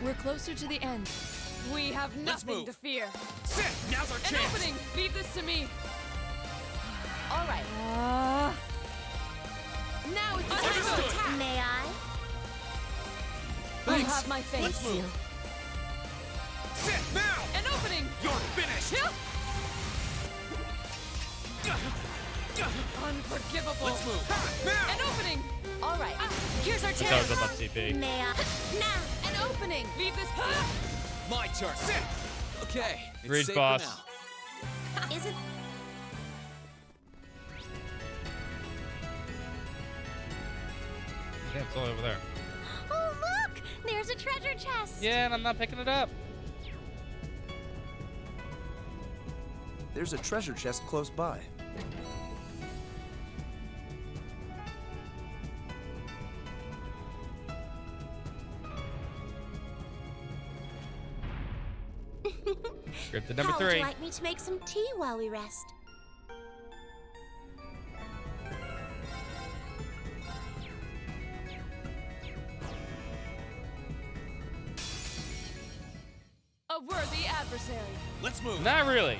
We're closer to the end. We have
Let's
nothing
move.
to fear.
Sit. Now's our
An
chance.
opening. Leave this to me.
All right.
Now is the time to
Understood.
attack.
May I?
You
Thanks.
have my faith.
Let's move. Sit now.
An opening.
You're finished.
Unforgivable.
Let's move. Now.
An opening.
All right.
Here's our
That's how
chance.
it's up CP.
May I? Now.
An opening. Leave this.
My turn. Sit. Okay. It's
Reed's
safe
boss.
for now.
Isn't
Damn, it's all over there.
Oh, look! There's a treasure chest!
Yeah, and I'm not picking it up.
There's a treasure chest close by.
Scripted number
How would
3.
you like me to make some tea while we rest?
A worthy adversary.
Let's move.
Not really.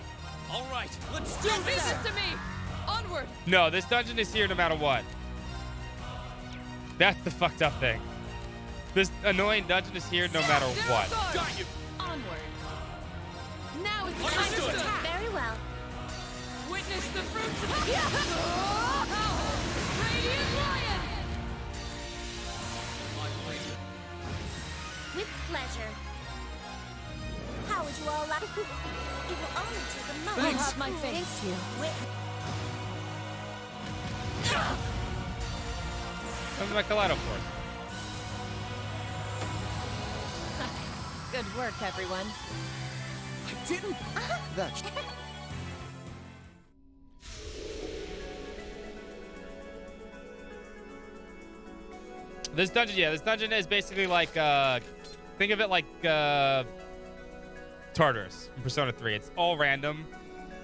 All right. Let's do
Leave
this.
this to me. Onward.
No, this dungeon is here no matter what. That's the fucked up thing. This annoying dungeon is here no matter what.
Got you.
Onward. Now is the time to
Understood.
attack.
Very well.
Witness the fruits of Radiant Lion.
With pleasure. How would you all like? It will only take a moment.
You have my faith.
With...
Comes my Kaleido Force.
Good work, everyone.
I didn't. That.
This dungeon is basically like, think of it like Tartarus in Persona 3. It's all random.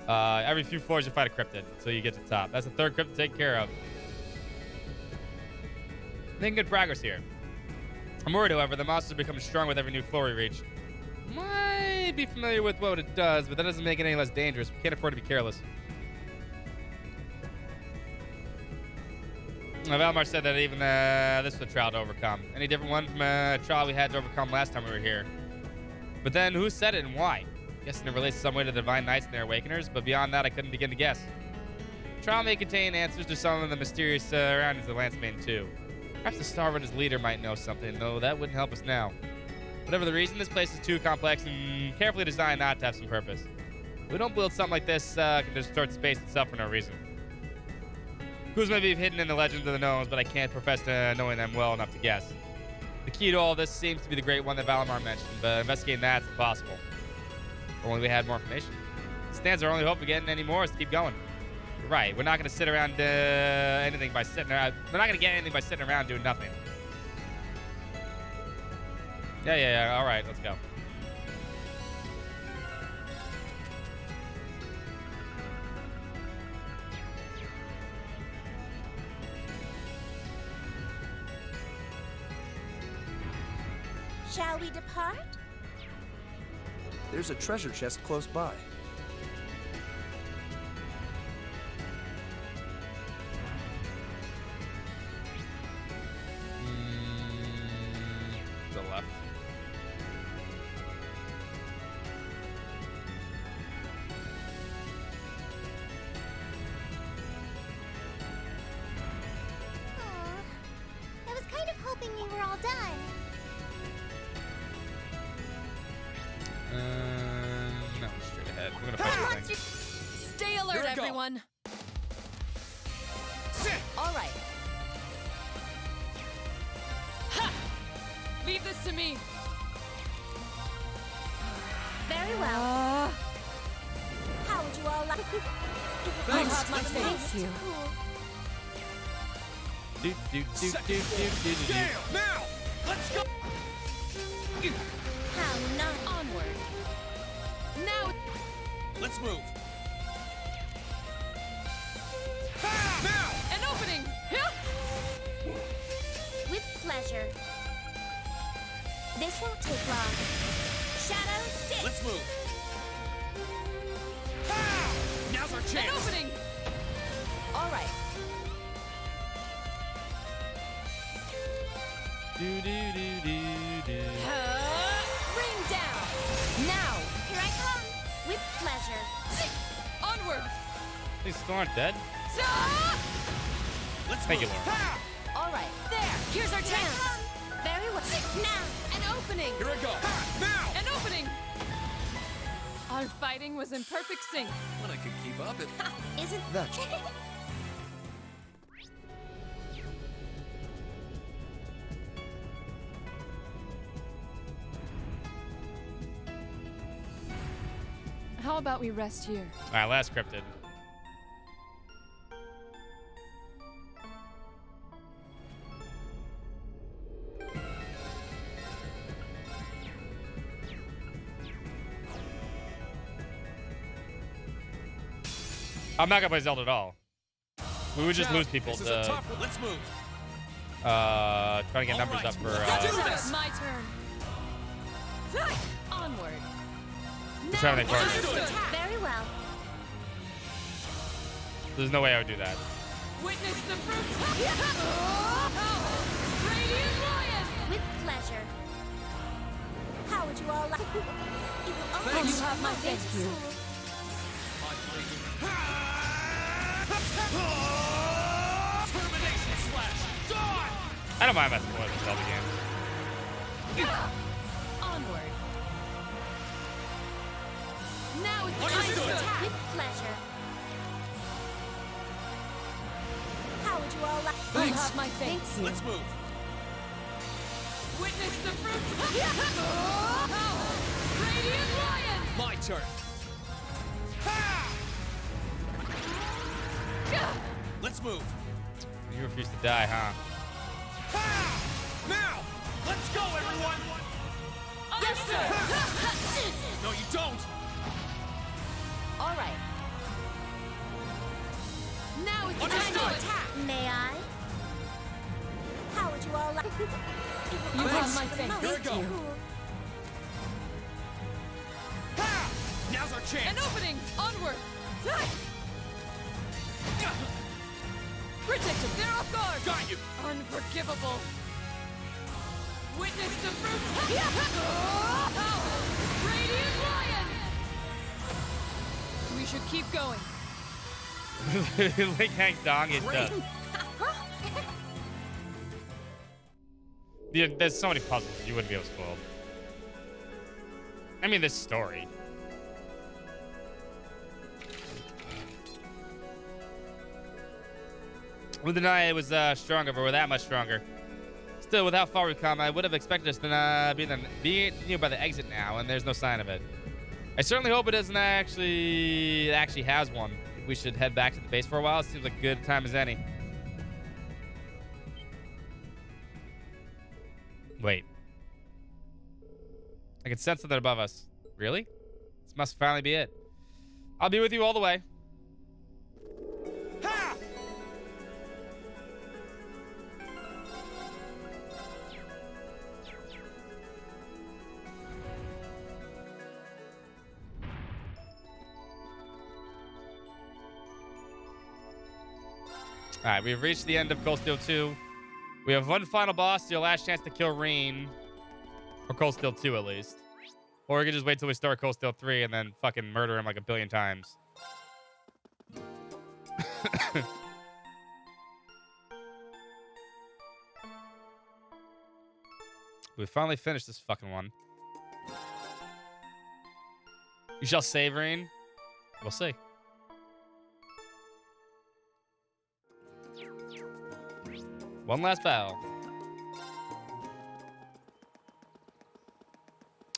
Every few floors you fight a cryptid until you get to the top. That's the third cryptid to take care of. Making good progress here. I'm worried, however, the monsters are becoming strong with every new floor we reach. Might be familiar with what it does, but that doesn't make it any less dangerous. We can't afford to be careless. Valmar said that even this was a trial to overcome. Any different one from a trial we had to overcome last time we were here. But then who said it and why? Guessing it relates some way to the Divine Knights and their Awakeners, but beyond that I couldn't begin to guess. The trial may contain answers to some of the mysterious surroundings of Lance Main too. Perhaps the Star Runner's leader might know something, though that wouldn't help us now. Whatever the reason, this place is too complex and carefully designed not to have some purpose. We don't build something like this, can distort space itself for no reason. Clues may be hidden in the legends of the gnomes, but I can't profess to knowing them well enough to guess. The key to all this seems to be the great one that Valimar mentioned, but investigating that's impossible. If only we had more information. It stands our only hope of getting any more is to keep going. You're right, we're not going to sit around anything by sitting around. We're not going to get anything by sitting around doing nothing. Yeah. All right, let's go.
Shall we depart?
There's a treasure chest close by.
The left.
I was kind of hoping we were all done.
No, straight ahead. We're gonna fight this thing.
Stay alert, everyone. All right. Ha! Leave this to me.
Very well. How would you all like?
Thanks. I'll have my
Thank
you.
Now, let's go.
How nice.
Onward. Now.
Let's move.
Now. An opening.
With pleasure. This won't take long. Shadow stick.
Let's move. Now's our chance.
An opening. All right. Ring down. Now.
Here I come. With pleasure.
Onward.
These still aren't dead.
Let's
Thank you,
move.
Laura.
All right. There. Here's our chance.
Very well. Now.
An opening.
Here I go. Now.
An opening. Our fighting was in perfect sync.
When I could keep up, it.
Isn't
that?
How about we rest here?
All right, last cryptid. I'm not gonna play Zelda at all. We would just lose people
This is
to
a tough one. Let's move.
trying to get numbers up for.
My turn. Onward.
Trying to make targets.
very well.
There's no way I would do that.
Witness the fruit. Radiant Lion.
With pleasure. How would you all like?
Thank you. Have my thank you.
Termination slash. Die.
I don't mind messing with Zelda games.
Onward. Now it's
Understood.
time to attack.
With pleasure. How would would you all like?
You have my thanks.
Let's move.
Witness the fruit. Radiant Lion.
My turn.
Let's move.
You refuse to die, huh?
Now! Let's go, everyone!
Yes, sir.
No, you don't!
All right.
Now is the time
Understood.
to attack.
May I? How would you all like?
You have my thanks.
Here we go. Now's our chance.
An opening. Onward. Protected. They're off guard.
Got you.
Unforgivable. Witness the fruit. Radiant Lion. We should keep going.
Link Hank Dong is Yeah, there's so many puzzles you wouldn't be able to solve. I mean, this story. We'll deny it was stronger, but we're that much stronger. Still, with how far we've come, I would have expected us to be near by the exit now, and there's no sign of it. I certainly hope it doesn't actually has one. We should head back to the base for a while. It seems like a good time as any. Wait. I can sense something above us. Really? This must finally be it. I'll be with you all the way.
Ha!
All right, we've reached the end of Cold Steel 2. We have one final boss, your last chance to kill Rean. Or Cold Steel 2, at least. Or we can just wait till we start Cold Steel 3 and then fucking murder him like a billion times. We finally finished this fucking one. You shall save Rean? We'll see. One last battle.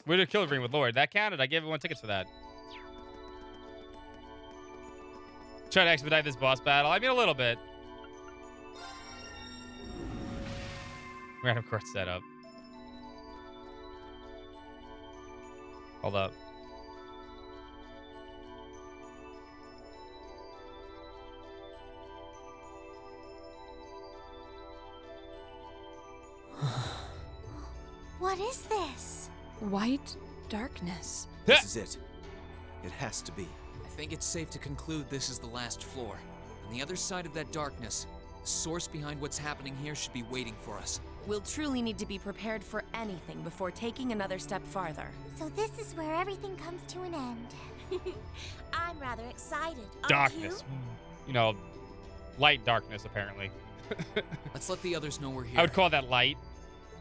We did kill Rean with Lord. That counted. I gave everyone tickets for that. Try to expedite this boss battle. I mean, a little bit. Random court setup. Hold up.
What is this?
White darkness.
This is it. It has to be.
I think it's safe to conclude this is the last floor. On the other side of that darkness, the source behind what's happening here should be waiting for us.
We'll truly need to be prepared for anything before taking another step farther.
So this is where everything comes to an end.
I'm rather excited.
Darkness. You know, light darkness, apparently.
Let's let the others know we're here.
I would call that light.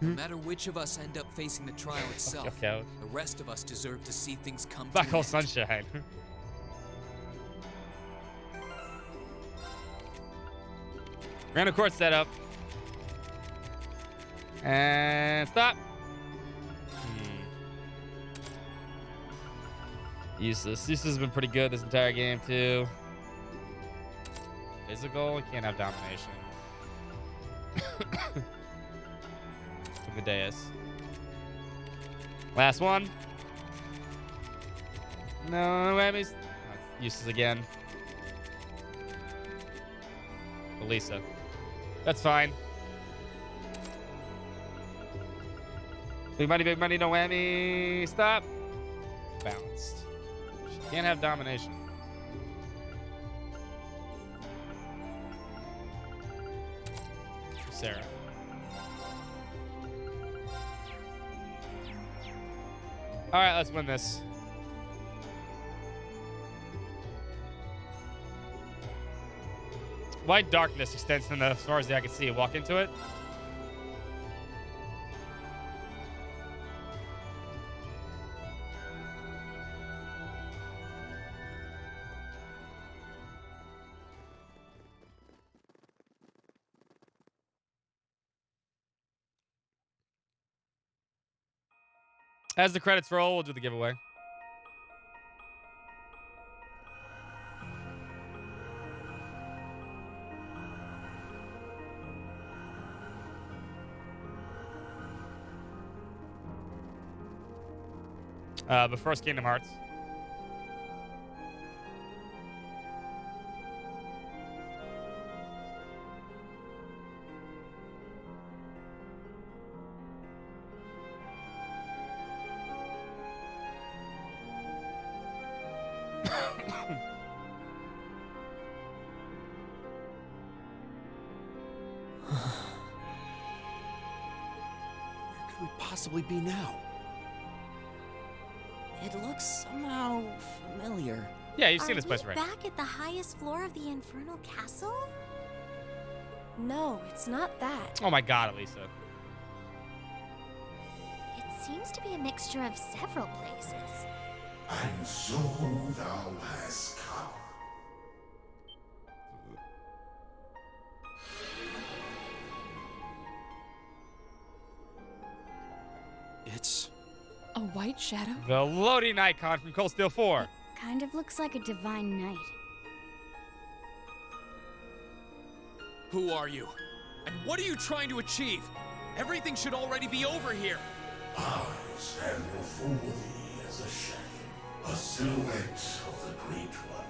No matter which of us end up facing the trial itself,
Okay.
the rest of us deserve to see things come to
Black
an
hole
end.
sunshine. Random court setup. And stop. Useless. Useless has been pretty good this entire game, too. Physical? You can't have domination. To the dais. Last one. No whammies. Useless again. Elisa. That's fine. Big money, no whammy. Stop. Balanced. She can't have domination. Sarah. All right, let's win this. White darkness extends from as far as the eye can see. Walk into it. As the credits roll, we'll do the giveaway. But first, Kingdom Hearts.
Where could we possibly be now? It looks somehow familiar.
Yeah, you've seen this place already.
Back at the highest floor of the Infernal Castle?
No, it's not that.
Oh my God, Elisa.
It seems to be a mixture of several places.
And so thou hast come.
It's
a white shadow?
The loading icon from Cold Steel 4.
Kind of looks like a divine knight.
Who are you? And what are you trying to achieve? Everything should already be over here.
I stand before thee as a shadow, a silhouette of the Great One,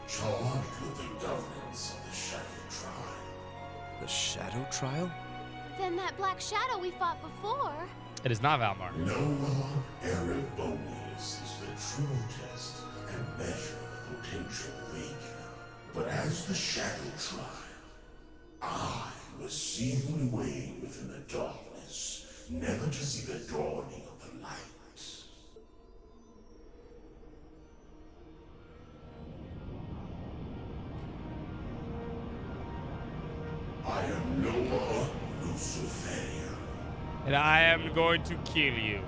charged with the governance of the Shadow Trial.
the Shadow Trial?
Then that black shadow we fought before.
It is not Valmar.
Noah Erebonius is the true test and measure of potential awakener. But as the Shadow Trial, I was sealed away within the darkness, never to see the dawning of the light. I am Noah Luciferian.
And I am going to kill you.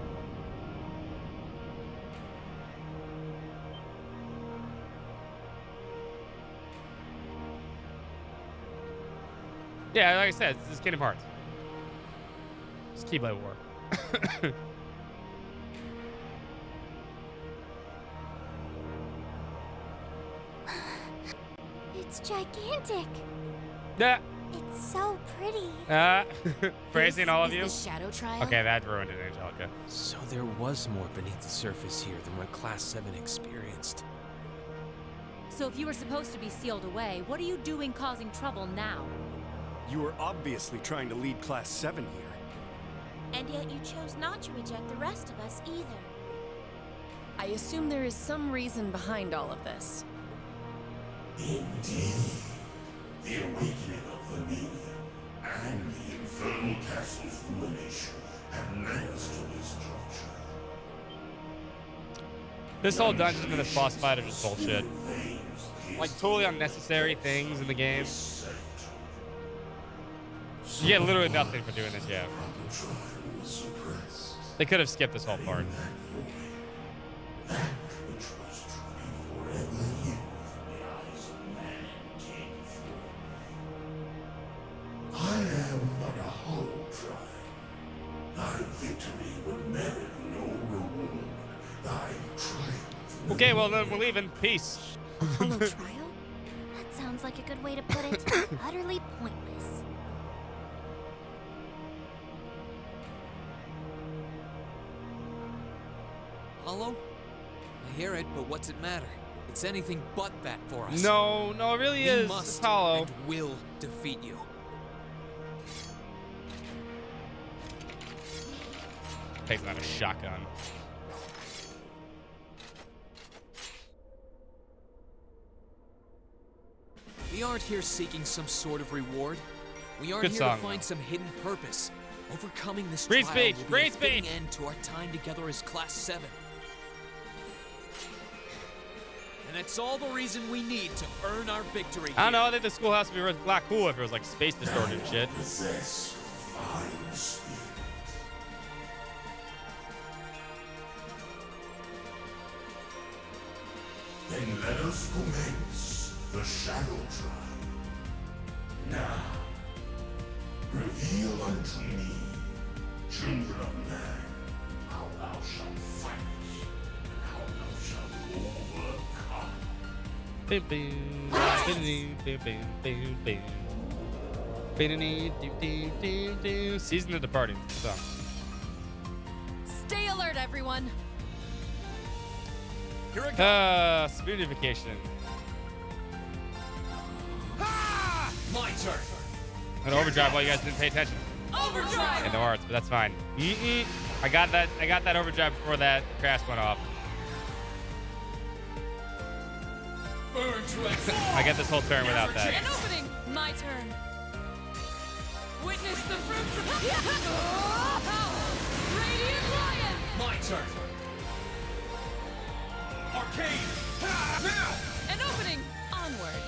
Yeah, like I said, this is Kingdom Hearts. It's Keyblade War.
It's gigantic.
Yeah.
It's so pretty.
Praising all of you.
The Shadow Trial?
Okay, that ruined it, Angelica.
So there was more beneath the surface here than what Class 7 experienced.
So if you were supposed to be sealed away, what are you doing causing trouble now?
You were obviously trying to lead Class 7 here.
And yet you chose not to reject the rest of us either.
I assume there is some reason behind all of this.
Indeed. The awakening of the Minion and the Infernal Castle's ruination have led us to this juncture.
This whole dungeon and this boss fight are just bullshit. Like, totally unnecessary things in the game. You get literally nothing for doing this, yeah. They could have skipped this whole part.
I am but a hollow trial. Thy victory would merit no reward. Thy triumph.
Okay, well then we're leaving. Peace.
Hollow trial? That sounds like a good way to put it. Utterly pointless.
Hollow? I hear it, but what's it matter? It's anything but that for us.
No, it really
We
is.
must
It's hollow.
and will defeat you.
Takes out a shotgun.
We aren't here seeking some sort of reward. We aren't
Good
here
song,
to find some hidden purpose. Overcoming this
Free
trial
speech,
will be
free
a fitting
speech.
end to our time together as Class 7. And that's all the reason we need to earn our victory.
I don't know. I think the schoolhouse would be really black cool if it was like space distorted and shit.
Possess fine spirit. Then let us commence the Shadow Trial. Now, reveal unto me, children of man, how thou
Boom, boom, boom, boom, boom, boom, boom. Season of Departing. So.
Stay alert, everyone.
Here I go.
Spoonification.
My turn.
An overdrive while you guys didn't pay attention.
Overdrive.
In the arts, but that's fine. I got that overdrive before that crash went off. I get this whole turn without that.
An opening. My turn. Witness the fruits of Radiant Lion.
My turn. Arcane. Now.
An opening. Onward.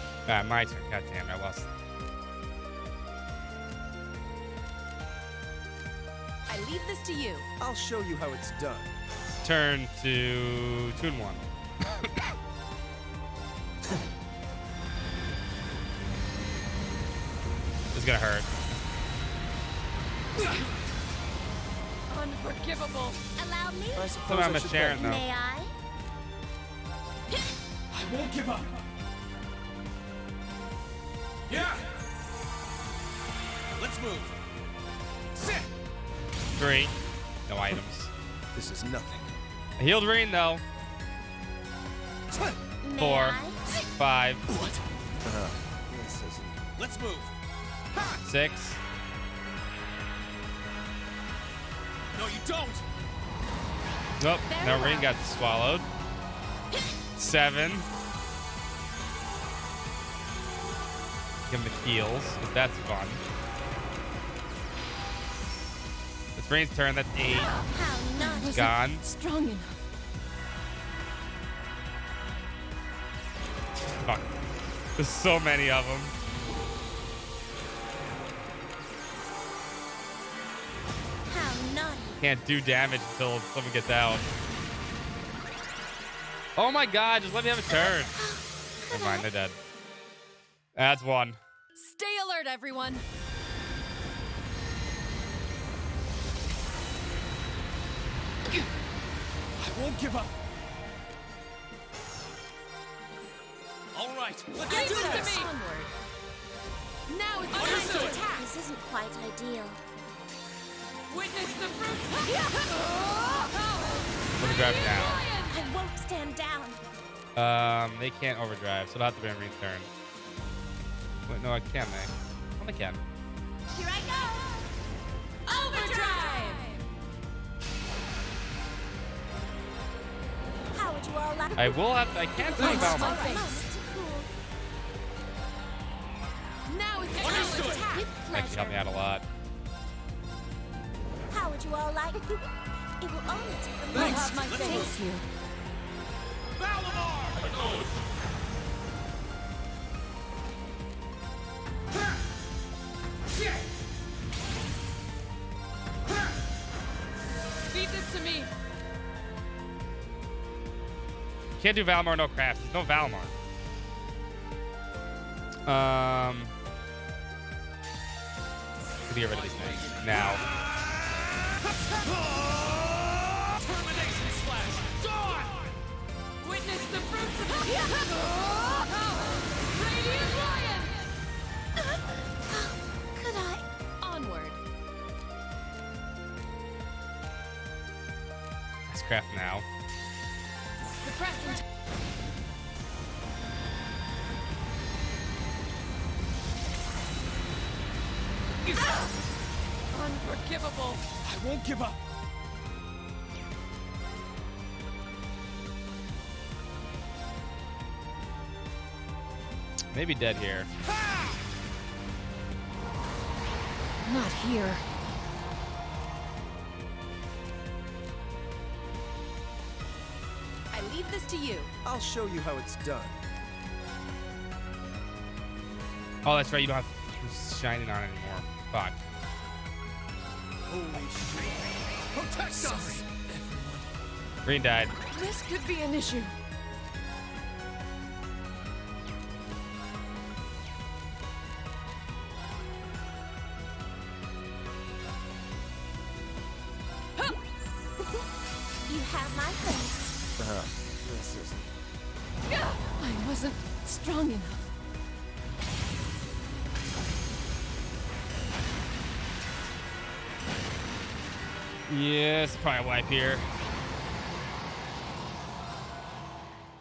My turn. God damn, I lost.
I leave this to you.
I'll show you how it's done.
Turn to 2 and 1. This is gonna hurt.
Unforgivable.
Allow me?
Somehow Miss Sharon, though.
May I?
I won't give up. Yeah. Let's move. Sit.
3. No items.
This is nothing.
I healed Reen, though. 4. 5.
What? This isn't.
Let's move.
6.
No, you don't.
Nope. Now Reen got swallowed. 7. Give him the heals, because that's fun. It's Reen's turn. That's 8. Gone.
Strong enough.
Fuck. There's so many of them.
How naughty.
Can't do damage until someone gets out. Oh my god, just let me have a turn. Never mind, they're dead. That's 1.
Stay alert, everyone.
I won't give up. All right, let's
Give
do
it to
this.
me. Onward. Now it's time to
Understood.
attack.
This isn't quite ideal.
Witness the fruits.
Overdrive now.
I won't stand down.
They can't overdrive, so it'll have to be a return. Wait, no, can they? Oh, they can.
Here I go.
Overdrive.
How would you all like?
I will have to, I can't see Valmont.
Moment to cool.
Now it's time to
Understood.
attack.
With
Actually
pleasure.
helped me out a lot.
How would you all like? It will only take a
You
moment.
have my thank you. Feed this to me.
Can't do Valmar, no crafts. There's no Valmar. Get rid of these things now.
Termination slash. Gone.
Witness the fruits of Radiant Lion.
Could I?
Onward.
Let's craft now.
Suppressant. Unforgivable.
I won't give up.
Maybe dead here.
Not here. I leave this to you.
I'll show you how it's done.
Oh, that's right. You don't have shining on anymore. Fuck.
Holy shit.
Protect us.
Green died.
This could be an issue.
wasn't strong enough.
Yes, probably a wipe here.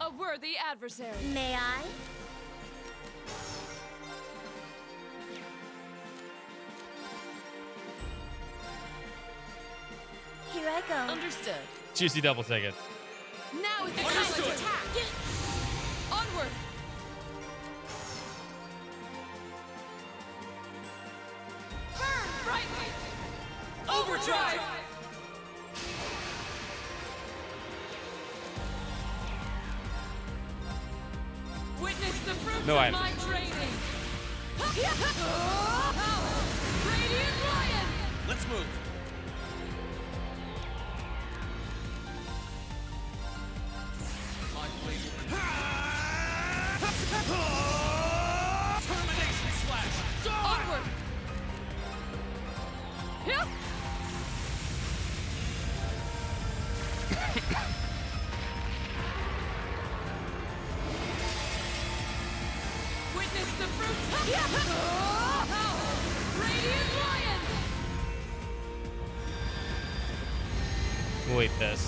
A worthy adversary.
May I? Here I go.
Understood.
Juicy double tickets.
Now is the time to attack. Onward. Brightly. Overdrive. Witness the fruits
No
of
item.
my training. Radiant Lion.
Let's move.
Termination slash. Onward. Yep. Witness the fruits of Radiant Lion.
We'll eat this.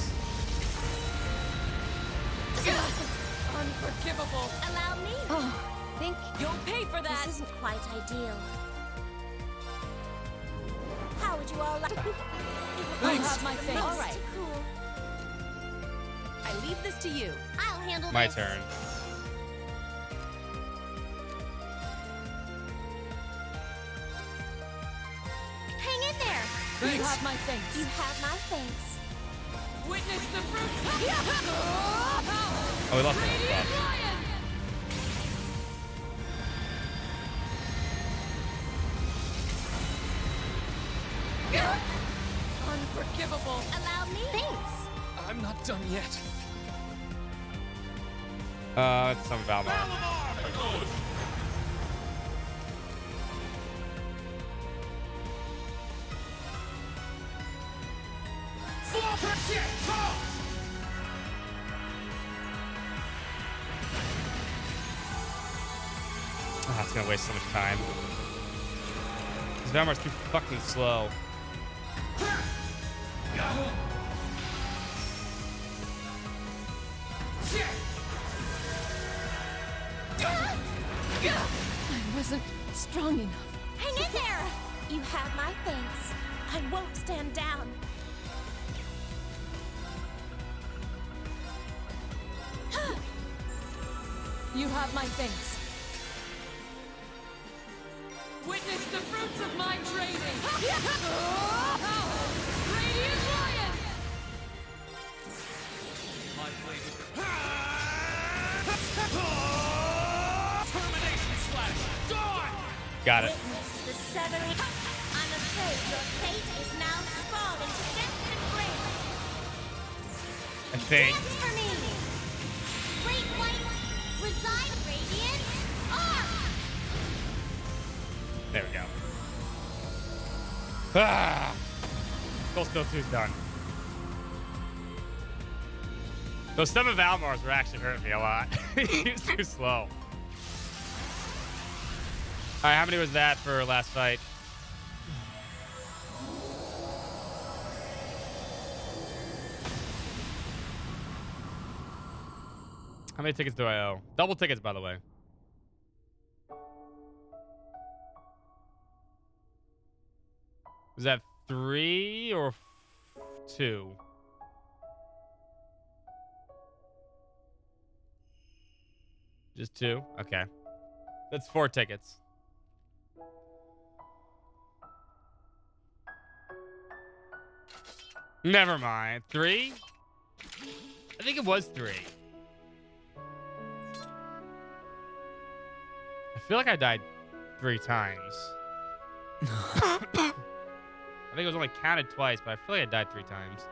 Unforgivable.
Allow me.
Oh, think you'll pay for that.
This isn't quite ideal. How would you all like?
I'll have my face.
All right. Cool.
I leave this to you.
I'll handle
My
this.
turn.
Hang in there.
Thanks. You have my thanks.
You have my thanks.
Witness the fruits.
Oh, we lost
Radiant
it.
Lion. Unforgivable.
Allow me. Thanks.
I'm not done yet.
It's some Valmar. Oh, it's gonna waste so much time. This Valmar's too fucking slow.
I wasn't strong enough.
Hang in there. You have my thanks. I won't stand down.
You have my thanks. Witness the fruits of my training. Radiant Lion.
Termination slash. Dawn.
Got it.
Witness the severing. I'm afraid your fate is now falling to death and grave.
I think.
Dance for me. Great white, reside radiant arc.
There we go. Ah! Soul Stone 2's done. Those 7 Valmars were actually hurting me a lot. He was too slow. Alright, how many was that for last fight? How many tickets do I owe? Double tickets, by the way. Was that 3 or 2? Just 2? Okay. That's 4 tickets. Never mind. 3? I think it was 3. I feel like I died 3 times. I think it was only counted twice, but I feel like I died 3 times.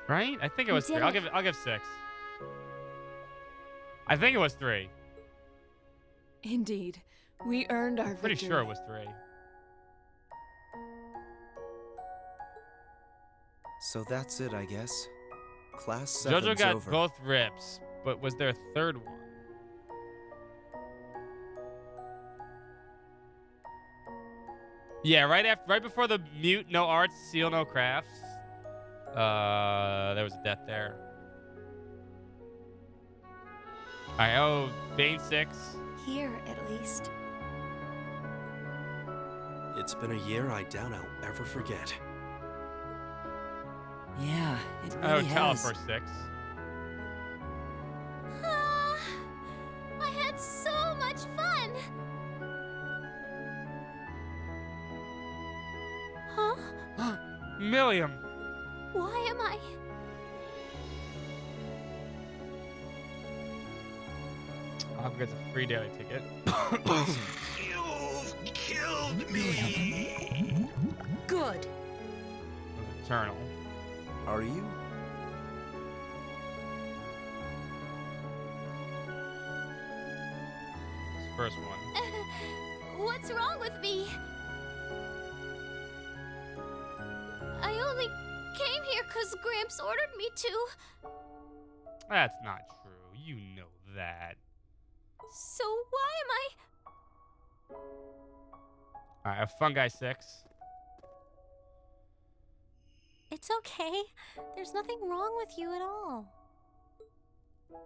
Right? I think it was 3. I'll give 6. I think it was 3.
Indeed. We earned our
Pretty
victory.
sure it was 3.
So that's it, I guess. Class 7's
JoJo got
over.
both rips, but was there a third one? Yeah, right before the mute, no arts, seal, no crafts. There was a death there. Alright, oh, Bane 6.
Here, at least.
It's been a year I doubt I'll ever forget.
Yeah, it
Oh,
really has.
Califor 6.
I had so much fun! Huh?
Milliam.
Why am I...
I'll get a free daily ticket.
You've killed me!
Good.
Eternal.
Are you?
First one.
What's wrong with me? I only came here because Gramps ordered me to.
That's not true. You know that.
So why am I...
Alright, a Fungi 6.
It's okay. There's nothing wrong with you at all.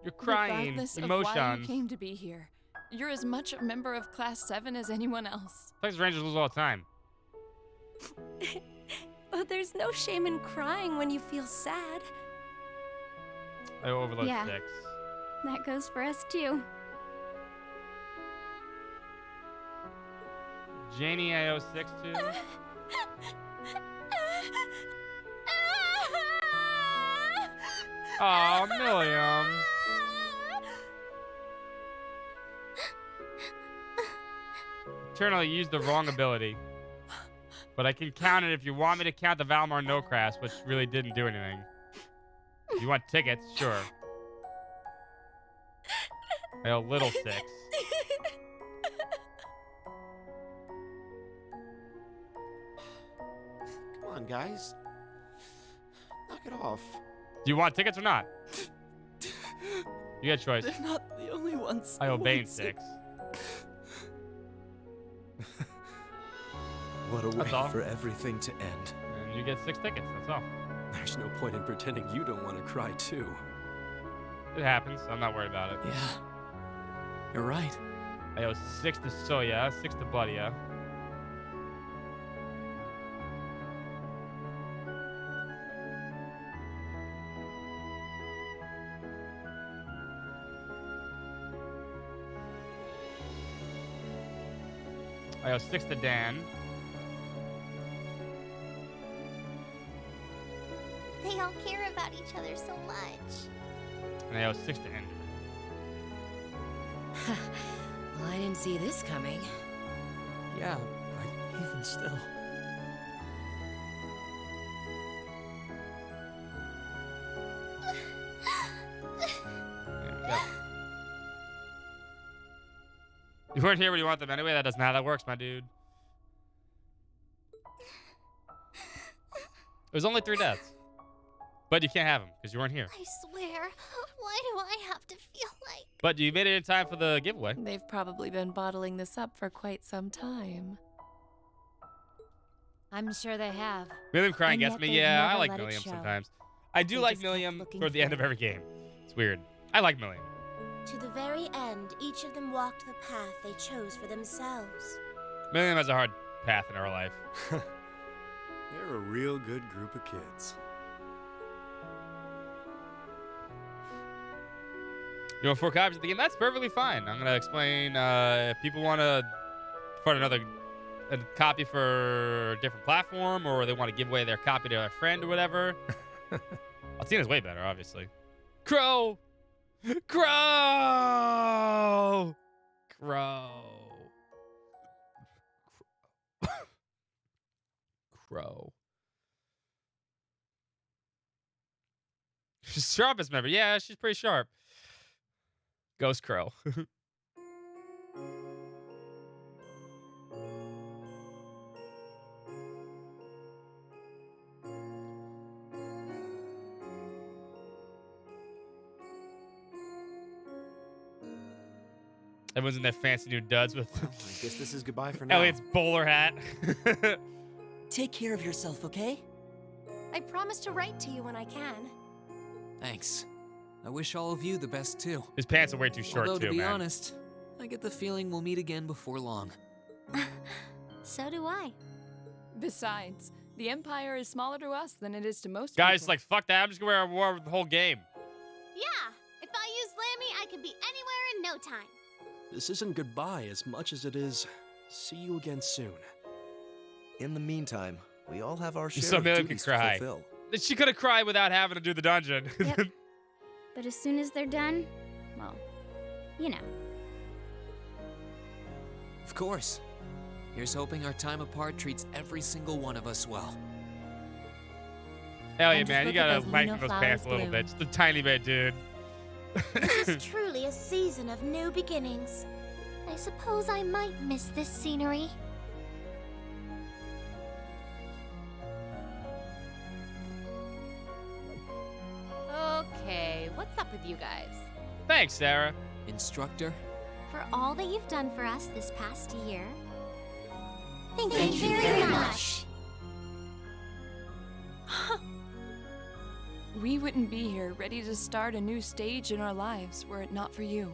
You're crying.
Regardless of why you
Emotions.
came to be here, you're as much a member of Class 7 as anyone else.
Texas Rangers lose all the time.
But there's no shame in crying when you feel sad.
I overload
Yeah.
6.
That goes for us too.
Janie, I owe 6 to. Aw, Milliam. Eternal used the wrong ability. But I can count it if you want me to count the Valmar no crash, which really didn't do anything. If you want tickets, sure. I owe little 6.
Come on, guys. Knock it off.
Do you want tickets or not? You got a choice.
They're not the only ones.
I owe
who
Bane
want
6.
What a
That's
way
all.
for everything to end.
And you get 6 tickets, that's all.
There's no point in pretending you don't want to cry, too.
It happens, so I'm not worried about it.
Yeah. You're right.
I owe 6 to Soya, 6 to Bloodia. I owe 6 to Dan.
They all care about each other so much.
And I owe 6 to Ender.
Well, I didn't see this coming.
Yeah, but even still.
You weren't here when you want them anyway. That doesn't how that works, my dude. It was only 3 deaths. But you can't have them because you weren't here.
I swear, why do I have to feel like...
But you made it in time for the giveaway.
They've probably been bottling this up for quite some time.
I'm sure they have.
Milliam crying
And
gets
yet
me.
they've
Yeah, I
never
like
let it
Milliam
show.
sometimes. I do
They
like
just kept
Milliam
looking
toward the end of
for it.
every game. It's weird. I like Milliam.
To the very end, each of them walked the path they chose for themselves.
Milliam has a hard path in our life.
They're a real good group of kids.
You want 4 copies of the game? That's perfectly fine. I'm gonna explain. If people want to put a copy for a different platform, or they want to give away their copy to a friend or whatever. Altina's way better, obviously. Crow, Crow, Crow, Crow. She's sharpest member. Yeah, she's pretty sharp. Ghost Crow. Everyone's in their fancy new duds with
I guess this is goodbye for now.
Elliot's bowler hat.
Take care of yourself, okay?
I promise to write to you when I can.
Thanks. I wish all of you the best too.
His pants are way too short
Although,
too,
to be
man.
honest, I get the feeling we'll meet again before long.
So do I.
Besides, the Empire is smaller to us than it is to most
Guys,
people.
like, fuck that. I'm just gonna wear the whole game.
Yeah, if I use Lammy, I could be anywhere in no time.
This isn't goodbye as much as it is see you again soon.
In the meantime, we all have our share
So
of
Amelia
duties
can
to
cry.
fulfill.
She could have cried without having to do the dungeon.
Yep. But as soon as they're done, well, you know.
Of course. Here's hoping our time apart treats every single one of us well.
Hell yeah,
And just
man. You
look at
gotta
those
lighten
Luna
those pants a
flowers
little
bloom.
bit. Just a tiny bit, dude.
This is truly a season of new beginnings. I suppose I might miss this scenery.
Okay, what's up with you guys?
Thanks, Sarah.
Instructor?
For all that you've done for us this past year.
Thank
you very much.
We wouldn't be here ready to start a new stage in our lives were it not for you.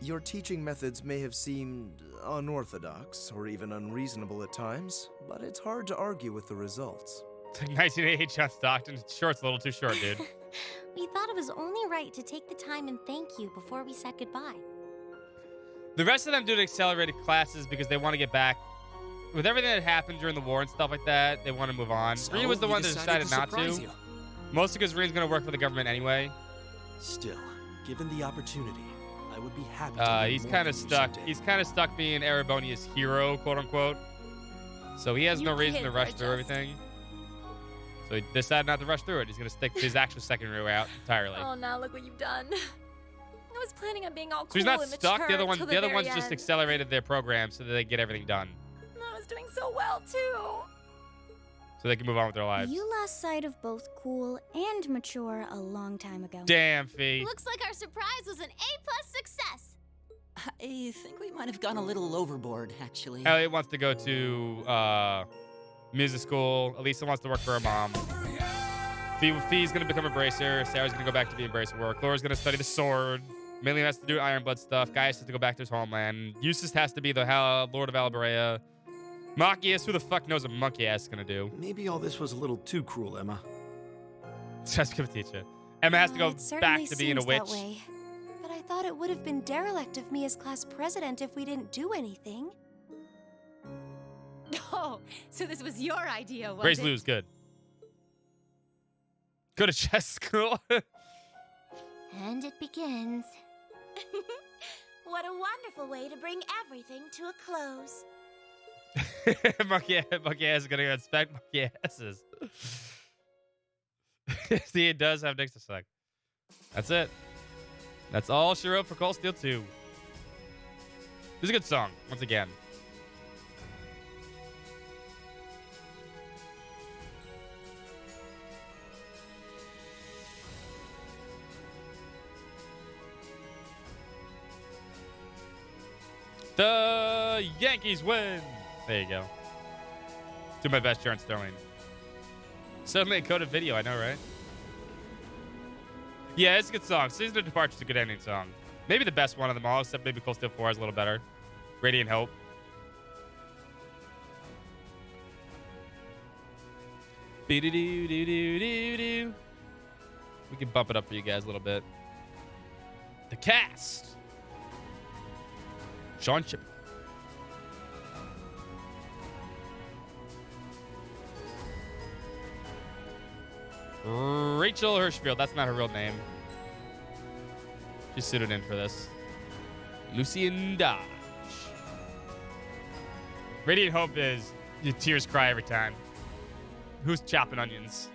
Your teaching methods may have seemed unorthodox or even unreasonable at times, but it's hard to argue with the results.
It's like 1988 John Stockton. Short's a little too short, dude.
We thought it was only right to take the time and thank you before we said goodbye.
The rest of them do the accelerated classes because they want to get back. With everything that happened during the war and stuff like that, they want to move on.
So
Reen was the
you
one that decided not
surprise
to.
you.
Mostly because Reen's going to work for the government anyway.
Still, given the opportunity, I would be happy to learn
He's
more
kind of
from you
stuck.
someday.
He's kind of stuck being Erebonia's hero, quote unquote. So he has no
You
reason to
kids
rush
are
through
just-
everything. So he decided not to rush through it. He's going to stick to his actual secondary way out entirely.
Oh, now look what you've done. I was planning on being all
So
cool
he's not
and
stuck.
mature
The other
until
ones
very
just
end.
accelerated their program so that they get everything done,
I was doing so well too.
so they can move on with their lives.
You lost sight of both cool and mature a long time ago.
Damn, Fee.
Looks like our surprise was an A+ success.
I think we might have gone a little overboard, actually.
Elliot wants to go to music school. Elisa wants to work for her mom. Fee's gonna become a bracer. Sarah's gonna go back to being bracer work. Laura's gonna study the sword. Million has to do Ironblood stuff. Gaius has to go back to his homeland. Eustace has to be the Lord of Alberea. Machias, who the fuck knows what Monkey Ass is gonna do?
Maybe all this was a little too cruel, Emma.
Just give it teacher. Emma has to go
It certainly
back to being a
seems
witch.
that way. But I thought it would have been derelict of me as class president if we didn't do anything.
Oh, so this was your idea, was
Raise
it?
lose, good. Go to chess school.
And it begins. What a wonderful way to bring everything to a close.
Monkey Ass is gonna go inspect Monkey Asses. See, it does have dicks to suck. That's it. That's all she wrote for Cold Steel 2. This is a good song, once again. The Yankees win. There you go. Do my best, Jaron Sterling. Suddenly a coded video, I know, right? Yeah, it's a good song. Season of Departure is a good ending song. Maybe the best one of them all, except maybe Cold Steel 4 is a little better. Radiant Hope. Be-do-do-do-do-do-do. We can bump it up for you guys a little bit. The cast. Sean Chip. Rachel Hirschfield. That's not her real name. She's suited in for this. Lucian Dodge. Radiant Hope is your tears cry every time. Who's chopping onions?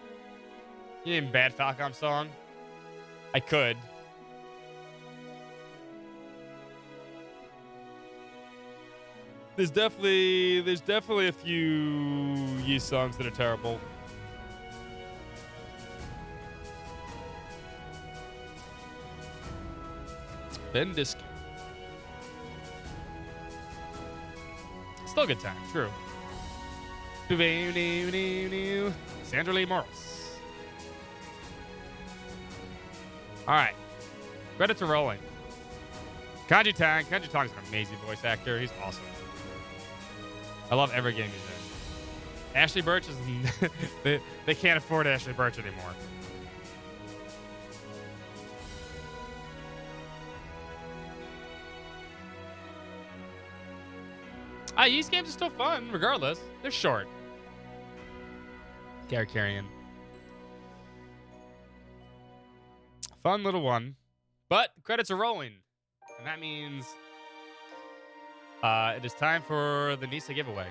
You name Bad Falcom song? I could. There's definitely a few Yi songs that are terrible. Ben Diskin. Still a good time. True. Sandra Lee Morris. All right. Credits are rolling. Kanji Tang. Kanji Tang is an amazing voice actor. He's awesome. I love every game he's in. Ashley Birch is... they can't afford Ashley Birch anymore. These games are still fun, regardless. They're short. Gary Carrion. Fun little one. But credits are rolling. And that means it is time for the Nisa giveaway.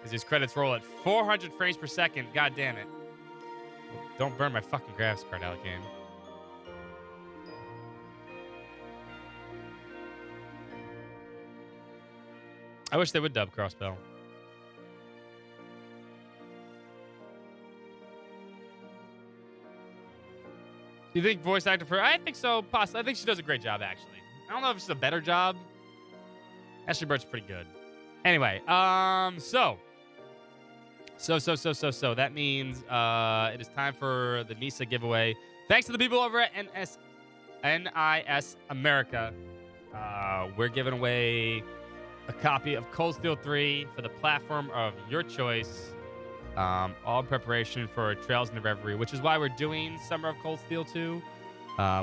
As these credits roll at 400 frames per second. God damn it. Don't burn my fucking graphics card out, game. I wish they would dub Crossbell. Do you think voice actor for... I think so. Possibly. I think she does a great job, actually. I don't know if it's a better job. Ashley Bird's pretty good. Anyway, so that means it is time for the Nisa giveaway. Thanks to the people over at NIS America. We're giving away a copy of Cold Steel 3 for the platform of your choice. All in preparation for Trails in the Reverie, which is why we're doing Summer of Cold Steel 2.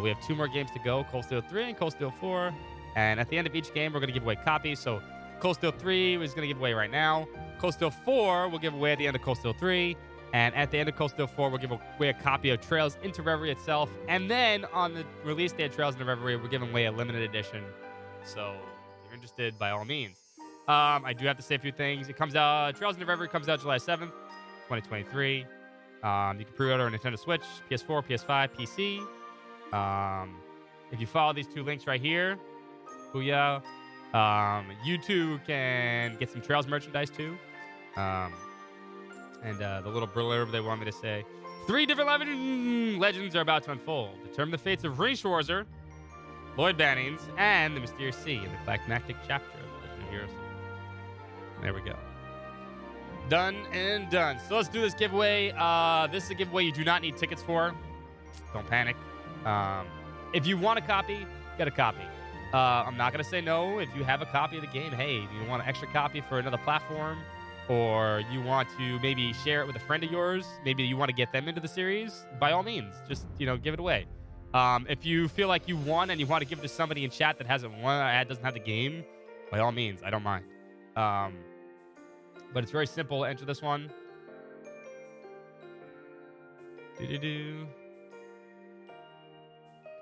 We have 2 more games to go, Cold Steel 3 and Cold Steel 4. And at the end of each game, we're going to give away copies. So Cold Steel 3 is going to give away right now. Cold Steel 4 we'll give away at the end of Cold Steel 3. And at the end of Cold Steel 4, we'll give away a copy of Trails into Reverie itself. And then on the release day of Trails into Reverie, we're giving away a limited edition. So if you're interested, by all means. I do have to say a few things. It comes out, Trails into Reverie comes out July 7th, 2023. You can pre-order on Nintendo Switch, PS4, PS5, PC. If you follow these 2 links right here, booyah. You too can get some Trails merchandise too. And the little blurb they want me to say. 3 different legends are about to unfold. Determine the fates of Ring Schwarzer, Lloyd Bannings, and the Mysterious Sea in the climactic chapter of the Legend of Heroes. There we go. Done and done. So let's do this giveaway. This is a giveaway you do not need tickets for. Don't panic. If you want a copy, get a copy. I'm not going to say no if you have a copy of the game. Hey, if you want an extra copy for another platform, or you want to maybe share it with a friend of yours, maybe you want to get them into the series, by all means, just, give it away. If you feel like you won and you want to give it to somebody in chat that hasn't won, doesn't have the game, by all means, I don't mind. But it's very simple. Enter this one.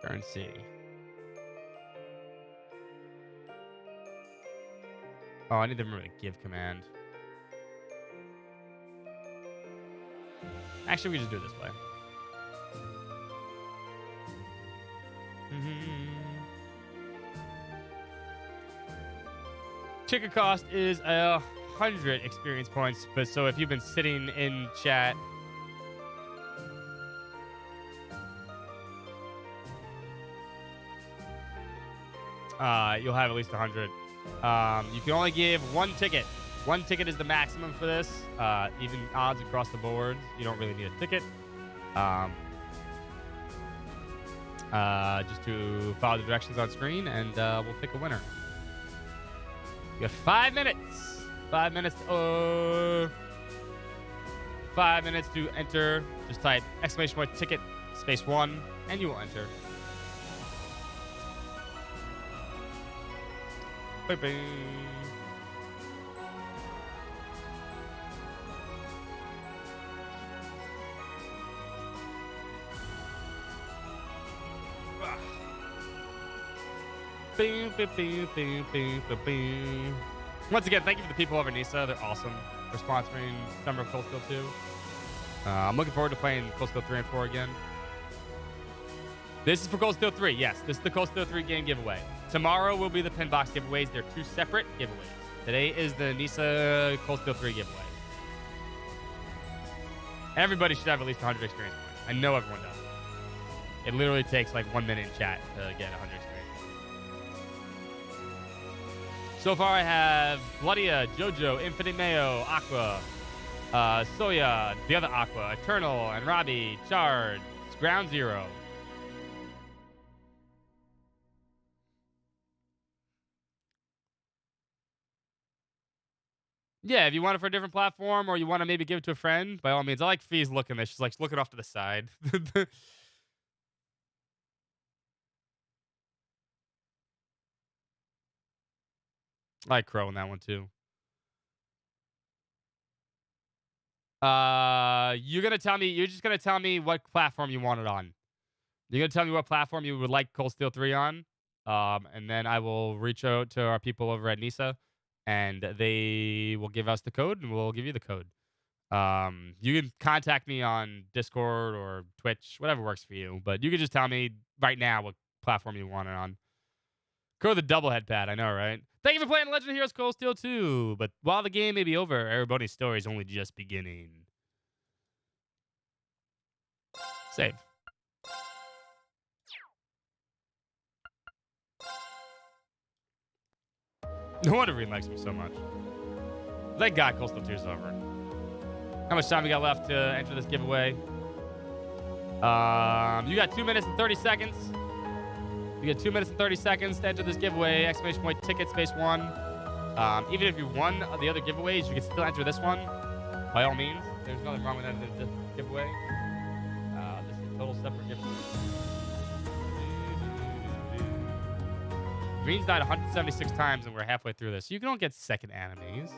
Currency. Oh, I need to remember the give command. Actually, we just do it this way. Ticket cost is 100 experience points, but so if you've been sitting in chat, you'll have at least 100. You can only give 1 ticket. 1 ticket is the maximum for this. Even odds across the board, you don't really need a ticket. Just to follow the directions on screen, and we'll pick a winner. You got 5 minutes. 5 minutes. 5 minutes to enter. Just type ! ticket space 1, and you will enter. Bing, bing. Bing, bing, bing, bing, bing, bing. Once again, thank you to the people over Nisa. They're awesome for sponsoring Summer of Cold Steel 2. I'm looking forward to playing Cold Steel 3 and 4 again. This is for Cold Steel 3. Yes, this is the Cold Steel 3 game giveaway. Tomorrow will be the pin box giveaways. They're 2 separate giveaways. Today is the Nisa Cold Steel 3 giveaway. Everybody should have at least 100 experience points. I know everyone does. It literally takes like 1 minute in chat to get 100 experience. So far, I have Gloodia, Jojo, Infinite Mayo, Aqua, Soya, the other Aqua, Eternal, and Robbie, Chard, Ground Zero. Yeah, if you want it for a different platform or you want to maybe give it to a friend, by all means. I like Fee's looking this. She's like looking off to the side. I like Crow in that one too. You're just gonna tell me what platform you want it on. You're gonna tell me what platform you would like Cold Steel 3 on. And then I will reach out to our people over at NISA, and they will give us the code, and we'll give you the code. You can contact me on Discord or Twitch, whatever works for you. But you can just tell me right now what platform you want it on. Go the double head pad, I know, right? Thank you for playing Legend of Heroes Cold Steel 2. But while the game may be over, everybody's story is only just beginning. Save. No wonder Reed likes me so much. Thank God Cold Steel 2 is over. How much time we got left to enter this giveaway? You got 2 minutes and 30 seconds. You get 2 minutes and 30 seconds to enter this giveaway. Exclamation point ticket space 1. Even if you won the other giveaways, you can still enter this one. By all means. There's nothing wrong with entering this giveaway. This is a total separate giveaway. Green's died 176 times and we're halfway through this. You don't get second enemies.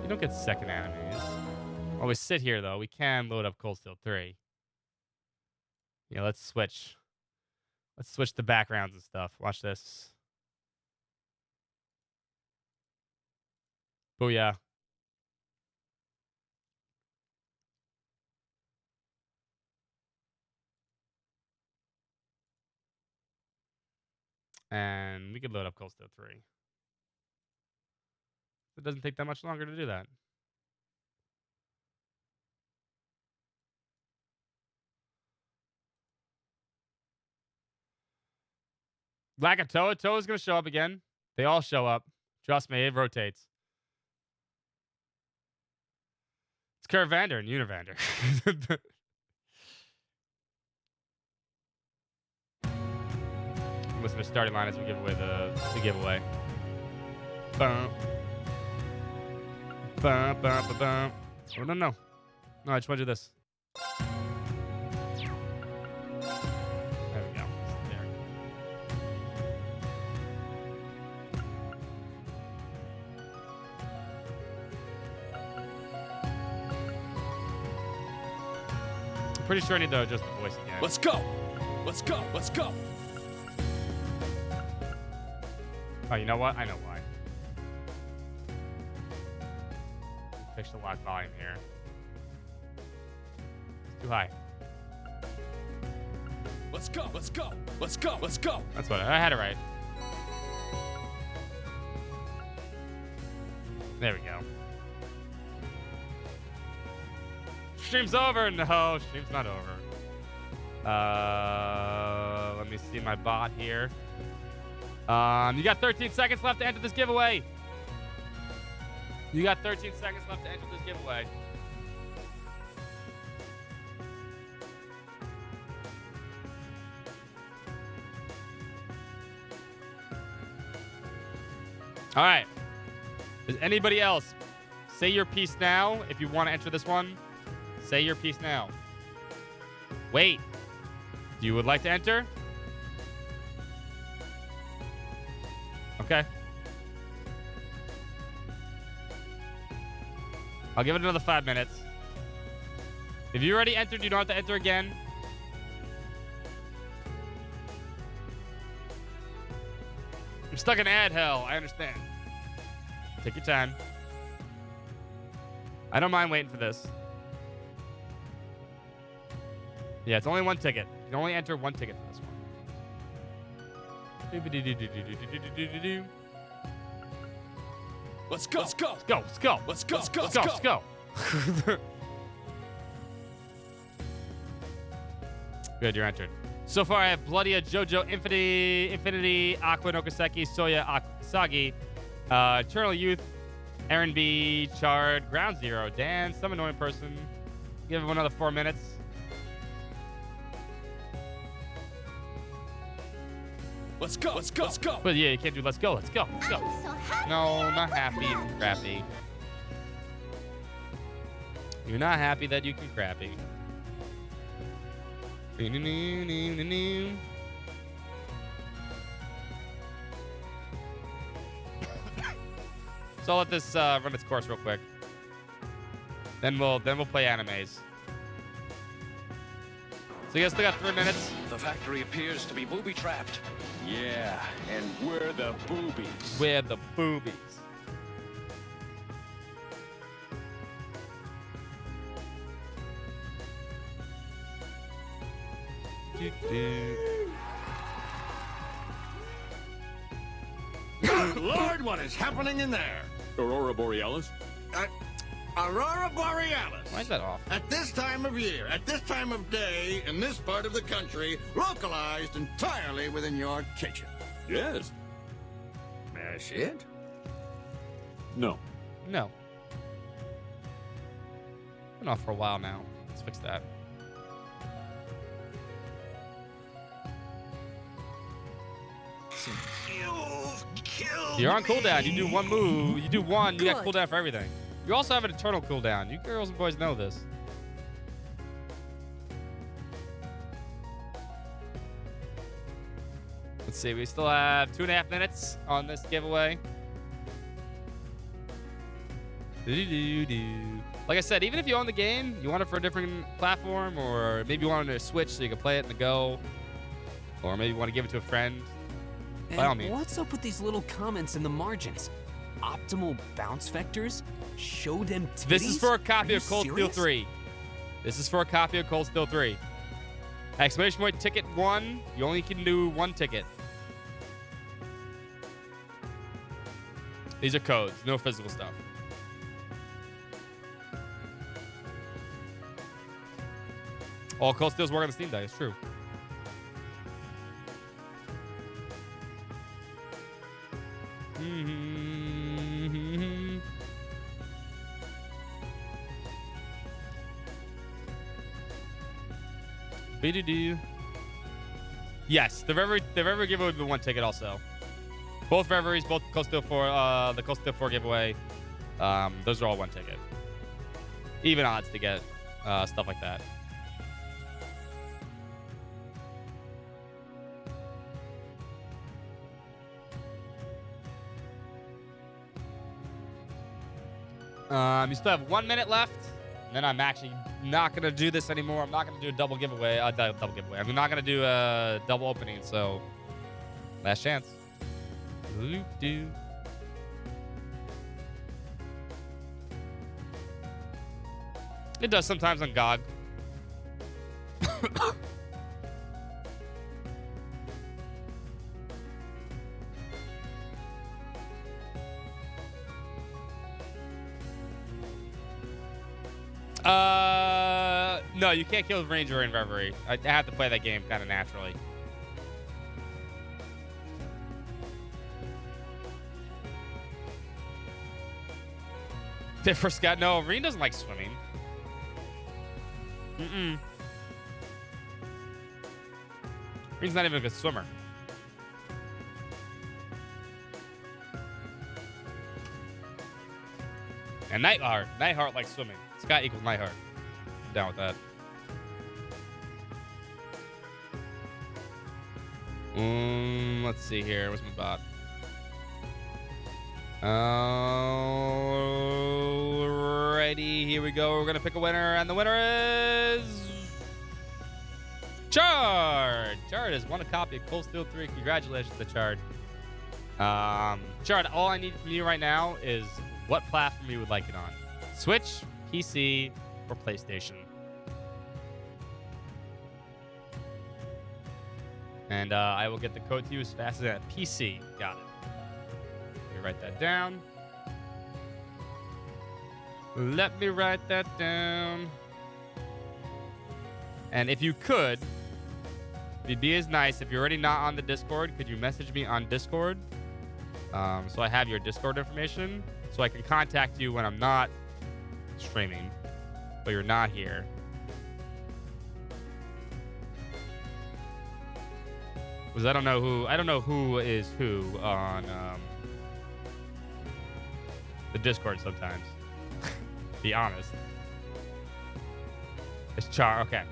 You don't get second enemies. While we sit here, though, we can load up Cold Steel 3. Yeah, let's switch. Let's switch the backgrounds and stuff. Watch this. Booyah. And we could load up Cold Steel 3. It doesn't take that much longer to do that. Lack of Toa. Toa's going to show up again. They all show up. Trust me, it rotates. It's Curvander and Univander. Listen to starting line as we give away the giveaway. Bum. Bum, bum, bum, bum. Oh, no. No, I just want to do this. There we go. There. I'm pretty sure I need to adjust the voice again.
Let's go! Let's go! Let's go!
Oh, you know what? I know why. Fix the lock volume here. It's too high.
Let's go! Let's go! Let's go! Let's go!
That's what I had it right. There we go. Stream's over. No, stream's not over. Let me see my bot here. You got 13 seconds left to enter this giveaway. You got 13 seconds left to enter this giveaway. All right. Does anybody else say your piece now if you want to enter this one? Say your piece now. Wait. You would like to enter? Okay. I'll give it another 5 minutes. If you already entered, you don't have to enter again. I'm stuck in ad hell. I understand. Take your time. I don't mind waiting for this. Yeah, it's only one ticket. You can only enter one ticket for this one.
Let's go! Let's go!
Let's go! Let's go!
Let's go!
Let's go! Let's go! Let's go! Good, you're entered. So far, I have Bloodia, Jojo, Infinity, Aqua, Nokoseki, Soya, Akasagi, Eternal Youth, Aaron B, Chard, Ground Zero, Dan, some annoying person. Give him another 4 minutes.
Let's go. Let's go. Let's go.
But yeah, you can't do let's go. Let's go. Let's go. No, not happy. Crappy. You're not happy that you can crappy. So I'll let this run its course real quick. Then we'll play animes. So you guys still got 3 minutes.
The factory appears to be booby-trapped. Yeah, and we're the boobies.
We're the boobies.
Good Lord, what is happening in there?
Aurora Borealis?
Aurora Borealis.
Why is that off?
At this time of year, at this time of day, in this part of the country, localized entirely within your kitchen.
Yes.
That's it?
No.
No. Been off for a while now. Let's fix that. You're on cooldown. You do one move. You do one. You got cooldown for everything. You also have an eternal cooldown. You girls and boys know this. Let's see. We still have 2.5 minutes on this giveaway. Like I said, even if you own the game, you want it for a different platform, or maybe you want it to Switch so you can play it in the Go, or maybe you want to give it to a friend. By all means.
What's up with these little comments in the margins? Optimal bounce vectors? Show them titties?
This is for a copy of Cold Steel 3. This is for a copy of Cold Steel 3. Exclamation point ticket 1. You only can do 1 ticket. These are codes, no physical stuff. All Cold Steels work on the Steam Deck, it's true. Yes, the Reverie giveaway would be 1 ticket also. Both Reveries, both Cold Steel 4, the Cold Steel 4 giveaway, those are all 1 ticket. Even odds to get stuff like that. You still have 1 minute left. And then I'm actually not going to do this anymore. I'm not going to do a double giveaway. I'm not going to do a double opening. So, last chance. It does sometimes on GOG. No, you can't kill Ranger in Reverie. I have to play that game kind of naturally. For Scott, no, Reen doesn't like swimming. Reen's not even a good swimmer. And Nightheart. Nightheart likes swimming. Scott equals Nightheart. I'm down with that. Let's see here. Where's my bot? Alrighty, here we go. We're gonna pick a winner, and the winner is Chard. Chard has won a copy of Cold Steel 3. Congratulations to Chard. Chard, all I need from you right now is what platform you would like it on. Switch, PC, or PlayStation. And I will get the code to you as fast as that. PC. Got it. Let me write that down. Let me write that down. And if you could BB is nice. If you're already not on the Discord, could you message me on Discord? So I have your Discord information, so I can contact you when I'm not streaming, but you're not here. Because I don't know who is who on the Discord sometimes. Be honest. It's Char. Okay.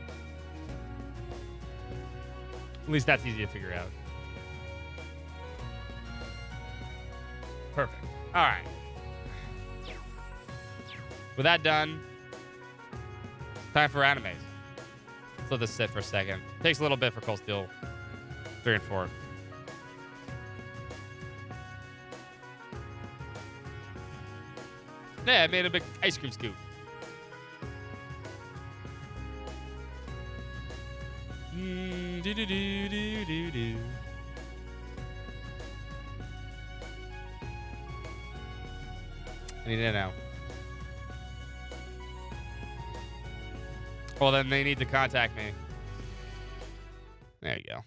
At least that's easy to figure out. Perfect. All right. With that done, time for animes. Let's let this sit for a second. Takes a little bit for Cold Steel 3 and 4. Yeah, I made a big ice cream scoop. Do do do do do do. I need to know. Well, then they need to contact me. There you go.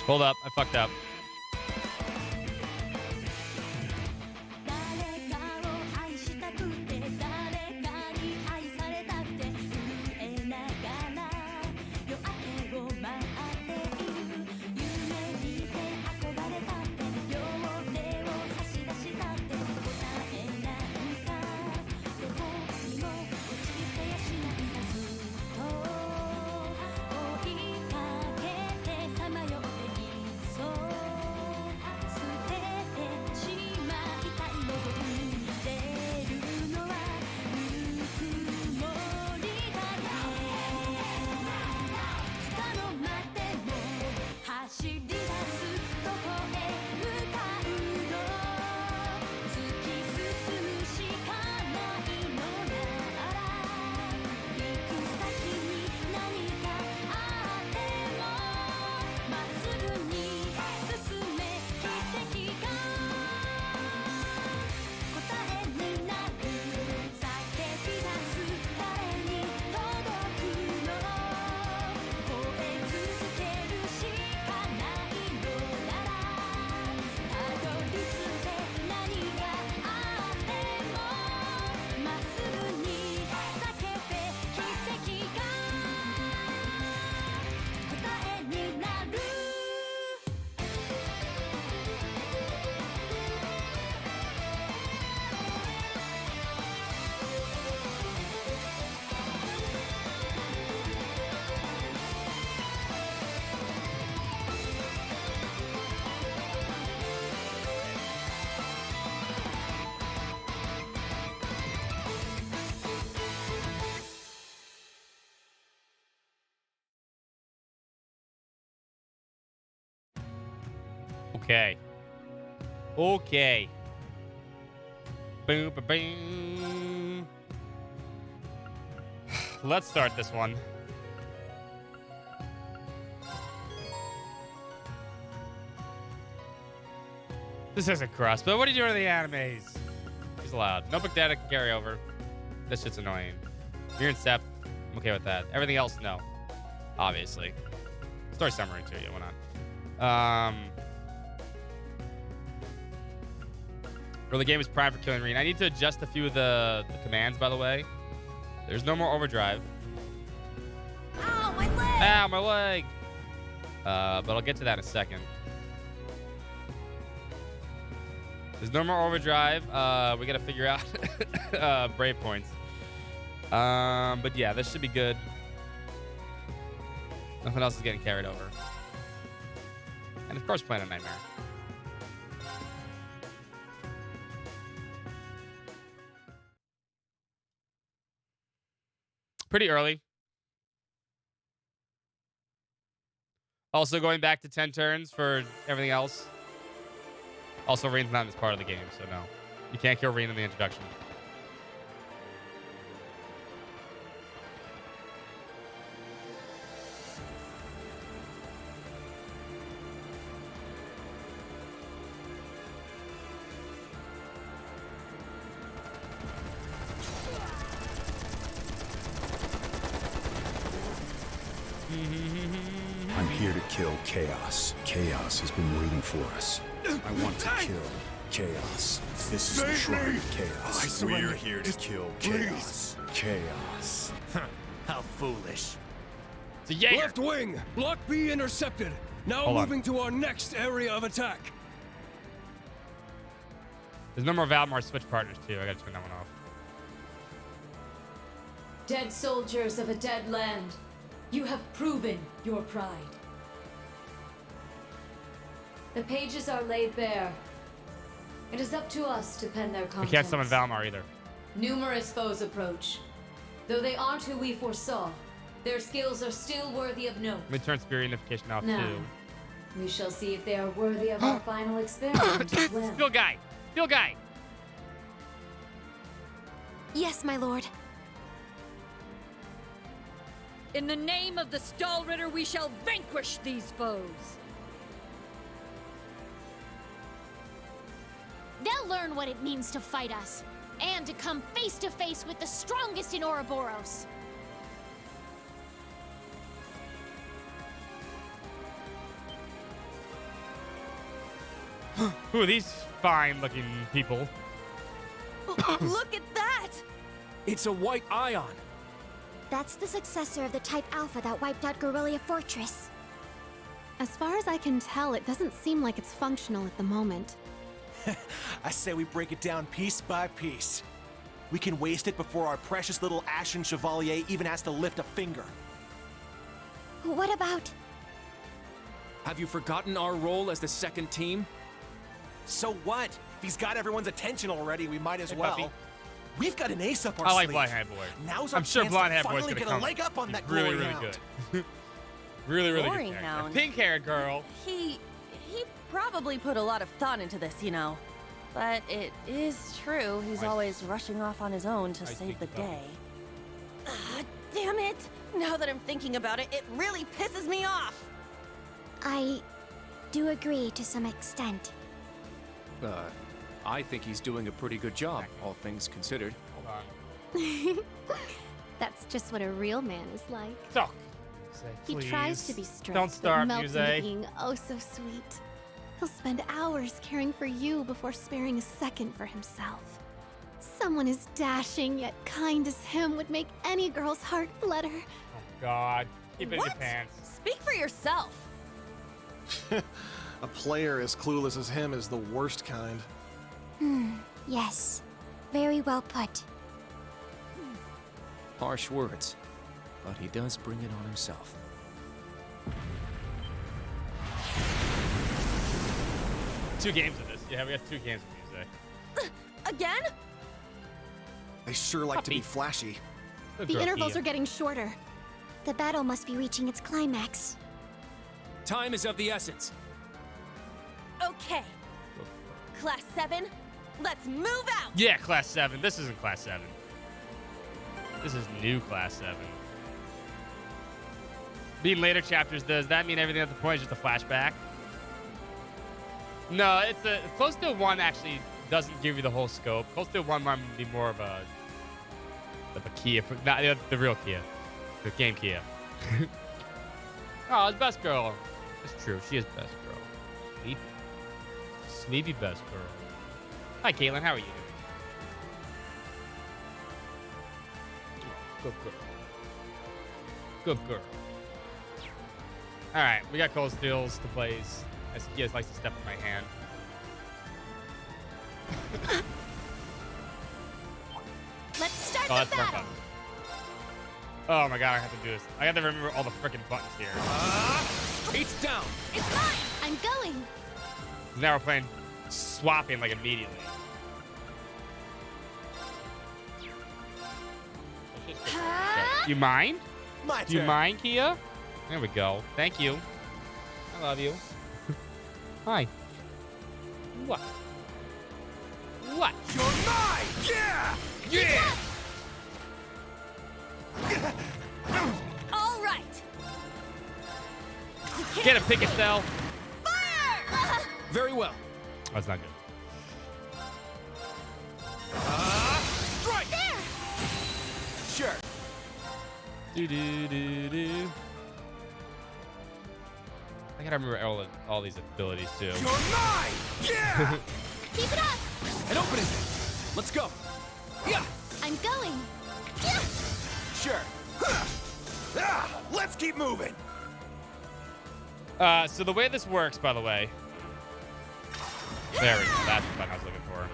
Hold up, I fucked up. Okay. Okay. Boom, boom, boom. Let's start this one. This isn't Cross, but what are you doing to the animes? He's allowed. Notebook data can carry over. This shit's annoying. You're in Step. I'm okay with that. Everything else, no. Obviously. Story summary too, yeah, why not? Early game is prime for killing Reen. I need to adjust a few of the commands, by the way. There's no more overdrive.
Ow, my leg!
Ow, my leg! But I'll get to that in a second. There's no more overdrive. We gotta figure out brave points. But yeah, this should be good. Nothing else is getting carried over. And of course, Planet Nightmare. Pretty early. Also going back to 10 turns for everything else. Also, Reen's not in this part of the game, so no. You can't kill Reen in the introduction.
here to kill Chaos. Chaos has been waiting for us. I want to kill Chaos. This is the Shrine of Chaos. We're here to kill Chaos. Chaos.
How foolish.
It's a Jaeger.
Left wing, Block B intercepted. Now
Hold on.
moving to our next area of attack.
There's no more Valmar switch partners too. I gotta turn that one off.
Dead soldiers of a dead land, you have proven your pride. The pages are laid bare. It is up to us to pen their
We
contents.
can't summon Valmar either.
Numerous foes approach. Though they aren't who we foresaw, their skills are still worthy of note.
Let me turn Spirit Unification off
Now,
too.
we shall see if they are worthy of our final experiment as well.
Steel guy! Steel guy!
Yes, my lord.
In the name of the Stahlritter, we shall vanquish these foes.
They'll learn what it means to fight us, and to come face to face with the strongest in Ouroboros.
Who are these fine-looking people?
Look at that!
It's a white ion.
That's the successor of the Type Alpha that wiped out Guerrilla Fortress.
As far as I can tell, it doesn't seem like it's functional at the moment.
I say we break it down piece by piece. We can waste it before our precious little Ashen Chevalier even has to lift a finger.
What about...
Have you forgotten our role as the second team?
So what? If he's got everyone's attention already, we might as
Hey,
well.
puppy.
We've got an ace up our
I like
sleeve.
Blind Hat Boy.
Now's our
I'm sure
chance
Blind
to
Hat Boy's
finally
gonna
get
come.
a leg up on
He's
that
really,
glory
really
hound.
good. really, really
Glory
good character.
hound.
Pink-haired girl.
He probably put a lot of thought into this, you know. But it is true, he's always rushing off on his own to save the day. Damn it! Now that I'm thinking about it, it really pisses me off!
I do agree to some extent.
I think he's doing a pretty good job, all things considered.
Hold on.
That's just what a real man is like.
Talk.
He tries to be
Please.
strict,
Don't start,
but melts
Muse.
into being oh so sweet. He'll spend hours caring for you before sparing a second for himself. Someone as dashing yet kind as him would make any girl's heart flutter.
Oh, God. Keep it in your
What?
pants.
Speak for yourself!
A player as clueless as him is the worst kind.
Yes. Very well put.
Harsh words, but he does bring it on himself.
Two games of this. Yeah, we got 2 games of Muse.
Again?
They sure like to be flashy.
The intervals are getting shorter.
The battle must be reaching its climax.
Time is of the essence.
Okay. Class 7, let's move out!
Yeah, Class 7. This isn't Class 7. This is new Class 7. Being later chapters, does that mean everything at the point is just a flashback? No, it's a Close to 1 actually doesn't give you the whole scope. Close to 1 might be more of a Kia, not the real Kia, the game Kia. Oh, it's best girl. It's true, she is best girl. Sleepy, sleepy best girl. Hi, Caitlin. How are you? Good girl. Good girl. All right, we got Cold Steels to plays. As he likes to step in my hand.
Let's start
Oh,
the
that's my
battle.
button. Oh my god, I have to do this. I have to remember all the freaking buttons here.
It's down.
It's mine. I'm going.
Now we're playing swapping like immediately. You mind?
My
Do you
turn.
mind, Kia? There we go. Thank you. I love you. Hi. What? What?
You're mine! Yeah!
Yeah!
All right!
Get a picket cell.
Very well.
That's not good.
Strike!
There!
Sure.
Do do do do. gotta remember all these abilities too.
You're mine! Yeah!
Keep it up!
An opening! Let's go! Yeah!
I'm going! Yeah!
Sure. Let's keep moving!
So the way this works, by the way. There we go. That's what I was looking for.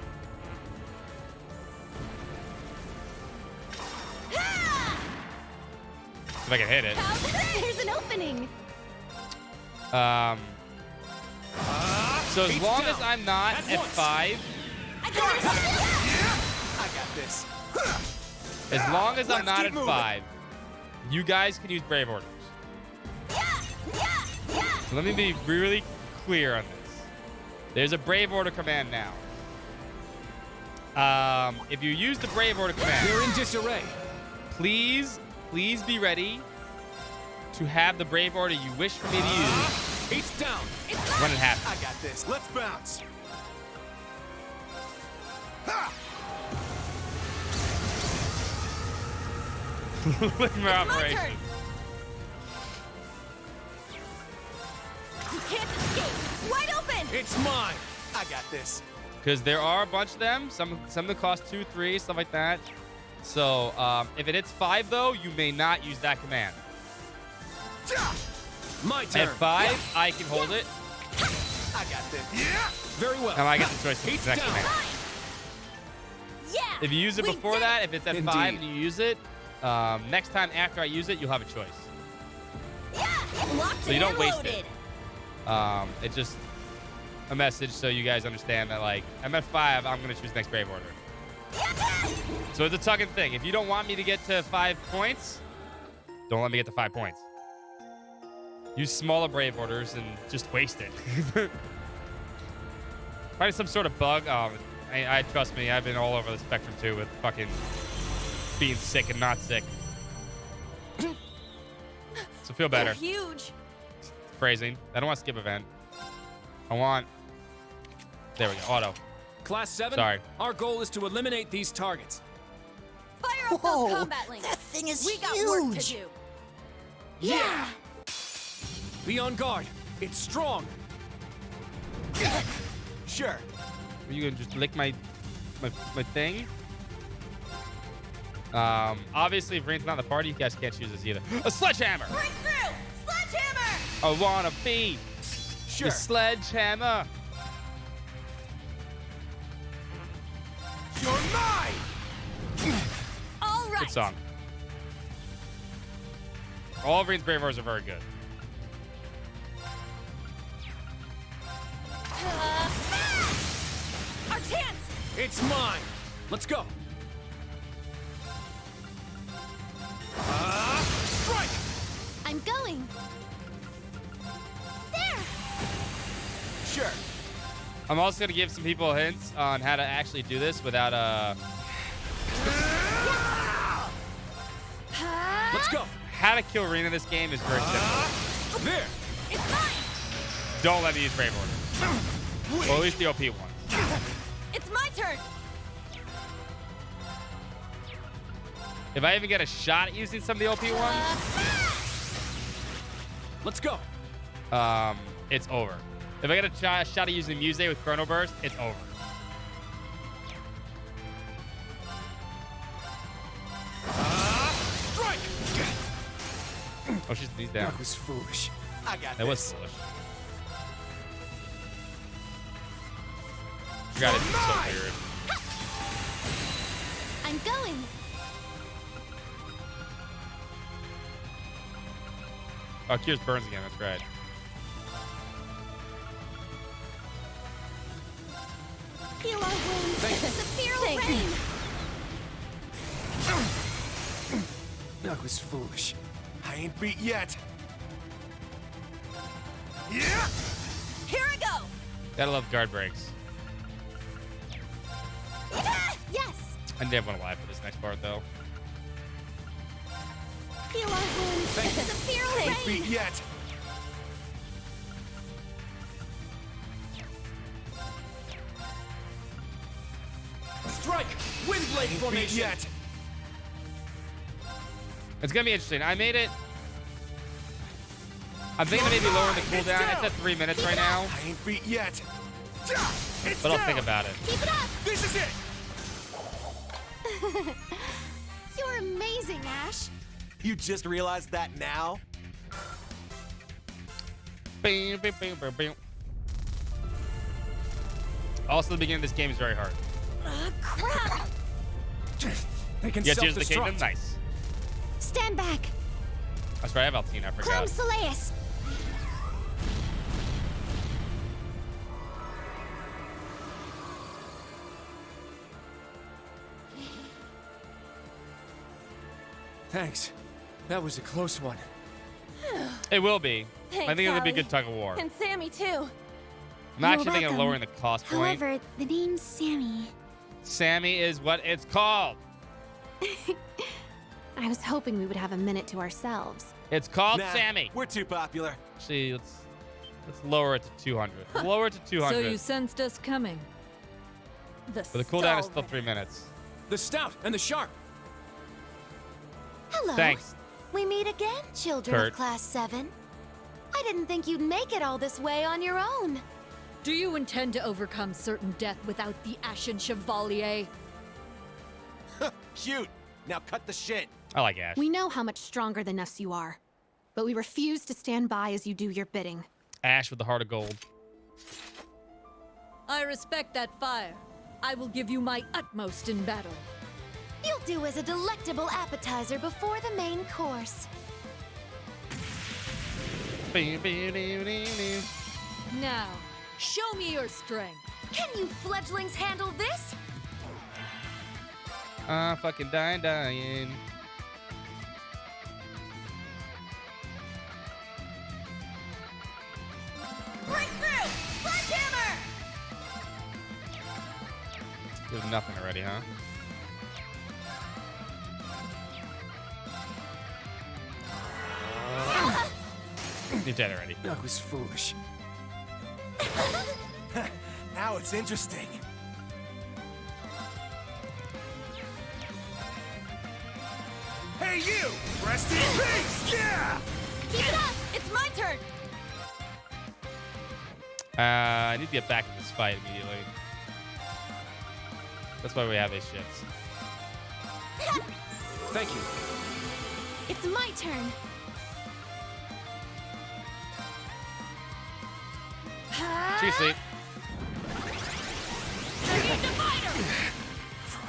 If I can hit it.
There's an opening!
So as long as I'm not at 5,
I got it!
I got this.
as long as I'm
Let's
not
keep
at
moving.
5, you guys can use Brave Orders. So let me be really clear on this. There's a Brave Order command now. If you use the Brave Order command,
We're in disarray.
please be ready to have the Brave Order you wish for me to use
It's down.
when it happens.
I got this. Let's bounce. Ha!
Limber operation.
You can't escape! Wide open!
It's mine. I got this.
Because there are a bunch of them. Some that cost 2, 3, stuff like that. So if it hits 5, though, you may not use that command.
My turn.
At 5, I can hold it.
I got this. Yeah. Very well.
And I get the choice to use
It's
that
down.
command.
Yeah!
If you use it before that, if it's at 5 and you use it, next time after I use it, you'll have a choice.
Locked
So you don't
and
waste
loaded.
it. It's just a message so you guys understand that, like, I'm at 5, I'm going to choose next Brave Order. So it's a tugging thing. If you don't want me to get to 5 points, don't let me get to 5 points. Use smaller Brave Orders and just waste it. Probably some sort of bug. I trust me, I've been all over the spectrum too with fucking being sick and not sick. So feel better.
They're huge.
Phrasing. I don't want to skip event. I want. There we go. Auto.
Class 7,
Sorry.
our goal is to eliminate these targets.
Fire up those combat links.
That thing is
We got
huge.
work to do.
Yeah! Be on guard. It's strong.
Sure.
Are you gonna just lick my thing? Obviously, if Rain's not in the party, you guys can't choose this either. A sledgehammer.
Break through! Sledgehammer!
I wanna be
Sure.
the sledgehammer.
You're mine.
All right.
Good song. All of Rain's Brave Orders are very good.
Our chance!
It's mine. Let's go. Strike.
I'm going! There!
Sure.
I'm also gonna give some people hints on how to actually do this without
Let's go.
How to kill Reen in this game is very simple.
There.
It's mine!
Don't let me use Brave Orders. Or at least the OP ones.
It's my turn!
If I even get a shot at using some of the OP ones,
Let's go.
it's over. If I get a shot at using Muse with Chrono Burst, it's over.
Strike.
Oh, he's down.
That was foolish. I got
That was
this.
foolish. Forgot it's so weird.
I'm going!
Oh, Cures burns again. That's right.
Heal our wounds! Severe rain!
That was foolish. I ain't beat yet. Yeah.
Here I go!
Gotta love guard breaks.
Yes!
I didn't want to lie for this next part, though.
Heal our wounds! Severe
I ain't
rain!
beat yet.
Strike! Windblade
Ain't beat
formation.
yet.
It's gonna be interesting. I made it I'm thinking of maybe lowering the cooldown. It's at 3 minutes right now.
I ain't beat yet.
But I'll think about it.
Keep it up!
This is it!
You're amazing, Ash.
You just realized that now?
Also, the beginning of this game is very hard.
Crap!
They can
Yeah, Tears of the Kingdom,
self-destruct.
nice.
Stand back.
That's right, I have Altina, I
Clem
forgot.
Soleus.
Thanks. That was a close one.
It will be.
Thanks,
I think it'll be a
Allie.
good tug of war.
And Sammy, too.
I'm actually thinking of lowering the cost point.
However, the name's Sammy.
Sammy is what it's called.
I was hoping we would have a minute to ourselves.
It's called
Nah,
Sammy.
We're too popular.
Actually, let's lower it to 200. Lower it to 200.
So you sensed us coming.
The
But the cooldown is still 3 minutes.
The stout and the sharp.
Hello.
Thanks.
We meet again, children
Kurt.
of Class 7. I didn't think you'd make it all this way on your own.
Do you intend to overcome certain death without the Ashen Chevalier?
Cute. Now cut the shit.
I like Ash.
We know how much stronger than us you are, but we refuse to stand by as you do your bidding.
Ash with the heart of gold.
I respect that fire. I will give you my utmost in battle.
You'll do as a delectable appetizer before the main course.
Now, show me your strength.
Can you fledglings handle this?
Fucking dying.
Breakthrough! Sledgehammer!
There's nothing already, huh? You're dead already.
That was foolish. Now it's interesting. Hey, you! Rest in peace! Yeah!
Keep it up! It's my turn!
I need to get back in this fight immediately. That's why we have these shits.
Thank you.
It's my turn.
Juicy.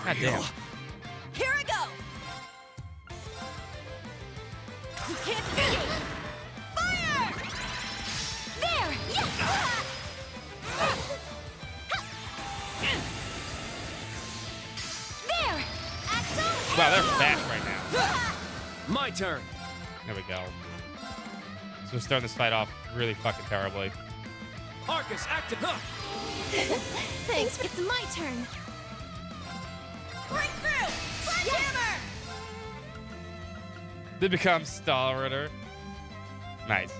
God damn.
Here I go! You can't see it! Fire!
There! Yeah! There! Axel!
Wow, they're fast right now.
My turn.
There we go. So we're starting this fight off really fucking terribly.
Arcus, active up.
Thanks. It's my turn.
Breakthrough! Sledgehammer!
They become Stahlritter. Nice.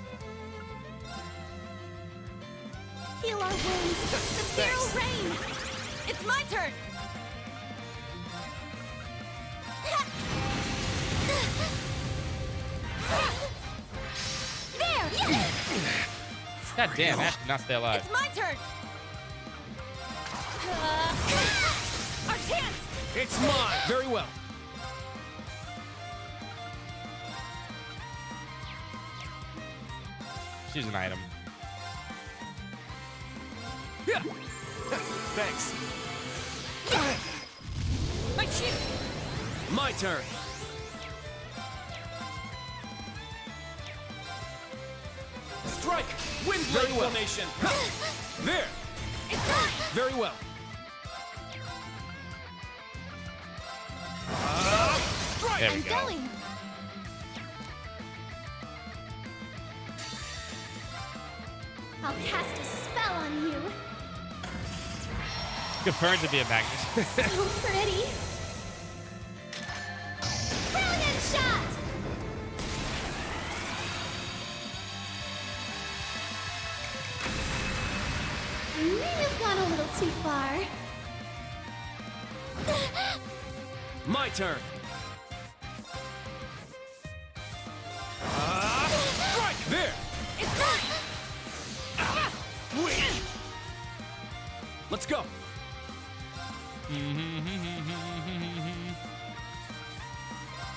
Heal our wounds. Severe rain.
It's my turn!
There!
God damn, Ash did not stay alive.
It's my turn! Our chance!
It's mine. Very well.
She's an item.
Yeah.
Thanks.
My shield!
My turn. Strike! Wind blade formation. There.
It's mine!
Very well. Strike!
There we
I'm
go.
going. I'll cast a spell on you.
Good for her to be a Magnus.
So pretty. Brilliant shot! You've gone a little too far.
My turn. Strike! There.
It's
Let's go.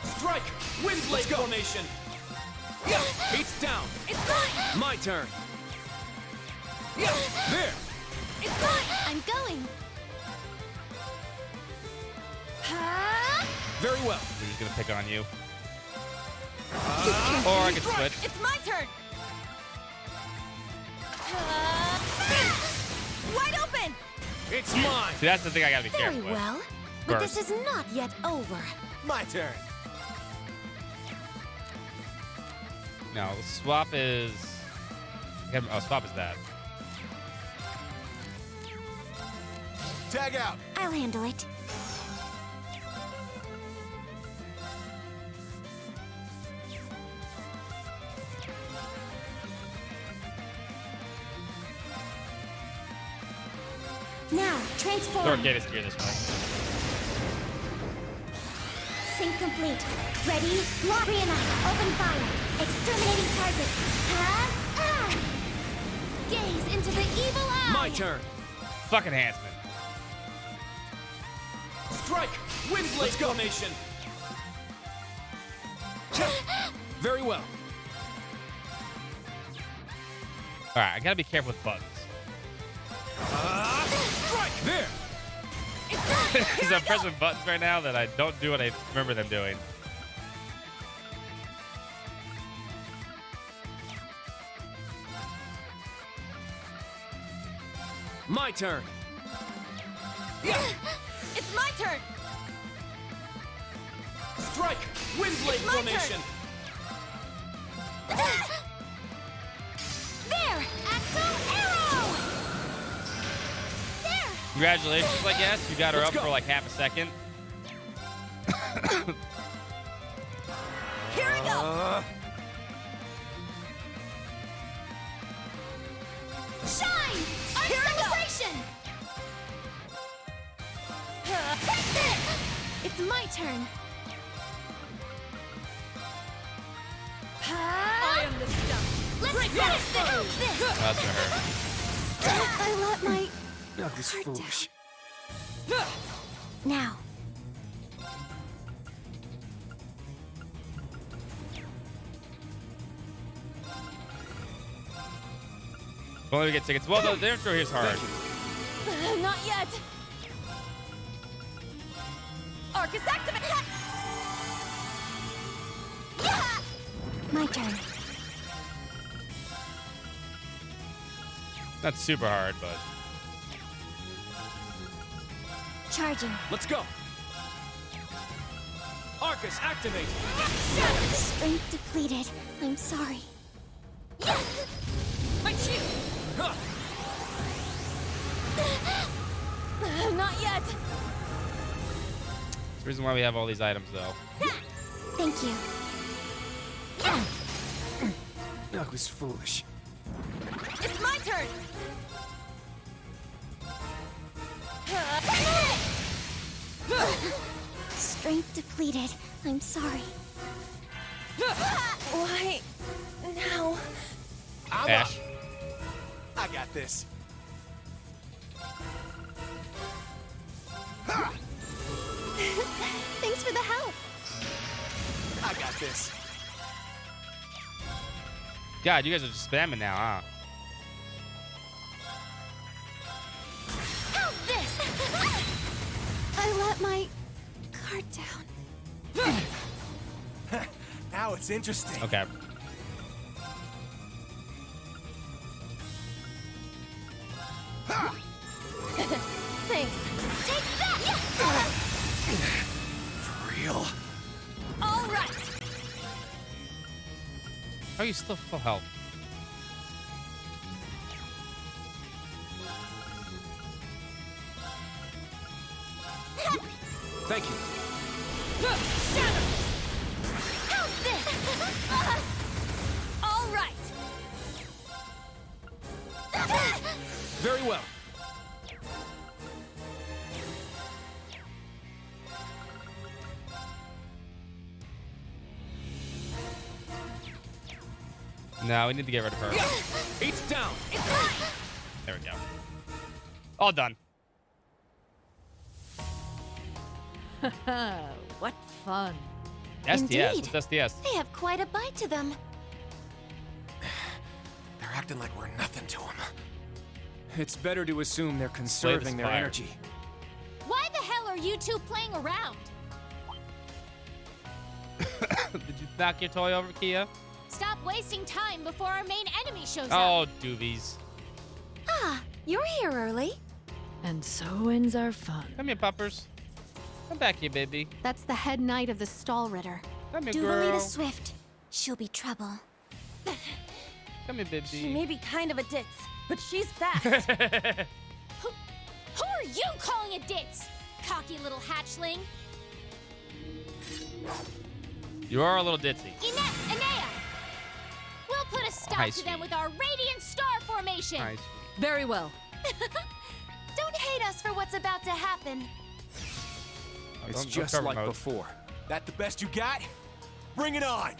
Strike! Windblade formation! Yeah! Beats down!
It's mine!
My turn!
Yeah!
There!
It's mine!
I'm going.
Very well.
We're just gonna pick on you. Or I can switch.
It's my turn! Wide open!
It's mine!
See, that's the thing I gotta be
Very
careful
well.
with.
But
First.
this is not yet over.
My turn.
No, swap is... Oh, swap is that.
Tag out.
I'll handle it. Now, transform.
Or get his gear this way.
Sync complete. Ready? Lock. Reunite. Open fire. Exterminating target. Gaze into the evil eye.
My turn.
Fuck enhancement.
Strike! Windblade formation! Very well.
Alright, I gotta be careful with buttons.
Strike! There!
Because I'm pressing buttons right now that I don't do what I remember them doing.
My turn.
Yeah! It's my turn!
Strike! Windblade
It's my
formation!
There! Axel arrow! There!
Congratulations, I guess. You got her
Let's
up
go.
for like half a second.
Here I go!
Shine!
Here I go.
Celebration! Take this! It's my turn.
I am the stuff.
Let's finish this!
Oh, that's gonna hurt.
I let my
That was foolish.
Now.
If only we get tickets. Well, the intro here's hard.
Not yet! Arcus activate! Yeah!
My turn.
Not super hard, but...
Charging.
Let's go. Arcus, activate.
Strength depleted. I'm sorry.
My shield! Not yet!
That's the reason why we have all these items, though.
Thank you.
That was foolish.
It's my turn!
Strength depleted. I'm sorry.
Why now?
Ash.
I got this.
Thanks for the help.
I got this.
God, you guys are just spamming now, huh?
How's this?
I let my guard down.
Now it's interesting.
Okay.
Thanks.
Take that!
For real.
All right.
How are you still full health?
Thank you.
Shadow. How's this? All right.
Very well.
No, we need to get rid of her.
It's down.
There we go. All done.
What fun.
SDS.
Indeed.
What's SDS?
They have quite a bite to them.
They're acting like we're nothing to them. It's better to assume they're conserving their
fire.
energy.
Why the hell are you two playing around?
Did you knock your toy over, Kia?
Stop wasting time before our main enemy shows up.
Oh, doobies.
Ah, you're here early.
And so ends our fun.
Come here, puppers. Come back here, baby.
That's the head knight of the Stall Ritter.
Come here,
Duvalina
girl.
Swift. She'll be trouble.
Come here, baby.
She may be kind of a ditz, but she's fast.
Who are you calling a ditz? Cocky little hatchling.
You are a little ditzy.
Ines, Anea. We'll put a stop
Hi,
to them
sweetie.
with our Radiant Star Formation.
Nice.
Very well.
Don't hate us for what's about to happen.
It's
don't
just
cover
like
mode.
before. That the best you got? Bring it on!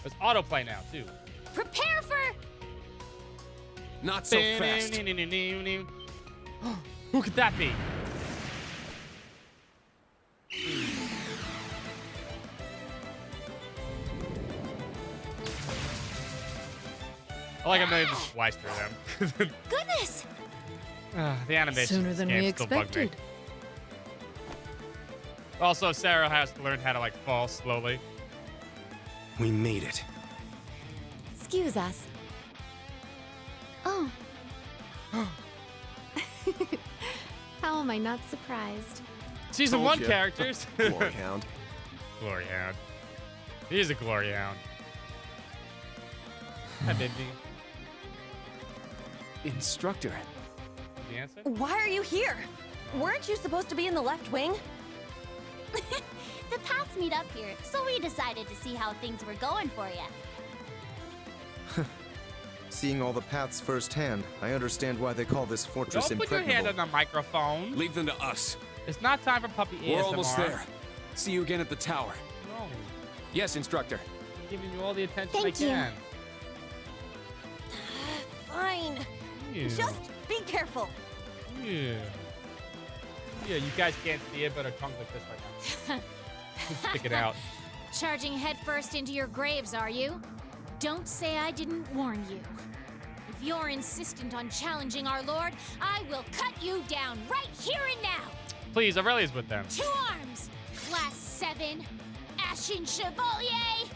There's autoplay now, too.
Prepare for...
Not so fast.
Who could that be? I like I'm not even just slice through them.
Goodness!
The animation
Sooner than we
still bug me.
expected.
Also, Sarah has to learn how to like fall slowly.
We made it.
Excuse us. Oh.
How am I not surprised?
Season
Told
1
ya.
characters.
Glory Hound.
Glory Hound. He is a Glory Hound. Hi, baby.
Instructor.
The answer?
Why are you here? Weren't you supposed to be in the left wing?
The paths meet up here, so we decided to see how things were going for you.
Seeing all the paths firsthand, I understand why they call this fortress
Don't put your
impregnable.
hand on the microphone.
Leave them to us.
It's not time for puppy ASMR.
We're almost there. See you again at the tower.
No.
Yes, instructor.
I'm giving you all the attention
Thank
I
you.
can.
Fine.
Yeah.
Just be careful.
Yeah. Yeah, you guys can't see it, but her tongue's like this right now. Stick it out.
Charging headfirst into your graves, are you? Don't say I didn't warn you. If you're insistent on challenging our lord, I will cut you down right here and now.
Please, Aurelia's with them.
2 arms, Class 7, Ashen Chevalier.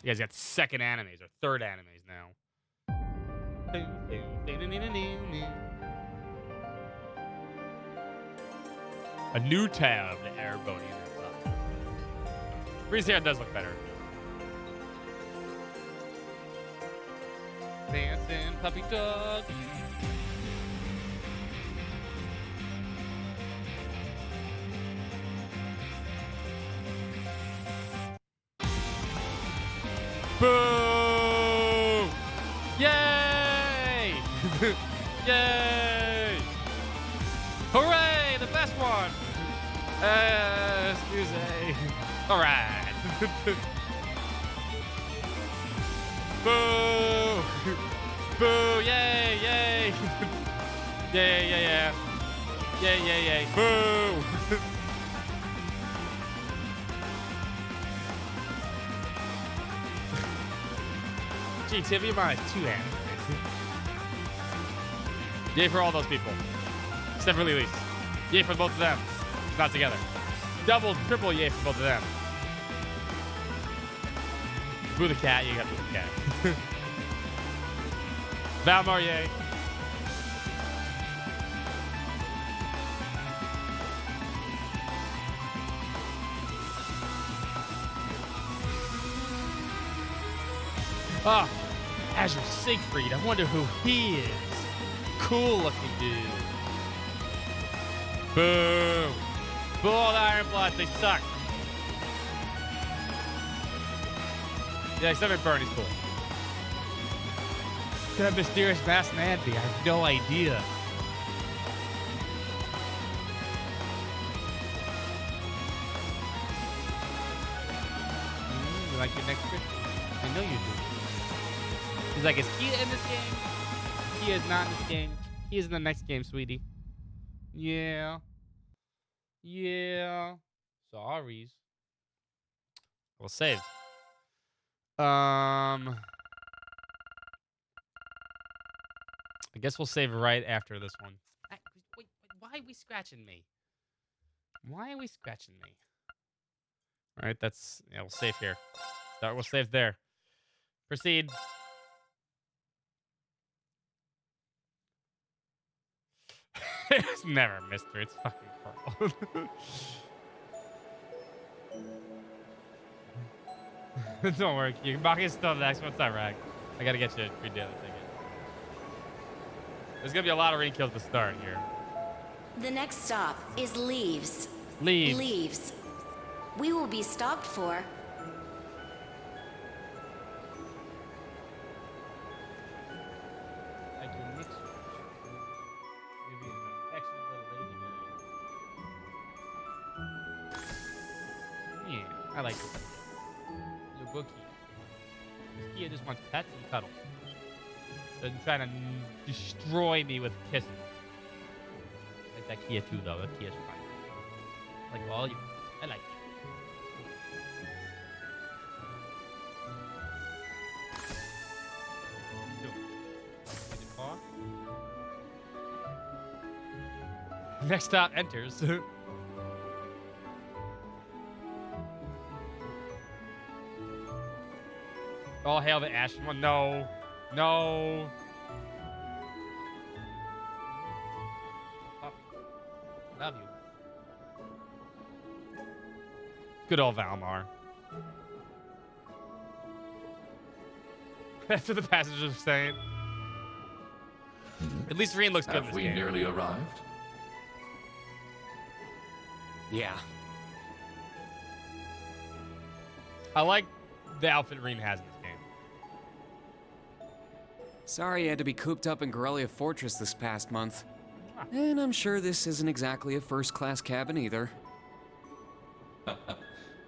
You guys got second animes or third animes now. A new tab to Airbody. Bree's hair does look better. Dancing puppy dog. Boo! Yay! Yay! Hooray! The best one! Excuse me. All right. Boo! Boo! Yay! Yay! Yay! Yay! Yeah! Yay! Yay! Yay! Boo! Gee, Tiffy, mine is 2 hands. Yay for all those people. Except for Lilies. Yay for both of them. Not together. Double, triple yay for both of them. Boo the cat, you got boo the cat. Valmar, yay. Ah, Azure Siegfried. I wonder who he is. Cool looking dude. Boo. Boo all the Iron Bloods. They suck. Yeah, except for Bernie's cool. Could that mysterious masked man be? I have no idea. You like your next pick? I know you do. He's like, is Kia in this game? Kia is not in this game. He's in the next game, sweetie. Yeah. Yeah. Sorries. We'll save. I guess we'll save right after this one. Wait, why are we scratching me? Why are we scratching me? All right, that's... Yeah, we'll save here. We'll save there. Proceed. It's never a mystery. It's fucking Carl. Don't worry, Baku's still next. What's that, Rag? I gotta get you a free daily ticket. There's gonna be a lot of rain kills to start here.
The next stop is Leaves.
Leaves.
Leaves. We will be stopped for...
Like your mixture. Give you an affectionate little lady. Yeah, I like it. Little bookie. This Kia just wants pets and cuddles. Doesn't try to destroy me with kisses. I like that Kia too, though. That Kia's fine. Like all you. I like it. Next stop enters. All hail the Ashen One. No. No. Oh. Love you. Good old Valmar. That's what the passengers are saying. At least Reen looks good in
Have
this
we
game.
nearly arrived?
Yeah.
I like the outfit Reen has in this game.
Sorry you had to be cooped up in Corellia Fortress this past month. And I'm sure this isn't exactly a first-class cabin either.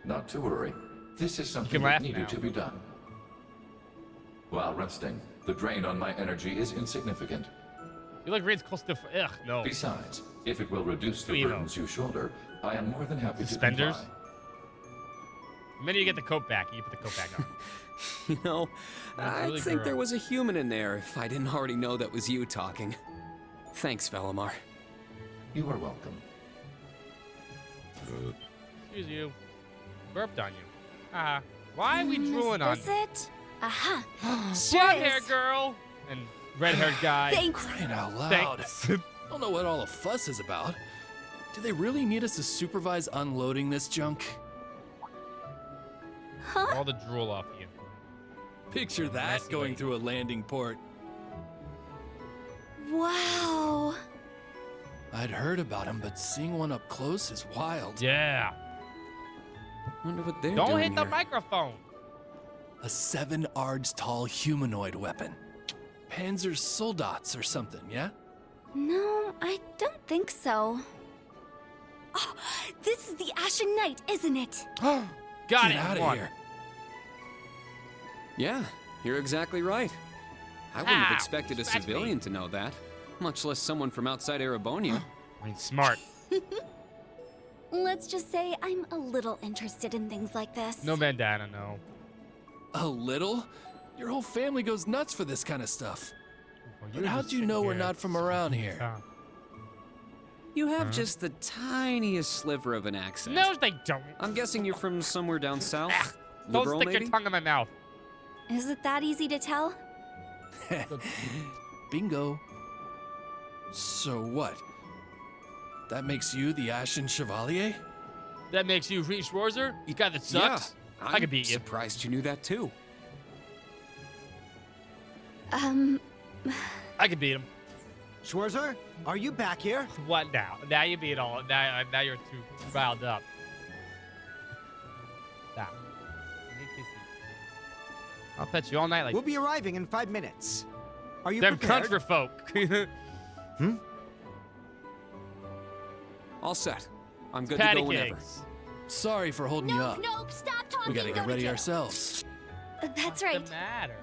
Not to worry. This is something that needed to be done. While resting, the drain on my energy is insignificant.
You like Reen's close to... Ugh, no.
Besides, if it will reduce the
Emo.
burdens you shoulder, I am more than happy
Suspenders?
to comply.
The minute you get the coat back, you put the coat back on.
You know,
That's
I
really
think
girl.
there was a human in there if I didn't already know that was you talking. Thanks, Velimar.
You are welcome.
Excuse you. Burped on you. Why are we drooling on
Is it? Aha.
blonde-haired girl and red-haired guy?
Thanks.
Crying out loud.
Thanks.
I don't know what all the fuss is about. Do they really need us to supervise unloading this junk?
All the drool off you.
Picture that
Messy
going
lady.
through a landing port.
Wow.
I'd heard about them, but seeing one up close is wild.
Yeah.
Wonder what they're
Don't
doing
hit the
here.
microphone.
A 7 ards tall humanoid weapon. Panzer Soldats or something, yeah?
No, I don't think so. Oh, this is the Ashen Knight, isn't it?
Got
Get
it.
out
One.
of here.
Yeah, you're exactly right. I wouldn't have
Ow,
expected a
scratch me.
civilian to know that, much less someone from outside Erebonia.
I mean, smart.
Let's just say I'm a little interested in things like this.
No bandana, no.
A little? Your whole family goes nuts for this kind of stuff.
Well,
But
you're
how'd
just
you know
sitting
we're
here
not from around here?
You have just the tiniest sliver of an accent.
No, they don't.
I'm guessing you're from somewhere down south.
Don't
Liberal,
stick
maybe?
your tongue in my mouth.
Is it that easy to tell?
Bingo. So what? That makes you the Ashen Chevalier?
That makes you Reen Schwarzer? You guy that sucks?
Yeah,
I could beat you.
Surprised you knew that too.
I could beat him.
Schwarzer, are you back here?
What now? Now you beat all. Now you're too riled up. Stop. I'll pet you all night like
We'll be arriving in 5 minutes. Are you
them
prepared?
country folk.
All set. I'm good
Patty
to go whenever.
cakes.
Sorry for holding you up.
Nope, stop talking.
We gotta get ready ourselves.
That's right.
What's the matter?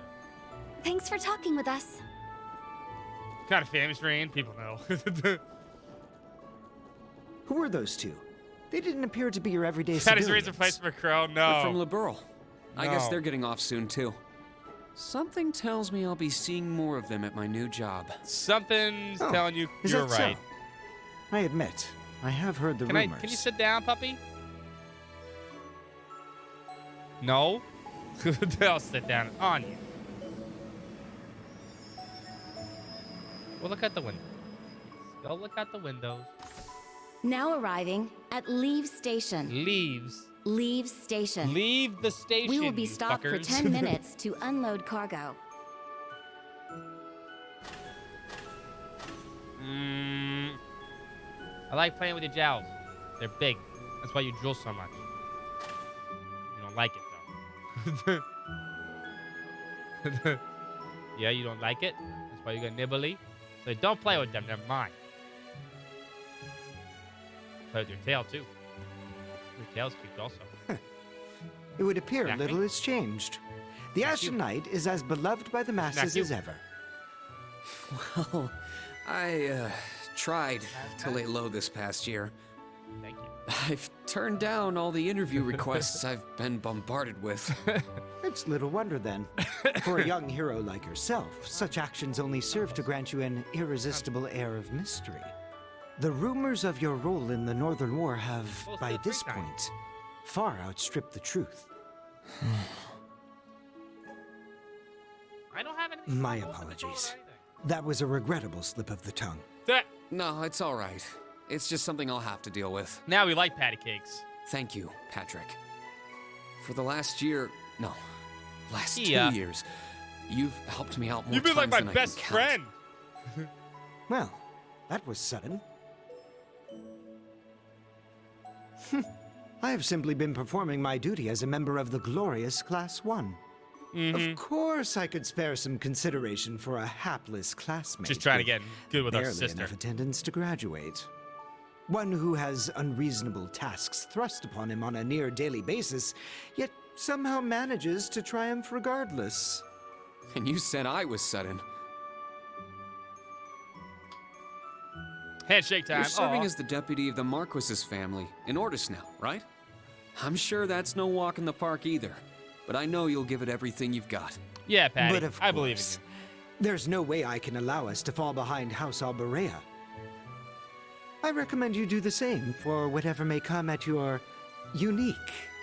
Thanks for talking with us.
Kind of famous, Rain. People know.
Who were those two? They didn't appear to be your everyday
That is
civilians.
Razor Place for Crow. No.
They're from Liberl. I guess
No.
they're getting off soon, too. Something tells me I'll be seeing more of them at my new job.
Something's
Oh,
telling you
is
you're
that so?
right.
I admit, I have heard the
Can
rumors.
you sit down, puppy? No? I'll sit down on you. Well, look out the window. Go look out the windows.
Now arriving at Leave Station.
Leaves.
Leave Station.
Leave the station.
We will be
you
stopped for
fuckers.
10 minutes to unload cargo.
I like playing with your jowls. They're big. That's why you drool so much. You don't like it, though. Yeah, you don't like it? That's why you got nibbly. So don't play with them. They're mine. Play with your tail, too. Your tail's cute, also.
It would appear
Snack
little
me?
has changed. The Ashen Knight is as beloved by the masses
you.
as ever.
Well, I, tried to lay low this past year.
Thank you.
I've turned down all the interview requests I've been bombarded with.
It's little wonder then. For a young hero like yourself, such actions only serve to grant you an irresistible air of mystery. The rumors of your role in the Northern War have, by this point, far outstripped the truth.
I don't have anything.
My apologies. That was a regrettable slip of the tongue.
No, it's all right. It's just something I'll have to deal with.
Now we like patty cakes.
Thank you, Patrick. For the last year, no, last
Yeah.
2 years, you've helped me out more
You've been like
times
my
than I
best
can count.
friend.
Well, that was sudden. I have simply been performing my duty as a member of the glorious Class 1. Of course, I could spare some consideration for a hapless classmate.
Just trying to
with
get good with our
barely
sister.
enough attendance to graduate. One who has unreasonable tasks thrust upon him on a near daily basis, yet somehow manages to triumph regardless.
And you said I was sudden.
Handshake time.
You're serving
Aw.
as the deputy of the Marquis's family in Ordis now, right? I'm sure that's no walk in the park either, but I know you'll give it everything you've got.
Yeah, Patty.
But of
I believe in
course,
you.
there's no way I can allow us to fall behind House Alberea. I recommend you do the same for whatever may come at your unique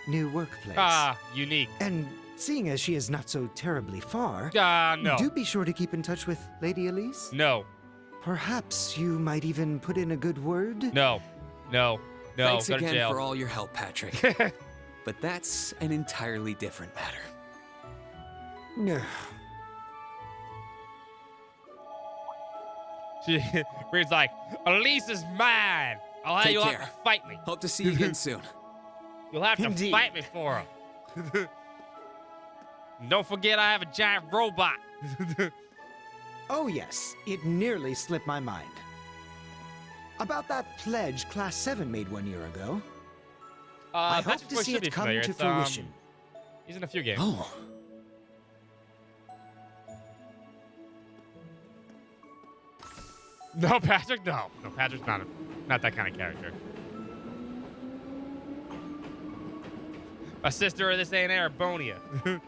new workplace.
Ah, unique.
And seeing as she is not so terribly far,
No.
do be sure to keep in touch with Lady Elise.
No.
Perhaps you might even put in a good word?
No. No. No.
Thanks
Go to
again
jail.
for all your help, Patrick. But that's an entirely different matter.
No.
Reed's like, Elise is mine.
Take
You'll
care.
have to fight me.
Hope to see you again soon.
You'll have to
Indeed.
fight me for her. Don't forget I have a giant robot.
Oh yes, it nearly slipped my mind. About that pledge Class 7 made 1 year ago. I hope
Patrick
to
Boy
see
should be
it come
familiar.
to
It's,
fruition.
He's in a few games.
Oh.
No, Patrick, no. No, Patrick's not that kind of character. My sister, this ain't Arabonia.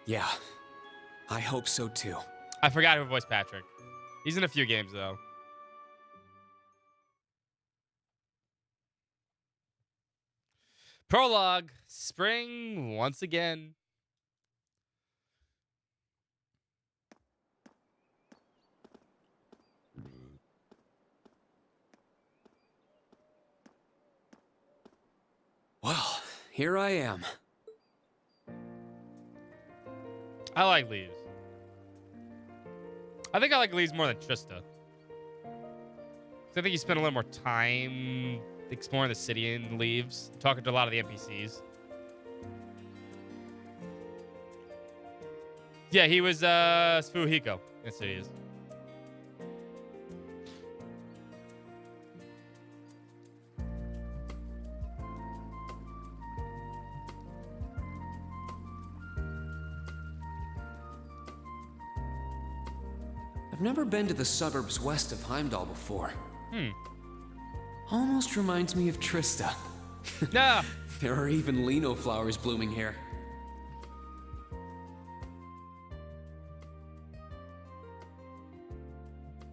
Yeah, I hope so too.
I forgot who voiced Patrick. He's in a few games, though. Prologue. Spring once again.
Well, here I am.
I like Leaves. I think I like Leaves more than Trista. I think you spend a little more time exploring the city in Leaves, talking to a lot of the NPCs. Yeah, he was Sfuhiko. Yes, he is.
I've never been to the suburbs west of Heimdall before.
Hmm.
Almost reminds me of Trista.
No.
There are even lino flowers blooming here.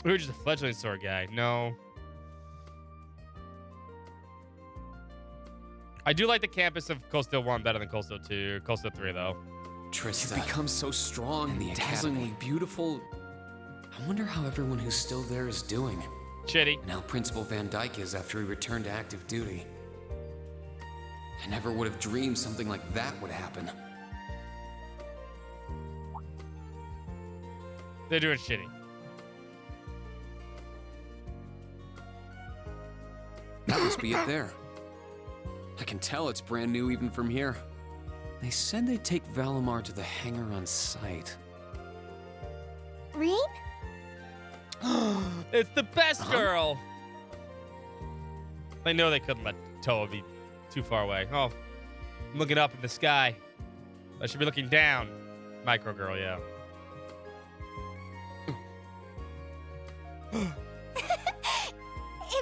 We were just a fledgling sword guy. No. I do like the campus of Cold Steel 1 better than Cold Steel 2. Cold Steel 3, though.
Trista. You've become so strong and dazzlingly beautiful. I wonder how everyone who's still there is doing.
Shitty.
And how Principal Van Dyke is after he returned to active duty. I never would have dreamed something like that would happen.
They're doing shitty.
That must be it there. I can tell it's brand new even from here. They said they'd take Valimar to the hangar on site.
Rean?
It's the best girl. I know they couldn't let Toa be too far away. Oh, I'm looking up in the sky. I should be looking down. Micro girl, yeah.
It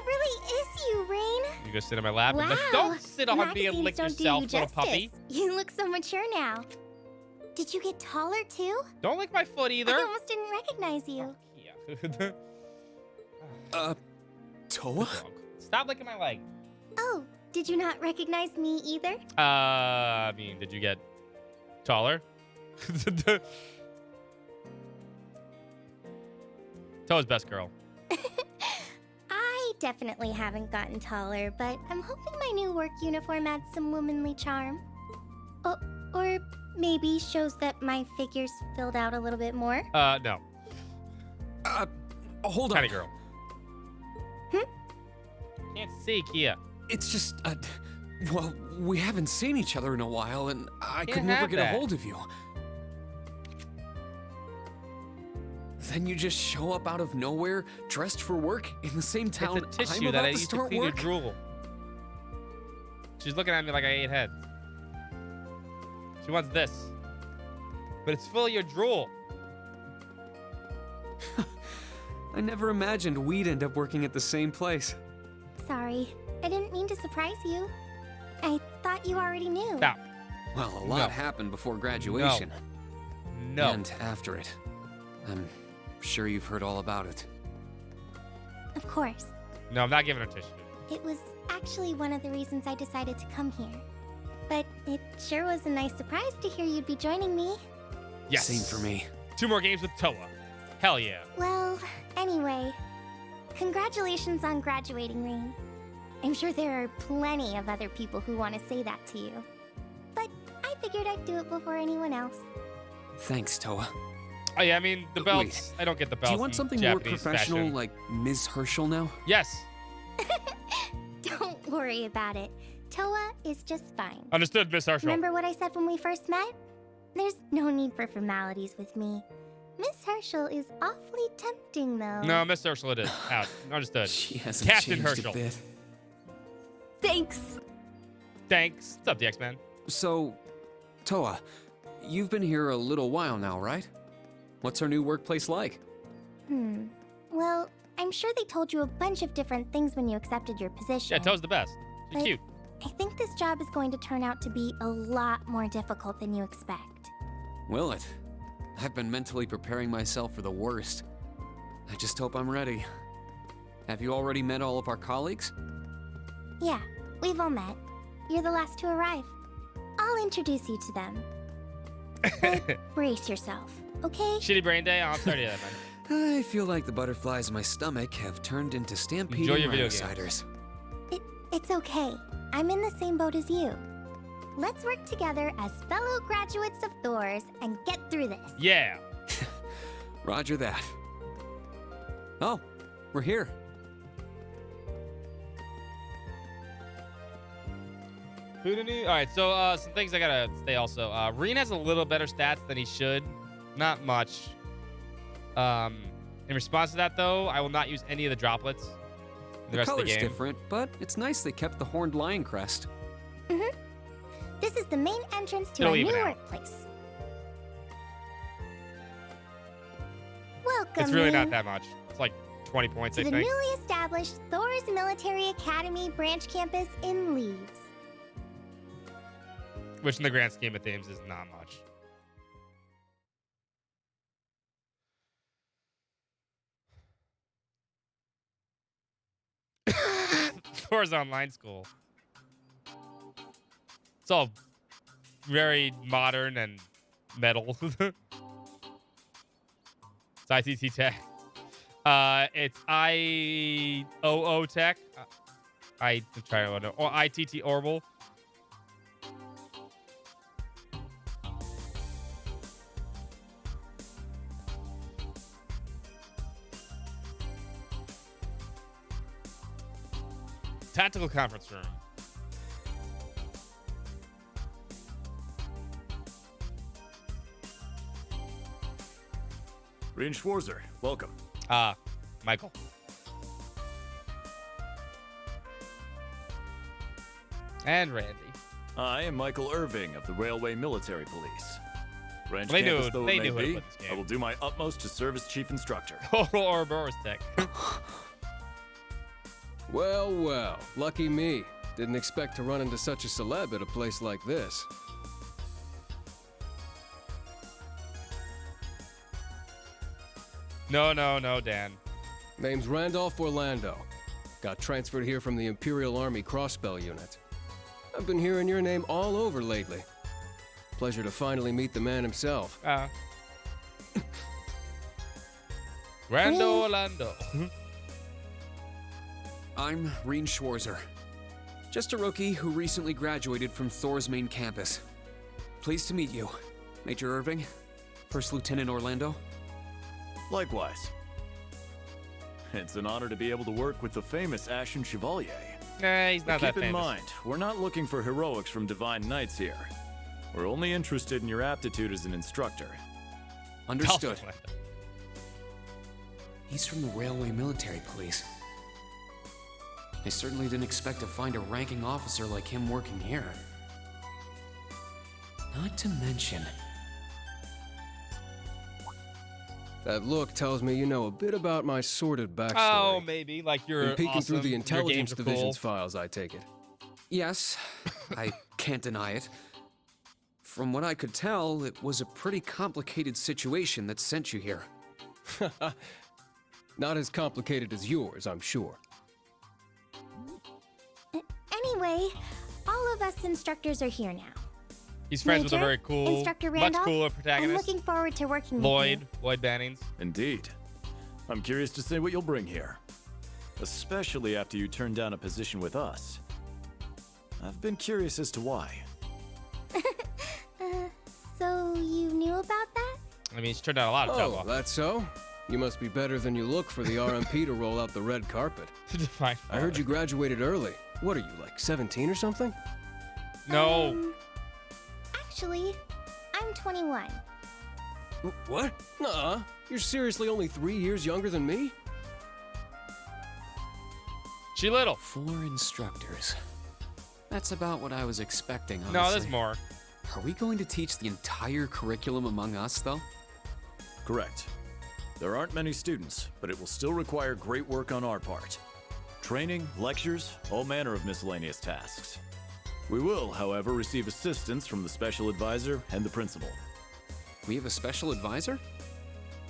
really is you, Rain.
You go sit on my lap.
Wow.
And don't sit on me and
Magazines
lick
don't do
yourself,
you
little puppy.
justice. You look so mature now. Did you get taller too?
Don't lick my foot either.
I almost didn't recognize you.
Toa?
Stop licking my leg.
Oh, did you not recognize me either?
I mean, did you get taller? Toa's best girl.
I definitely haven't gotten taller, but I'm hoping my new work uniform adds some womanly charm. Or maybe shows that my figure's filled out a little bit more.
No.
Hold on.
Tiny girl. Can't see, Kia.
It's just, well, we haven't seen each other in a while, and I
Can't
could never
have
get
that.
a hold of you. Then you just show up out of nowhere, dressed for work, in the same town
It's a tissue
I'm
that I
about to
used to
start
clean your
work?
drool. She's looking at me like I ate heads. She wants this. But it's full of your drool.
I never imagined we'd end up working at the same place.
Sorry, I didn't mean to surprise you. I thought you already knew.
No.
Well, a lot happened before graduation.
No.
And after it. I'm sure you've heard all about it.
Of course.
No, I'm not giving her tissue.
It was actually one of the reasons I decided to come here. But it sure was a nice surprise to hear you'd be joining me.
Yes.
Same for me.
2 more games with Toa. Hell yeah.
Well, anyway, congratulations on graduating, Rain. I'm sure there are plenty of other people who want to say that to you. But I figured I'd do it before anyone else.
Thanks, Toa.
Oh, yeah, I mean, the belts.
Wait.
I don't get the belts.
Do you want
in
something more
Japanese
professional,
fashion.
like Ms. Herschel now?
Yes.
Don't worry about it. Toa is just fine.
Understood, Miss Herschel.
Remember what I said when we first met? There's no need for formalities with me. Miss Herschel is awfully tempting, though.
No, Miss Herschel it is. Out. Understood.
She hasn't
Captain
changed
Herschel.
a bit.
Thanks.
Thanks. What's up, the X-Men?
So, Toa, you've been here a little while now, right? What's our new workplace like?
Well, I'm sure they told you a bunch of different things when you accepted your position.
Yeah, Toa's the best. She's
But
cute.
I think this job is going to turn out to be a lot more difficult than you expect.
Will it? I've been mentally preparing myself for the worst. I just hope I'm ready. Have you already met all of our colleagues?
Yeah, we've all met. You're the last to arrive. I'll introduce you to them. But brace yourself, okay?
Shitty brain day. Oh, I'm sorry to hear that, man.
I feel like the butterflies in my stomach have turned into stampeding
Enjoy your video
rhinociders.
It's okay. I'm in the same boat as you. Let's work together as fellow graduates of Thors and get through this.
Yeah.
Roger that. Oh, we're here.
All right, so some things I gotta say also. Reen has a little better stats than he should. Not much. In response to that, though, I will not use any of the droplets in the rest of the
color's
game.
different, but it's nice they kept the horned lion crest.
This is the main entrance to
It'll
our new
even out.
workplace. Welcome.
It's really not
Lynn,
that much. It's like 20 points,
to
I
the
think.
newly established Thor's Military Academy branch campus in Leaves.
Which in the grand scheme of things is not much. Thor's online school. It's all very modern and metal. It's ITT Tech. It's IOO Tech. I'm trying to know. Or ITT Orbital. Tactical conference room.
Reen Schwarzer, welcome.
Michael. And Randy.
I am Michael Irving of the Railway Military Police. Branch
They
campus
knew-
though
they
it may
knew who to
be,
put this game.
I will do my utmost to serve as chief instructor.
Total Ouroboros Tech.
Well, well, lucky me. Didn't expect to run into such a celeb at a place like this.
No, Dan.
Name's Randolph Orlando. Got transferred here from the Imperial Army Crossbell Unit. I've been hearing your name all over lately. Pleasure to finally meet the man himself.
Rando Orlando.
I'm Reen Schwarzer. Just a rookie who recently graduated from Thor's main campus. Pleased to meet you, Major Irving, First Lieutenant Orlando.
Likewise. It's an honor to be able to work with the famous Ashen Chevalier.
Nah, he's not
But
that
keep in
famous.
mind, we're not looking for heroics from Divine Knights here. We're only interested in your aptitude as an instructor.
Understood. He's from the Railway Military Police. I certainly didn't expect to find a ranking officer like him working here. Not to mention...
That look tells me you know a bit about my sordid backstory.
Oh, maybe. Like you're
Been peeking
awesome.
through the
Your
intelligence
games are
division's
cool.
files, I take it.
Yes, I can't deny it. From what I could tell, it was a pretty complicated situation that sent you here.
Not as complicated as yours, I'm sure.
Anyway, all of us instructors are here now.
He's friends with a
Major,
very cool,
Instructor
much
Randolph,
cooler
I'm
protagonist.
looking forward to working
Lloyd
with
Bannings.
Indeed. I'm curious to see what you'll bring here. Especially after you turn down a position with us. I've been curious as to why.
So you knew about that?
I mean, he's turned down a lot of
Oh, that's so? You must be better than you look for the RMP to roll out the red carpet.
Fine.
I heard you graduated early. What are you, like 17 or something?
No.
Actually, I'm 21.
What? Nuh-uh. You're seriously only 3 years younger than me?
She little.
4 instructors. That's about what I was expecting, honestly.
No, there's more.
Are we going to teach the entire curriculum among us, though?
Correct. There aren't many students, but it will still require great work on our part. Training, lectures, all manner of miscellaneous tasks. We will, however, receive assistance from the special advisor and the principal.
We have a special advisor?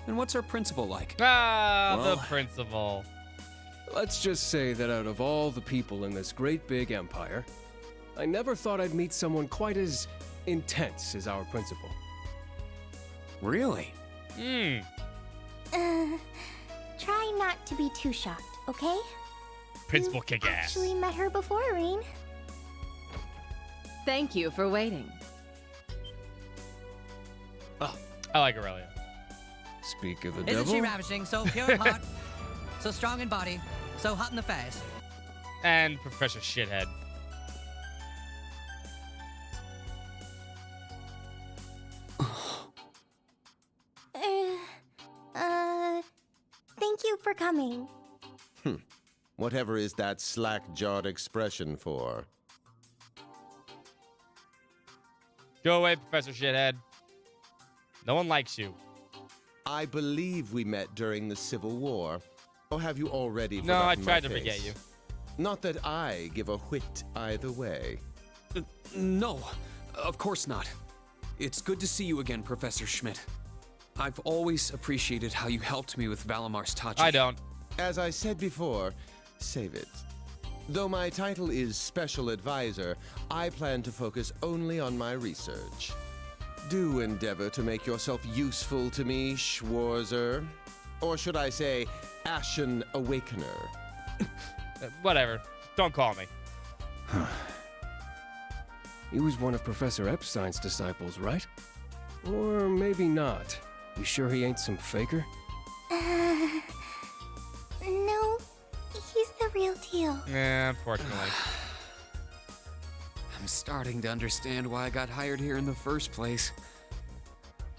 And what's our principal like?
The principal.
Let's just say that out of all the people in this great big empire, I never thought I'd meet someone quite as intense as our principal.
Really?
Try not to be too shocked, okay?
Principal kick ass.
Actually met her before, Reen.
Thank you for waiting.
I like Aurelia.
Speak of the
Isn't
devil.
she ravishing? So pure in heart, so strong in body, so hot in the face.
And Professor Shithead.
Thank you for coming.
Whatever is that slack-jawed expression for?
Go away, Professor Shithead. No one likes you.
I believe we met during the Civil War. Or have you already
No, I
forgotten
tried
my
to forget
face?
you.
Not that I give a whit either way.
No, of course not. It's good to see you again, Professor Schmidt. I've always appreciated how you helped me with Valamar's Tachi.
I don't.
As I said before, save it. Though my title is Special Advisor, I plan to focus only on my research. Do endeavor to make yourself useful to me, Schwarzer. Or should I say, Ashen Awakener.
Whatever. Don't call me.
He was one of Professor Epstein's disciples, right? Or maybe not. You sure he ain't some faker?
No, he's the real deal.
Yeah, unfortunately.
I'm starting to understand why I got hired here in the first place.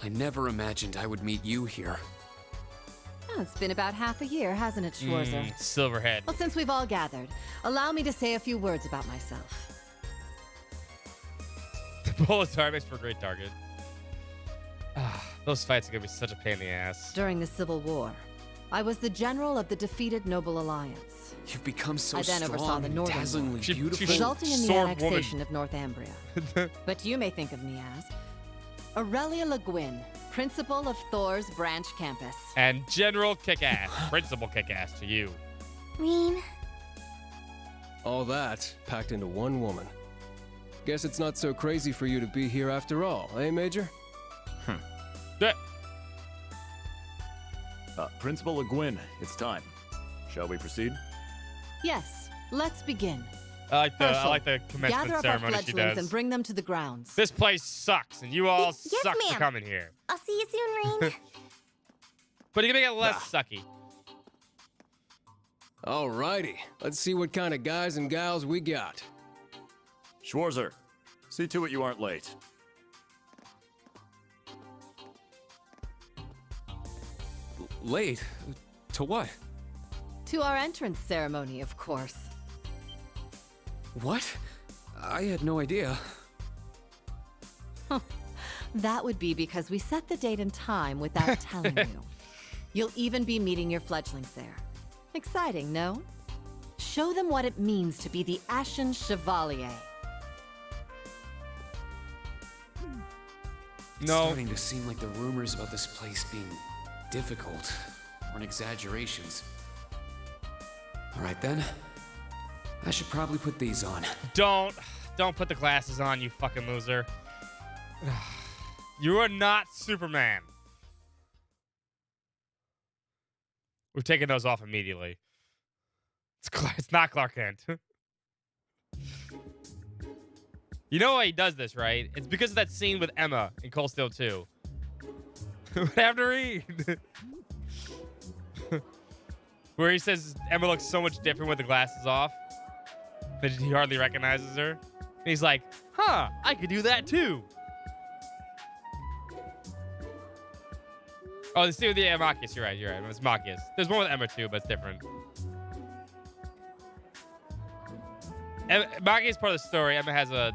I never imagined I would meet you here.
Oh, it's been about half a year, hasn't it, Schwarzer?
Silverhead.
Well, since we've all gathered, allow me to say a few words about myself.
The Bulbasaur makes for a great target. Those fights are gonna be such a pain in the ass.
During the Civil War, I was the general of the defeated Noble Alliance.
You've become so
I then
strong
oversaw the
and
Northern
dazzlingly
War,
beautiful.
resulting in the
sword
annexation of Northumbria. But you may think of me as Aurelia Le Guin, principal of Thor's branch campus.
And General Kickass. Principal Kickass to you.
Reen.
All that packed into one woman. Guess it's not so crazy for you to be here after all, eh, Major?
Yeah.
Principal Le Guin, it's time. Shall we proceed?
Yes, let's begin.
I
Herschel,
like the commencement
gather up our
ceremony she
fledglings
does.
and bring them to the grounds.
This place sucks, and you all
Yes,
suck for
ma'am.
coming here.
I'll see you soon, Reen.
But you can make it less sucky.
Alrighty, let's see what kind of guys and gals we got.
Schwarzer, see to it you aren't late.
Late? To what?
To our entrance ceremony, of course.
What? I had no idea.
That would be because we set the date and time without telling you. You'll even be meeting your fledglings there. Exciting, no? Show them what it means to be the Ashen Chevalier.
It's starting to seem like the rumors about this place being difficult or exaggerations. All right then. I should probably put these on.
Don't put the glasses on, you fucking loser. You are not Superman. We're taking those off immediately. It's not Clark Kent. You know why he does this, right? It's because of that scene with Emma in Cold Steel 2. What happened to Reed? Where he says Emma looks so much different with the glasses off that he hardly recognizes her. And he's like, huh, I could do that too. Oh, the scene with the Marcus. You're right. It's Marcus. There's one with Emma too, but it's different. Marcus is part of the story. Emma has a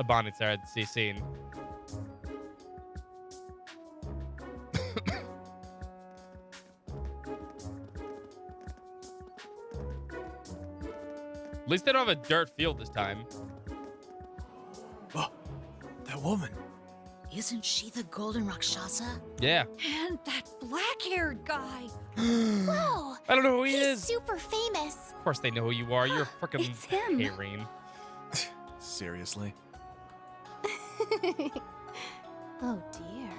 bonding scene. At least they don't have a dirt field this time.
Oh, that woman.
Isn't she the Golden Rakshasa?
Yeah.
And that black-haired guy.
Whoa!
I don't know who he
He's
is.
super famous.
Of course they know who you are. You're freaking
It's him.
Irene.
Seriously?
Oh dear.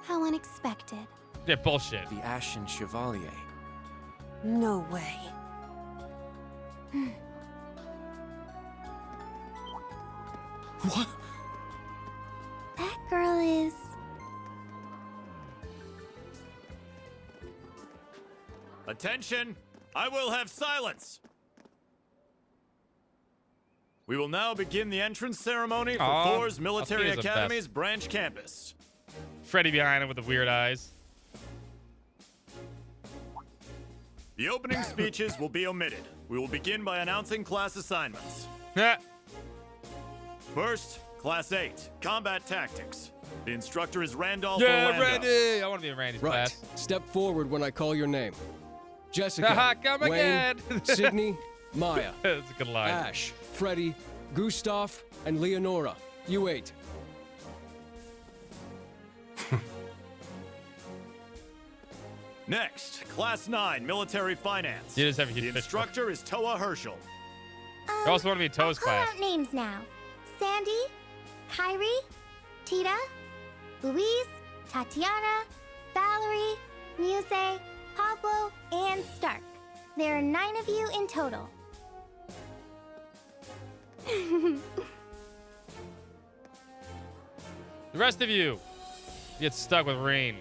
How unexpected.
Yeah, bullshit.
The Ashen Chevalier.
No way.
What?
That girl is...
Attention! I will have silence! We will now begin the entrance ceremony for
Aw,
Thor's
I'll
Military
see you as the
Academy's branch campus.
Freddy behind him with the weird eyes.
The opening speeches will be omitted. We will begin by announcing class assignments. First, Class 8, Combat Tactics. The instructor is Randolph
Yeah,
Orlando.
Randy! I want to be in Randy's
Right.
class.
Step forward when I call your name. Jessica,
Haha, come
Wayne,
again.
Sydney, Maya,
That's a good line.
Ash, Freddy, Gustav, and Leonora. You 8.
Next, Class 9, Military Finance.
You just have a
The
huge fish.
instructor is Toa Herschel.
I also want to be in Toe's
Call
class.
out names now. Sandy, Kyrie, Tita, Louise, Tatiana, Valerie, Muse, Pablo, and Stark. There are 9 of you in total.
The rest of you get stuck with Rain.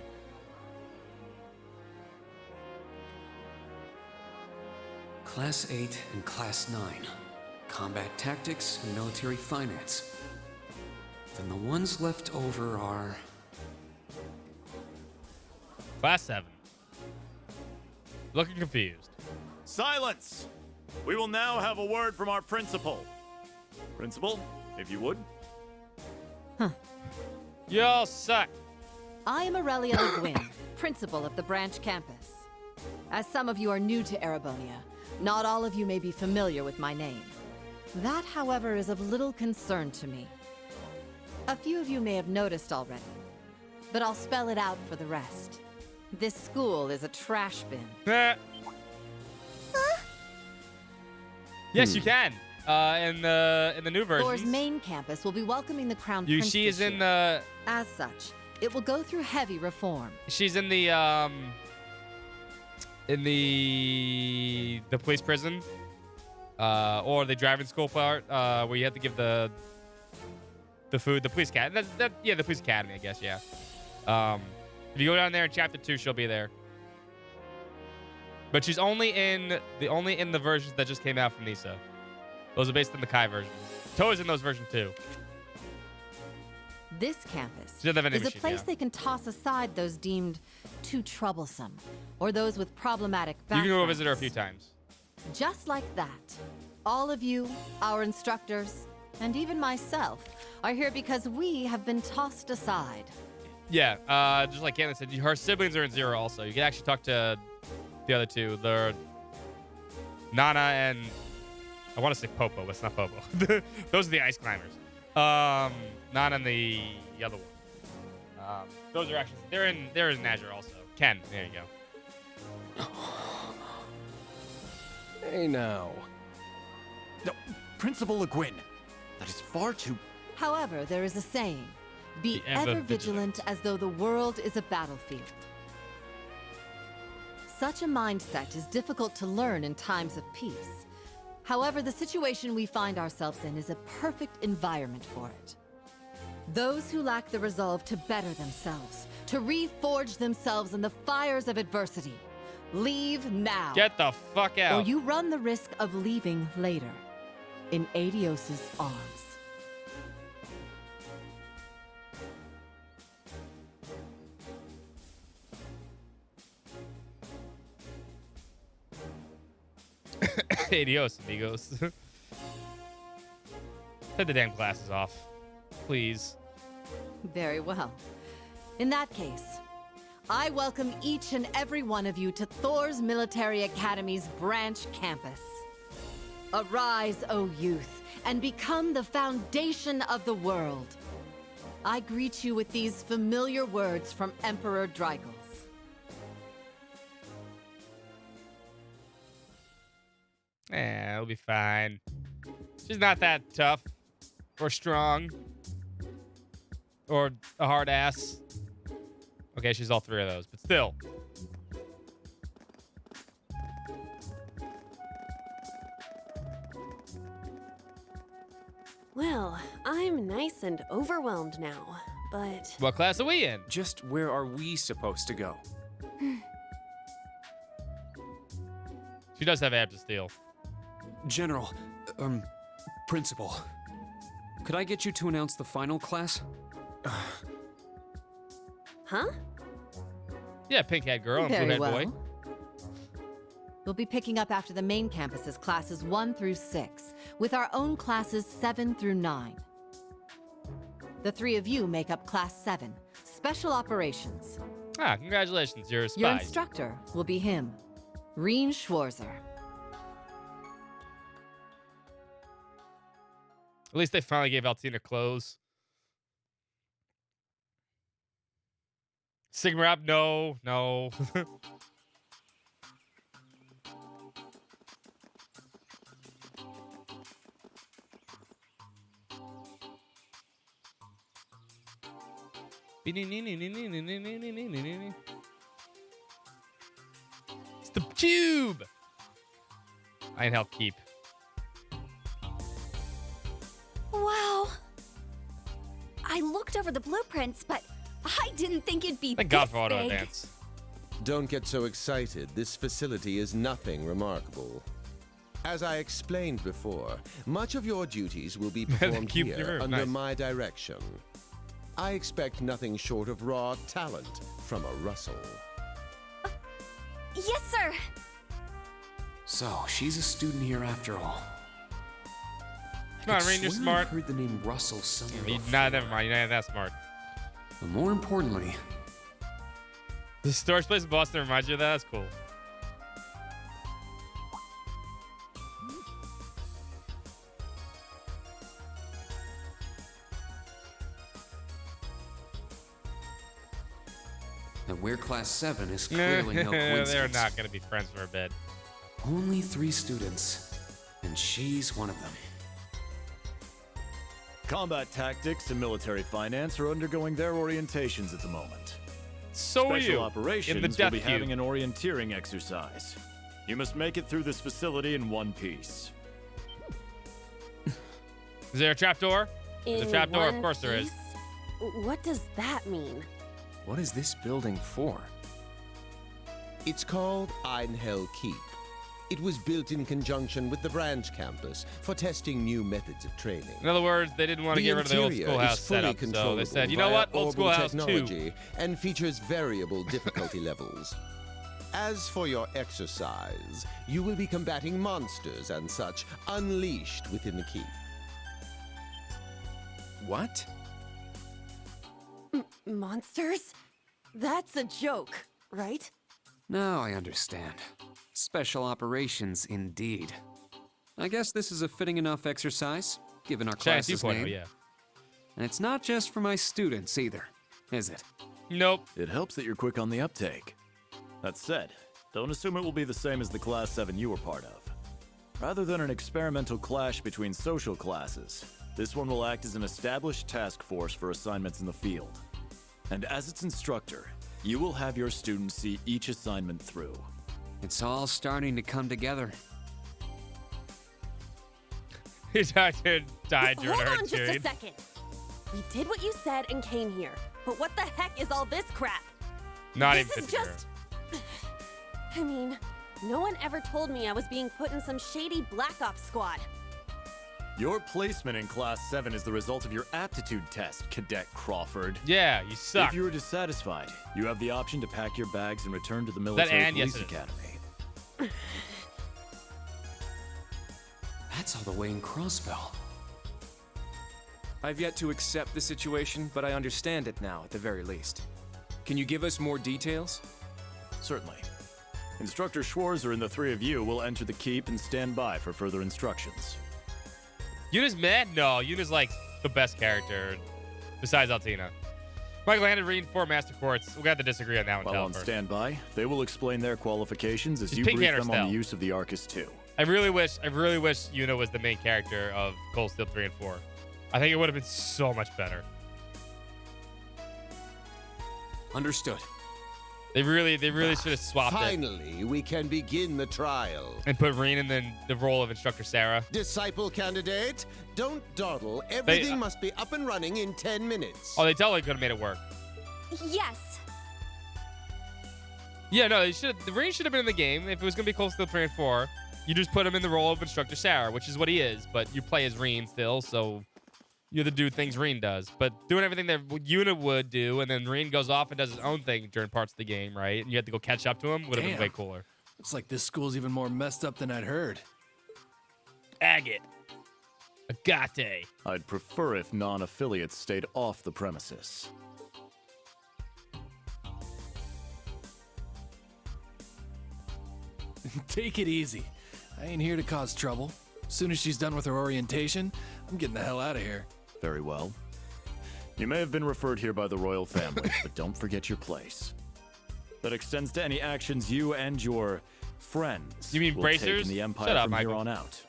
Class 8 and Class 9. Combat Tactics and Military Finance. Then the ones left over are...
Class 7. Looking confused.
Silence! We will now have a word from our principal. Principal, if you would.
Y'all suck.
I am Aurelia Le Guin, principal of the branch campus. As some of you are new to Erebonia, not all of you may be familiar with my name. That, however, is of little concern to me. A few of you may have noticed already, but I'll spell it out for the rest. This school is a trash bin.
Yes, you can. In the new version.
Thor's main campus will be welcoming the Crown Prince
She is
this
in
year.
the.
As such, it will go through heavy reform.
She's in the police prison, or the driving school part, where you have to give the food. The police academy. Yeah, the police academy, I guess. Yeah. If you go down there in chapter 2, she'll be there. But she's only in the versions that just came out from Nisa. Those are based on the Kai versions. Toa's in those versions too.
This campus
She doesn't have any
is a
machine,
place
yeah.
they can toss aside those deemed too troublesome, or those with problematic
You
backgrounds.
can go visit her a few times.
Just like that, all of you, our instructors, and even myself, are here because we have been tossed aside.
Yeah, just like Candace said, her siblings are in Zero also. You can actually talk to the other two. They're Nana and I want to say Popo, but it's not Popo. Those are the ice climbers. Nana and the other one. Those are actually they're in Nazir also. Ken, there you go.
Hey now.
No, Principal Le Guin. That is far too...
However, there is a saying, be
Be ever
ever vigilant as though the world is a battlefield. Such a mindset is difficult to learn in times of peace. However, the situation we find ourselves in is a perfect environment for it. Those who lack the resolve to better themselves, to reforge themselves in the fires of adversity, leave now.
Get the fuck out.
Or you run the risk of leaving later, in Adios's arms.
Adios, amigos. Take the damn glasses off. Please.
Very well. In that case, I welcome each and every one of you to Thor's Military Academy's branch campus. Arise, O youth, and become the foundation of the world. I greet you with these familiar words from Emperor Dreigels.
It'll be fine. She's not that tough or strong or a hard ass. Okay, she's all three of those, but still.
Well, I'm nice and overwhelmed now, but...
What class are we in?
Just where are we supposed to go?
She does have abs of steel.
General, Principal. Could I get you to announce the final class?
Huh?
Yeah, pink-haired girl and
Very
blue-haired
well.
boy.
We'll be picking up after the main campus's classes 1 through 6, with our own classes 7 through 9. The three of you make up Class 7, Special Operations.
Ah, congratulations, you're a spy.
Your instructor will be him, Reen Schwarzer.
At least they finally gave Altina clothes. Sigma up? No, no. It's the cube. I can help keep.
Wow. I looked over the blueprints, but I didn't think it'd be
Thank God
this
for auto
big.
advance.
Don't get so excited. This facility is nothing remarkable. As I explained before, much of your duties will be performed
Keep the
here
room.
under
Nice.
my direction. I expect nothing short of raw talent from a Russell.
Yes, sir.
So, she's a student here after all.
Come on,
I
Reen, you're
swear I
smart.
heard the name Russell somewhere.
Nah, never mind. You're not that smart.
But more importantly,
The storage place in Boston reminds you of that? That's cool.
that we're Class 7 is clearly no coincidence.
They're not going to be friends for a bit.
Only 3 students, and she's one of them.
Combat tactics and military finance are undergoing their orientations at the moment.
So are
Special
you,
operations
in the
will
Death
be
Cube.
having an orienteering exercise. You must make it through this facility in one piece.
Is there a trapdoor? There's a
In
trapdoor, of
one
course there is.
piece? What does that mean?
What is this building for?
It's called Einhell Keep. It was built in conjunction with the branch campus for testing new methods of training.
In other words, they didn't want to get rid of the old
interior
schoolhouse
is fully
setup, so they
controllable
said, you know
via
what, old
orbital
schoolhouse 2.
technology and features variable difficulty levels. As for your exercise, you will be combating monsters and such unleashed within the keep.
What?
Monsters? That's a joke, right?
Now I understand. Special operations, indeed. I guess this is a fitting enough exercise, given our
Giant
class's
2.0,
name.
yeah.
And it's not just for my students either, is it?
Nope.
It helps that you're quick on the uptake. That said, don't assume it will be the same as the Class 7 you were part of. Rather than an experimental clash between social classes, this one will act as an established task force for assignments in the field. And as its instructor, you will have your students see each assignment through.
It's all starting to come together.
He died during
Hold
her
on just a
period.
second. We did what you said and came here. But what the heck is all this crap?
Not
This
even
is
50
just... I mean, no one ever told me I was being put in some shady Black Ops squad.
Your placement in Class 7 is the result of your aptitude test, Cadet Crawford.
Yeah, you suck.
If you are dissatisfied, you have the option to pack your bags and return to the Military
and yes,
Police
it is.
Academy.
That's all the way in Crossbell.
I've yet to accept the situation, but I understand it now, at the very least. Can you give us more details?
Certainly. Instructor Schwarzer and the 3 of you will enter the keep and stand by for further instructions.
Yuna's mad? No, Yuna's like the best character besides Altina. Michael handed Reen 4 Master Quartz. We're going to have to disagree on that one.
While
Tal,
on
first.
standby, they will explain their qualifications as
She's
you
pink
brief
hand or
them on
Stell?
the use of the Arcus 2.
I really wish Yuna was the main character of Cold Steel 3 and 4. I think it would have been so much better.
Understood.
They really should have swapped it
Finally, we can begin the trial.
and put Reen in the role of Instructor Sarah.
Disciple candidate, don't dawdle. Everything must be up and running in 10 minutes.
Oh, they totally could have made it work.
Yes.
Yeah, no, Reen should have been in the game. If it was going to be Cold Steel 3 and 4, you just put him in the role of Instructor Sarah, which is what he is, but you play as Reen still, so you have to do things Reen does. But doing everything that Yuna would do, and then Reen goes off and does his own thing during parts of the game, right? And you have to go catch up to him, would have been
Damn.
way cooler.
Looks like this school's even more messed up than I'd heard.
Agate. Agate.
I'd prefer if non-affiliates stayed off the premises.
Take it easy. I ain't here to cause trouble. As soon as she's done with her orientation, I'm getting the hell out of here.
Very well. You may have been referred here by the royal family, but don't forget your place. That extends to any actions you and your friends
You mean
will take
bracers?
in the Empire
Shut up,
from here
Michael.
on out.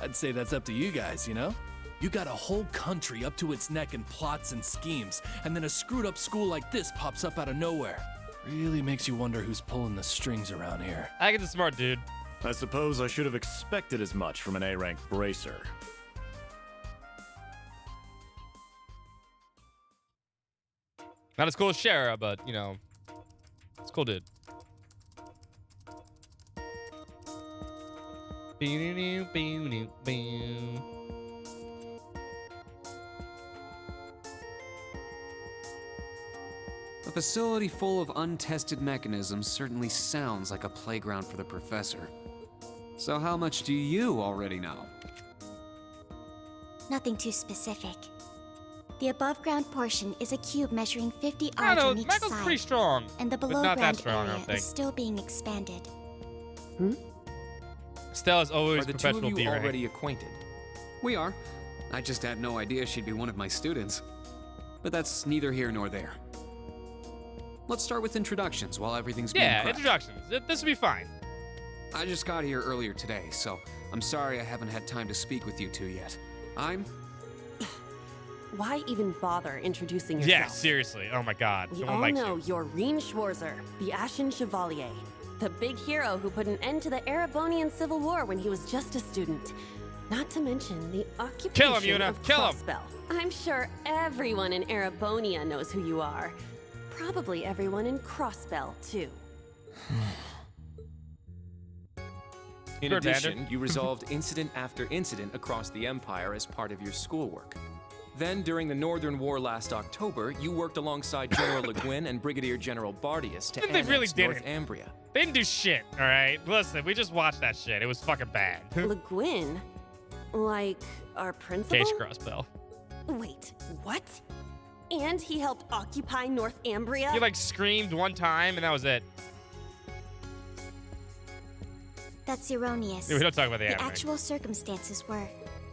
I'd say that's up to you guys, you know? You got a whole country up to its neck in plots and schemes, and then a screwed up school like this pops up out of nowhere. Really makes you wonder who's pulling the strings around here.
I get the smart dude.
I suppose I should have expected as much from an A-rank bracer.
Not as cool as Shara, but, you know, it's a cool dude.
A facility full of untested mechanisms certainly sounds like a playground for the professor. So how much do you already know?
Nothing too specific. The above-ground portion is a cube measuring 50
I
arcs
don't
on
know,
each
Michael's
side,
pretty strong,
and the
but not that
below-ground
strong, I
area
don't think.
is still being expanded.
Stella's always
Are the two
professional
of you
D-rank.
already acquainted? We are. I just had no idea she'd be one of my students. But that's neither here nor there. Let's start with introductions while everything's being
Yeah,
prepped.
introductions. This will be fine.
I just got here earlier today, so I'm sorry I haven't had time to speak with you two yet. I'm...
Why even bother introducing yourself?
Yeah, seriously. Oh my god.
We
Someone
all
likes
know
you.
you're Reen Schwarzer, the Ashen Chevalier, the big hero who put an end to the Erebonian Civil War when he was just a student. Not to mention the occupation
Kill him, Yuna.
of
Kill him.
Crossbell. I'm sure everyone in Erebonia knows who you are. Probably everyone in Crossbell, too.
In
Kurt
addition,
Vander.
you resolved incident after incident across the Empire as part of your schoolwork. Then, during the Northern War last October, you worked alongside General Le Guin and Brigadier General Bardius to
They
annex
really
North
didn't.
Ambria.
They didn't do shit, all right? Listen, we just watched that shit. It was fucking bad.
Le Guin? Like our principal?
Case Crossbell.
Wait, what? And he helped occupy North Ambria?
He like screamed one time and that was it.
That's erroneous.
Yeah, we don't talk about the
The
anime.
actual circumstances were.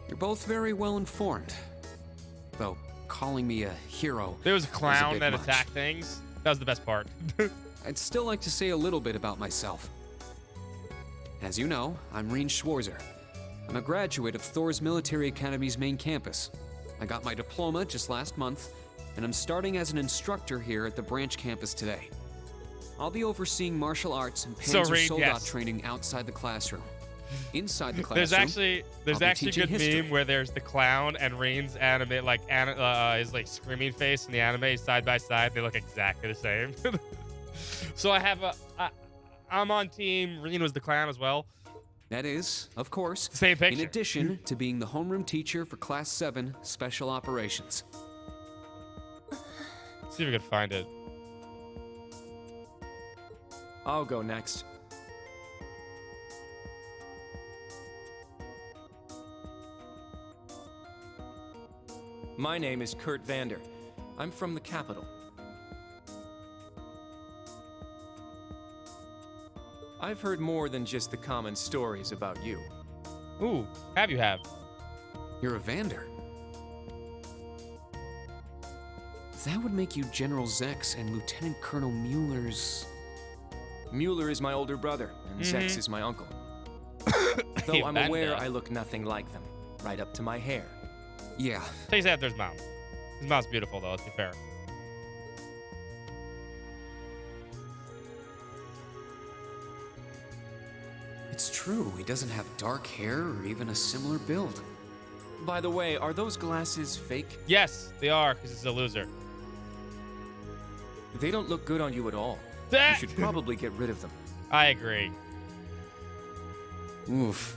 You're both very well informed. Though, calling me a hero...
There was a clown
bit
that
much.
attacked things. That was the best part.
I'd still like to say a little bit about myself. As you know, I'm Reen Schwarzer. I'm a graduate of Thor's Military Academy's main campus. I got my diploma just last month, and I'm starting as an instructor here at the branch campus today. I'll be overseeing martial arts and
So,
Panzer
Reed,
Soldat
yes.
training outside the classroom. Inside the classroom,
There's actually
I'll be
a
teaching
good
history.
meme where there's the clown and Rain's anime his like screaming face in the anime side by side. They look exactly the same. So I'm on team. Rain was the clown as well.
That is, of course,
Same picture.
in addition to being the homeroom teacher for Class 7 Special Operations.
See if we can find it.
I'll go next. My name is Kurt Vander. I'm from the capital. I've heard more than just the common stories about you.
Ooh, have.
You're a Vander. That would make you General Zex and Lieutenant Colonel Mueller's...
Mueller is my older brother, and Zex is my uncle. Though I'm aware I look nothing like them, right up to my hair.
Yeah.
Takes after his mom. His mom's beautiful though, let's be fair.
It's true, he doesn't have dark hair or even a similar build.
By the way, are those glasses fake?
Yes, they are, because he's a loser.
They don't look good on you at all. You should probably get rid of them.
I agree.
Oof.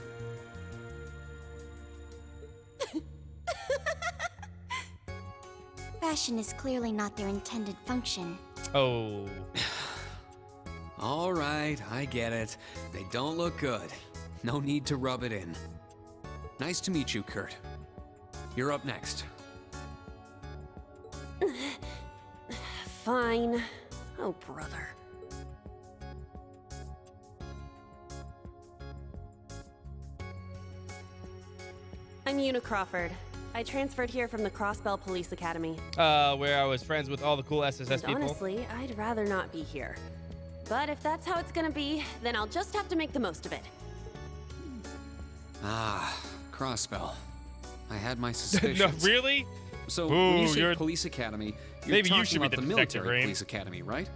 Fashion is clearly not their intended function.
Oh.
All right, I get it. They don't look good. No need to rub it in. Nice to meet you, Kurt. You're up next.
Fine. Oh, brother. I'm Una Crawford. I transferred here from the Crossbell Police Academy.
Where I was friends with all the cool SSS
And
people.
honestly, I'd rather not be here. But if that's how it's gonna be, then I'll just have to make the most of it.
Ah, Crossbell. I had my suspicions.
No, really?
So,
Ooh,
when you say
you're-
police academy, you're
Maybe you
talking
should be
about
the
the
detective,
military
Rain.
police academy, right?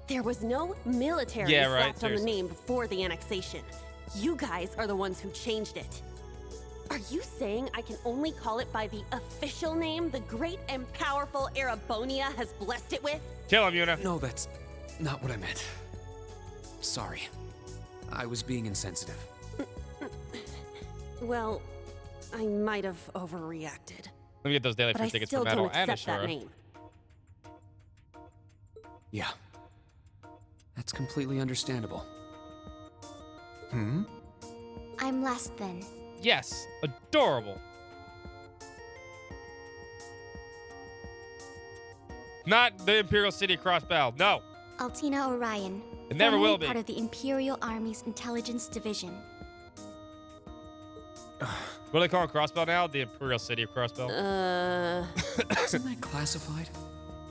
There was no military
Yeah, right,
slapped on the
seriously.
name before the annexation. You guys are the ones who changed it. Are you saying I can only call it by the official name the great and powerful Erebonia has blessed it with?
Kill him, Una.
No, that's not what I meant. Sorry. I was being insensitive.
Well, I might have overreacted.
Let me get those daily
But
free
I
tickets
still
for Metal
don't
and
accept that
Ashura.
name.
Yeah. That's completely understandable. Hmm?
I'm last then.
Yes, adorable. Not the Imperial City Crossbell. No.
Altina Orion.
It never
formerly
will be.
Part of the Imperial Army's Intelligence Division.
What do they call it, Crossbell now? The Imperial City of Crossbell?
Isn't that classified?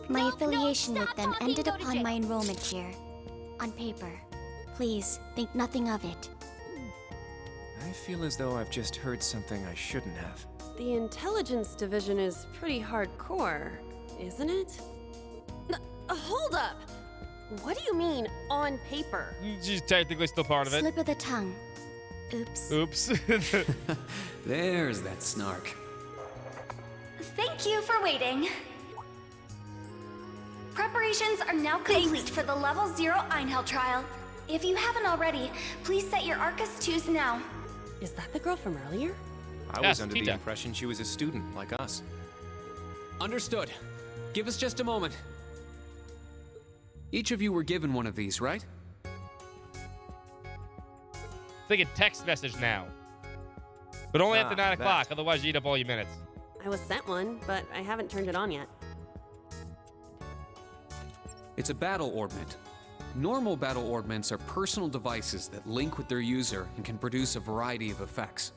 My affiliation with them ended upon my enrollment here. On paper. Please, think nothing of it.
I feel as though I've just heard something I shouldn't have.
The intelligence division is pretty hardcore, isn't it? Hold up! What do you mean, on paper?
She's technically still part of it.
Slip of the tongue. Oops.
Oops.
There's that snark.
Thank you for waiting. Preparations are now complete for the Level 0 Einhell trial. If you haven't already, please set your Arcus 2s now.
Is that the girl from earlier?
I
Yes,
was under
Tita.
the impression she was a student like us.
Understood. Give us just a moment. Each of you were given one of these, right?
They get text message now. But only after 9
that.
o'clock, otherwise you eat up all your minutes.
I was sent one, but I haven't turned it on yet.
It's a battle orbment. Normal battle orbments are personal devices that link with their user and can produce a variety of effects.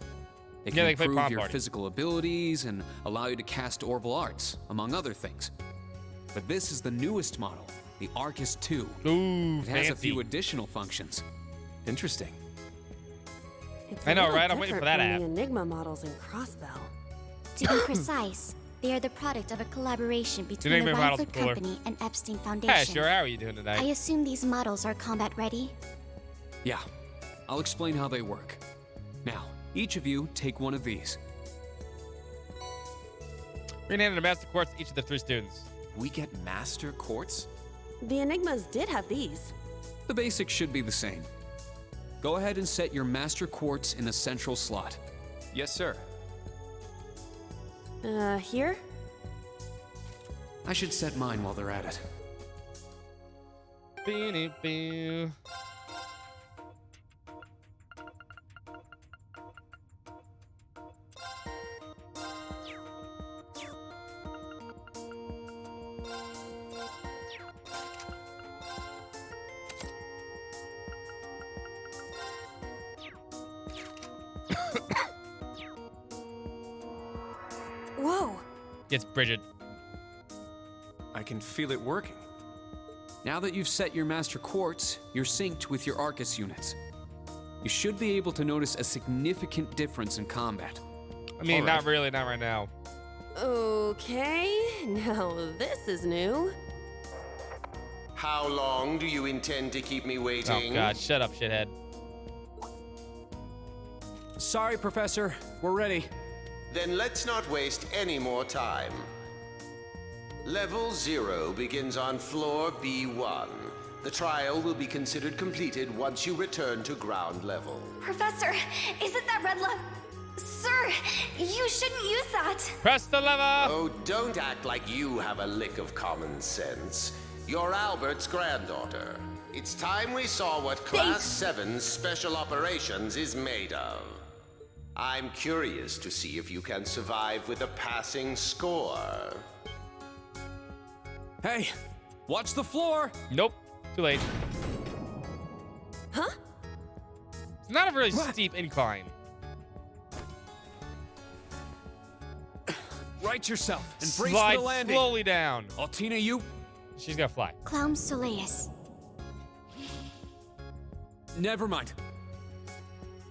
They
Yeah,
can
they can play
improve
Pom
your
Party.
physical abilities and allow you to cast orbal arts, among other things. But this is the newest model, the Arcus 2.
Ooh,
It has a
fancy.
few additional functions.
Interesting.
It's
I
a
know,
little
right? I'm waiting for
different
that
from
app.
the Enigma models in Crossbell.
To be precise, they are the product of a collaboration between the
Enigma models
Reinford
are cooler.
Company and Epstein Foundation.
Hey, sure, how are you doing
I
tonight?
assume these models are combat ready?
Yeah, I'll explain how they work. Now, each of you take one of these.
We're gonna hand a master quartz to each of the 3 students.
We get master quartz?
The Enigmas did have these.
The basics should be the same. Go ahead and set your master quartz in a central slot.
Yes, sir.
Here?
I should set mine while they're at it.
Bee-dee-bee.
Whoa!
It's Bridget.
I can feel it working.
Now that you've set your master quartz, you're synced with your Arcus units. You should be able to notice a significant difference in combat.
I mean,
All right.
not really, not right now.
Okay, now this is new.
How long do you intend to keep me waiting?
Oh god, shut up, shithead.
Sorry, Professor. We're ready.
Then let's not waste any more time. Level 0 begins on floor B1. The trial will be considered completed once you return to ground level.
Professor, is it that red lever? Sir, you shouldn't use that.
Press the lever!
Oh, don't act like you have a lick of common sense. You're Albert's granddaughter. It's time we saw what Class 7's Special Operations is made of. I'm curious to see if you can survive with a passing score.
Hey, watch the floor!
Nope, too late.
Huh?
It's not a very steep incline.
Right yourself and brace
Slide
for the landing.
slowly down.
Altina, you...
She's gonna fly.
Clown Soleus.
Never mind.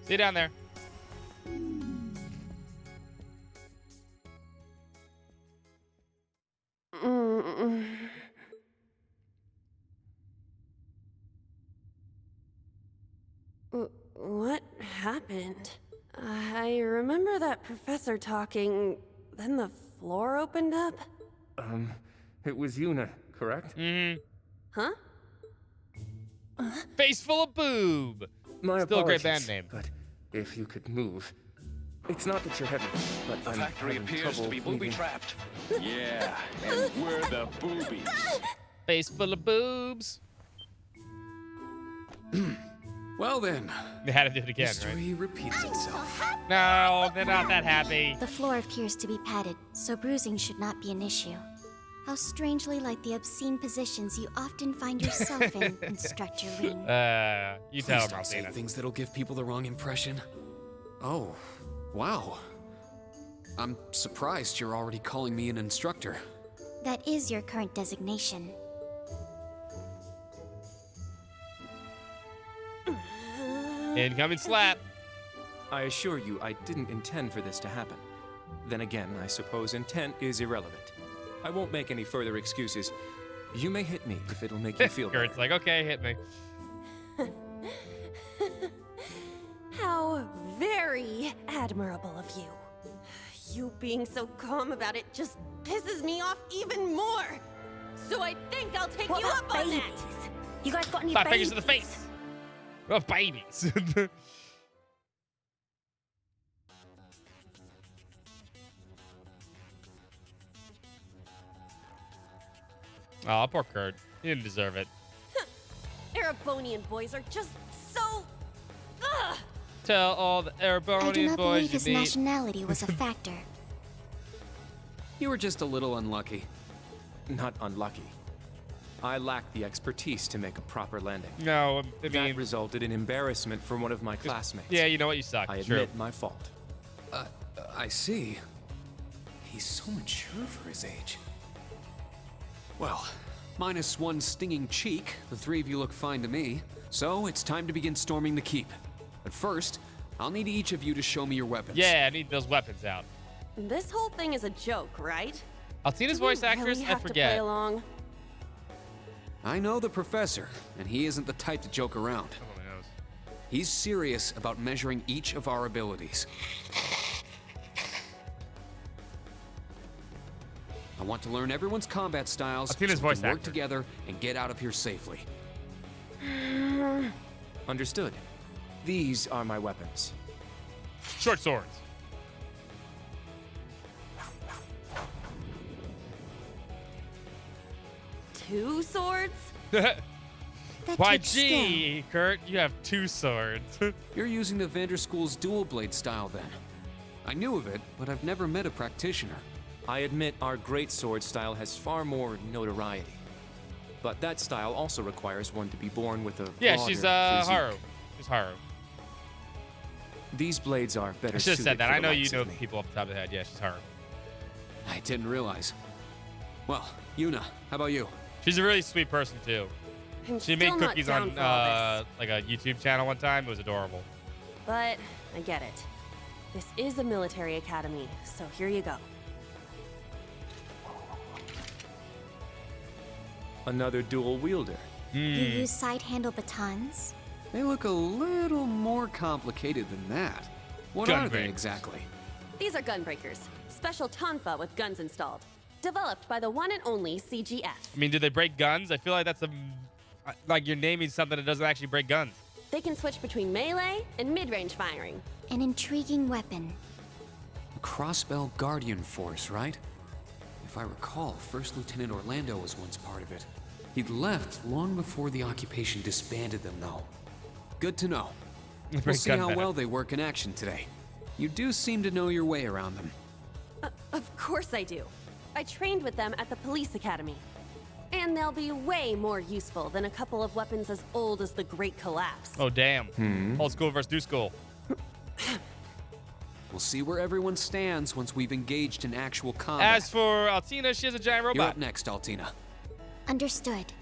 See you down there.
What happened? I remember that professor talking, then the floor opened up.
It was Yuna, correct?
Mm-hmm.
Huh?
Face full of boob.
My
Still a great
apologies,
band name.
But if you could move. It's not that you're heavy, but
The
I'm
factory
having
appears to
trouble
be booby-trapped. Yeah, and we're the boobies.
Face full of boobs.
Well then.
They had to do it again,
History repeats itself.
No, they're not that happy.
The floor appears to be padded, so bruising should not be an issue. How strangely like the obscene positions you often find yourself in, Instructor Ring.
You tell
Please
him,
don't say
Altina.
things that'll give people the wrong impression. Oh, wow. I'm surprised you're already calling me an instructor.
That is your current designation.
Incoming slap.
I assure you, I didn't intend for this to happen. Then again, I suppose intent is irrelevant. I won't make any further excuses. You may hit me if it'll make you feel better.
Kurt's like, okay, hit me.
How very admirable of you. You being so calm about it just pisses me off even more. So I think I'll take you up on that.
You guys got any
5
babies?
fingers to the face. Oh, babies. Oh, poor Kurt. He didn't deserve it.
Erebonian boys are just so... Ugh.
Tell all the
I do
Erebonian
not
boys
believe his
you meet.
nationality was a factor.
You were just a little unlucky.
Not unlucky. I lacked the expertise to make a proper landing.
No, I mean...
That resulted in embarrassment from one of my classmates.
Yeah, you know what? You suck.
I
True.
admit my fault.
I see. He's so mature for his age. Well, minus one stinging cheek, the three of you look fine to me. So it's time to begin storming the keep. But first, I'll need each of you to show me your weapons.
Yeah, I need those weapons out.
This whole thing is a joke, right?
Altina's
Do we
voice actress,
really
I
have to play
forget.
along?
I know the professor, and he isn't the type to joke around. He's serious about measuring each of our abilities. I want to learn everyone's combat styles so we
Altina's voice
can work
actor.
together and get out of here safely.
Understood. These are my weapons.
Short swords.
Two swords?
YG, Kurt, you have 2 swords.
You're using the Vanderschool's dual blade style then. I knew of it, but I've never met a practitioner.
I admit our great sword style has far more notoriety. But that style also requires one to be born with a
Yeah,
broader
she's
physique.
Haru. She's Haru.
These blades are better
I should have
suited
said that.
for
I
the
know you
likes
know
of
the
me.
people off the top of the head. Yeah, she's Haru.
I didn't realize. Well, Yuna, how about you?
She's a really sweet person too.
I'm
She made
still not
cookies
down
on
for all this.
like a YouTube channel one time. It was adorable.
But I get it. This is a military academy, so here you go.
Another dual wielder.
You use side-handle batons?
They look a little more complicated than that. What
Gun
are they
breaks.
exactly?
These are gunbreakers. Special tonfa with guns installed. Developed by the one and only CGF.
I mean, do they break guns? I feel like that's like you're naming something that doesn't actually break guns.
They can switch between melee and mid-range firing.
An intriguing weapon.
A Crossbell Guardian Force, right? If I recall, First Lieutenant Orlando was once part of it. He'd left long before the occupation disbanded them, though. Good to know. We'll
Break
see
gun
how
better.
well they work in action today. You do seem to know your way around them.
Of course I do. I trained with them at the police academy. And they'll be way more useful than a couple of weapons as old as the Great Collapse.
Oh, damn. Old school versus new school.
We'll see where everyone stands once we've engaged in actual combat.
As for Altina, she is a giant robot.
You're up next, Altina.
Understood.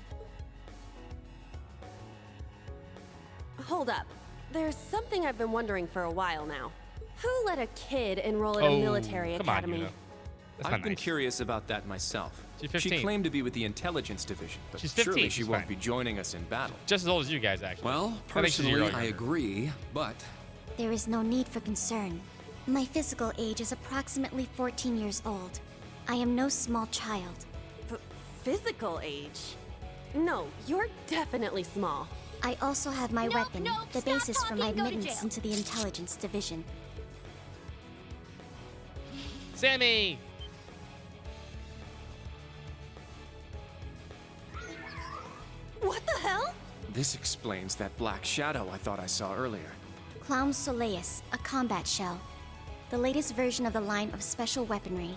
Hold up. There's something I've been wondering for a while now. Who let a kid enroll at a military academy?
I've been curious about that myself.
She's 15.
She claimed to be with the intelligence division, but
She's 15,
surely she
she's
won't
fine.
be joining us in battle.
Just as old as you guys, actually.
Well,
I think she's a year
personally,
older.
I agree, but
There is no need for concern. My physical age is approximately 14 years old. I am no small child.
Physical age? No, you're definitely small.
I also have my weapon, the
stop
basis for my
talking, go to
admittance
jail.
into the intelligence division.
Sammy!
What the hell?
This explains that black shadow I thought I saw earlier.
Clown Soleus, a combat shell. The latest version of the line of special weaponry.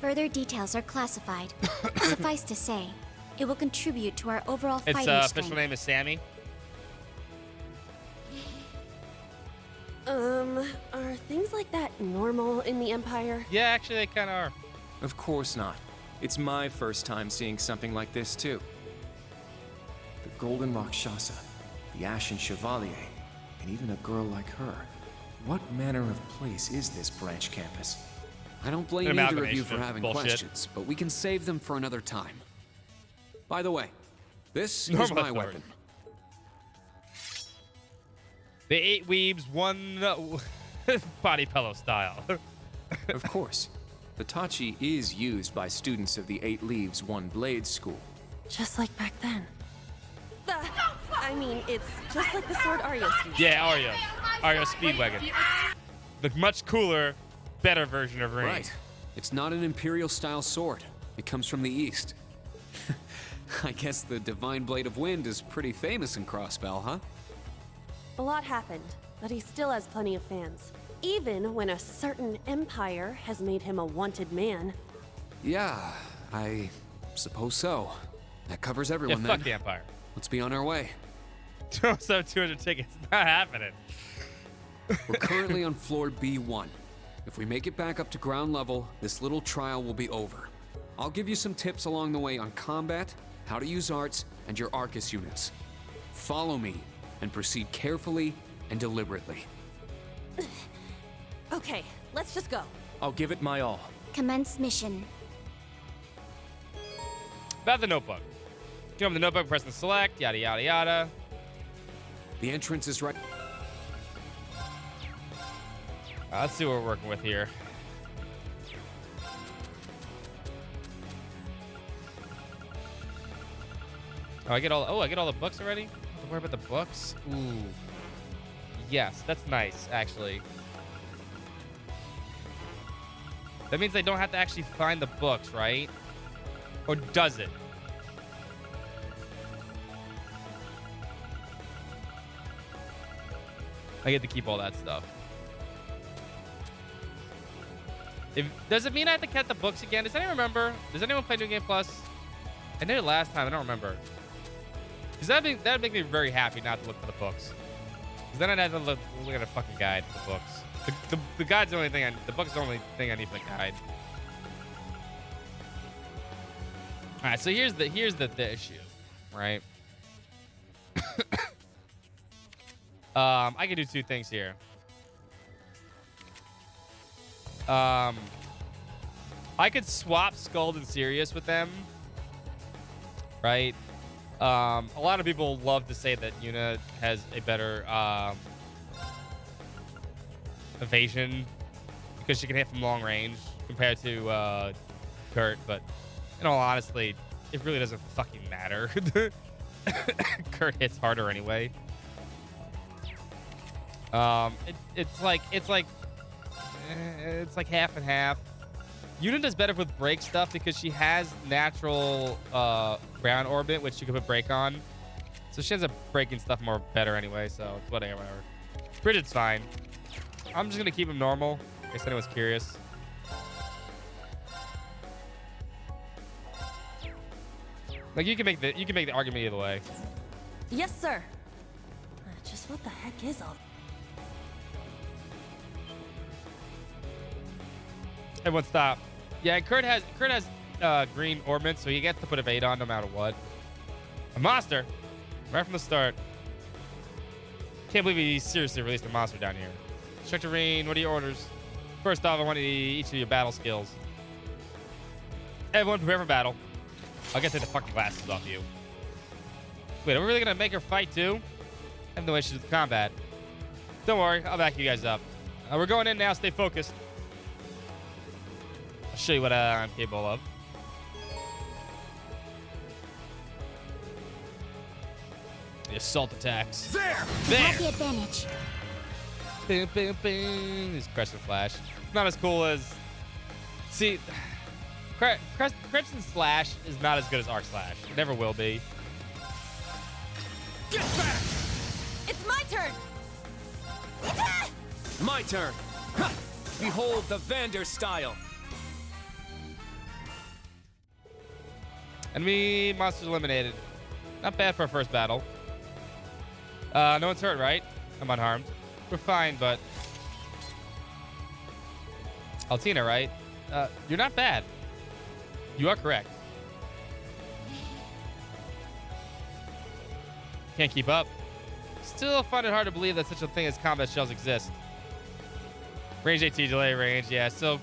Further details are classified. Suffice to say, it will contribute to our overall
Its
fighting
official
strength.
name is Sammy.
Are things like that normal in the Empire?
Yeah, actually, they kind of are.
Of course not. It's my first time seeing something like this, too. The Golden Rakshasa, the Ashen Chevalier, and even a girl like her. What manner of place is this branch campus?
I don't blame
An
either of you
amalgamation
for
of
having
bullshit.
questions, but we can save them for another time. By the way, this is
Normal
my
authority.
weapon.
The 8 weebs, 1 body pillow style.
Of course. The Tachi is used by students of the 8 Leaves, 1 Blade school.
Just like back then. I mean, it's just like the sword Arya used.
Yeah, Arya. Arya Speedwagon. The much cooler, better version of Rain.
Right. It's not an Imperial-style sword. It comes from the East. I guess the Divine Blade of Wind is pretty famous in Crossbell, huh?
A lot happened, but he still has plenty of fans. Even when a certain empire has made him a wanted man.
Yeah, I suppose so. That covers everyone
Yeah,
then.
fuck the Empire.
Let's be on our way.
200 tickets. Not happening.
We're currently on floor B1. If we make it back up to ground level, this little trial will be over. I'll give you some tips along the way on combat, how to use arts, and your Arcus units. Follow me and proceed carefully and deliberately.
Okay, let's just go.
I'll give it my all.
Commence mission.
About the notebook. Come the notebook, press the select, yada, yada, yada.
The entrance is right.
Let's see what we're working with here. I get all the books already? I don't have to worry about the books? Ooh. Yes, that's nice, actually. That means they don't have to actually find the books, right? Or does it? I get to keep all that stuff. Does it mean I have to get the books again? Does anyone remember? Does anyone play New Game Plus? I did it last time. I don't remember. Because that'd make me very happy not to look for the books. Because then I'd have to look at a fucking guide for the books. The guide's the only thing. The book's the only thing I need for the guide. All right. So here's the issue, right? I can do 2 things here. I could swap Skuld and Sirius with them, right? A lot of people love to say that Yuna has a better evasion because she can hit from long range compared to Kurt, but in all honesty, it really doesn't fucking matter. Kurt hits harder anyway. It's like half and half. Yuna does better with break stuff because she has natural ground orbit, which she can put break on. So she ends up breaking stuff more better anyway, so it's whatever. Bridget's fine. I'm just gonna keep him normal, in case anyone's curious. Like you can make the argument either way.
Yes, sir. Just what the heck is all?
Everyone stop. Yeah, Kurt has green ornaments, so he gets to put evade on no matter what. A monster, right from the start. Can't believe he seriously released a monster down here. Instructor Rain, what are your orders? First off, I want each of your battle skills. Everyone prepare for battle. I'll get to the fucking glasses off you. Wait, are we really gonna make her fight too? I have no issues with combat. Don't worry, I'll back you guys up. We're going in now, stay focused. I'll show you what I'm capable of. The assault attacks.
There!
There!
You have the advantage.
Boom, boom, boom. This Crescent Flash. Not as cool as... See, Crescent Slash is not as good as Arc Slash. It never will be.
Get back!
It's my turn!
My turn! Ha! Behold the Vander style!
Enemy monsters eliminated. Not bad for a first battle. No one's hurt, right? I'm unharmed. We're fine, but... Altina, right? You're not bad. You are correct. Can't keep up. Still find it hard to believe that such a thing as combat shells exist. Range AT, delay range, yeah. So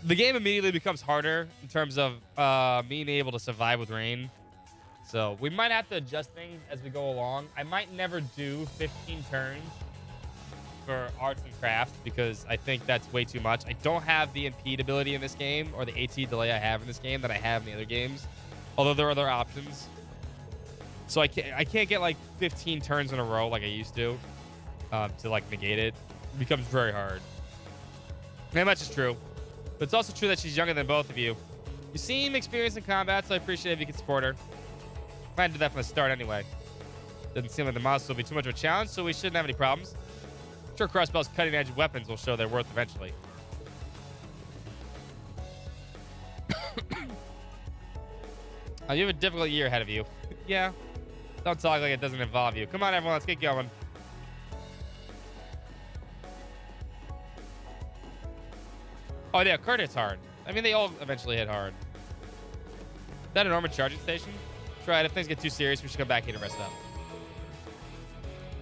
the game immediately becomes harder in terms of being able to survive with rain. So we might have to adjust things as we go along. I might never do 15 turns for arts and crafts because I think that's way too much. I don't have the impede ability in this game or the AT delay I have in this game that I have in the other games. Although there are other options. So I can't get like 15 turns in a row like I used to like negate it. It becomes very hard. And that's just true. But it's also true that she's younger than both of you. You seem experienced in combat, so I appreciate if you could support her. Plan to do that from the start anyway. Doesn't seem like the monster will be too much of a challenge, so we shouldn't have any problems. I'm sure Crossbell's cutting-edge weapons will show their worth eventually. You have a difficult year ahead of you. Yeah. Don't talk like it doesn't involve you. Come on, everyone. Let's get going. Oh, yeah. Kurt hits hard. I mean, they all eventually hit hard. Is that an armored charging station? That's right. If things get too serious, we should come back here to rest up.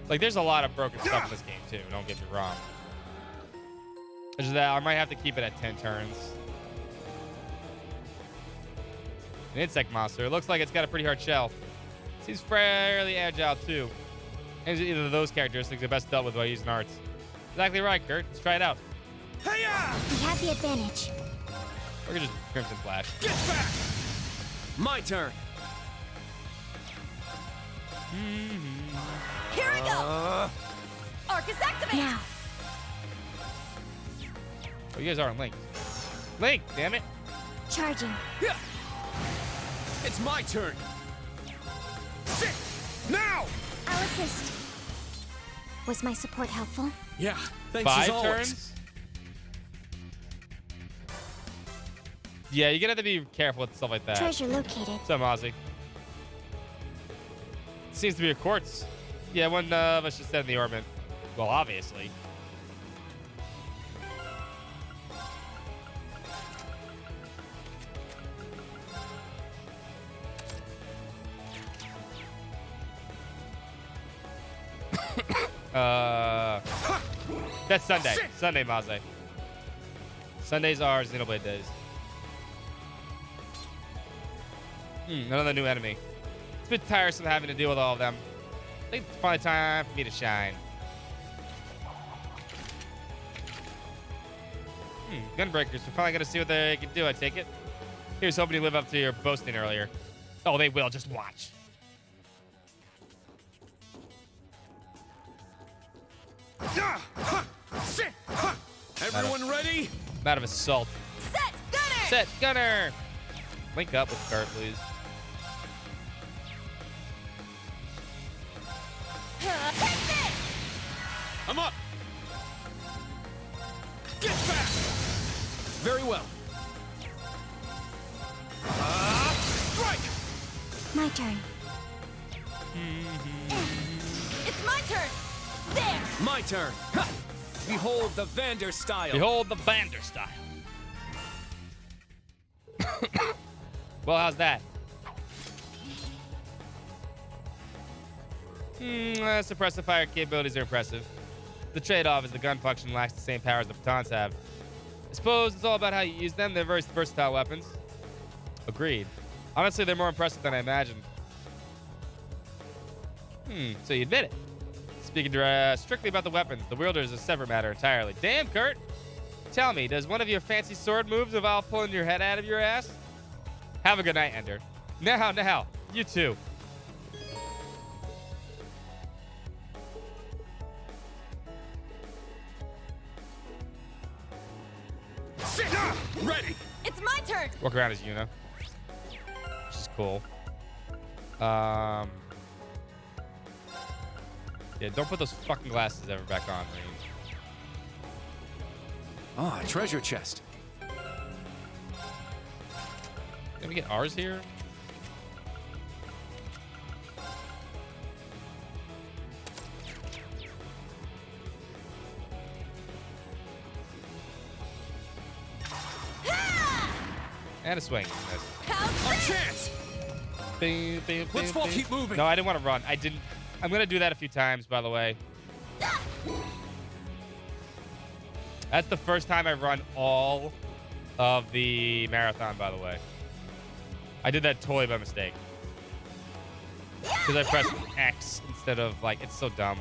Like, there's a lot of broken stuff in this game, too. Don't get me wrong. There's that. I might have to keep it at 10 turns. An insect monster. It looks like it's got a pretty hard shell. Seems fairly agile, too. And either of those characteristics are best dealt with by using arts. Exactly right, Kurt. Let's try it out.
Hey-ya! We have the advantage.
Or we could just Crimson Flash.
Get back! My turn.
Here we go! Arcus activate!
Now.
Oh, you guys aren't Link. Link, damn it.
Charging.
Yeah. It's my turn. Sit! Now!
I'll assist. Was my support helpful?
Yeah, thanks
5
as always.
turns? Yeah, you're gonna have to be careful with stuff like that.
Treasure located.
What's up, Ozzy? Seems to be a quartz. Yeah, one of us just said in the orbit. Well, obviously. That's Sunday. Sunday, Maze. Sundays are Xenoblade days. Another new enemy. It's a bit tiresome having to deal with all of them. I think it's finally time for me to shine. Gunbreakers. We're finally gonna see what they can do, I take it. Here's hoping you live up to your boasting earlier. Oh, they will. Just watch.
Everyone ready?
I'm out of assault.
Set gunner!
Set gunner! Link up with Kurt, please.
Take this!
I'm up!
Very well. Strike!
My turn.
It's my turn! There!
My turn. Ha! Behold the Vander style.
Behold the Vander style. Well, how's that? Suppressive fire capabilities are impressive. The trade-off is the gun function lacks the same power as the batons have. I suppose it's all about how you use them. They're very versatile weapons. Agreed. Honestly, they're more impressive than I imagined. So you admit it. Speaking strictly about the weapons, the wielder is a separate matter entirely. Damn, Kurt! Tell me, does one of your fancy sword moves involve pulling your head out of your ass? Have a good night, Ender. Now, you too.
Ready!
It's my turn!
Walk around as Yuna, which is cool. Yeah, don't put those fucking glasses ever back on, Rean.
Ah, treasure chest.
Can we get ours here? And a swing.
Our chance! Let's fall, keep moving.
No, I didn't want to run. I didn't. I'm going to do that a few times, by the way. That's the first time I've run all of the marathon, by the way. I did that totally by mistake. Because I pressed X instead of, like, it's so dumb.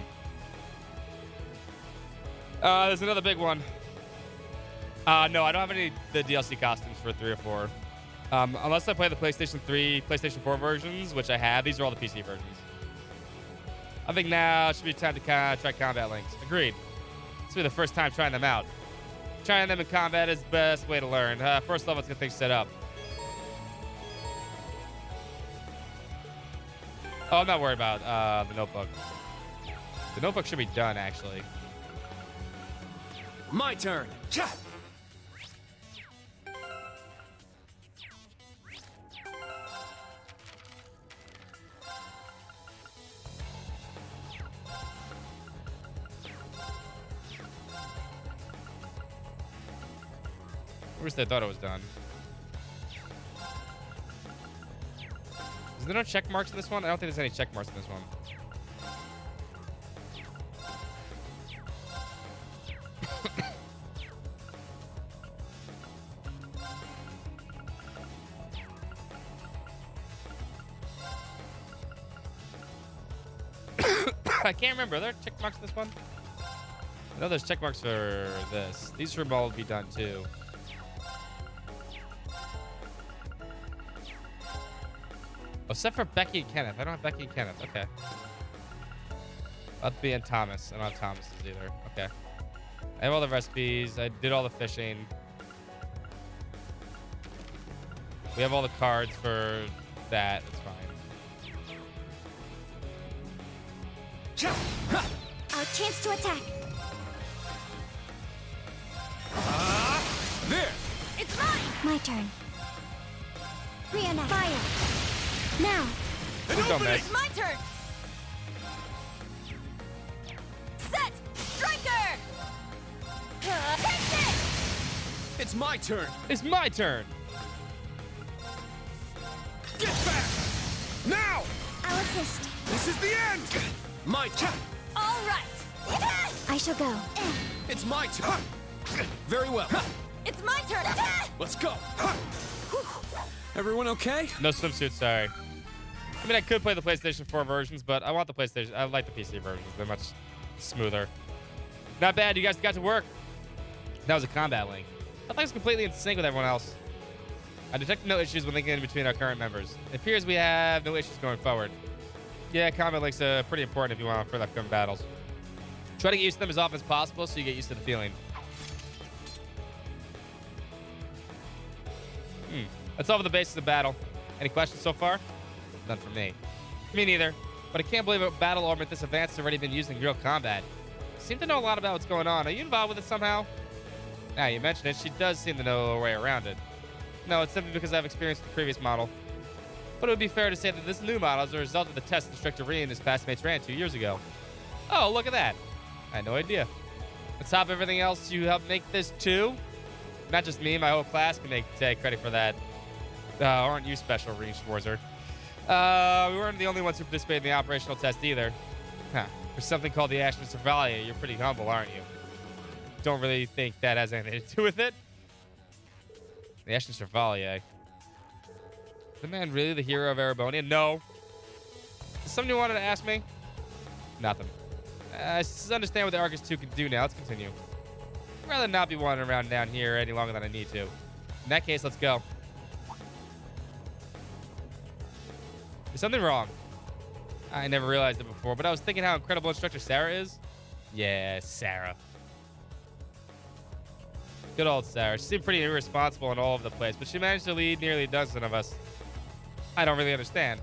There's another big one. No, I don't have any the DLC costumes for 3 or 4. Unless I play the PlayStation 3, PlayStation 4 versions, which I have. These are all the PC versions. I think now it should be time to try combat links. Agreed. This will be the first time trying them out. Trying them in combat is the best way to learn. First level, let's get things set up. Oh, I'm not worried about the notebook. The notebook should be done, actually.
My turn.
Where's they thought it was done? Is there no check marks in this one? I don't think there's any check marks in this one. I can't remember. Are there check marks in this one? I know there's check marks for this. These should all be done too. Oh, except for Becky and Kenneth. I don't have Becky and Kenneth. Okay. That'd be in Thomas. I don't have Thomas's either. Okay. I have all the recipes. I did all the fishing. We have all the cards for that. It's fine.
Our chance to attack.
There!
It's mine!
My turn. Brianna, fire. Now.
It's my turn! Set! Striker! Take this!
It's my turn.
It's my turn.
Get back! Now!
I'll assist.
This is the end! My turn.
All right!
I shall go.
It's my turn. Very well.
It's my turn!
Let's go.
Everyone okay?
No swimsuit, sorry. I mean, I could play the PlayStation 4 versions, but I want the PlayStation. I like the PC versions. They're much smoother. Not bad. You guys got to work. That was a combat link. I thought it was completely in sync with everyone else. I detected no issues when linking in between our current members. It appears we have no issues going forward. Yeah, combat links are pretty important if you want for the upcoming battles. Try to get used to them as often as possible so you get used to the feeling. That's all for the basis of battle. Any questions so far? None from me. Me neither. But I can't believe a battle armament this advanced has already been used in real combat. You seem to know a lot about what's going on. Are you involved with it somehow? Now you mention it, she does seem to know her way around it. No, it's simply because I've experienced the previous model. But it would be fair to say that this new model is a result of the test Instructor Ree and his classmates ran 2 years ago. Oh, look at that. I had no idea. On top of everything else, you helped make this too? Not just me, my whole class can take credit for that. Aren't you special, Ree Schwarzer? We weren't the only ones who participated in the operational test either. Huh. For something called the Ashen Chevalier, you're pretty humble, aren't you? Don't really think that has anything to do with it. The Ashen Chevalier. Is the man really the hero of Erebonia? No. Is something you wanted to ask me? Nothing. I understand what the Arcus 2 can do now. Let's continue. I'd rather not be wandering around down here any longer than I need to. In that case, let's go. There's something wrong. I never realized it before, but I was thinking how incredible Instructor Sarah is. Yeah, Sarah. Good old Sarah. She seemed pretty irresponsible in all over the place, but she managed to lead nearly a dozen of us. I don't really understand.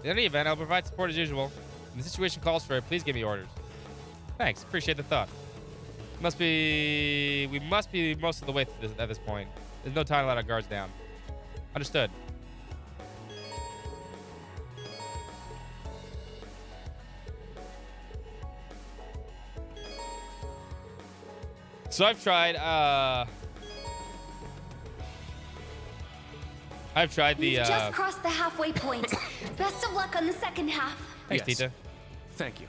In any event, I'll provide support as usual. When the situation calls for it, please give me orders. Thanks. Appreciate the thought. We must be most of the way at this point. There's no time to let our guards down. Understood. So I've tried the
You've just crossed the halfway point. Best of luck on the second half.
Thanks,
Yes.
Tita.
Thank you.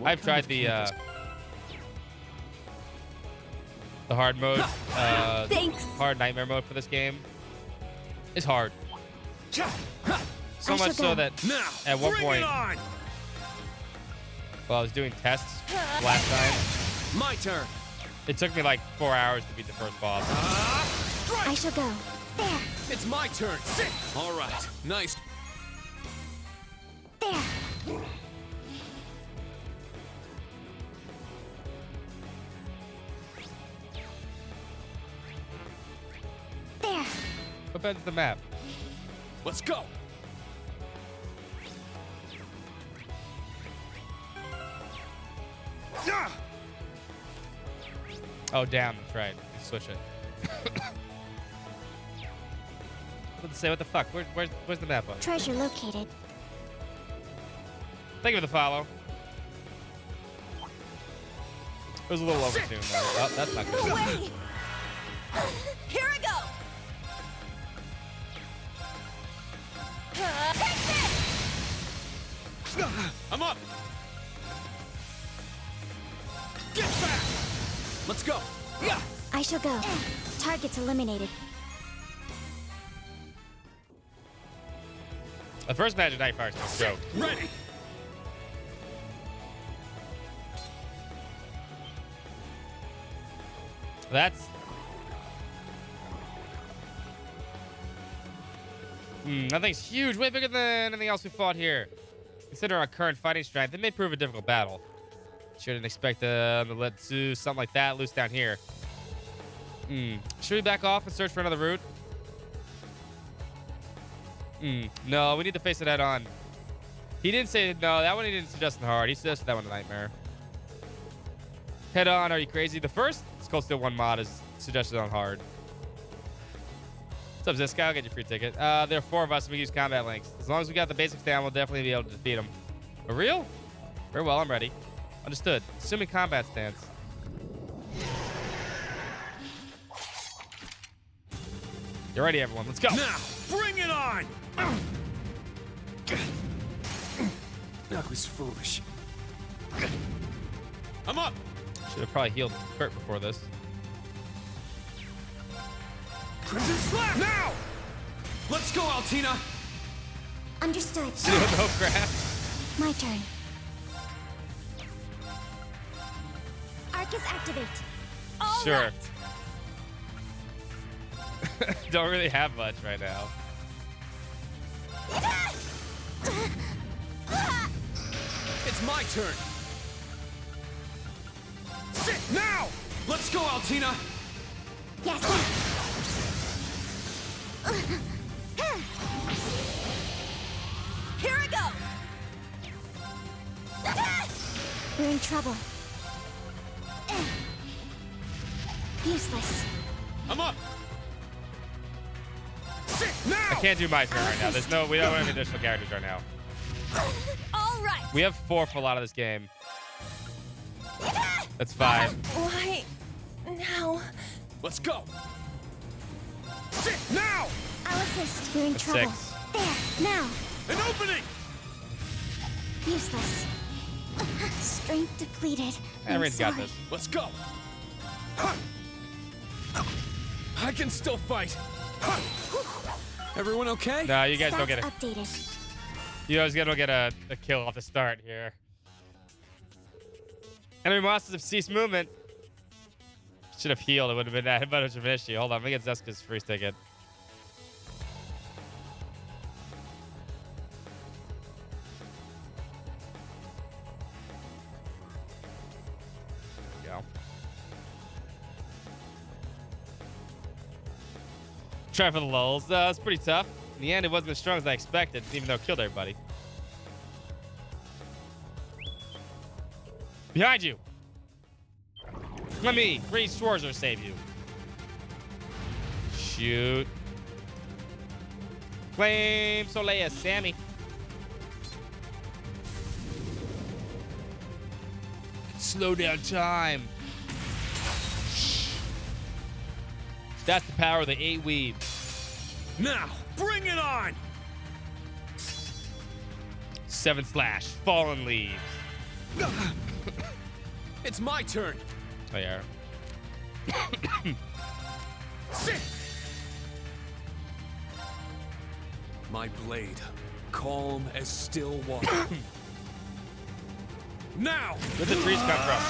I've tried the hard mode,
Thanks.
hard nightmare mode for this game. It's hard. So
I
much
shall
so
go.
that at one point, while I was doing tests last time,
My turn.
it took me like 4 hours to beat the first boss.
I shall go. There.
It's my turn. Sit. All right. Nice.
There. There.
What bends the map?
Let's go.
Oh, damn. That's right. Switch it. Let's say, what the fuck? Where's the map on?
Treasure located.
Thank you for the follow. It was a little over soon, though. Oh, that's not good.
No way! Here I go! Take this!
I'm up. Get back. Let's go. Yeah.
I shall go. Targets eliminated.
The first Magic Nightfire is no joke.
Ready.
That's... Nothing's huge, way bigger than anything else we fought here. Consider our current fighting strength, it may prove a difficult battle. Shouldn't expect to let something like that loose down here. Should we back off and search for another route? No, we need to face it head on. He didn't say, no, that one he didn't suggest in hard. He suggested that one in Nightmare. Head on, are you crazy? The first Cold Steel 1 mod is suggested on hard. What's up, Ziska? I'll get your free ticket. There are 4 of us, and we use combat links. As long as we got the basics down, we'll definitely be able to defeat them. For real? Very well, I'm ready. Understood. Assuming combat stance. You're ready, everyone. Let's go.
Now, bring it on. That was foolish. I'm up.
Should have probably healed Kurt before this.
Crimson Slap! Now! Let's go, Altina!
Understood.
No crap.
My turn. Arcus activate.
All
Sure.
right.
Don't really have much right now.
It's my turn. Sit now! Let's go, Altina!
Yes.
Here I go!
We're in trouble.
Useless.
I'm up. I can't do my turn right now. We don't have additional characters right now.
All right.
We have 4 for a lot of this game. That's 5.
Why now?
Let's go.
Sit now!
I'll assist. You're in
That's
trouble.
6.
There, now.
An opening!
Useless. Strength depleted.
Aaron's got
sorry.
this.
Let's go. I can still fight.
Everyone okay?
No, you guys don't get it.
Updated.
You guys don't get a kill off the start here. Enemy monsters have ceased movement. Should have healed. It would have been that much of an issue. Hold on, let me get Zeska's freeze ticket. There we go. Try for the lulls. It's pretty tough. In the end, it wasn't as strong as I expected, even though it killed everybody. Behind you! Let me, Green Schwarzer, save you. Shoot. Flame Soleil, Sammy. Slow down time. That's the power of the 8 weave.
Now, bring it on!
7 slash. Fallen leaves.
It's my turn.
Oh, yeah.
Sit! My blade, calm as still water. Now!
Where'd the trees come from?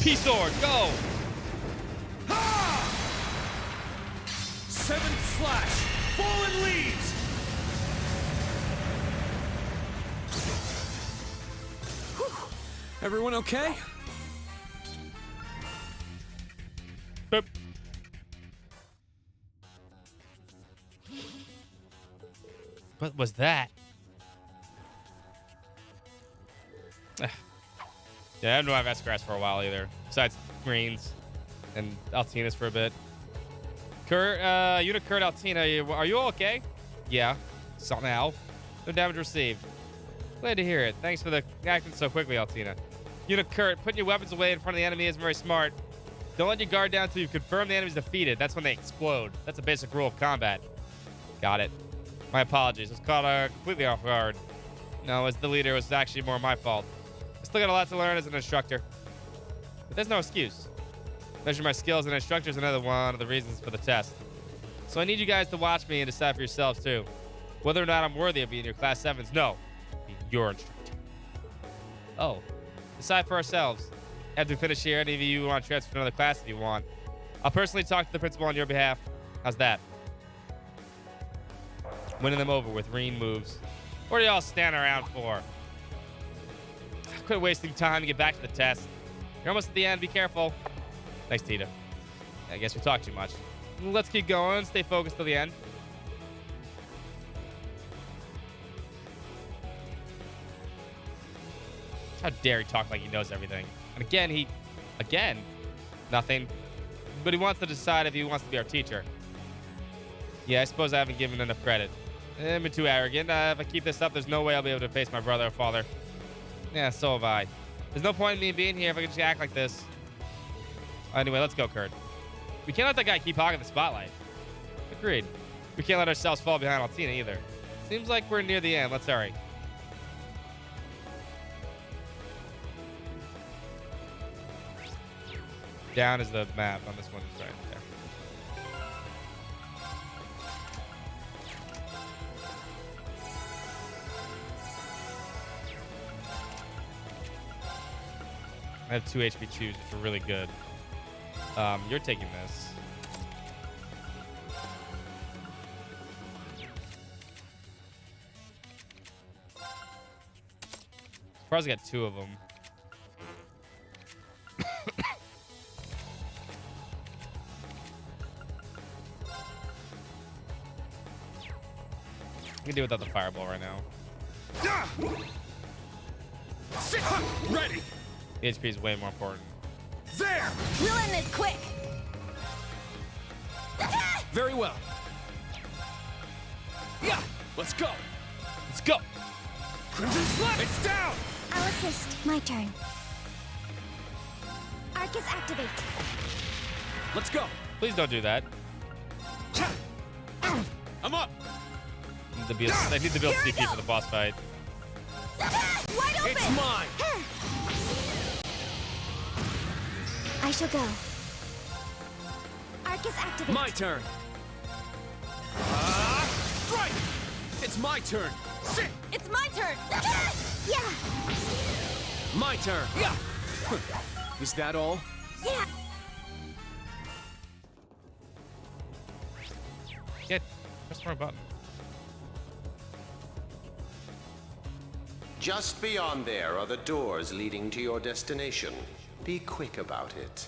Peace sword, go!
7th slash! Fallen leaves!
Everyone okay?
Boop. What was that? Yeah, I haven't had Vescaras for a while either. Besides Greens and Altinas for a bit. Kurt, Unicurt Altina, are you all okay? Yeah, somehow. No damage received. Glad to hear it. Thanks for acting so quickly, Altina. Unicurt, putting your weapons away in front of the enemy is very smart. Don't let your guard down until you confirm the enemy's defeated. That's when they explode. That's a basic rule of combat. Got it. My apologies. I was caught completely off guard. No, as the leader, it was actually more my fault. I still got a lot to learn as an instructor. But there's no excuse. Measure my skills as an instructor is another one of the reasons for the test. So I need you guys to watch me and decide for yourselves, too. Whether or not I'm worthy of being your Class 7s, no. Be your instructor. Oh. Decide for ourselves. After we finish here, any of you want to transfer to another class if you want. I'll personally talk to the principal on your behalf. How's that? Winning them over with Reen moves. What are y'all standing around for? Quit wasting time to get back to the test. You're almost at the end. Be careful. Thanks, Tita. I guess we talked too much. Let's keep going. Stay focused till the end. How dare he talk like he knows everything? And again, nothing. But he wants to decide if he wants to be our teacher. Yeah, I suppose I haven't given enough credit. I've been too arrogant. If I keep this up, there's no way I'll be able to face my brother or father. Yeah, so have I. There's no point in me being here if I can just act like this. Anyway, let's go, Kurt. We can't let that guy keep hogging the spotlight. Agreed. We can't let ourselves fall behind Altina either. Seems like we're near the end. Let's hurry. Down is the map on this one. Right there. I have 2 HP chews, which are really good. You're taking this. Surprised I got 2 of them. I can do without the fireball right now.
Ready.
The HP is way more important.
There!
We'll end this quick!
Very well. Yeah, let's go.
Let's go.
Crimson Slap! It's down!
I'll assist. My turn. Arcus activate.
Let's go.
Please don't do that.
I'm up.
I need to build CP for the boss fight.
Wide open!
It's mine.
I shall go. Arcus activate.
My turn. Strike! It's my turn. Sit!
It's my turn!
Yeah!
My turn. Yeah! Is that all?
Yeah!
Get. Press the wrong button.
Just beyond there are the doors leading to your destination. Be quick about it.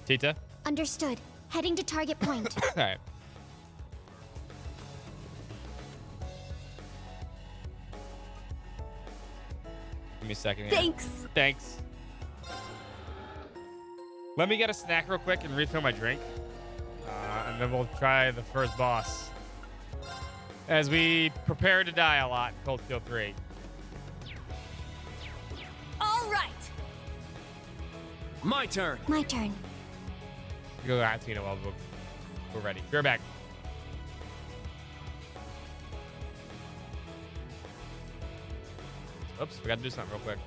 Tita?
Understood. Heading to target point.
Alright. Give me a second here.
Thanks.
Thanks. Let me get a snack real quick and refill my drink. And then we'll try the first boss. As we prepare to die a lot in Cold Steel 3.
All right.
My turn.
My turn.
Go out, Tina, while we're ready. You're back. Oops, we gotta do something real quick.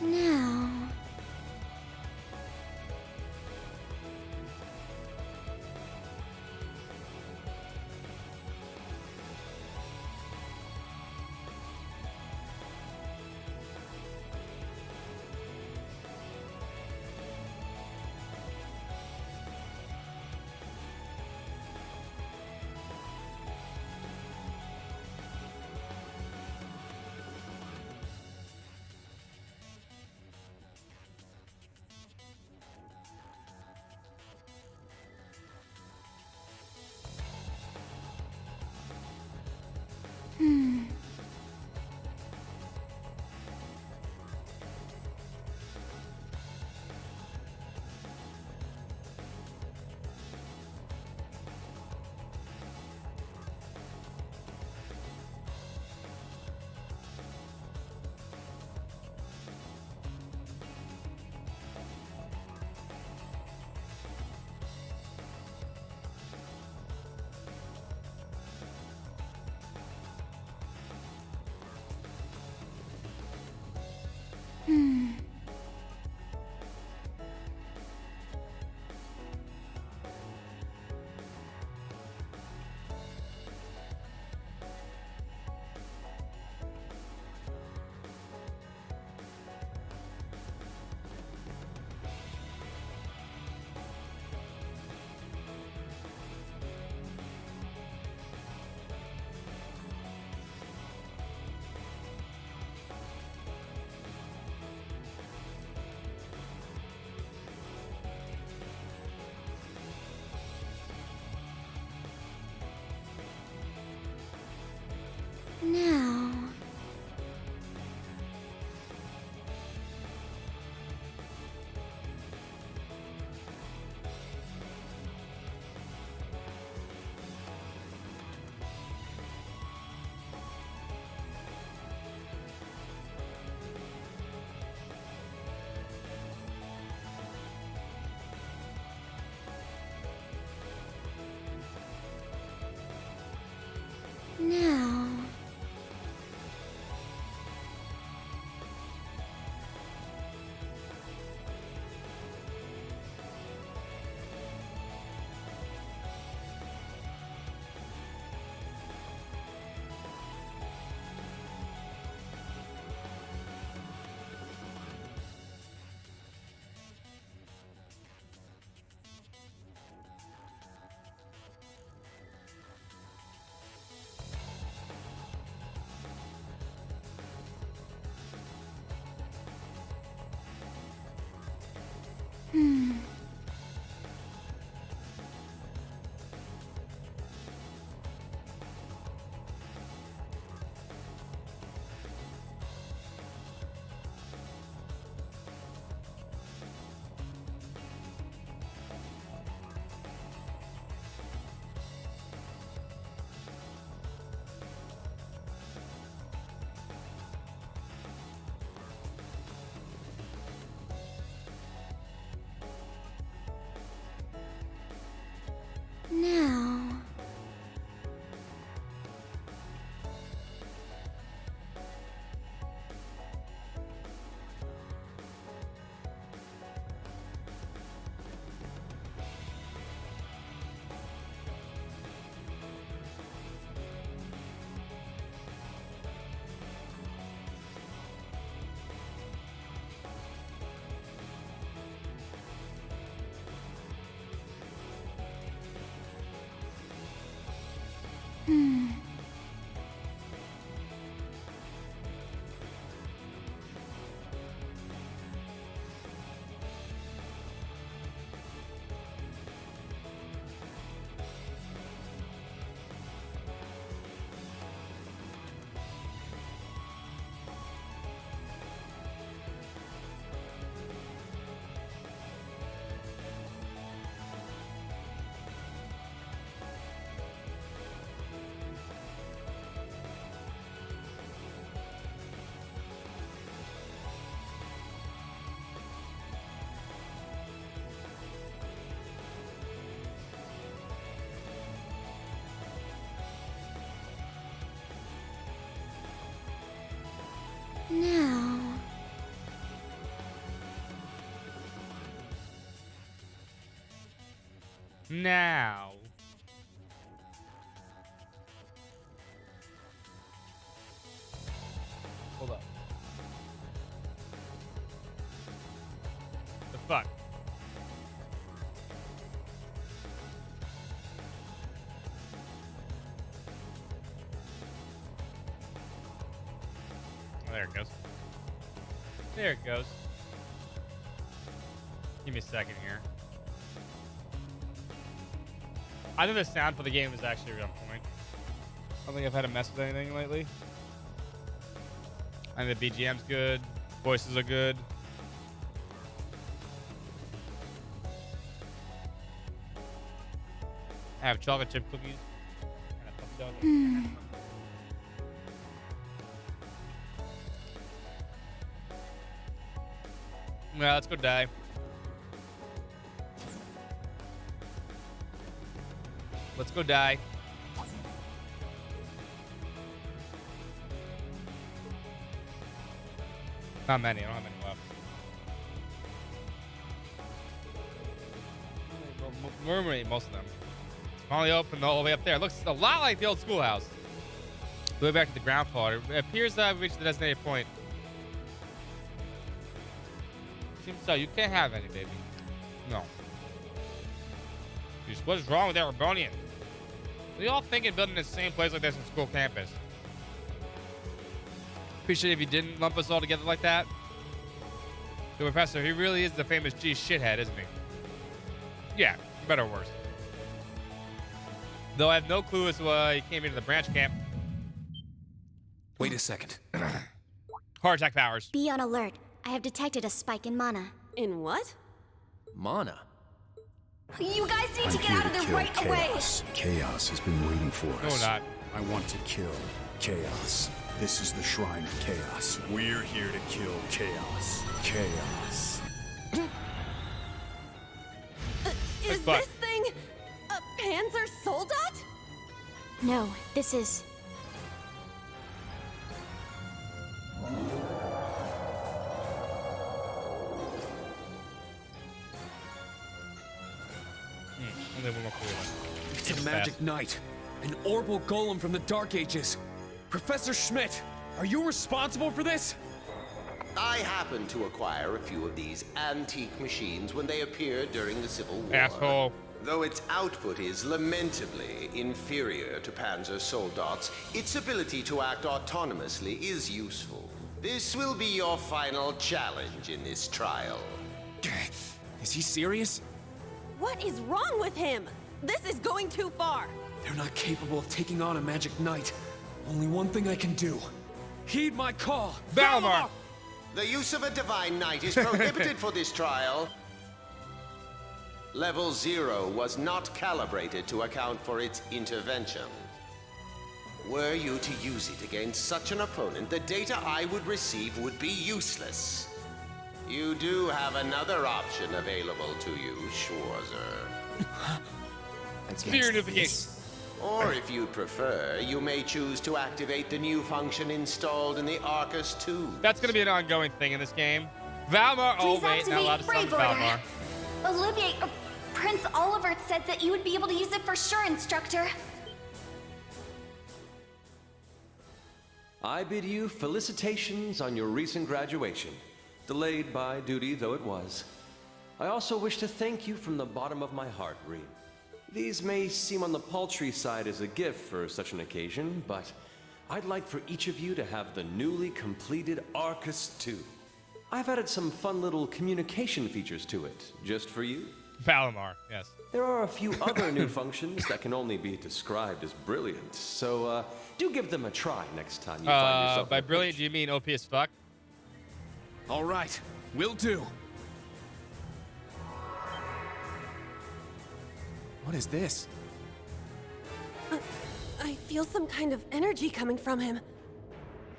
Now... Now... Now... Now...
Now. Hold up. The fuck? Oh, there it goes. There it goes. Give me a second here. I think the sound for the game is actually on point. I don't think I've had a mess with anything lately. I think the BGM's good. Voices are good. I have chocolate chip cookies. And a puppy dog. Well, let's go die. Let's go die. Not many. I don't have any left. Murmuring most of them. It's finally open all the way up there. It looks a lot like the old schoolhouse. Go back to the ground floor. It appears that I've reached the designated point. Seems so. You can't have any, baby. No. Jeez, what is wrong with Erebonian? They all thinking building the same place like this in school campus. Appreciate if you didn't lump us all together like that. The professor, he really is the famous G shithead, isn't he? Yeah, better or worse. Though I have no clue as to why he came into the branch camp.
Wait a second.
Heart attack powers.
Be on alert. I have detected a spike in mana.
In what?
Mana?
You guys need to get out of there right away!
Chaos has been waiting for us.
No, not.
I want to kill Chaos. This is the Shrine of Chaos. We're here to kill Chaos. Chaos.
Is this thing a Panzer Soldat?
No, this is...
It's a magic knight. An orbital golem from the Dark Ages. Professor Schmidt, are you responsible for this?
I happened to acquire a few of these antique machines when they appeared during the Civil War.
Asshole.
Though its output is lamentably inferior to Panzer Soldat's, its ability to act autonomously is useful. This will be your final challenge in this trial.
Is he serious?
What is wrong with him? This is going too far.
They're not capable of taking on a magic knight. Only one thing I can do. Heed my call.
Valimar!
The use of a divine knight is prohibited for this trial. Level 0 was not calibrated to account for its intervention. Were you to use it against such an opponent, the data I would receive would be useless. You do have another option available to you, Schwarzer.
Spear unification.
Or if you'd prefer, you may choose to activate the new function installed in the Arcus 2.
That's going to be an ongoing thing in this game. Valimar. Oh, wait. Not allowed to summon Valimar.
Olivier, Prince Oliver said that you would be able to use it for sure, Instructor.
I bid you felicitations on your recent graduation. Delayed by duty though it was. I also wish to thank you from the bottom of my heart, Reed. These may seem on the paltry side as a gift for such an occasion, but I'd like for each of you to have the newly completed Arcus 2. I've added some fun little communication features to it, just for you.
Valimar, yes.
There are a few other new functions that can only be described as brilliant, so do give them a try next time you find yourself.
By brilliant, do you mean OP as fuck?
All right, will do.
What is this?
I feel some kind of energy coming from him.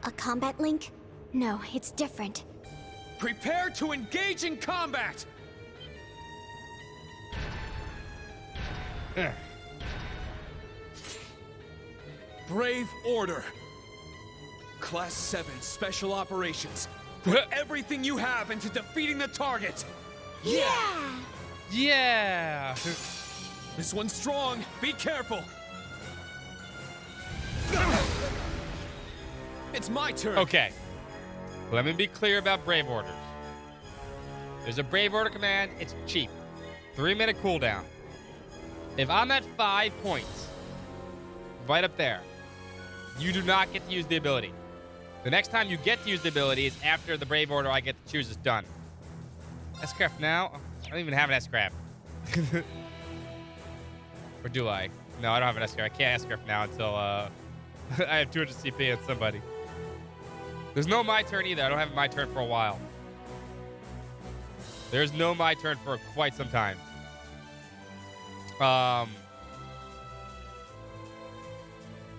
A combat link? No, it's different.
Prepare to engage in combat! Brave order.
Class 7 Special Operations. Put everything you have into defeating the target.
Yeah!
Yeah!
This one's strong. Be careful. It's my turn.
Okay. Let me be clear about Brave Orders. There's a Brave Order command. It's cheap. 3-minute cooldown. If I'm at 5 points, right up there, you do not get to use the ability. The next time you get to use the ability is after the Brave Order I get to choose is done. S-Craft now? I don't even have an S-Craft. Or do I? No, I don't have an S-Craft. I can't S-Craft now until I have 200 CP on somebody. There's no my turn either. I don't have my turn for a while. There's no my turn for quite some time.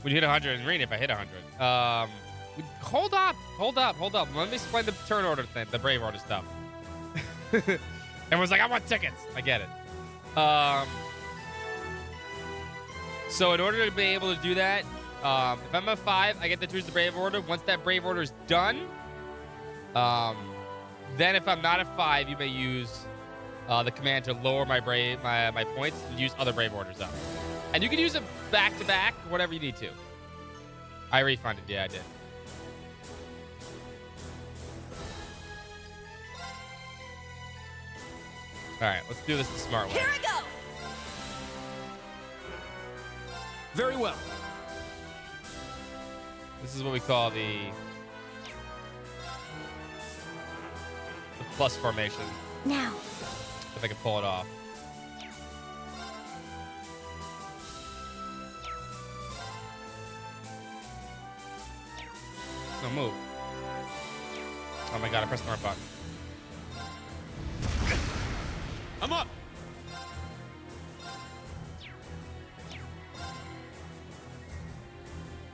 When you hit 100, and Reen, if I hit 100. Hold up. Let me explain the turn order thing, the Brave Order stuff. Everyone's like, I want tickets. I get it. So in order to be able to do that, if I'm at 5, I get to choose the Brave Order. Once that Brave Order is done, then if I'm not at 5, you may use the command to lower my points and use other Brave Orders up. And you can use it back-to-back, whatever you need to. I refunded. Yeah, I did. All right, let's do this the smart way.
Here I go.
Very well.
This is what we call the plus formation.
Now.
If I can pull it off. No, move. Oh my god, I pressed the wrong button.
I'm up.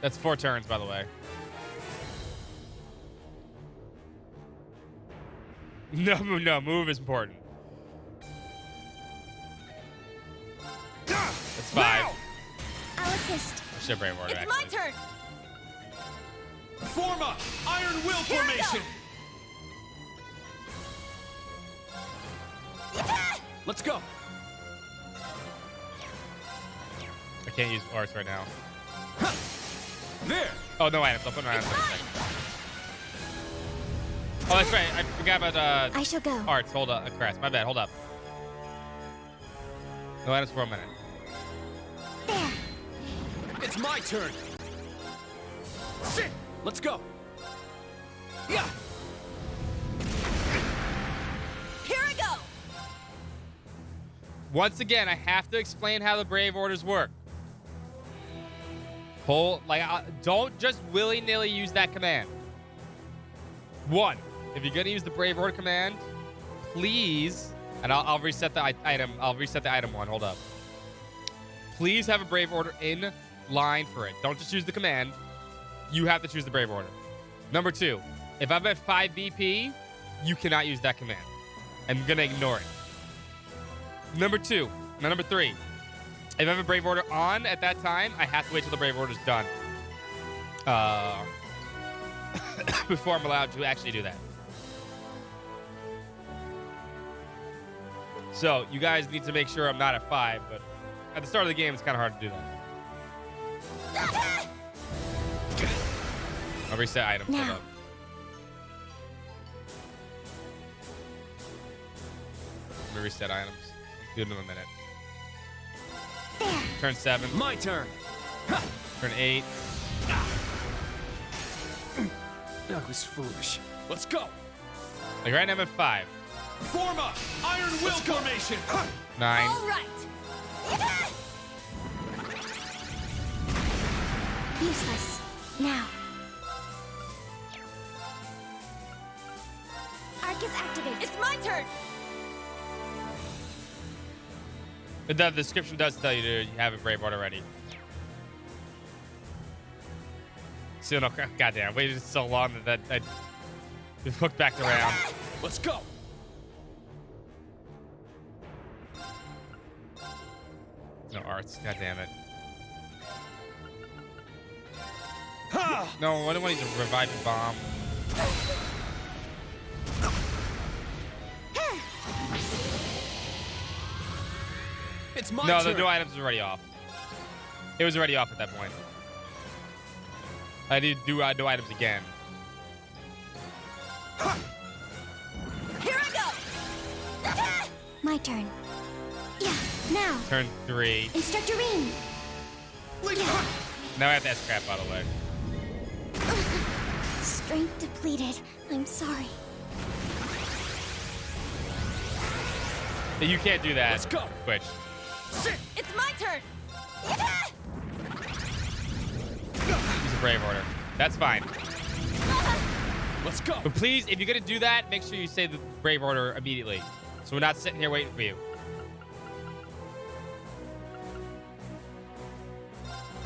That's 4 turns, by the way. No, move is important. That's 5.
I'll assist.
I should Brave Order,
It's
actually.
my turn.
Form up. Iron Will
Here we go.
formation. Let's go.
I can't use arts right now.
There.
Oh, no items. I'll put my items in a second. Oh, that's right. I forgot about
I shall go.
arts. Hold up. Crap. My bad. Hold up. No items for a minute.
There.
It's my turn. Sit. Let's go. Yeah.
Here I go.
Once again, I have to explain how the Brave Orders work. Don't just willy-nilly use that command. 1, if you're gonna use the Brave Order command, please, and I'll reset the item. I'll reset the item 1. Hold up. Please have a Brave Order in line for it. Don't just use the command. You have to choose the Brave Order. Number 2, if I'm at 5 BP, you cannot use that command. I'm gonna ignore it. Number 3. If I have a Brave Order on at that time, I have to wait till the Brave Order's done. Before I'm allowed to actually do that. So, you guys need to make sure I'm not at 5, but at the start of the game, it's kind of hard to do that. I'll reset items. Hold up. Let me reset items. Do it in a minute. Turn 7.
My turn.
Turn 8.
That was foolish. Let's go.
Like right now I'm at 5.
Form up. Iron Will formation.
9.
All right.
Useless. Now. Arcus activate.
It's my turn.
The description does tell you to have a Brave Order ready. So no, goddamn, waited so long that I just hooked back around.
Let's go.
No arts, goddamn it. No, I don't want to use a reviving bomb.
It's my
No,
turn.
the new items are already off. It was already off at that point. I need to do new items again.
Here I go! My turn. Yeah, now.
Turn 3.
Instructor Rean.
Now I have to ask crap out of the way.
Strength depleted. I'm sorry.
You can't do that.
Let's go.
Twitch.
It's my turn.
Use a Brave Order. That's fine.
Let's go.
But please, if you're gonna do that, make sure you say the Brave Order immediately, so we're not sitting here waiting for you.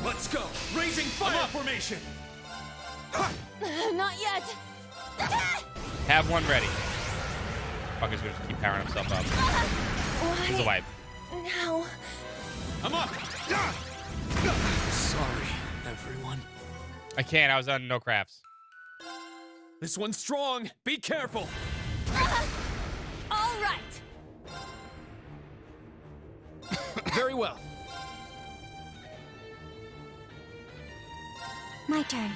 Let's go. Raising fire formation.
Not yet.
Have one ready. Fucker's gonna just keep powering himself up. He's a wipe.
Now.
I'm up. Sorry, everyone.
I can't. I was on no crafts.
This one's strong. Be careful.
All right.
Very well.
My turn.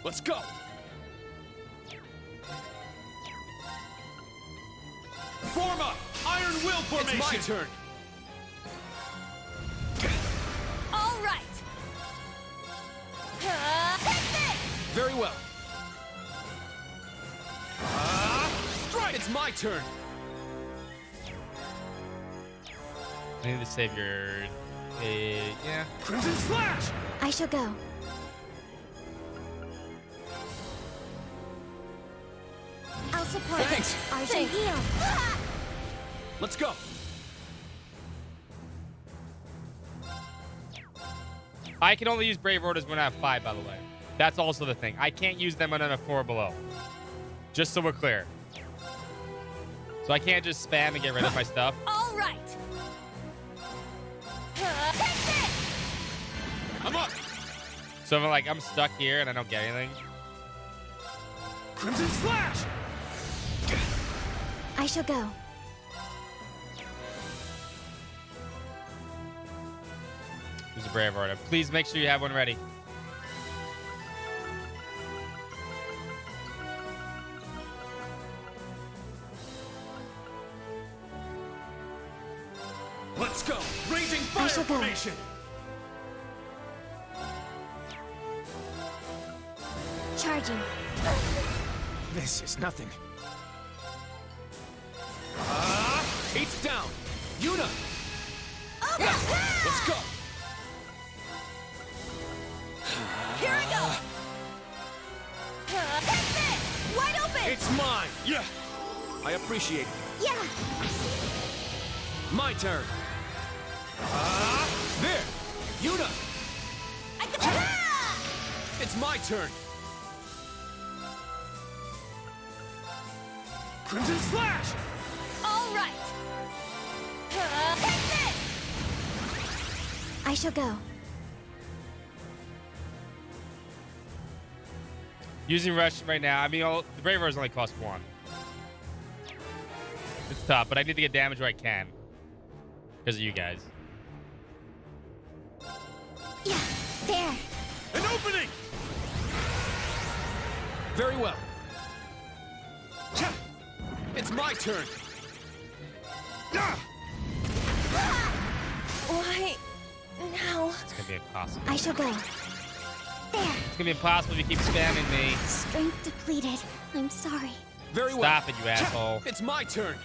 Let's go. Form up. Iron Will formation. It's my turn.
All right. Take this.
Very well. Strike. It's my turn.
I need to save your. Yeah.
Crimson Slash.
I shall go. I'll support.
Thanks.
Argent heal.
Let's go.
I can only use Brave Orders when I have 5, by the way. That's also the thing. I can't use them when I'm at 4 or below. Just so we're clear. So I can't just spam and get rid of my stuff.
All right. Take this.
I'm up.
So if I'm stuck here and I don't get anything.
Crimson Slash.
I shall go.
Use a Brave Order. Please make sure you have one ready.
Let's go. Raging fire formation.
Charging.
This is nothing. Eight's down. Yuna. Let's go.
Here I go. Take this. Wide open.
It's mine. Yeah. I appreciate it.
Yeah.
My turn. There. Yuna. It's my turn. Crimson Slash.
All right. Take this.
I shall go.
Using Rush right now. I mean, the Brave Orders only cost 1. It's tough, but I need to get damage where I can. Because of you guys.
Yeah, there.
An opening. Very well. It's my turn.
Why? Now.
It's going to be impossible.
I shall go. There.
It's going to be impossible if you keep spamming me.
Strength depleted. I'm sorry.
Very well.
Stop it, you asshole.
It's my turn.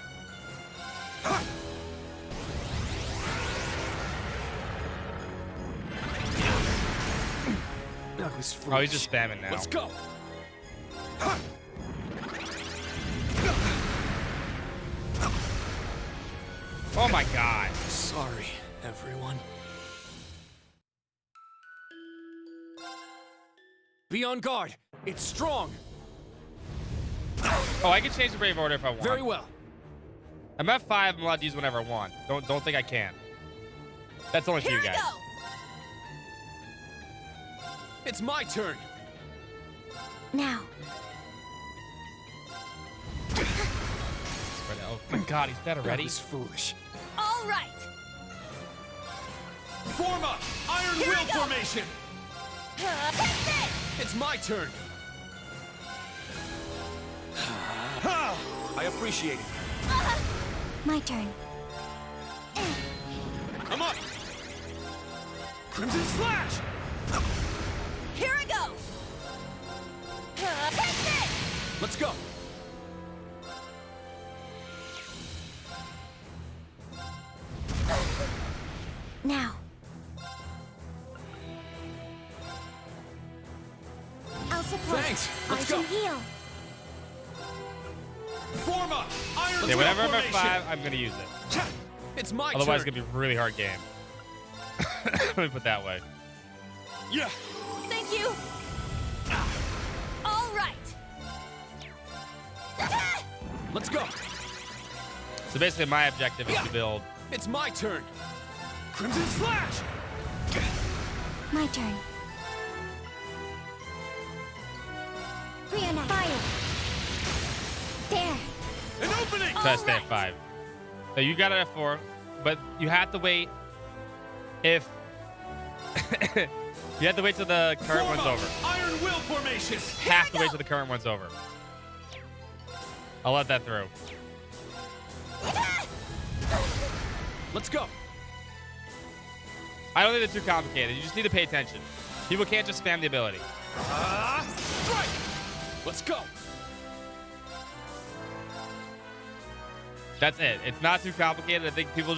That was foolish.
Oh, he's just spamming now.
Let's go.
Oh my god.
Sorry, everyone. Be on guard. It's strong.
Oh, I can change the Brave Order if I want.
Very well.
I'm at 5. I'm allowed to use whenever I want. Don't think I can. That's only for you guys.
It's my turn.
Now.
Oh my god, he's dead already.
That was foolish.
All right.
Form up! Iron
Here
Will
we go.
formation!
Take this!
It's my turn. I appreciate it.
My turn.
I'm up! Crimson Slash!
Here I go. Take this!
Let's go!
Now. I'll support.
Thanks.
I
Let's
can
go.
heal.
Form up! Iron
Yeah,
Will
whenever I'm at
formation!
5, I'm gonna use it.
It's my
Otherwise,
turn.
it's gonna be a really hard game. Let me put it that way.
Yeah.
Thank you. All right.
Let's go.
So basically, my objective is to build.
It's my turn. Crimson Slash!
My turn. Brianna, fire. There.
An opening!
Try to stay at 5. So you got it at 4, but you have to wait. If you have to wait till the current
Form
one's
up.
over.
Iron Will formation!
Have to wait till the current one's over. I'll let that through.
Let's go.
I don't think they're too complicated. You just need to pay attention. People can't just spam the ability.
Strike! Let's go.
That's it. It's not too complicated. I think people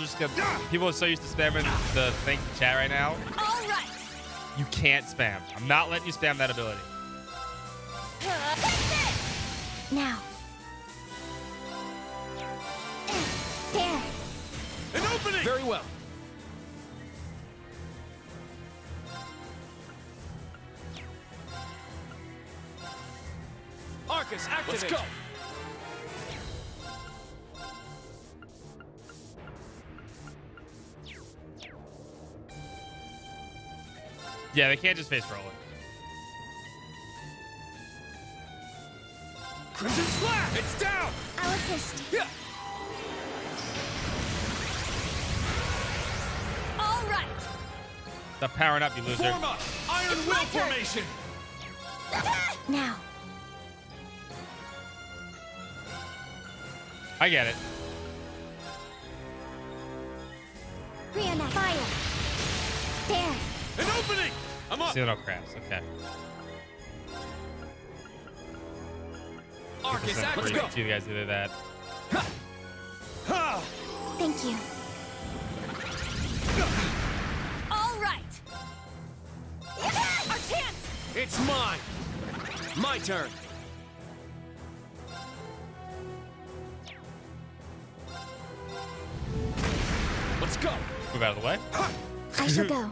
people are so used to spamming the things in chat right now.
All right.
You can't spam. I'm not letting you spam that ability.
Now. There.
An opening! Very well. Arcus, activate. Let's go.
Yeah, they can't just face roll it.
Crimson Slash! It's down!
I'll assist.
Yeah.
All right.
Stop powering up, you loser.
Form up! Iron
It's
Will
my turn.
formation!
Now.
I get it.
Brianna, fire. There.
An opening! I'm up!
Seal no crafts. Okay.
Arcus,
Let's
let's go!
you guys did that.
Thank you.
All right. Our chance.
It's mine! My turn! Let's go!
Move out of the way.
I shall go.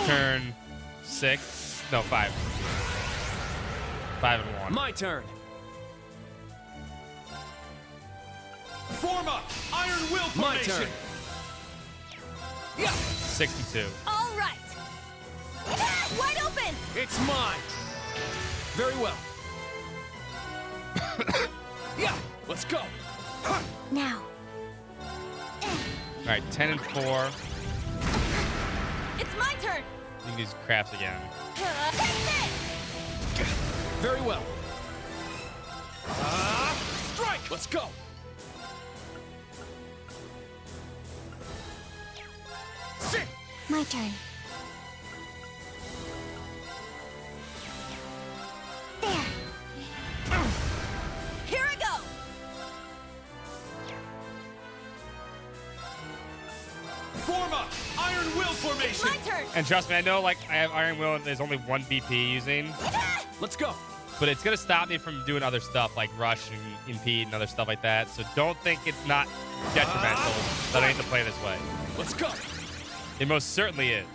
Turn 6. No, 5. 5 and 1.
My turn! Form up! Iron Will formation! My turn! Yeah!
62.
All right. Wide open.
It's mine! Very well. Yeah! Let's go!
Now.
All right, 10 and 4.
It's my turn.
You can use crafts again.
Very well. Strike! Let's go! Sit!
My turn. There.
Here I go.
Form up! Iron Will formation!
It's my turn.
And trust me, I know like I have Iron Will and there's only 1 BP using,
Let's go!
but it's gonna stop me from doing other stuff like rush and impede and other stuff like that. So don't think it's not detrimental that I need to play this way.
Let's go!
It most certainly is.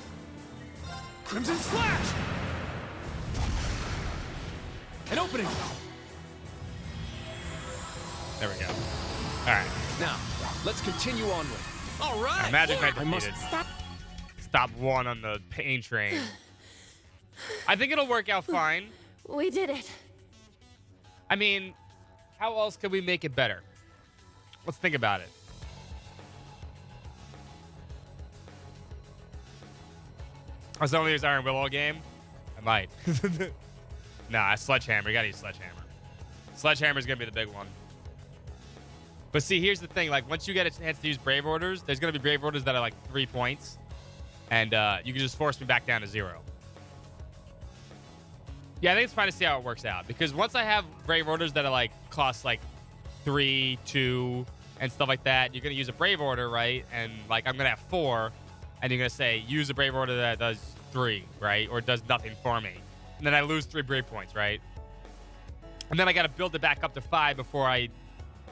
Crimson Slash! An opening!
There we go. All right.
Now, let's continue onward. All right!
Magic Knight
I must
defeated.
Stop.
stop one on the pain train. I think it'll work out fine.
We did it.
I mean, how else could we make it better? Let's think about it. I was only use Iron Willow game. I might. Nah, Sledgehammer. You gotta use Sledgehammer. Sledgehammer's gonna be the big one. But see, here's the thing. Like, once you get a chance to use Brave Orders, there's gonna be Brave Orders that are like 3 points. And you can just force me back down to 0. Yeah, I think it's fine to see how it works out. Because once I have Brave Orders that are like, cost like 3, 2, and stuff like that, you're gonna use a Brave Order, right? And like, I'm gonna have 4. And you're gonna say, use a Brave Order that does 3, right? Or does nothing for me. And then I lose 3 Brave points, right? And then I gotta build it back up to 5 before I'm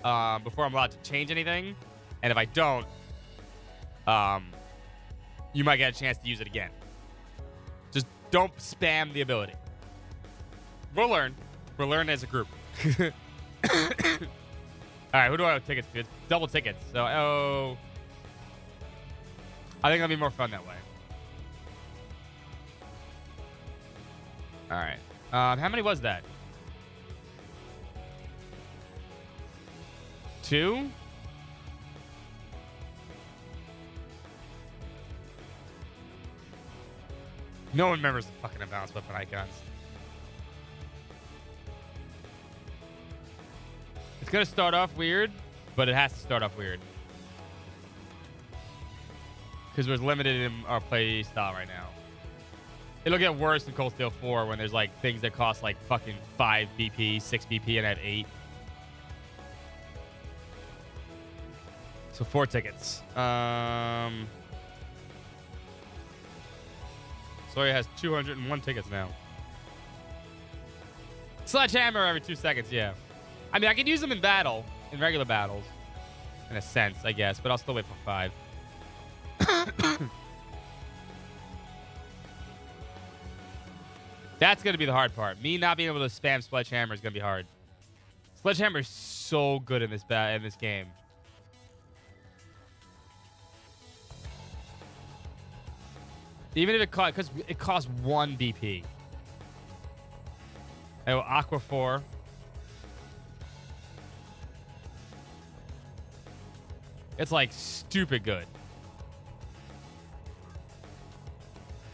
allowed to change anything. And if I don't, you might get a chance to use it again. Just don't spam the ability. We'll learn. We'll learn as a group. All right, who do I have tickets to? It's double tickets. So, I think it'll be more fun that way. All right. How many was that? 2? No one remembers the fucking unbalanced weapon icons. It's gonna start off weird, but it has to start off weird. Because we're limited in our play style right now. It'll get worse in Cold Steel 4 when there's like things that cost like fucking 5 BP, 6 BP, and I have 8. So 4 tickets. Sawyer has 201 tickets now. Sledgehammer every 2 seconds, yeah. I mean, I could use them in battle, in regular battles. In a sense, I guess, but I'll still wait for 5. That's going to be the hard part. Me not being able to spam Sledgehammer is going to be hard. Sledgehammer is so good in this game. Even if because it costs 1 BP. Oh, Aqua 4. It's like stupid good.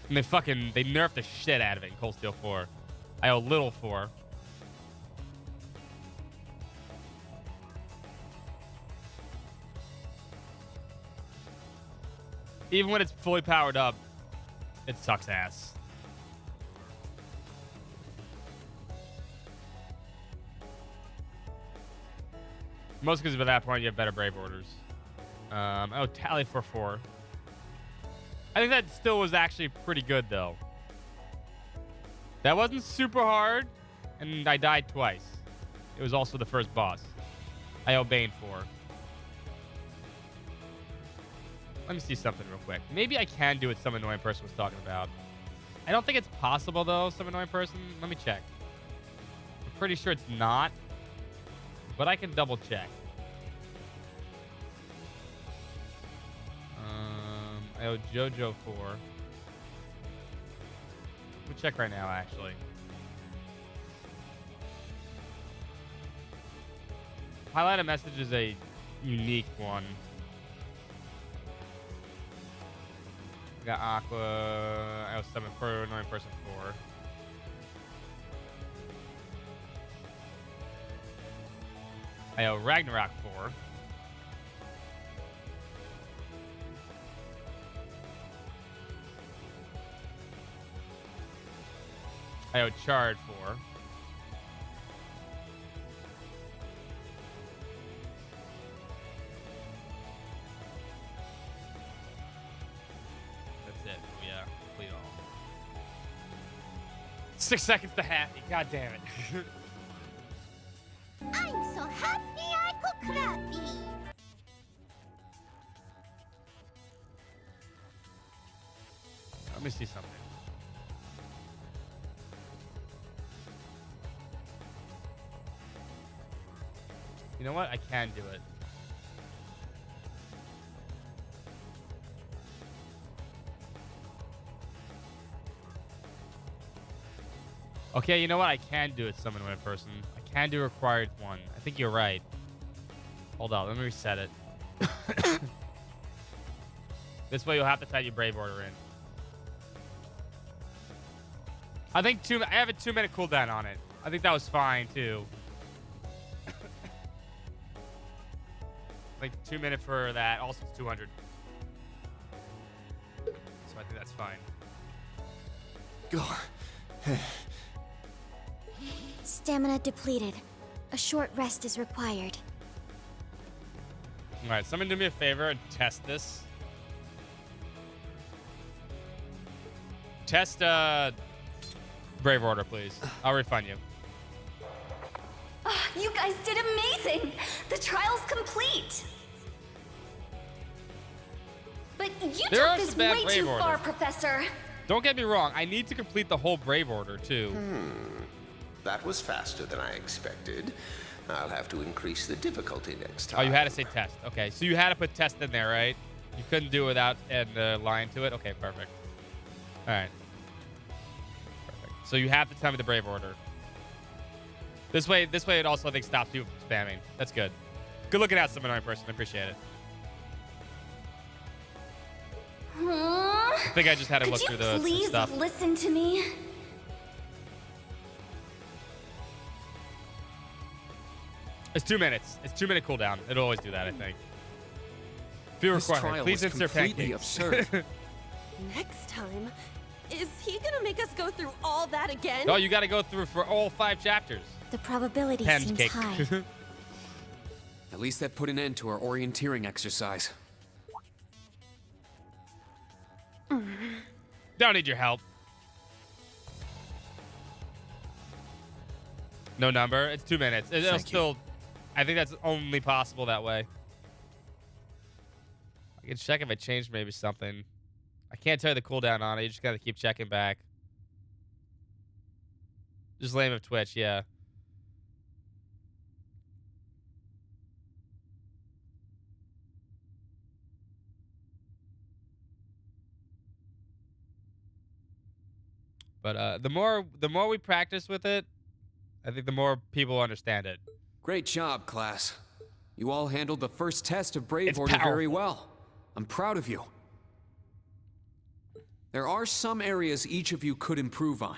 And they nerfed the shit out of it in Cold Steel 4. I owe Little 4. Even when it's fully powered up, it sucks ass. Most because at that point you have better Brave Orders. Tally for 4. I think that still was actually pretty good, though. That wasn't super hard, and I died twice. It was also the first boss. I owe Bane 4. Let me see something real quick. Maybe I can do what some annoying person was talking about. I don't think it's possible, though, some annoying person. Let me check. I'm pretty sure it's not, but I can double check. I owe JoJo 4. Let me check right now, actually. Highlighted message is a unique one. Got Aqua. I owe 7 for annoying person 4. I owe Ragnarok 4. I owe Chard 4. That's it. Oh, yeah. Complete all. 6 seconds to happy. God damn it.
I'm so happy I could crappy.
Let me see something. You know what? I can do it. Okay, you know what? I can do it, summon one person. I can do required one. I think you're right. Hold on, let me reset it. This way you'll have to type your Brave Order in. I think I have a 2-minute cooldown on it. I think that was fine too. Like 2 minutes for that. Also it's 200. So I think that's fine.
Go.
Stamina depleted. A short rest is required.
All right, someone do me a favor and test this. Test Brave Order, please. I'll refund you.
You guys did amazing! The trial's complete! But you
There are
took this
some bad
way
Brave
too far,
Orders.
Professor.
Don't get me wrong. I need to complete the whole Brave Order, too.
That was faster than I expected. I'll have to increase the difficulty next
Oh,
time.
you had to say test. Okay, so you had to put test in there, right? You couldn't do it without adding a line to it? Okay, perfect. All right. Perfect. So you have to tell me the Brave Order. This way it also, I think, stops people from spamming. That's good. Good looking out, some annoying person. I appreciate it. I think I just had to look through the
Please
stuff.
listen to me.
It's 2 minutes. It's 2 minute cooldown. It'll always do that, I think. Few
This
required.
trial
Please
was
insert
completely
pancakes.
absurd.
Next time, is he gonna make us go through all that again?
No, you got to go through for all 5 chapters.
The probability seems
Pancake.
high.
At least that put an end to our orienteering exercise.
Don't need your help. No number. It's 2 minutes. It'll
Thank you.
still. I think that's only possible that way. I can check if I changed maybe something. I can't tell you the cooldown on it. You just gotta keep checking back. Just name of Twitch, yeah. But the more we practice with it, I think the more people understand it.
Great job, class. You all handled the first test of Brave
It's
Order very
powerful.
well. I'm proud of you. There are some areas each of you could improve on,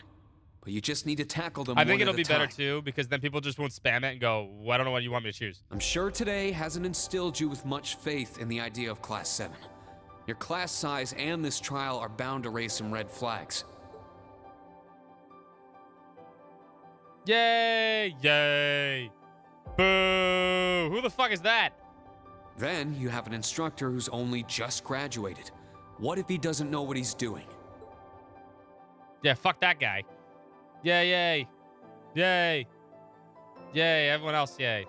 but you just need to tackle them
I
one
think
at
it'll
a
be better
time.
too, because then people just won't spam it and go, well, I don't know what you want me to choose.
I'm sure today hasn't instilled you with much faith in the idea of Class 7. Your class size and this trial are bound to raise some red flags.
Yay! Yay! Boo! Who the fuck is that?
Then you have an instructor who's only just graduated. What if he doesn't know what he's doing?
Yeah, fuck that guy. Yay, yay. Yay. Yay, everyone else, yay.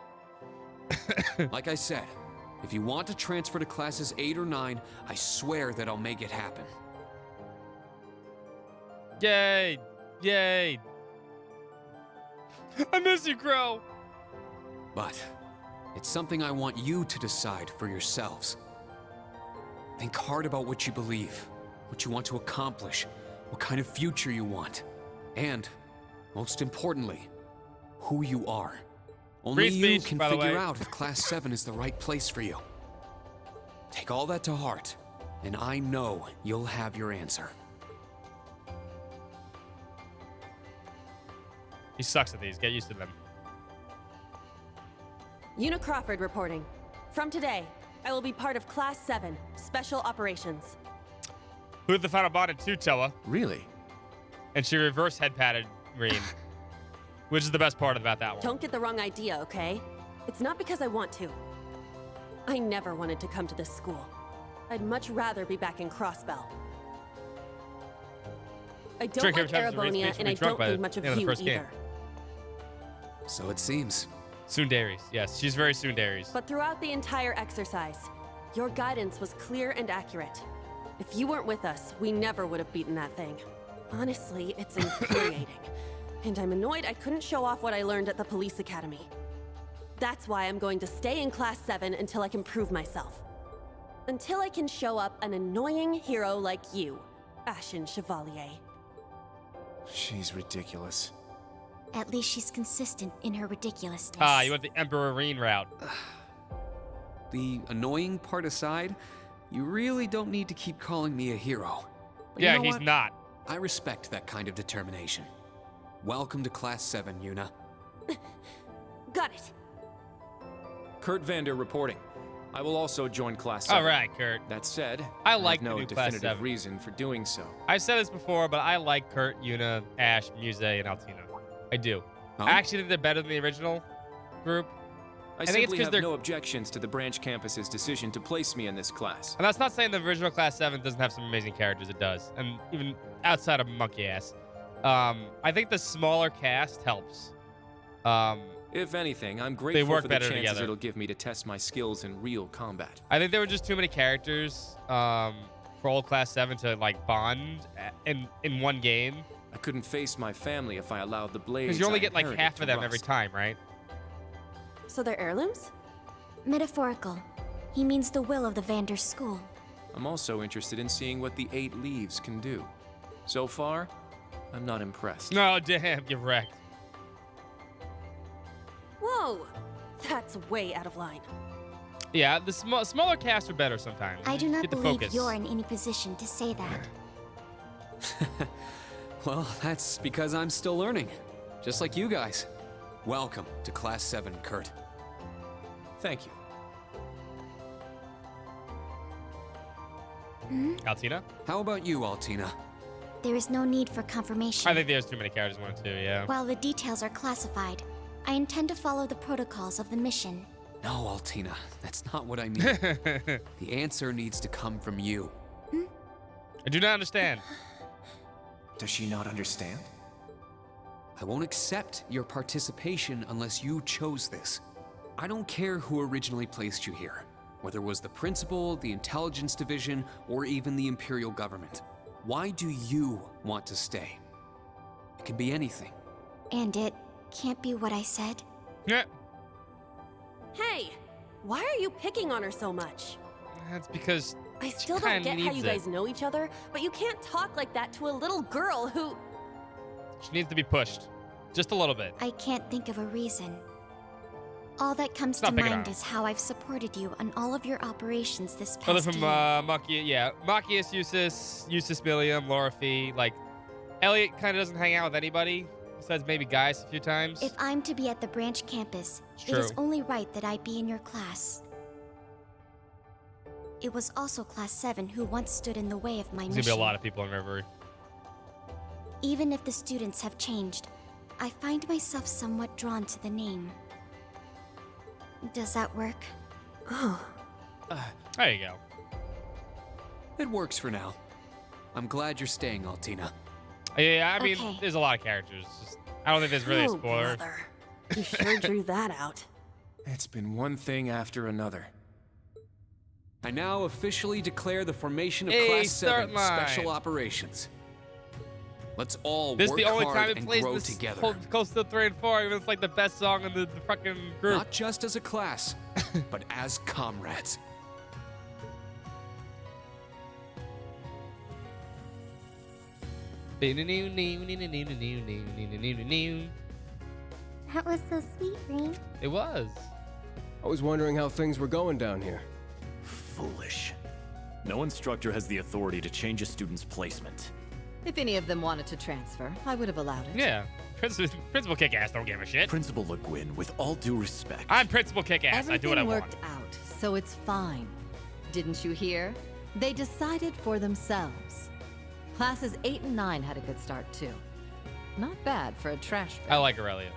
Like I said, if you want to transfer to classes 8 or 9, I swear that I'll make it happen.
Yay! Yay! I miss you, Crow!
But it's something I want you to decide for yourselves. Think hard about what you believe, what you want to accomplish, what kind of future you want, and, most importantly, who you are. Only
Free
you
speech,
can
by the
figure
way.
out if Class 7 is the right place for you. Take all that to heart, and I know you'll have your answer.
He sucks at these. Get used to them.
Una Crawford reporting. From today, I will be part of Class 7, Special Operations.
Who did the final bond in 2, Toa?
Really?
And she reverse head patted Reem. Which is the best part about that one.
Don't get the wrong idea, okay? It's not because I want to. I never wanted to come to this school. I'd much rather be back in Crossbell. I don't
Drink
like
every time there's a race
Arabonia,
makes you
and I
be drunk
don't
by
need
the
much of
end of the
you
first game.
either.
So it seems.
Sundaries. Yes, she's very Sundaries.
But throughout the entire exercise, your guidance was clear and accurate. If you weren't with us, we never would have beaten that thing. Honestly, it's infuriating. And I'm annoyed I couldn't show off what I learned at the police academy. That's why I'm going to stay in Class 7 until I can prove myself. Until I can show up an annoying hero like you, Ashen Chevalier.
She's ridiculous.
At least she's consistent in her ridiculousness.
Ah, you went the Emperor Reen route.
The annoying part aside, you really don't need to keep calling me a hero. But
Yeah,
you know
he's
what?
not.
I respect that kind of determination. Welcome to Class 7, Yuna.
Got it.
Kurt Vander reporting. I will also join Class 7.
All right, Kurt.
That said,
I
have
like the
no
new Class
definitive
7.
reason for doing so.
I've said this before, but I like Kurt, Yuna, Ash, Muse, and Altina. I do.
Huh?
I actually think they're better than the original group.
I
think it's
simply
'cause
have
they're...
no objections to the branch campus's decision to place me in this class.
And that's not saying the original Class 7 doesn't have some amazing characters. It does. And even outside of Monkey Ass. I think the smaller cast helps.
If anything, I'm
They
grateful
work
for the
better
chances
together.
it'll give me to test my skills in real combat.
I think there were just too many characters for old Class 7 to like bond in one game.
I couldn't face my family if I allowed the blades.
Because you only
I
get like
inherited
half
to
of them
rust.
every time, right?
So they're heirlooms?
Metaphorical. He means the will of the Vander school.
I'm also interested in seeing what the 8 leaves can do. So far, I'm not impressed.
No, damn, get wrecked.
Whoa, that's way out of line.
Yeah, the smaller casts are better sometimes.
I do not
Get the
believe
focus.
you're in any position to say that.
Well, that's because I'm still learning. Just like you guys. Welcome to Class 7, Kurt.
Thank you.
Altina?
How about you, Altina?
There is no need for confirmation.
I think there's too many characters, 1 and 2, yeah.
While the details are classified, I intend to follow the protocols of the mission.
No, Altina, that's not what I mean. The answer needs to come from you.
I do not understand.
Does she not understand?
I won't accept your participation unless you chose this. I don't care who originally placed you here, whether it was the principal, the intelligence division, or even the imperial government. Why do you want to stay? It can be anything.
And it can't be what I said.
Yeah.
Hey, why are you picking on her so much?
That's because
I still
she
don't
kinda
get how
needs
you
it.
guys know each other, but you can't talk like that to a little girl who...
She needs to be pushed. Just a little bit.
I can't think of a reason. All that comes
Not
to
picking
mind
on.
is how I've supported you on all of your operations this
Other
past
from
year.
Machias, yeah. Machias, Eustace Milliam, Laura Fee. Like, Elliot kind of doesn't hang out with anybody, besides maybe Gaius a few times.
If I'm to be at the branch campus,
It's
it is
true.
only right that I be in your class. It was also Class 7 who once stood in the way of my
There's
mission.
gonna be a lot of people in Reverie.
Even if the students have changed, I find myself somewhat drawn to the name. Does that work?
Oh.
There you go.
It works for now. I'm glad you're staying, Altina.
Yeah, I mean,
Okay.
there's a lot of characters. Just, I don't think there's really a
Oh,
spoiler.
brother. You sure drew that out.
It's been one thing after another.
I now officially declare the formation of
Hey,
Class
start
7
line.
Special Operations. Let's all
This is
work
the only
hard
time it
and
plays
grow
this
together.
close to 3 and 4, even if it's like the best song in the fucking group.
Not just as a class, but as comrades.
That was so sweet, Rain.
It was.
I was wondering how things were going down here.
Foolish. No instructor has the authority to change a student's placement.
If any of them wanted to transfer, I would have allowed it.
Yeah. Principal Kick-Ass don't give a shit.
Principal Le Guin, with all due respect.
I'm Principal Kick-Ass. I do what I
Everything
want.
worked out, so it's fine. Didn't you hear? They decided for themselves. Classes 8 and 9 had a good start, too. Not bad for a trash bag.
I like Aurelia.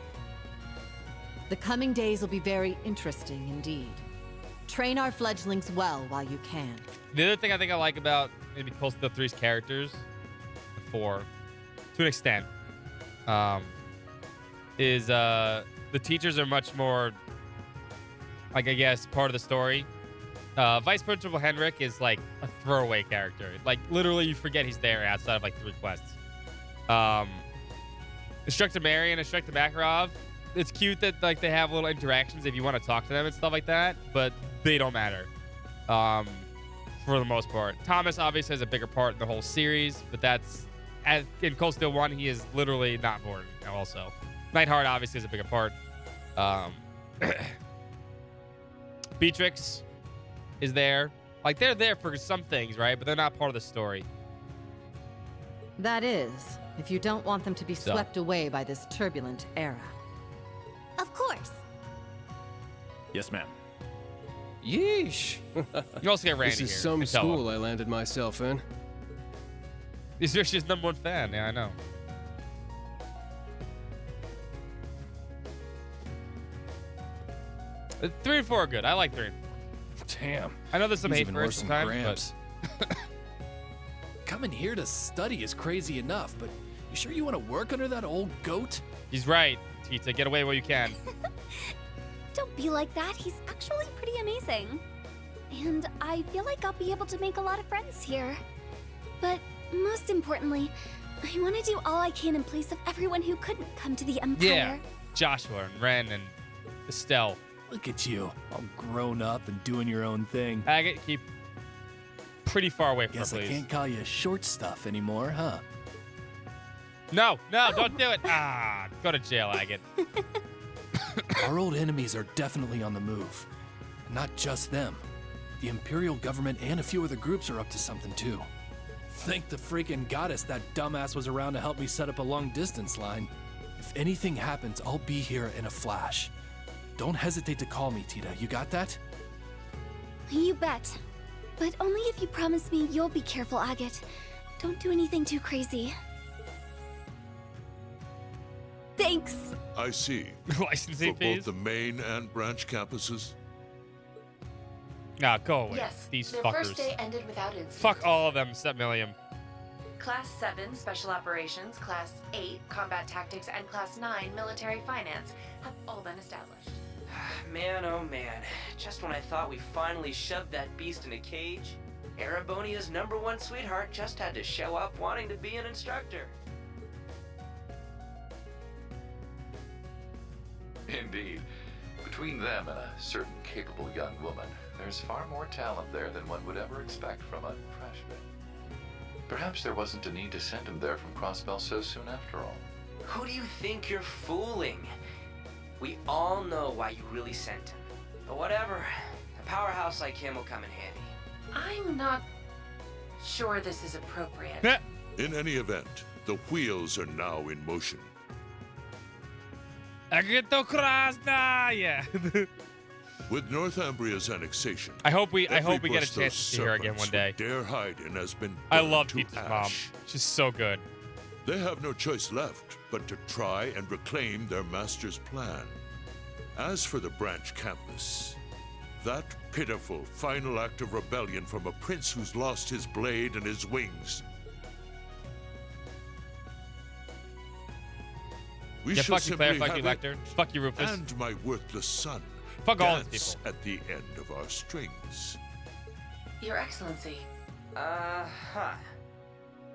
The coming days will be very interesting indeed. Train our fledglings well while you can.
The other thing I think I like about maybe close to the 3's characters, the 4, to an extent, is the teachers are much more, like, I guess, part of the story. Vice Principal Henrik is like a throwaway character. Like, literally, you forget he's there outside of like 3 quests. Instructor Mary and Instructor Makarov, it's cute that like they have little interactions if you want to talk to them and stuff like that, but they don't matter for the most part. Thomas obviously has a bigger part in the whole series, but that's in Cold Steel 1 he is literally not important also. Nightheart obviously is a bigger part. Beatrix is there. Like, they're there for some things, right? But they're not part of the story.
That is, if you don't want them to be swept away by this turbulent era.
Of course.
Yes, ma'am.
Yeesh.
You also get Randy
This is
here.
some
You can tell him.
school I landed myself in.
He's Rish's #1 fan. Yeah, I know. Three and 4 are good. I like 3 and 4.
Damn.
I know there's some
He's
hate
even
for it
worse than
sometimes,
Gramps. Coming here to study is crazy enough, but you sure you want to work under that old goat?
He's right, Tita. Get away while you can.
Don't be like that. He's actually pretty amazing. And I feel like I'll be able to make a lot of friends here. But most importantly, I want to do all I can in place of everyone who couldn't come to the Empire.
Yeah. Joshua and Ren and Estelle.
Look at you, all grown up and doing your own thing.
Agate, keep pretty far away from
Guess
her,
I
please.
can't call you short stuff anymore, huh?
No, don't do it. Go to jail, Agate.
Our old enemies are definitely on the move. Not just them. The Imperial government and a few other groups are up to something too. Thank the freaking goddess that dumbass was around to help me set up a long-distance line. If anything happens, I'll be here in a flash. Don't hesitate to call me, Tita. You got that?
You bet. But only if you promise me you'll be careful, Agate. Don't do anything too crazy. Thanks.
I see.
Licensing
For
fees?
both the main and branch campuses?
Nah, go away.
Yes,
These
their
fuckers.
first day ended without incident.
Fuck all of them, except Milliam.
Class 7, Special Operations, Class 8, Combat Tactics, and Class 9, Military Finance, have all been established.
Man, oh man. Just when I thought we finally shoved that beast in a cage, Erebonia's #1 sweetheart just had to show up wanting to be an instructor.
Indeed. Between them and a certain capable young woman, there's far more talent there than one would ever expect from a freshman. Perhaps there wasn't a need to send him there from Crossbell so soon after all.
Who do you think you're fooling? We all know why you really sent him. But whatever, a powerhouse like him will come in handy.
I'm not sure this is appropriate.
In any event, the wheels are now in motion.
Agito Krasna, yeah.
With Northumbria's annexation,
I hope we
every
get a
bush
chance
those
to see her again
serpents
one day.
would dare hide in has been
I
burned
love
to
Tita's mom.
ash.
She's so good.
They have no choice left but to try and reclaim their master's plan. As for the branch campus, that pitiful final act of rebellion from a prince who's lost his blade and his wings. We
Yeah,
shall
fuck you, Claire.
simply
Fuck you,
have it,
Lecter. Fuck you, Rufus.
And my worthless son.
Fuck all these
dance
people.
at the end of our strings.
Your Excellency.
Uh-huh.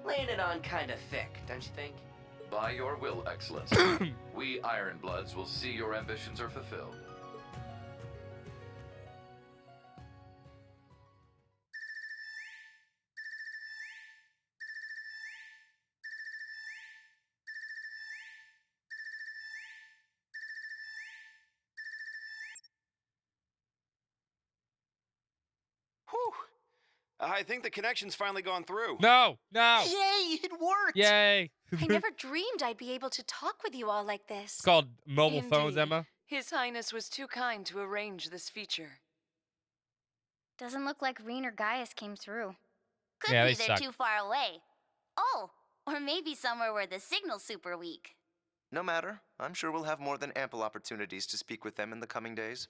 Laying it on kinda thick, don't you think?
By your will, Excellency, we Ironbloods will see your ambitions are fulfilled.
Whew. I think the connection's finally gone through.
No.
Yay, it worked!
Yay.
I never dreamed I'd be able to talk with you all like this.
It's called mobile phones,
Indeed.
Emma.
His Highness was too kind to arrange this feature.
Doesn't look like Reen or Gaius came through.
Could
Yeah,
be
they
they're
suck.
too far away. Oh, or maybe somewhere where the signal's super weak.
No matter. I'm sure we'll have more than ample opportunities to speak with them in the coming days.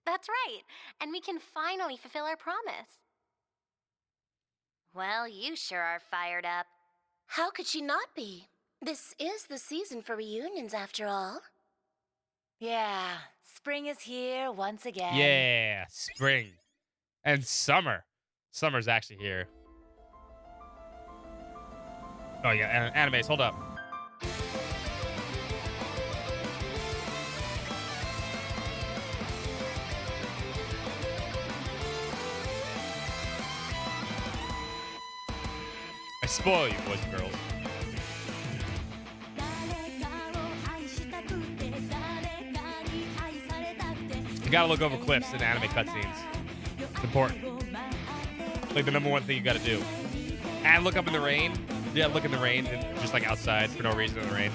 That's right. And we can finally fulfill our promise. Well, you sure are fired up.
How could she not be? This is the season for reunions, after all.
Yeah, spring is here once again.
Yeah, spring. And summer. Summer's actually here. Oh, yeah, animes, hold up. I spoil you, boys and girls. You gotta look over cliffs in anime cutscenes. It's important. Like the #1 thing you gotta do. And look up in the rain. Yeah, look in the rain, and just like outside for no reason in the rain.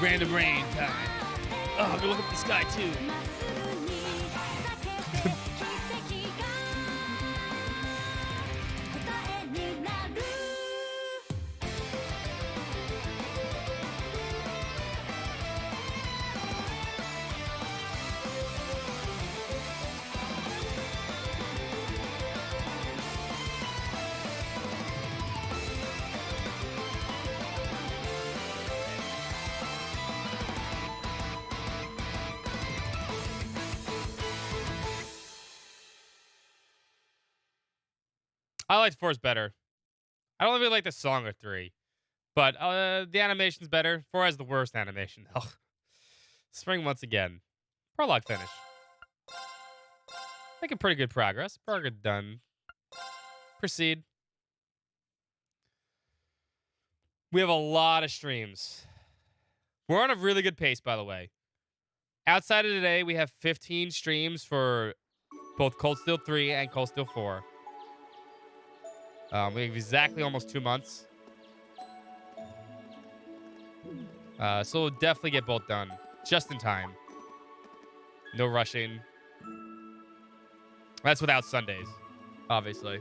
Random rain time. Oh, I'm gonna look up the sky too. I liked 4's better. I don't really like the song of 3. But the animation's better. 4 has the worst animation, though. Spring once again. Prologue finish. Making pretty good progress. Pretty done. Proceed. We have a lot of streams. We're on a really good pace, by the way. Outside of today, we have 15 streams for both Cold Steel 3 and Cold Steel 4. We have exactly almost 2 months. So we'll definitely get both done. Just in time. No rushing. That's without Sundays, obviously.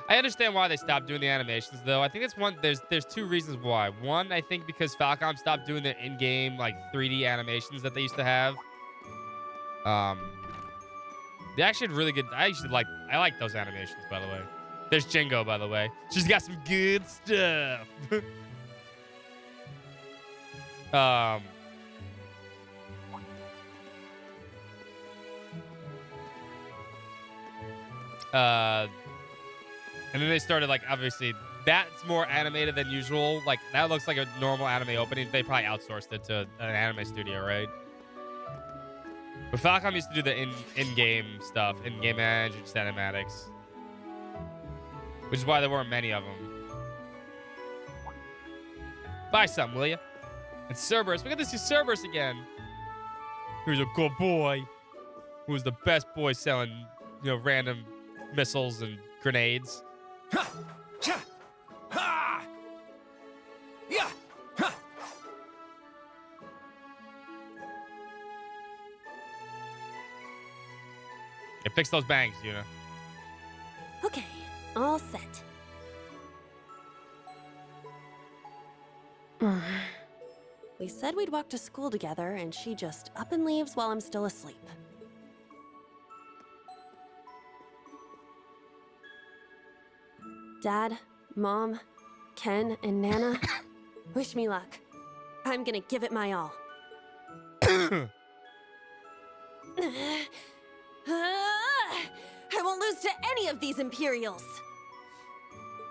I understand why they stopped doing the animations, though. I think it's one. There's 2 reasons why. One, I think because Falcom stopped doing the in-game like 3D animations that they used to have. They actually had really good. I like those animations, by the way. There's Jingo, by the way. She's got some good stuff. And then they started, like, obviously, that's more animated than usual. Like, that looks like a normal anime opening. They probably outsourced it to an anime studio, right? But Falcom used to do the in-game stuff, in-game engine cinematics. Which is why there weren't many of them. Buy some, will ya? And Cerberus. We got to see Cerberus again. Who's a good boy. Who's the best boy selling, random missiles and grenades. Ha! Cha! Ha! Yeah! Ha! Yeah, fix those bangs, Yuna.
Okay, all set. We said we'd walk to school together, and she just up and leaves while I'm still asleep. Dad, Mom, Ken, and Nana, wish me luck. I'm gonna give it my all. I won't lose to any of these Imperials.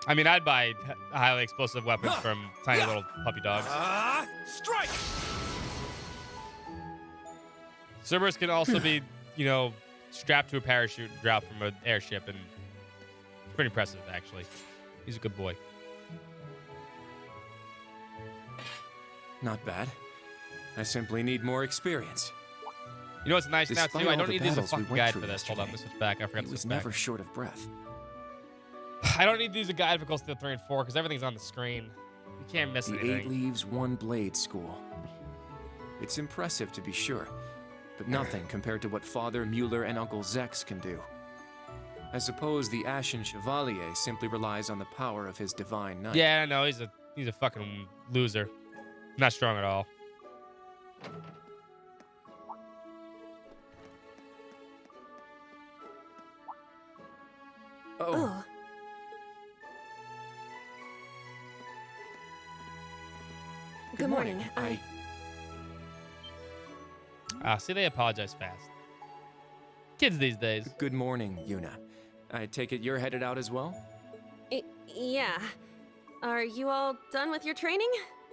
I mean, I'd buy highly explosive weapons from tiny little puppy dogs.
Strike!
Cerberus can also be, strapped to a parachute and dropped from an airship, and it's pretty impressive, actually. He's a good boy.
Not bad. I simply need more experience.
You know what's nice now,
Despite
too? I
all
don't
the
need to use a
battles we
fucking
went
guide
through
for this. Hold on, let me switch back. I forgot to
He was
switch back.
never short of breath.
I don't need to use a guide for Cold Steel 3 and 4 because everything's on the screen. You can't miss
The
anything.
8 Leaves, 1 Blade school. It's impressive, to be sure, but nothing compared to what Father Mueller and Uncle Zex can do. I suppose the Ashen Chevalier simply relies on the power of his divine knight.
Yeah, no, he's a fucking loser. Not strong at all.
Oh. Good morning.
See, they apologize fast. Kids these days.
Good morning, Yuna. I take it you're headed out as well?
Yeah. Are you all done with your training?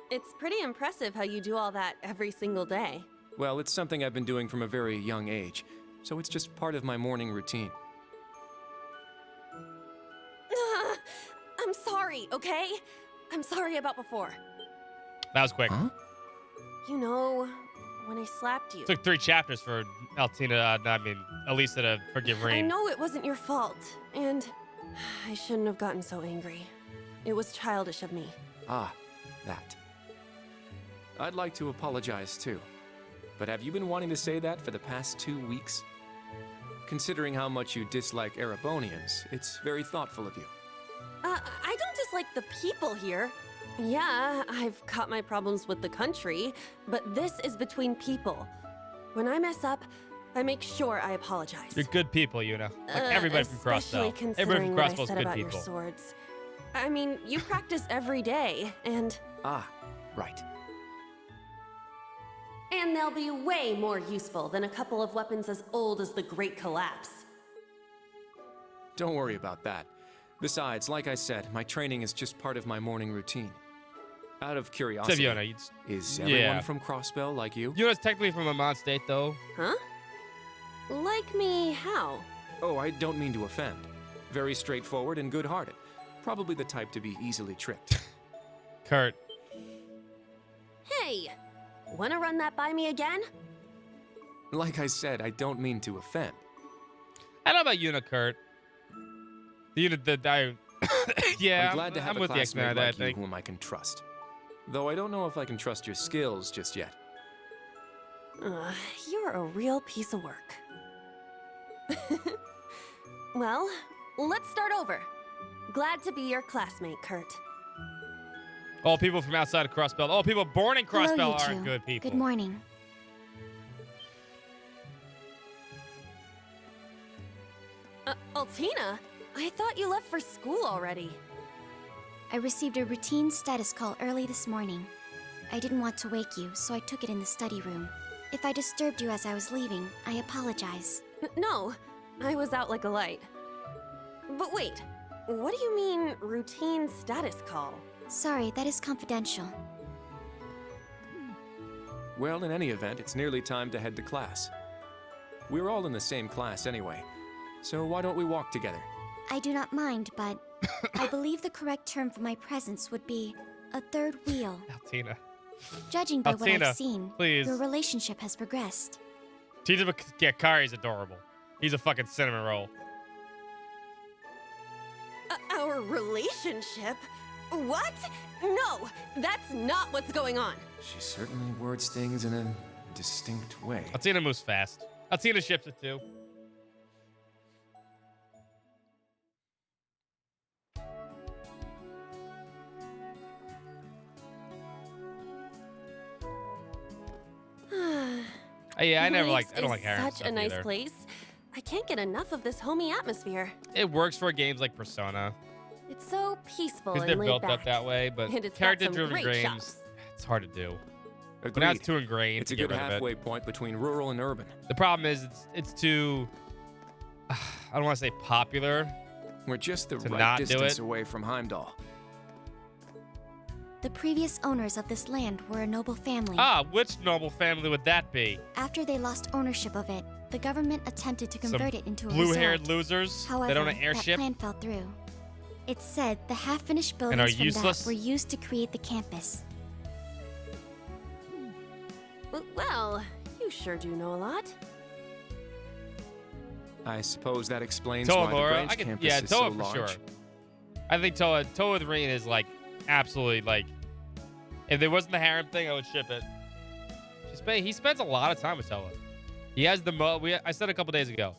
It's pretty impressive how you do all that every single day.
Well, it's something I've been doing from a very young age, so it's just part of my morning routine.
I'm sorry, okay? I'm sorry about before.
That was quick.
Huh?
You know, when I slapped you.
Took 3 chapters for Elisa to forgive Rain.
I know it wasn't your fault, and I shouldn't have gotten so angry. It was childish of me.
Ah, that. I'd like to apologize too. But have you been wanting to say that for the past 2 weeks? Considering how much you dislike Erebonians, it's very thoughtful of you.
I don't dislike the people here. Yeah, I've got my problems with the country, but this is between people. When I mess up, I make sure I apologize.
You're good people, Yuna. Like everybody from
Especially
Crossbell. Everybody
considering
from
what I
Crossbell's
said
good
about your
people.
swords. I mean, you practice every day, and...
Ah, right.
And they'll be way more useful than a couple of weapons as old as the Great Collapse.
Don't worry about that. Besides, like I said, my training is just part of my morning routine. Out of curiosity,
Yuna,
is everyone from Crossbell like you?
Yuna's technically from Lamont State, though.
Huh? Like me how?
Oh, I don't mean to offend. Very straightforward and good-hearted. Probably the type to be easily tricked.
Kurt.
Hey! Wanna run that by me again?
Like I said, I don't mean to offend.
I don't know about Yuna, Kurt. Yeah,
I'm glad to have a
with the X-Men,
classmate
I
like you
think.
whom I can trust. Though I don't know if I can trust your skills just yet.
You're a real piece of work. Well, let's start over. Glad to be your classmate, Kurt.
All people from outside of Crossbell. All people born in
Hello,
Crossbell
you
are
two.
good people.
Good morning.
Altina, I thought you left for school already.
I received a routine status call early this morning. I didn't want to wake you, so I took it in the study room. If I disturbed you as I was leaving, I apologize.
No, I was out like a light. But wait, what do you mean, routine status call?
Sorry, that is confidential.
Well, in any event, it's nearly time to head to class. We're all in the same class anyway, so why don't we walk together?
I do not mind, but I believe the correct term for my presence would be a third wheel.
Altina.
Judging by what
Altina,
I've seen,
please.
your relationship has progressed.
Yeah, Kari's adorable. He's a fucking cinnamon roll.
Our relationship? What? No, that's not what's going on.
She certainly words things in a distinct way.
Altina moves fast. Altina ships it too. Yeah, I don't like Harem
Such a nice
either.
place. I can't get enough of this homey atmosphere.
It works for games like Persona.
It's so peaceful
Because
and
they're
laid
built
back.
up that way, but
And it's got some
character-driven
great
games,
shops.
it's hard to do. But
Agreed.
now it's too ingrained
It's
to
a
get
good
rid of
halfway
it.
point between rural and urban.
The problem is it's too, I don't want to say popular.
We're just the
to
right
not do
distance
it.
away from Heimdall.
The previous owners of this land were a noble family.
Ah, which noble family would that be?
After they lost ownership of it, the government attempted to
Some
convert it into a
blue-haired
resort.
losers
However,
that own an
that
airship?
plan fell through. It's said the half-finished
And are
buildings from
useless?
that were used to create the campus.
Well, you sure do know a lot.
I suppose that explains
Toa
why the
Laura,
branch campus
yeah,
is
Toa
so
for
large.
sure. I think Toa with Rain is like absolutely like. If there wasn't the harem thing, I would ship it. He spends a lot of time with Toa. He has the most. I said a couple days ago.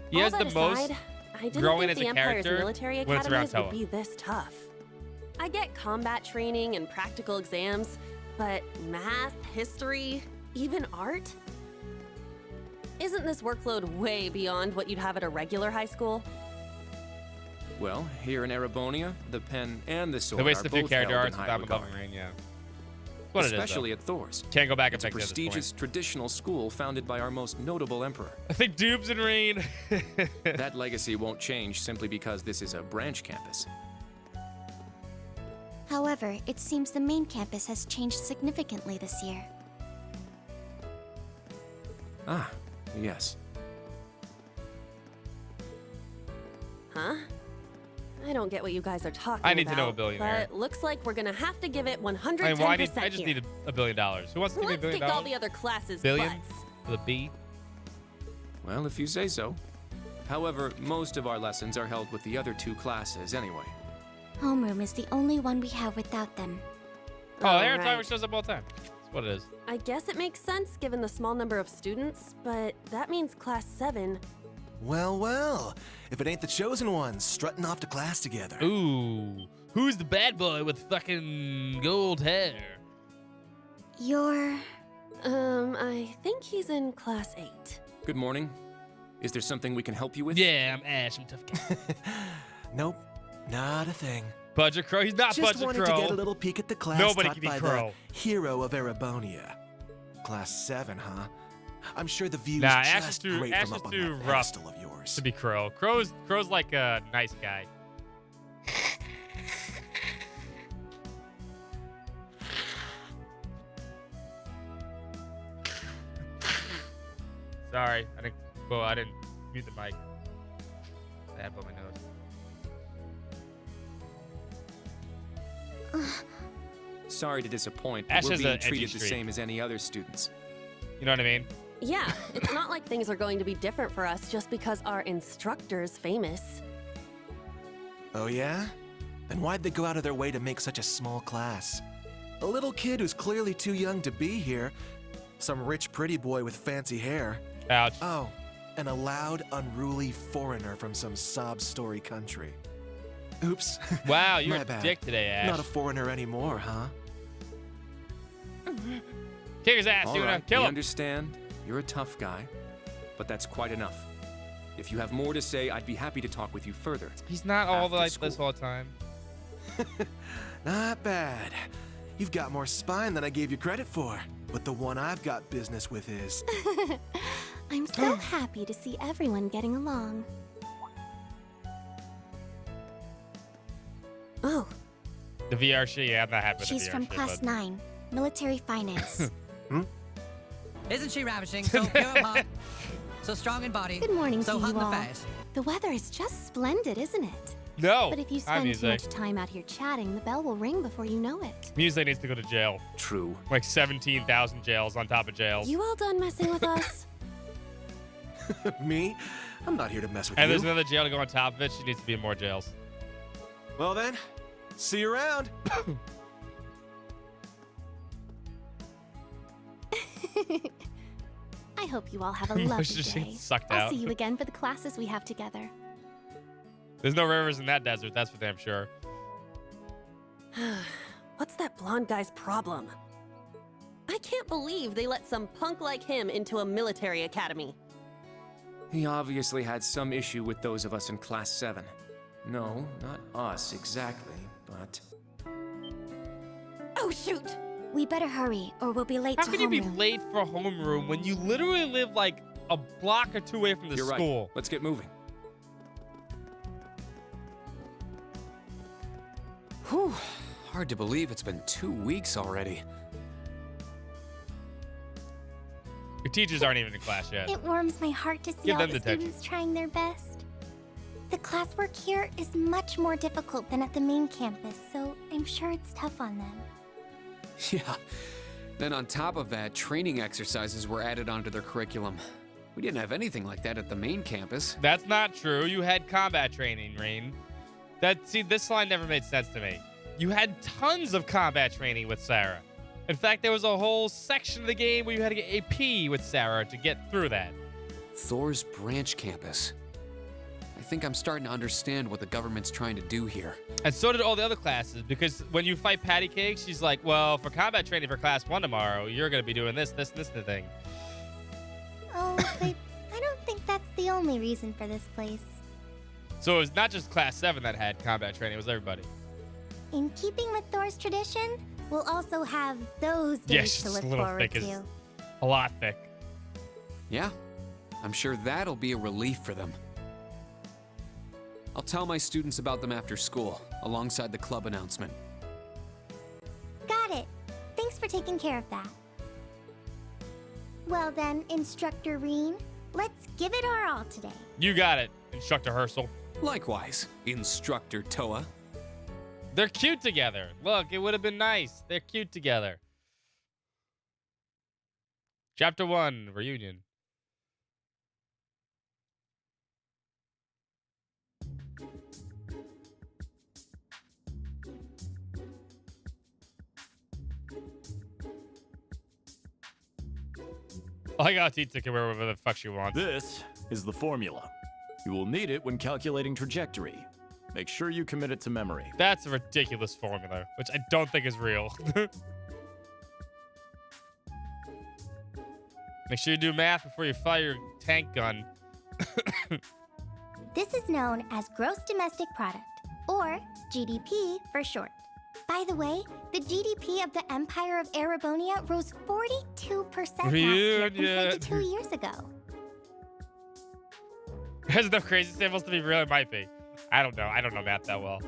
He
All
has
that
the most
aside, I didn't
growing
think
as
the
a
Empire's
character
military
when it's around
academies would
Toa.
be this tough. I get combat training and practical exams, but math, history, even art? Isn't this workload way beyond what you'd have at a regular high school?
Well, here in Erebonia, the pen and the sword
They
are
wasted two
both
character
held in
arts
high
without
regard.
McGovern Rain, yeah. What it is, though.
Especially at Thor's.
Can't go back and
It's a
fix it at this point.
prestigious traditional school founded by our most notable emperor.
I think Dubes and Rain.
That legacy won't change simply because this is a branch campus.
However, it seems the main campus has changed significantly this year.
Ah, yes.
Huh? I don't get what you guys are talking about.
I need to know a billionaire.
But looks like we're gonna have to give it 110%
I mean, well, I just
here.
need $1 billion. Who wants to give me $1
Let's
billion?
kick all the other classes'
Billion?
butts.
With a B?
Well, if you say so. However, most of our lessons are held with the other two classes anyway.
Homeroom is the only one we have without them.
Oh, Aaron
right.
Timer shows up all the time. That's what it is.
I guess it makes sense given the small number of students, but that means class 7.
Well, well. If it ain't the chosen ones strutting off to class together.
Ooh. Who's the bad boy with fucking gold hair?
You're...
I think he's in class 8.
Good morning. Is there something we can help you with?
Yeah, I'm Ash. I'm tough guy.
Nope, not a thing.
Budget Crow? He's not
Just
Budget
wanted
Crow.
to get a little peek at the class
Nobody
taught
can be
by
Crow.
the hero of Erebonia. Class 7, huh? I'm sure the view's
Nah, Ash is
just
too,
great
Ash
from
is
up on
too
that
rough
pedestal of yours.
to be Crow. Crow's like a nice guy. Sorry, I didn't mute the mic. I had to blow my nose.
Sorry to disappoint, but
Ash
we're
has
being
an edgy
treated the
streak.
same as any other students.
You know what I mean?
Yeah, it's not like things are going to be different for us just because our instructor's famous.
Oh yeah? Then why'd they go out of their way to make such a small class? A little kid who's clearly too young to be here. Some rich pretty boy with fancy hair.
Ouch.
Oh, and a loud, unruly foreigner from some sob-story country. Oops.
Wow, you're
My
a
bad.
dick today, Ash.
Not a foreigner anymore, huh?
Kick his ass.
All
You wanna
right,
kill
we
him?
understand. You're a tough guy, but that's quite enough. If you have more to say, I'd be happy to talk with you further.
He's not all
after
like
school.
this all the time.
Not bad. You've got more spine than I gave you credit for. But the one I've got business with is...
I'm so happy to see everyone getting along.
Oh.
The VR shit, yeah, I'm not happy with
She's
the VR
from
shit,
class
but-
9, military finance.
Isn't she ravishing? So pure of heart, so strong in body,
Good morning
so
to
hot
you
in the
all.
face.
The weather is just splendid, isn't it?
No.
But if you
Hi,
spend too
Music.
much time out here chatting, the bell will ring before you know it.
Music needs to go to jail.
True.
Like 17,000 jails on top of jails.
You all done messing with us?
Me? I'm not here to mess with
And
you.
there's another jail to go on top of it. She needs to be in more jails.
Well then, see you around.
I hope you all have a
She
lovely
gets
day.
sucked
I'll
out.
see you again for the classes we have together.
There's no rivers in that desert, that's for damn sure.
What's that blonde guy's problem? I can't believe they let some punk like him into a military academy.
He obviously had some issue with those of us in Class 7. No, not us exactly, but...
Oh, shoot! We better hurry, or we'll be late
How
to
can you be
homeroom.
late for homeroom when you literally live like a block or two away from the
You're
school?
right. Let's get moving.
Whew. Hard to believe it's been 2 weeks already.
Your teachers aren't even in class yet.
It warms my heart to see
Give
all
them
the
detention.
students trying their best. The classwork here is much more difficult than at the main campus, so I'm sure it's tough on them.
Yeah. Then on top of that, training exercises were added onto their curriculum. We didn't have anything like that at the main campus.
That's not true. You had combat training, Rain. See, this line never made sense to me. You had tons of combat training with Sarah. In fact, there was a whole section of the game where you had to get AP with Sarah to get through that.
Thor's branch campus. I think I'm starting to understand what the government's trying to do here.
And so did all the other classes, because when you fight Patty Cake, she's like, well, for combat training for class 1 tomorrow, you're going to be doing this, and the thing.
Oh, but I don't think that's the only reason for this place.
So it was not just class 7 that had combat training, it was everybody.
In keeping with Thor's tradition, we'll also have those days to look forward to.
A lot thick.
Yeah, I'm sure that'll be a relief for them. I'll tell my students about them after school, alongside the club announcement.
Got it. Thanks for taking care of that. Well then, Instructor Reen, let's give it our all today.
You got it, Instructor Herschel.
Likewise, Instructor Toa.
They're cute together. Look, it would have been nice. They're cute together. Chapter 1, Reunion. I like how Tita can wear whatever the fuck she wants.
This is the formula. You will need it when calculating trajectory. Make sure you commit it to memory.
That's a ridiculous formula, which I don't think is real. Make sure you do math before you fire your tank gun.
This is known as Gross Domestic Product, or GDP for short. By the way, the GDP of the Empire of Erebonia rose 42% last year compared to 2 years ago.
There's no crazy samples to be real. It might be. I don't know. I don't know math that well.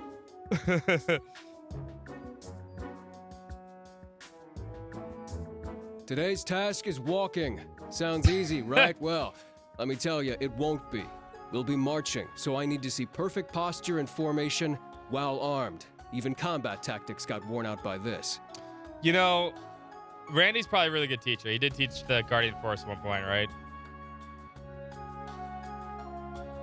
Today's task is walking. Sounds easy, right? Well, let me tell you, it won't be. We'll be marching, so I need to see perfect posture and formation while armed. Even combat tactics got worn out by this.
You know, Randy's probably a really good teacher. He did teach the Guardian Force at one point, right?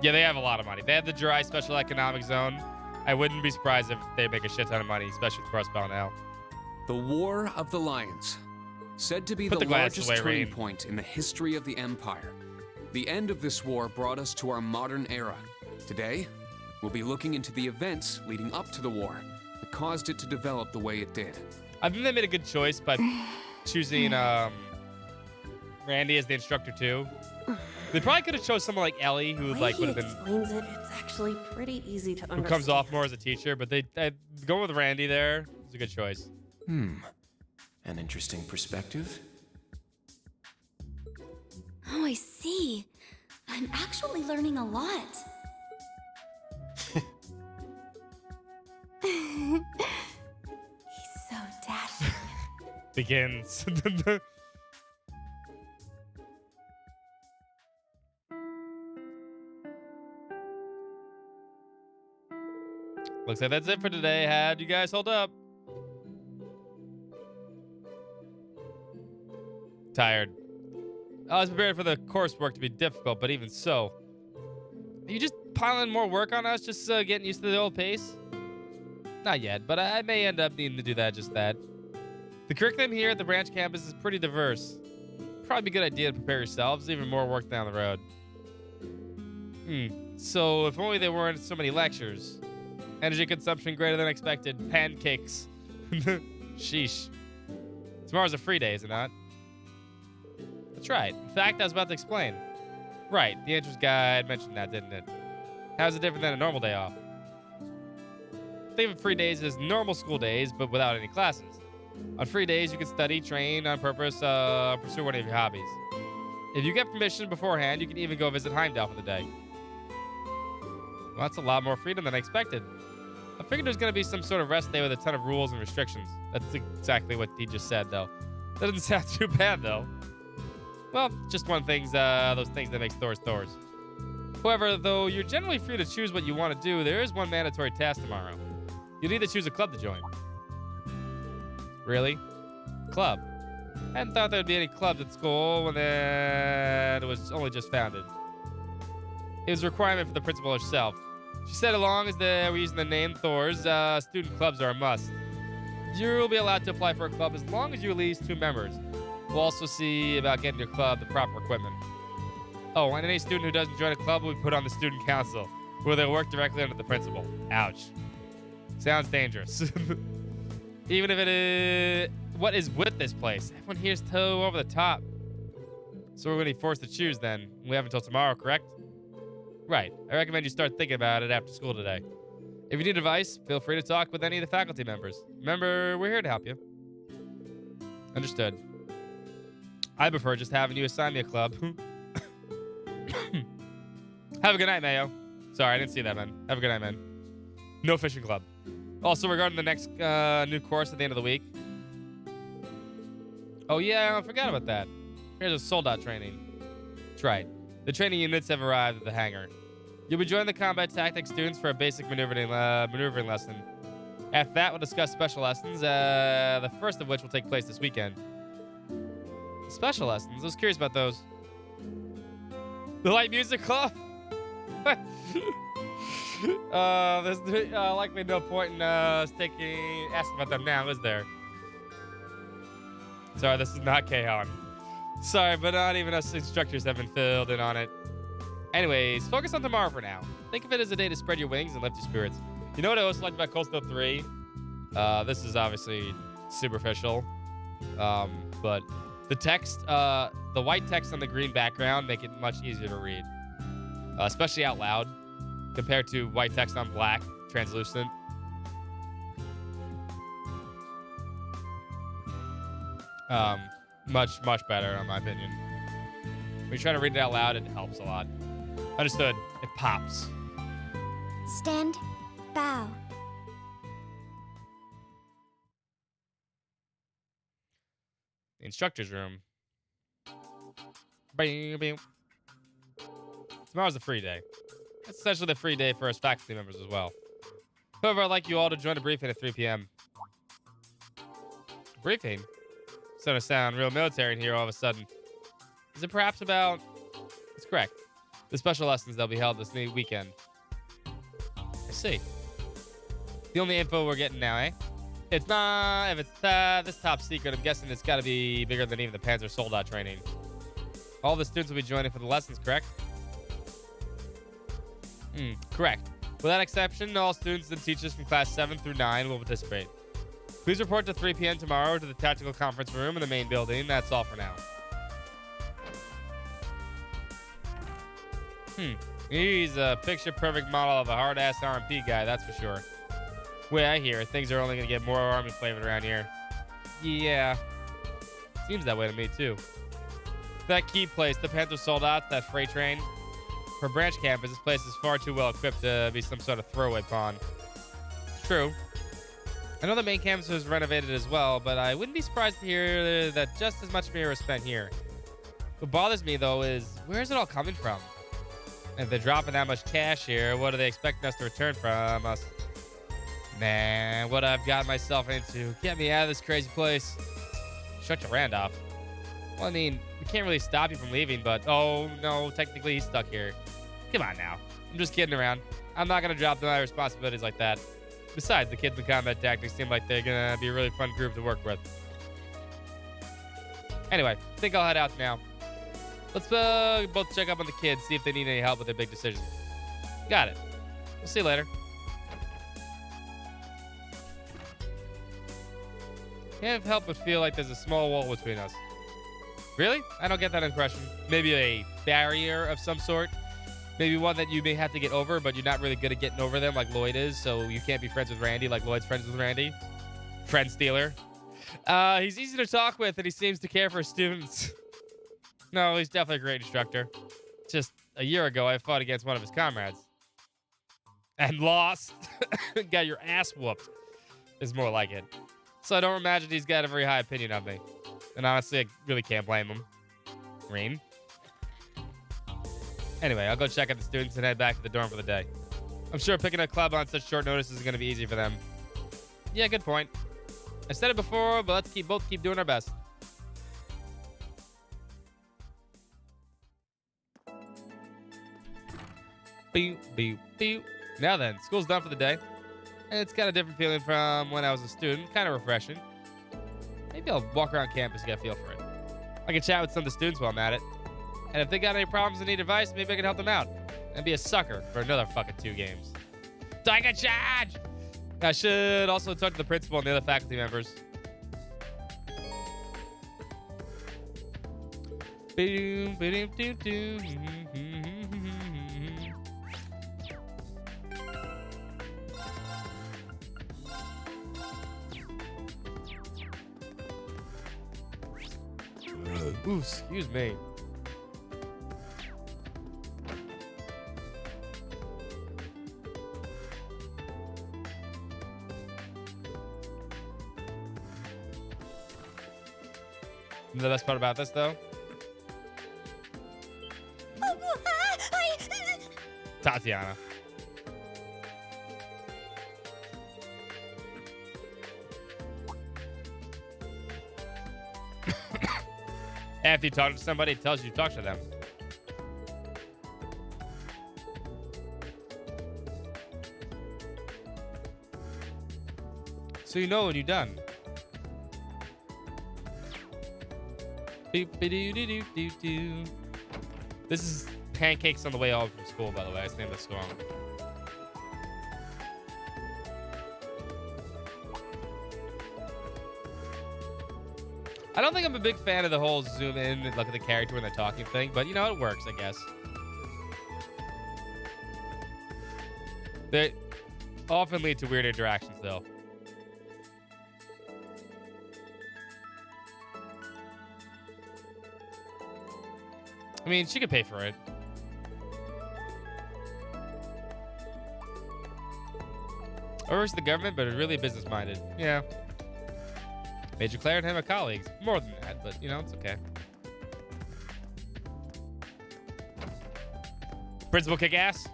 Yeah, they have a lot of money. They have the Dry Special Economic Zone. I wouldn't be surprised if they make a shit ton of money, especially with Crossbow now.
The War of the Lions. Said to be
Put
the
the glasses
largest
away,
turning
Rain.
point in the history of the Empire. The end of this war brought us to our modern era. Today, we'll be looking into the events leading up to the war that caused it to develop the way it did.
I think they made a good choice by choosing Randy as the instructor too. They probably could have chosen someone like Ellie, who like would have been
explains it. It's actually pretty easy to
who
understand.
comes off more as a teacher. But they going with Randy there is a good choice.
An interesting perspective.
Oh, I see. I'm actually learning a lot. He's so dashing.
Begins. Looks like that's it for today. How'd you guys hold up? Tired. I was prepared for the coursework to be difficult, but even so. Are you just piling more work on us, just getting used to the old pace? Not yet, but I may end up needing to do just that. The curriculum here at the branch campus is pretty diverse. Probably a good idea to prepare yourselves, even more work down the road. So if only there weren't so many lectures. Energy consumption greater than expected. Pancakes. Sheesh. Tomorrow's a free day, is it not? That's right. In fact, I was about to explain. Right, the entrance guide mentioned that, didn't it? How's it different than a normal day off? Think of free days as normal school days, but without any classes. On free days, you can study, train on purpose, pursue one of your hobbies. If you get permission beforehand, you can even go visit Heimdall for the day. Well, that's a lot more freedom than I expected. I figured there's going to be some sort of rest day with a ton of rules and restrictions. That's exactly what he just said, though. That doesn't sound too bad, though. Well, just one thing's those things that makes Thor's Thors. However, though you're generally free to choose what you want to do, there is one mandatory task tomorrow. You'll need to choose a club to join. Really? Club? I hadn't thought there'd be any clubs at school when it was only just founded. It was a requirement for the principal herself. She said as long as we're using the name Thors, student clubs are a must. You'll be allowed to apply for a club as long as you at least 2 members. We'll also see about getting your club the proper equipment. Oh, and any student who doesn't join a club will be put on the student council, where they'll work directly under the principal. Ouch. Sounds dangerous. Even if it is... What is with this place? Everyone here's toe over the top. So we're going to be forced to choose then. We have until tomorrow, correct? Right. I recommend you start thinking about it after school today. If you need advice, feel free to talk with any of the faculty members. Remember, we're here to help you. Understood. I prefer just having you assign me a club. Have a good night, Mayo. Sorry, I didn't see that, man. Have a good night, man. No fishing club. Also, regarding the next new course at the end of the week. Oh, yeah, I forgot about that. Here's a sold-out training. That's right. The training units have arrived at the hangar. You'll be joining the combat tactics students for a basic maneuvering lesson. After that, we'll discuss special lessons, the first of which will take place this weekend. Special lessons? I was curious about those. The light music club? There's likely no point in asking about them now, is there? Sorry, this is not K-On. Sorry, but not even us instructors have been filled in on it. Anyways, focus on tomorrow for now. Think of it as a day to spread your wings and lift your spirits. You know what I also liked about Cold Steel 3? This is obviously superficial. But the text, the white text on the green background make it much easier to read. Especially out loud, compared to white text on black, translucent. Much better, in my opinion. When you try to read it out loud, it helps a lot. Understood. It pops.
Stand. Bow.
The instructor's room. Bing, bing. Tomorrow's a free day. It's essentially the free day for us faculty members as well. However, I'd like you all to join a briefing at 3 p.m. Briefing? It's going to sound real military in here all of a sudden. Is it perhaps about... It's correct. The special lessons that'll be held this weekend. I see. The only info we're getting now, eh? It's not... If it's this top secret, I'm guessing it's got to be bigger than even the Panzer Soldat training. All the students will be joining for the lessons, correct? Correct. Without exception, all students and teachers from class 7 through 9 will participate. Please report to 3 p.m. tomorrow to the tactical conference room in the main building. That's all for now. He's a picture-perfect model of a hard-ass RMP guy, that's for sure. Way I hear, things are only going to get more army flavored around here. Yeah. Seems that way to me, too. That key place, the Panther Soldats, that freight train. For branch campus, this place is far too well equipped to be some sort of throwaway pawn. It's true. I know the main campus was renovated as well, but I wouldn't be surprised to hear that just as much money was spent here. What bothers me, though, is where is it all coming from? If they're dropping that much cash here, what are they expecting us to return from us? Man, what I've got myself into. Get me out of this crazy place. Shut your Randolph. Well, I mean, we can't really stop you from leaving, but oh no, technically he's stuck here. Come on now. I'm just kidding around. I'm not going to drop my responsibilities like that. Besides, the kids in combat tactics seem like they're going to be a really fun group to work with. Anyway, I think I'll head out now. Let's both check up on the kids, see if they need any help with their big decision. Got it. We'll see you later. Can't help but feel like there's a small wall between us. Really? I don't get that impression. Maybe a barrier of some sort. Maybe one that you may have to get over, but you're not really good at getting over them like Lloyd is, so you can't be friends with Randy like Lloyd's friends with Randy. Friend stealer. He's easy to talk with, and he seems to care for his students. No, he's definitely a great instructor. Just a year ago, I fought against one of his comrades. And lost. Got your ass whooped. Is more like it. So I don't imagine he's got a very high opinion of me. And honestly, I really can't blame him. Green. Anyway, I'll go check out the students and head back to the dorm for the day. I'm sure picking a club on such short notice isn't going to be easy for them. Yeah, good point. I said it before, but let's both keep doing our best. Beep, beep, beep. Now then, school's done for the day. And it's got a different feeling from when I was a student. Kind of refreshing. Maybe I'll walk around campus and get a feel for it. I can chat with some of the students while I'm at it. And if they got any problems and need advice, maybe I can help them out. And be a sucker for another fucking 2 games. Tiger charge! I should also talk to the principal and the other faculty members. Boom, boom, doom, doom. Ooh, excuse me. The best part about this, though? Tatiana. After you talk to somebody, it tells you to talk to them. So you know when you're done. Doop-a-doo-doo-doo-doo-doo. This is Pancakes on the Way Home from School, by the way. I named this song. I don't think I'm a big fan of the whole zoom in and look at the character when they're talking thing, but you know, it works, I guess. They often lead to weird interactions, though. I mean, she could pay for it. Or works the government, but really business-minded. Yeah. Major Claire and him are colleagues. More than that, but, you know, it's okay. Principal kick-ass.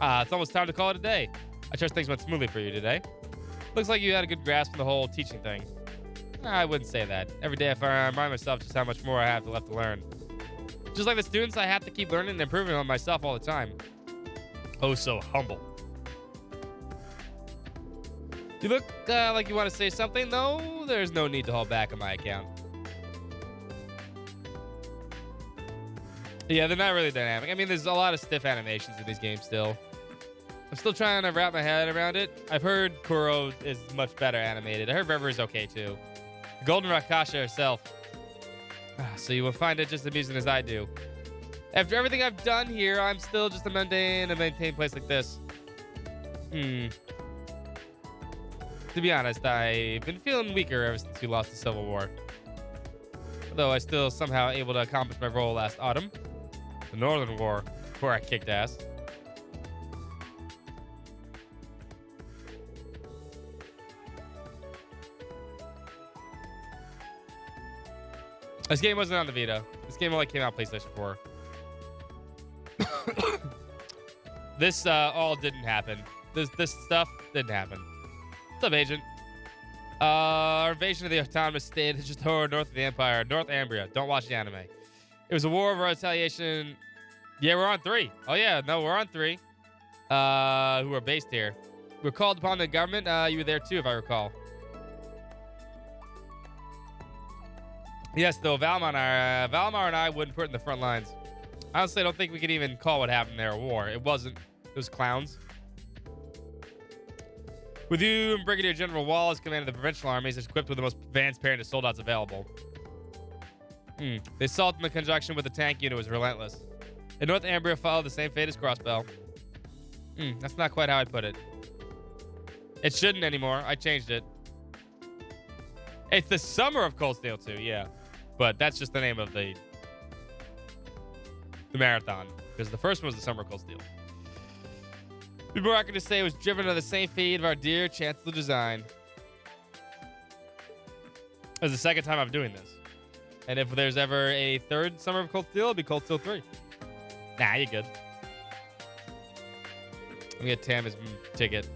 It's almost time to call it a day. I trust things went smoothly for you today. Looks like you had a good grasp of the whole teaching thing. I wouldn't say that. Every day I remind myself just how much more I have left to learn. Just like the students, I have to keep learning and improving on myself all the time. Oh, so humble. You look like you want to say something, though. There's no need to hold back on my account. Yeah, they're not really dynamic. I mean, there's a lot of stiff animations in these games still. I'm still trying to wrap my head around it. I've heard Kuro is much better animated. I heard River is okay, too. Golden Rakasha herself. So you will find it just as amusing as I do. After everything I've done here, I'm still just a mundane and maintained place like this. To be honest, I've been feeling weaker ever since we lost the Civil War. Though I still somehow able to accomplish my role last autumn. The Northern War, where I kicked ass. This game wasn't on the Vita. This game only came out PlayStation 4. This all didn't happen. This stuff didn't happen. What's up, Agent? Our invasion of the autonomous state is just north of the Empire, North Ambria. Don't watch the anime. It was a war of retaliation. Yeah, we're on 3. Oh yeah, no, we're on 3. Who are based here. We were called upon the government. You were there too, if I recall. Yes, though Valmar and I wouldn't put it in the front lines. Honestly, I don't think we could even call what happened there a war. It wasn't. It was clowns. With you and Brigadier General Wallace commanding the provincial armies, is equipped with the most advanced pair of soldats available. The assault in conjunction with the tank unit was relentless. And North Ambria followed the same fate as Crossbell. That's not quite how I'd put it. It shouldn't anymore. I changed it. It's the summer of Cold Steel 2, yeah. But that's just the name of the marathon. Because the first one was the summer of Cold Steel. Be more accurate to say it was driven on the same feed of our dear Chancellor Design. It's the second time I'm doing this. And if there's ever a third Summer of Cold Steel, it'll be Cold Steel 3. Nah, you're good. Let me get Tam his ticket.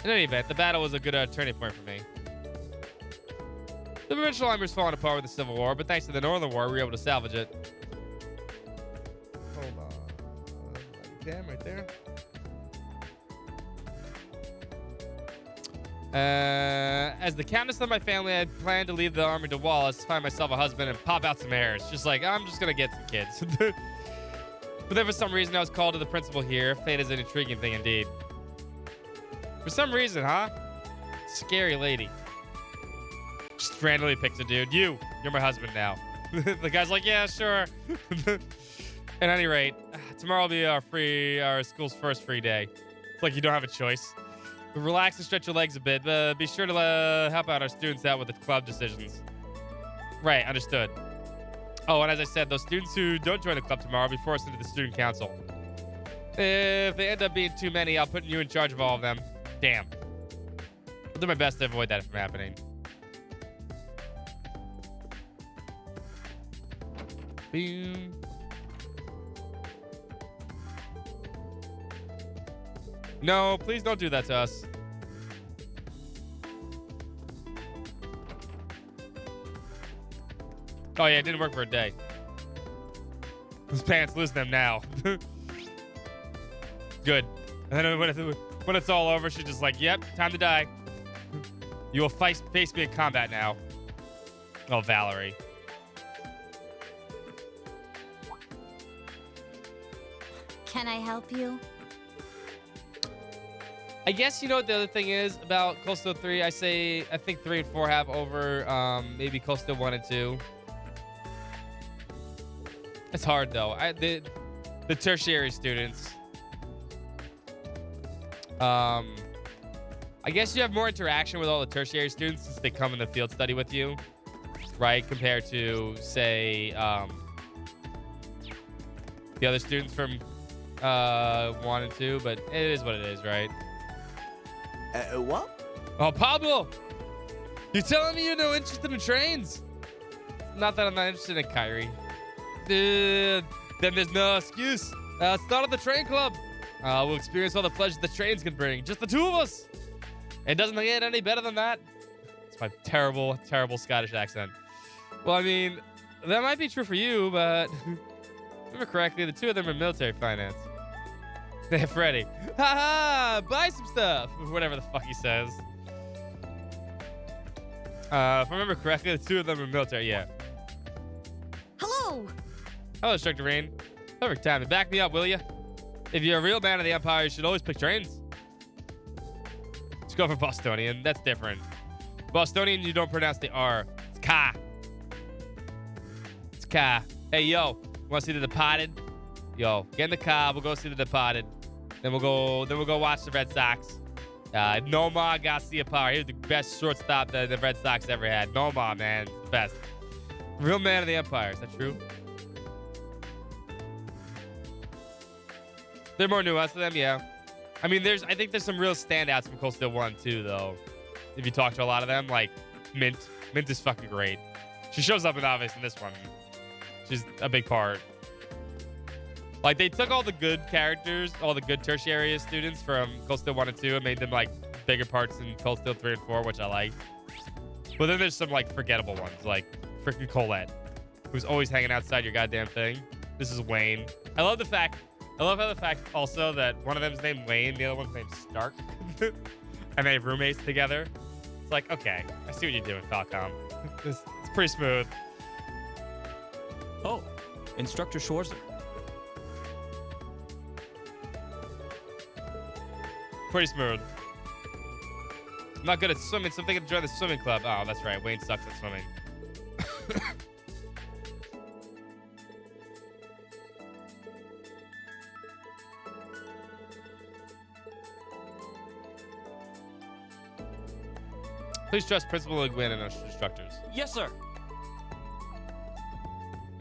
In any event, the battle was a good turning point for me. The provincial army was falling apart with the Civil War, but thanks to the Northern War, we were able to salvage it. Hold on. Tam right there. As the countess of my family, I plan to leave the army to Wallace, find myself a husband, and pop out some heirs. Just like, I'm just gonna get some kids. But then for some reason, I was called to the principal here. Fate is an intriguing thing indeed. For some reason, huh? Scary lady. Just randomly picks a dude. You're my husband now. The guy's like, yeah, sure. At any rate, tomorrow will be our school's first free day. It's like you don't have a choice. Relax and stretch your legs a bit, but be sure to help out our students out with the club decisions. Right, understood. Oh, and as I said, those students who don't join the club tomorrow will be forced into the student council. If they end up being too many, I'll put you in charge of all of them. Damn. I'll do my best to avoid that from happening. Boom. No, please don't do that to us. Oh yeah, it didn't work for a day. His pants, lose them now. Good. And then when it's all over, she's just like, yep, time to die. You will face me in combat now. Oh, Valerie.
Can I help you?
I guess you know what the other thing is about Coastal 3. I think 3 and 4 have over maybe Coastal 1 and 2. It's hard though. The tertiary students. I guess you have more interaction with all the tertiary students since they come in the field study with you, right? Compared to say the other students from 1 and 2, but it is what it is, right?
What?
Oh, Pablo! You're telling me you're no interested in trains? Not that I'm not interested in Kyrie. Then there's no excuse. Start at the train club. We'll experience all the pleasures the trains can bring. Just the two of us. It doesn't get any better than that. It's my terrible, terrible Scottish accent. Well, I mean, that might be true for you, but if I remember correctly, the two of them are military finance. They have Freddy. Ha ha! Buy some stuff. Whatever the fuck he says. If I remember correctly, the two of them are military. Yeah.
Hello.
Hello, Instructor Rain. Perfect time to back me up, will you? If you're a real man of the Empire, you should always pick trains. Let's go for Bostonian. That's different. Bostonian, you don't pronounce the R. It's Ka. It's Ka. Hey, yo. Want to see The Departed? Yo, get in the car. We'll go see The Departed. Then we'll go watch the Red Sox. Nomar Garciaparra. He was the best shortstop that the Red Sox ever had. Nomar, man. It's the best. Real man of the Empire. Is that true? There are more nuance to them, yeah. I mean, I think there's some real standouts from Coastal 1, too, though. If you talk to a lot of them, like Mint. Mint is fucking great. She shows up in Obvious in this one. She's a big part. Like, they took all the good characters, all the good tertiary students from Coastal 1 and 2 and made them, like, bigger parts in Coastal 3 and 4, which I like. But then there's some, like, forgettable ones, like freaking Colette, who's always hanging outside your goddamn thing. This is Wayne. I love how the fact also that one of them is named Wayne, the other one's named Stark. And they have roommates together. It's like, okay, I see what you're doing, Falcom. It's pretty smooth.
Oh, Instructor Schwarzer.
Pretty smooth. I'm not good at swimming, so I'm thinking of joining the swimming club. Oh, that's right. Wayne sucks at swimming. Please trust Principal Nguyen and our instructors.
Yes, sir.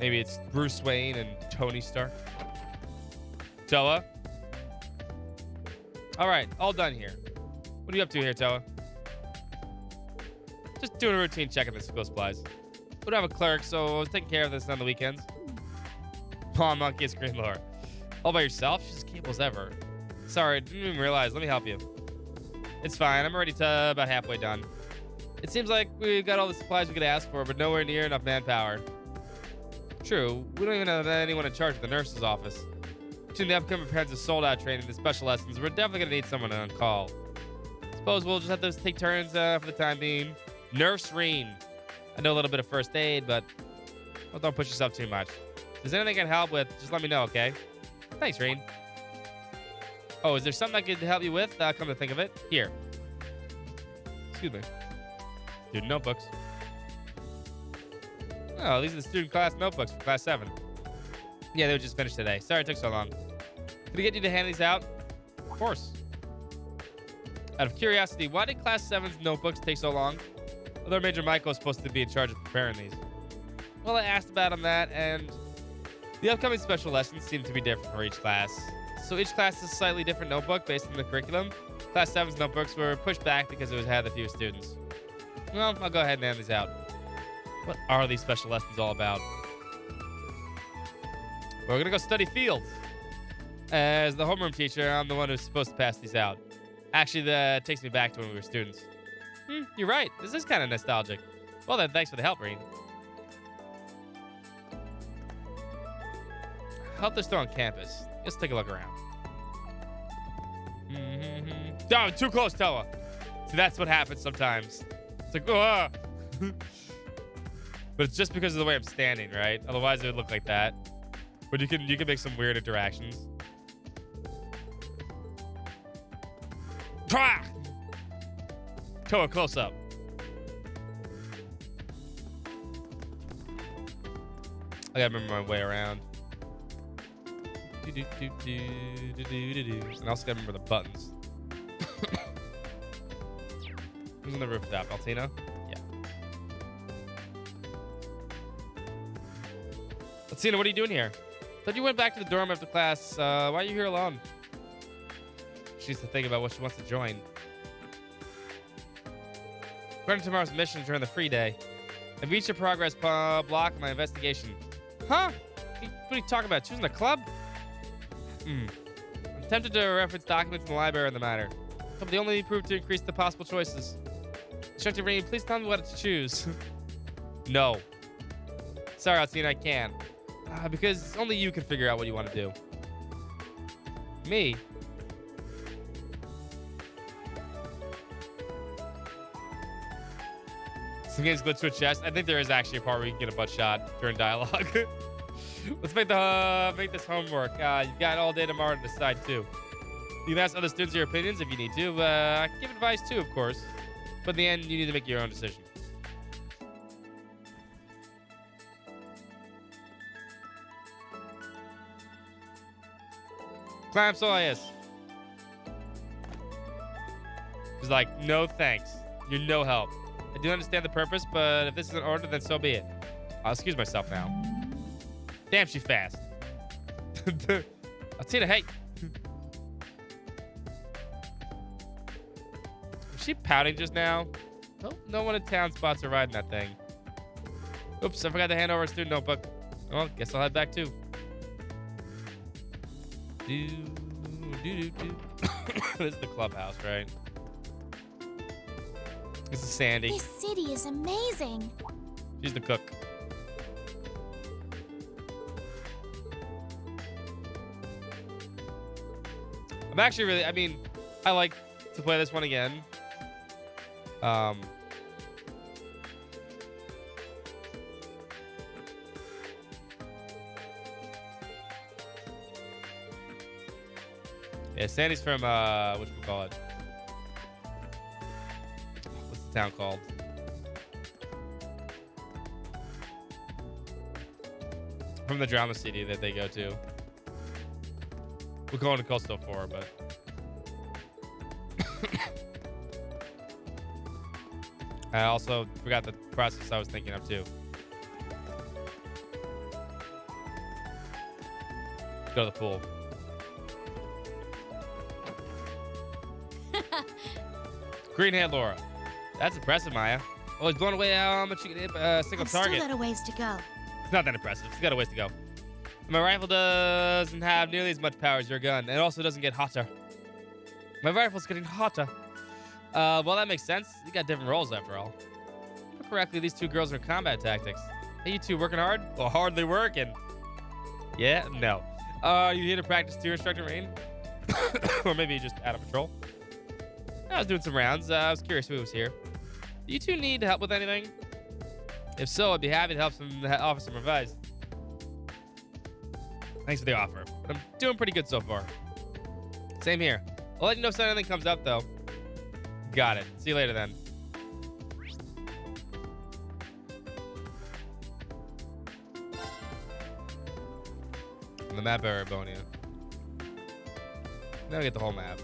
Maybe it's Bruce Wayne and Tony Stark. Toa. All right, all done here. What are you up to here, Toa? Just doing a routine check of the school supplies. We don't have a clerk, so I was taking care of this on the weekends. Paw Monkey is Green Lore. All by yourself? She's as capable as ever. Sorry, didn't even realize. Let me help you. It's fine. I'm already about halfway done. It seems like we got all the supplies we could ask for, but nowhere near enough manpower. True. We don't even have anyone in charge of the nurse's office. Between the upcoming parents of sold-out training and the special lessons, we're definitely going to need someone on call. Suppose we'll just have to take turns for the time being. Nurse Reen. I know a little bit of first aid, but well, don't push yourself too much. If there's anything I can help with, just let me know, okay? Thanks, Reen. Oh, is there something I could help you with? Come to think of it. Here. Excuse me. Student notebooks. Oh, these are the student class notebooks for class 7. Yeah, they were just finished today. Sorry it took so long. Could I get you to hand these out? Of course. Out of curiosity, why did class 7's notebooks take so long? Although Major Michael was supposed to be in charge of preparing these. Well, I asked about on that, and the upcoming special lessons seem to be different for each class. So each class has a slightly different notebook based on the curriculum. Class 7's notebooks were pushed back because it had the fewest students. Well, I'll go ahead and hand these out. What are these special lessons all about? We're gonna go study fields. As the homeroom teacher, I'm the one who's supposed to pass these out. Actually, that takes me back to when we were students. You're right. This is kind of nostalgic. Well then, thanks for the help, Reen. I hope they're still on campus. Let's take a look around. Oh, too close, Toa. See, that's what happens sometimes. It's like, oh. But it's just because of the way I'm standing, right? Otherwise, it would look like that. But you can make some weird interactions. Toa, close up. I gotta remember my way around. And I also gotta remember the buttons. Who's on the rooftop? Altina? Yeah. Altina, what are you doing here? Thought you went back to the dorm after class. Why are you here alone? She needs to think about what she wants to join. According to tomorrow's mission during the free day, I've reached a progress block in my investigation. Huh? What are you talking about? Choosing a club? I'm tempted to reference documents in the library on the matter. But they only prove to increase the possible choices. Instructor Reen, please tell me what to choose. No. Sorry, Altina, I can't. Because only you can figure out what you want to do. Me? Some games glitch to a chest. I think there is actually a part where you can get a butt shot during dialogue. Let's make this homework. You've got all day tomorrow to decide too. You can ask other students your opinions if you need to. Give advice too, of course. But in the end, you need to make your own decision. Climb Soyas. He's like, no thanks. You're no help. I do understand the purpose, but if this is an order, then so be it. I'll excuse myself now. Damn, she's fast. Altina, hey. Was she pouting just now? Oh, no one in town spots her riding that thing. Oops, I forgot to hand over a student notebook. Well, guess I'll head back too. This is the clubhouse, right? This is Sandy.
This city is amazing.
She's the cook. I'm actually really, I mean, I like to play this one again. Yeah, Sandy's from, whatchamacallit? What's the town called? From the drama city that they go to. We're going to Coastal 4, but... I also forgot the process I was thinking of, too. Go to the pool. Greenhead Laura. That's impressive, Maya. Oh, he's blown away how much you can hit a single target.
Still got a ways to go.
It's not that impressive. It's got a ways to go. My rifle doesn't have nearly as much power as your gun. And it also doesn't get hotter. My rifle's getting hotter. Well, that makes sense. You got different roles after all. If correctly, these two girls are in combat tactics. Hey, you two working hard? Well, hardly working. Yeah? No. You here to practice too, Instructor Reen? Or maybe just out of patrol? I was doing some rounds. I was curious who was here. Do you two need help with anything? If so, I'd be happy to offer some advice. Thanks for the offer. But I'm doing pretty good so far. Same here. I'll let you know if anything comes up, though. Got it. See you later, then. On the map of Erebonia. Now we get the whole map.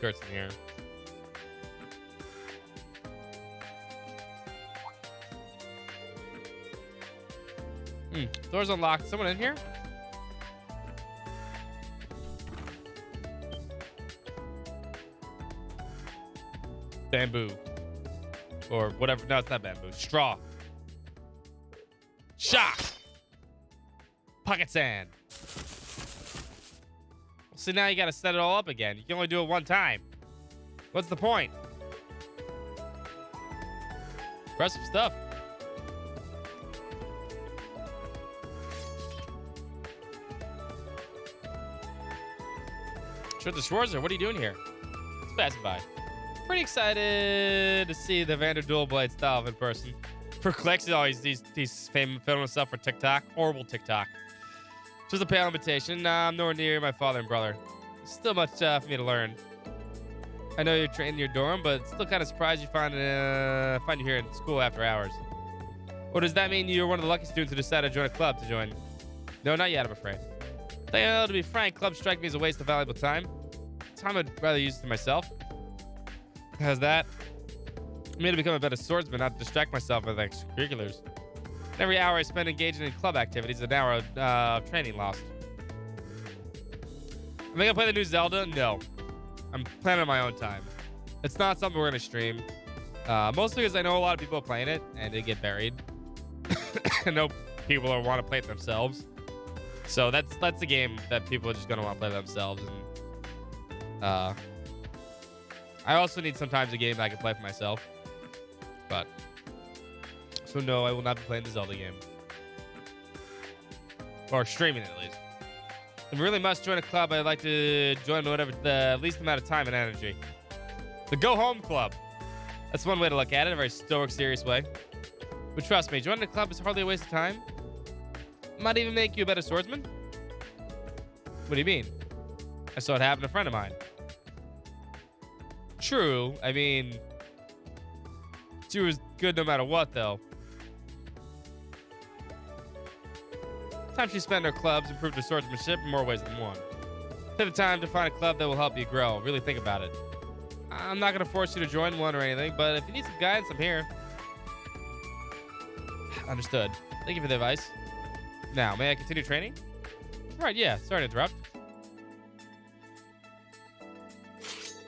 Kurt's in here. Door's unlocked. Someone in here? Bamboo. Or whatever. No, it's not bamboo. Straw. Shock. Pocket sand. So now you gotta set it all up again. You can only do it one time. What's the point? Impressive stuff. Sure, the Schwarzer, what are you doing here? It's passing by. Pretty excited to see the Vander Dual Blade style in person. For clicks, always he's filming himself for TikTok. Horrible TikTok. Just a pale invitation. I'm nowhere near my father and brother. Still much for me to learn. I know you're trained in your dorm, but still kind of surprised you find you here in school after hours. Or does that mean you're one of the lucky students who decided to join a club to join? No, not yet, I'm afraid. To be frank, clubs strike me as a waste of valuable time. Time I'd rather use to myself. How's that? I mean, to become a better swordsman, not to distract myself with extracurriculars. Every hour I spend engaging in club activities is an hour of training lost. Am I gonna play the new Zelda? No. I'm playing it on my own time. It's not something we're gonna stream. Mostly because I know a lot of people are playing it and they get buried. I know people want to play it themselves. So that's the game that people are just gonna want to play themselves. And I also need sometimes a game that I can play for myself. But so no, I will not be playing the Zelda game. Or streaming it, at least. If I really must join a club, I'd like to join whatever the least amount of time and energy. The Go Home Club. That's one way to look at it, a very stoic, serious way. But trust me, joining a club is hardly a waste of time. It might even make you a better swordsman. What do you mean? I saw it happen to a friend of mine. True, I mean, she was good no matter what, though. Time she spent in her clubs improved her swordsmanship in more ways than one. Take the time to find a club that will help you grow. Really think about it. I'm not going to force you to join one or anything, but if you need some guidance, I'm here. Understood. Thank you for the advice. Now, may I continue training? Right, yeah. Sorry to interrupt.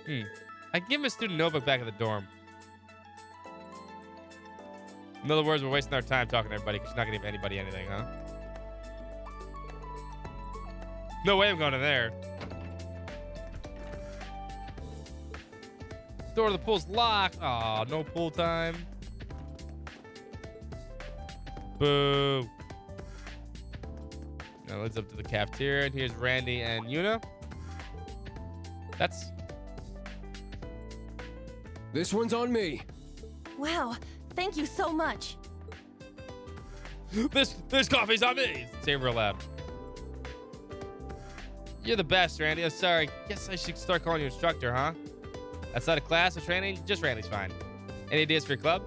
I can give him a student notebook back at the dorm. In other words, we're wasting our time talking to everybody because she's not going to give anybody anything, huh? No way I'm going in there. Door to the pool's locked. Aw, no pool time. Boo. Now let's up to the cafeteria. And here's Randy and Yuna.
This one's on me.
Wow, thank you so much.
This coffee's on me. Say it real loud. You're the best, Randy. I'm sorry. Guess I should start calling you instructor, huh? Outside of class or training, just Randy's fine. Any ideas for your club?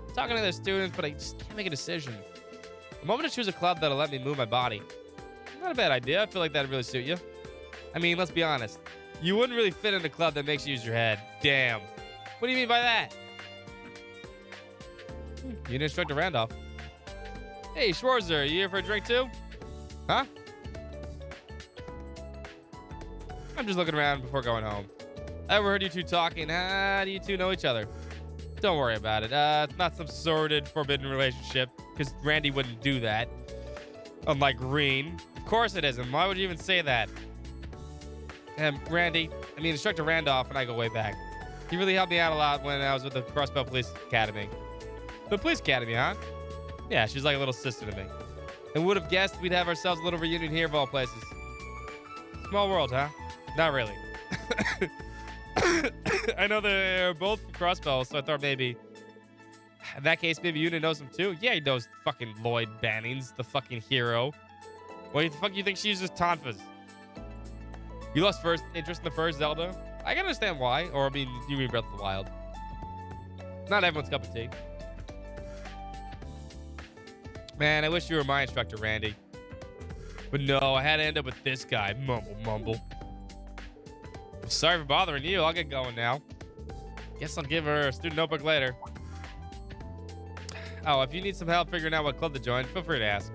I'm talking to the students, but I just can't make a decision. I'm hoping to choose a club that'll let me move my body. Not a bad idea. I feel like that'd really suit you. I mean, let's be honest. You wouldn't really fit in a club that makes you use your head. Damn. What do you mean by that? You need Instructor Randolph. Hey, Schwarzer, you here for a drink too? Huh? I'm just looking around before going home. I overheard you two talking. How do you two know each other? Don't worry about it. It's not some sordid, forbidden relationship, because Randy wouldn't do that. Unlike Green. Of course it isn't. Why would you even say that? Randy, Instructor Randolph and I go way back. He really helped me out a lot when I was with the Crossbell Police Academy. The police academy, huh? Yeah, she's like a little sister to me. And would have guessed we'd have ourselves a little reunion here of all places. Small world, huh? Not really. I know they're both from Crossbell, so I thought maybe... In that case, maybe Yuna knows him too. Yeah, he knows fucking Lloyd Bannings, the fucking hero. What the fuck you think she uses tonfas? You lost first interest in the first Zelda? I can understand why. Or, I mean, you mean Breath of the Wild. Not everyone's cup of tea. Man, I wish you were my instructor, Randy. But no, I had to end up with this guy. Mumble, mumble. Sorry for bothering you. I'll get going now. Guess I'll give her a student notebook later. Oh, if you need some help figuring out what club to join, feel free to ask.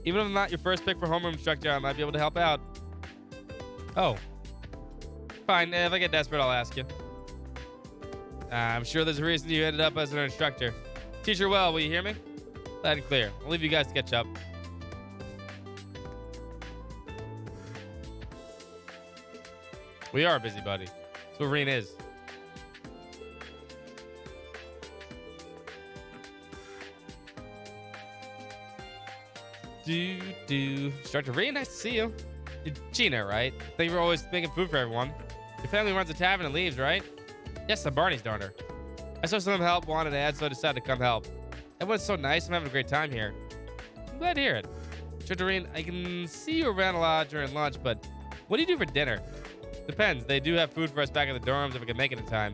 Even if I'm not your first pick for homeroom instructor, I might be able to help out. Oh. Fine, if I get desperate, I'll ask you. I'm sure there's a reason you ended up as an instructor. Teach her well, will you hear me? Loud and clear. I'll leave you guys to catch up. We are a busybody. That's what Rean is. Instructor Rean, nice to see you. You're Gina, right? I think you're always making food for everyone. Your family runs a tavern and leaves, right? Yes, I'm Barney's daughter. I saw some help, wanted to add, so I decided to come help. Everyone's so nice. I'm having a great time here. I'm glad to hear it. Instructor Rean, I can see you around a lot during lunch, but what do you do for dinner? Depends. They do have food for us back in the dorms if I can make it in time.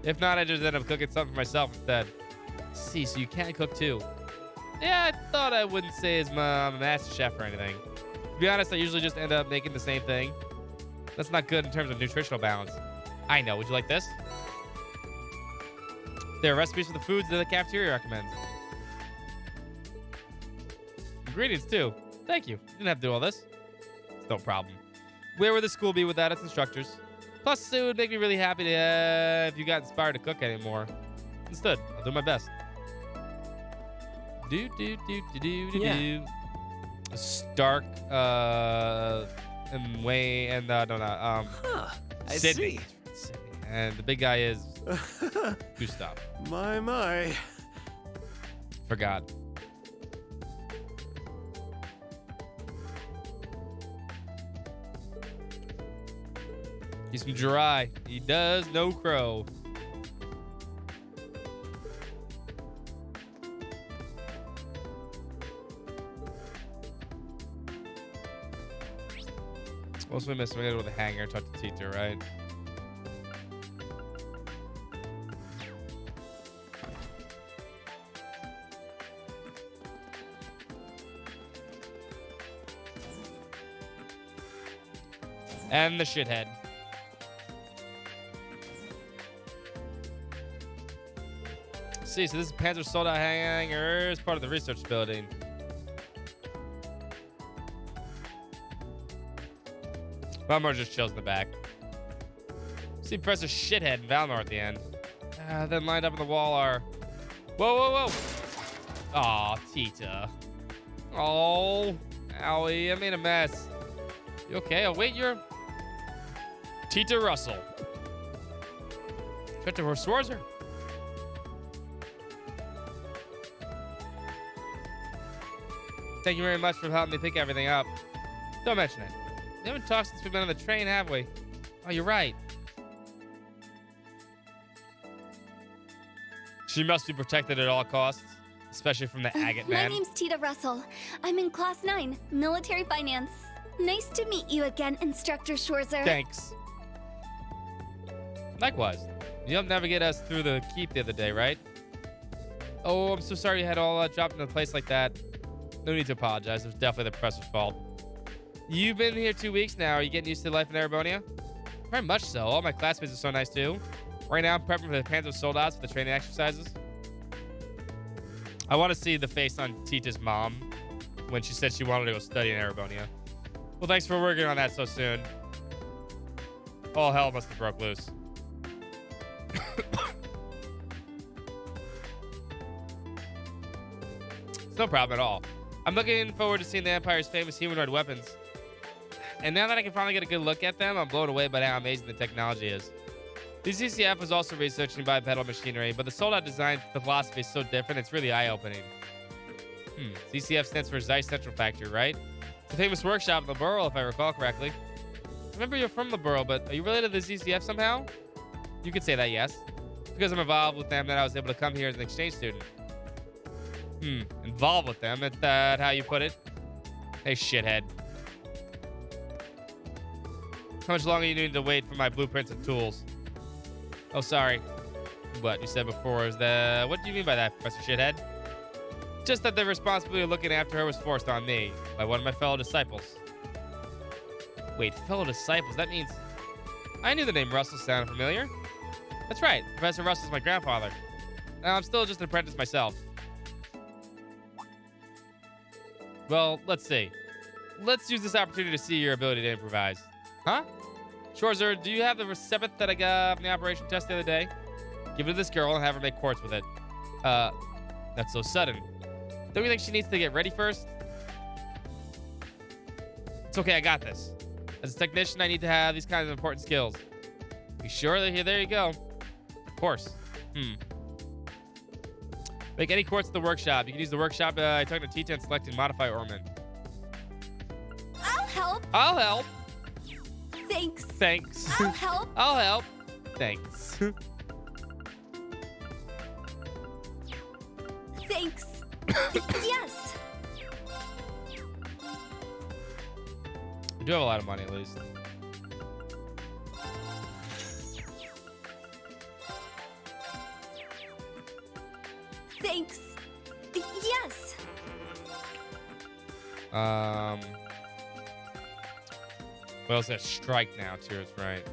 If not, I just end up cooking something for myself instead. See, so you can't cook too. Yeah, I thought I wouldn't say I'm a master chef or anything. To be honest, I usually just end up making the same thing. That's not good in terms of nutritional balance. I know. Would you like this? There are recipes for the foods that the cafeteria recommends. Ingredients, too. Thank you. You didn't have to do all this. It's no problem. Where would the school be without its instructors? Plus, it would make me really happy if you got inspired to cook anymore. Instead, I'll do my best. Stark, and Wayne, and
I
Sydney.
see.
Sydney. And the big guy is Gustav.
My.
Forgot. He's from Jirai. He does no crow. What else we missing? We gotta go to the hangar, talk to Tita, right? And the shithead. See, so this is Panzer Soldat hangar. It's part of the research building. Valmar just chills in the back. See Professor Shithead and Valmar at the end. Then lined up on the wall are... Whoa, whoa, whoa! Aw, Tita. Oh, owie, I made a mess. You okay? Oh, wait, you're... Tita Russell. Instructor Schwarzer. Thank you very much for helping me pick everything up. Don't mention it. We haven't talked since we've been on the train, have we? Oh, you're right. She must be protected at all costs, especially from the Agate
My
man.
name's Tita Russell. I'm in Class 9, Military Finance. Nice to meet you again, Instructor Schwarzer.
Thanks. Likewise. You helped navigate us through the keep the other day, right? Oh, I'm so sorry you had all dropped in a place like that. No need to apologize. It was definitely the professor's fault. You've been here 2 weeks now. Are you getting used to life in Erebonia? Very much so. All my classmates are so nice, too. Right now, I'm prepping for the Panzer Soldats for the training exercises. I want to see the face on Tita's mom when she said she wanted to go study in Erebonia. Well, thanks for working on that so soon. All hell must have broke loose. It's no problem at all. I'm looking forward to seeing the Empire's famous humanoid weapons. And now that I can finally get a good look at them, I'm blown away by how amazing the technology is. The CCF was also researching bipedal machinery, but the sold-out design philosophy is so different, it's really eye-opening. CCF stands for Zeiss Central Factory, right? It's a famous workshop in the borough, if I recall correctly. I remember you're from the borough, but are you related to the CCF somehow? You could say that, yes. It's because I'm involved with them that I was able to come here as an exchange student. Involved with them? Is that how you put it? Hey, shithead. How much longer you need to wait for my blueprints and tools? Oh, sorry. What you said before is that... What do you mean by that, Professor Shithead? Just that the responsibility of looking after her was forced on me by one of my fellow disciples. Wait, fellow disciples? That means... I knew the name Russell sounded familiar. That's right. Professor Russell's my grandfather. Now, I'm still just an apprentice myself. Well, let's see. Let's use this opportunity to see your ability to improvise. Huh? Schwarzer, do you have the Recepit that I got from the operation test the other day? Give it to this girl and have her make quartz with it. That's so sudden. Don't you think she needs to get ready first? It's okay, I got this. As a technician, I need to have these kinds of important skills. You sure? There you go. Of course. Make any quartz at the workshop. You can use the workshop I took to T10 select and modify Orman.
I'll help.
I'll help.
Thanks.
Thanks.
I'll help.
I'll help. Thanks.
Thanks. Yes.
We do have a lot of money, at least.
Thanks. Yes.
Well, it's a strike now, too. It's right.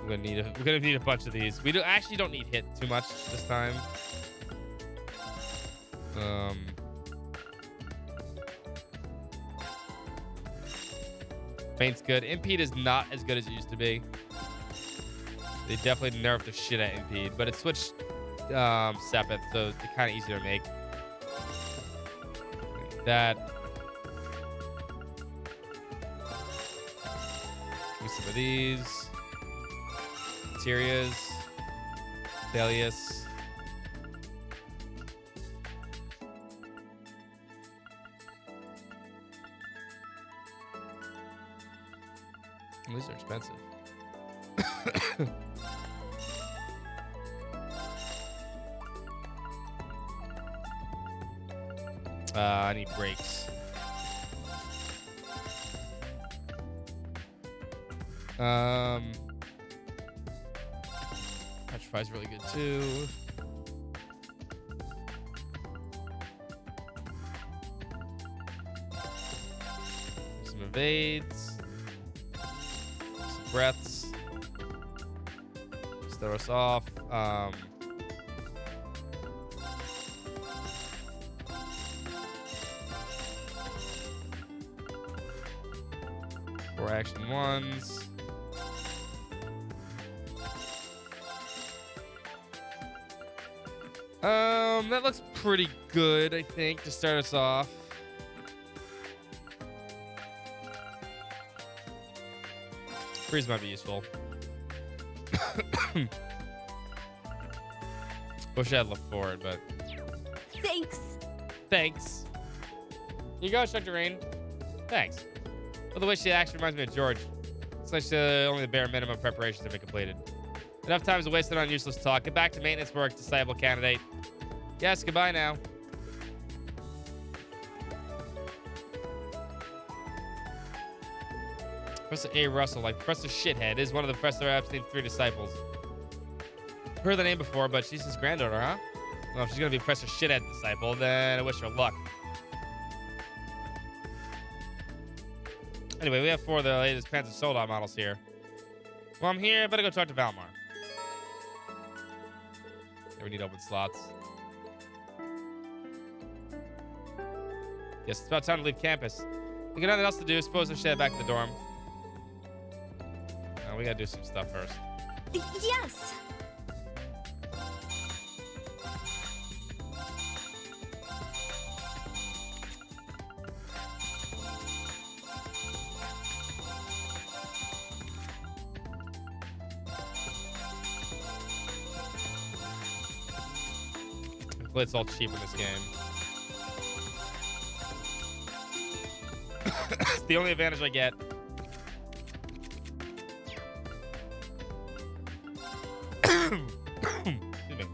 We're gonna need a bunch of these. We actually don't need hit too much this time. Feint's good. Impede is not as good as it used to be. They definitely nerfed the shit at Impede, but it switched Sepith, so it's kind of easier to make. That. Give me some of these. Materias. Thalius. These are expensive. I need brakes. Petrify is really good too. Some evades. Some breaths. Just throw us off. Four action ones. That looks pretty good, I think, to start us off. Freeze might be useful. Wish I had left forward, but...
Thanks.
Thanks. You go, Instructor Rain. Thanks. Well, the way she actually reminds me of George. It's like only the bare minimum preparations have been completed. Enough time is wasted on useless talk. Get back to maintenance work, disciple candidate. Yes, goodbye now. Professor A. Russell, like Professor Shithead, is one of the Professor Epstein's 3 disciples. Heard the name before, but she's his granddaughter, huh? Well, if she's gonna be Professor Shithead's disciple, then I wish her luck. Anyway, we have 4 of the latest Panzer Soldat models here. Well, I'm here. I better go talk to Valmar. Yeah, we need open slots. Yes, it's about time to leave campus. We got nothing else to do. Suppose I should head back to the dorm. We gotta do some stuff first.
Yes.
Luckily, it's all cheap in this game. It's the only advantage I get. Excuse me.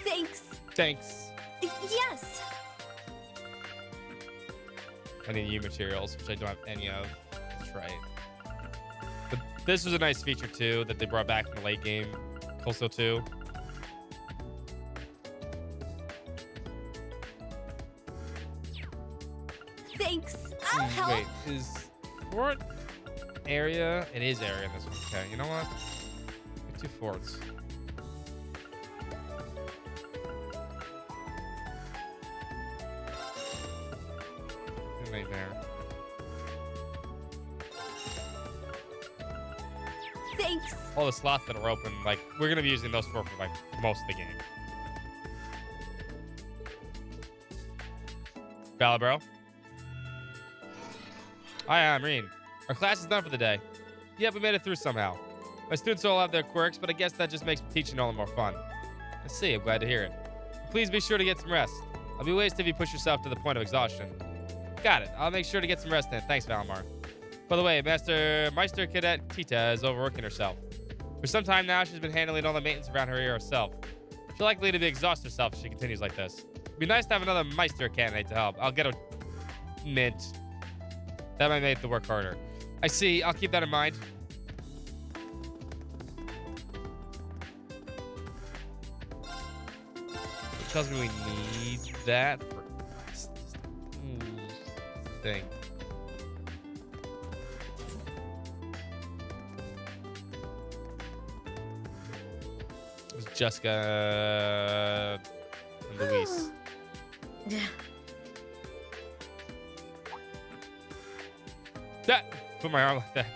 Thanks.
Thanks.
Yes.
I need new materials, which I don't have any of. That's right. But this was a nice feature too that they brought back in the late game, Coastal 2.
Thanks. I'll help.
Wait, is fort area? It is area in this one. Okay, you know what? Get 2 forts. Nightmare.
Thanks.
All the slots that are open, like, we're gonna be using those for like most of the game. Valibro. Hi, I'm Reen. Our class is done for the day. Yep, we made it through somehow. My students all have their quirks, but I guess that just makes teaching all the more fun. I see, I'm glad to hear it. Please be sure to get some rest. I'll be wasted if you push yourself to the point of exhaustion. Got it. I'll make sure to get some rest then. Thanks, Valimar. By the way, Meister Cadet Tita is overworking herself. For some time now, she's been handling all the maintenance around her here herself. She's likely to be exhaust herself if she continues like this. It'd be nice to have another Meister candidate to help. I'll get a mint. That might make the work harder. I see. I'll keep that in mind. It tells me we need that for thing. It was Jessica and Luis.
Yeah.
That put my arm like that.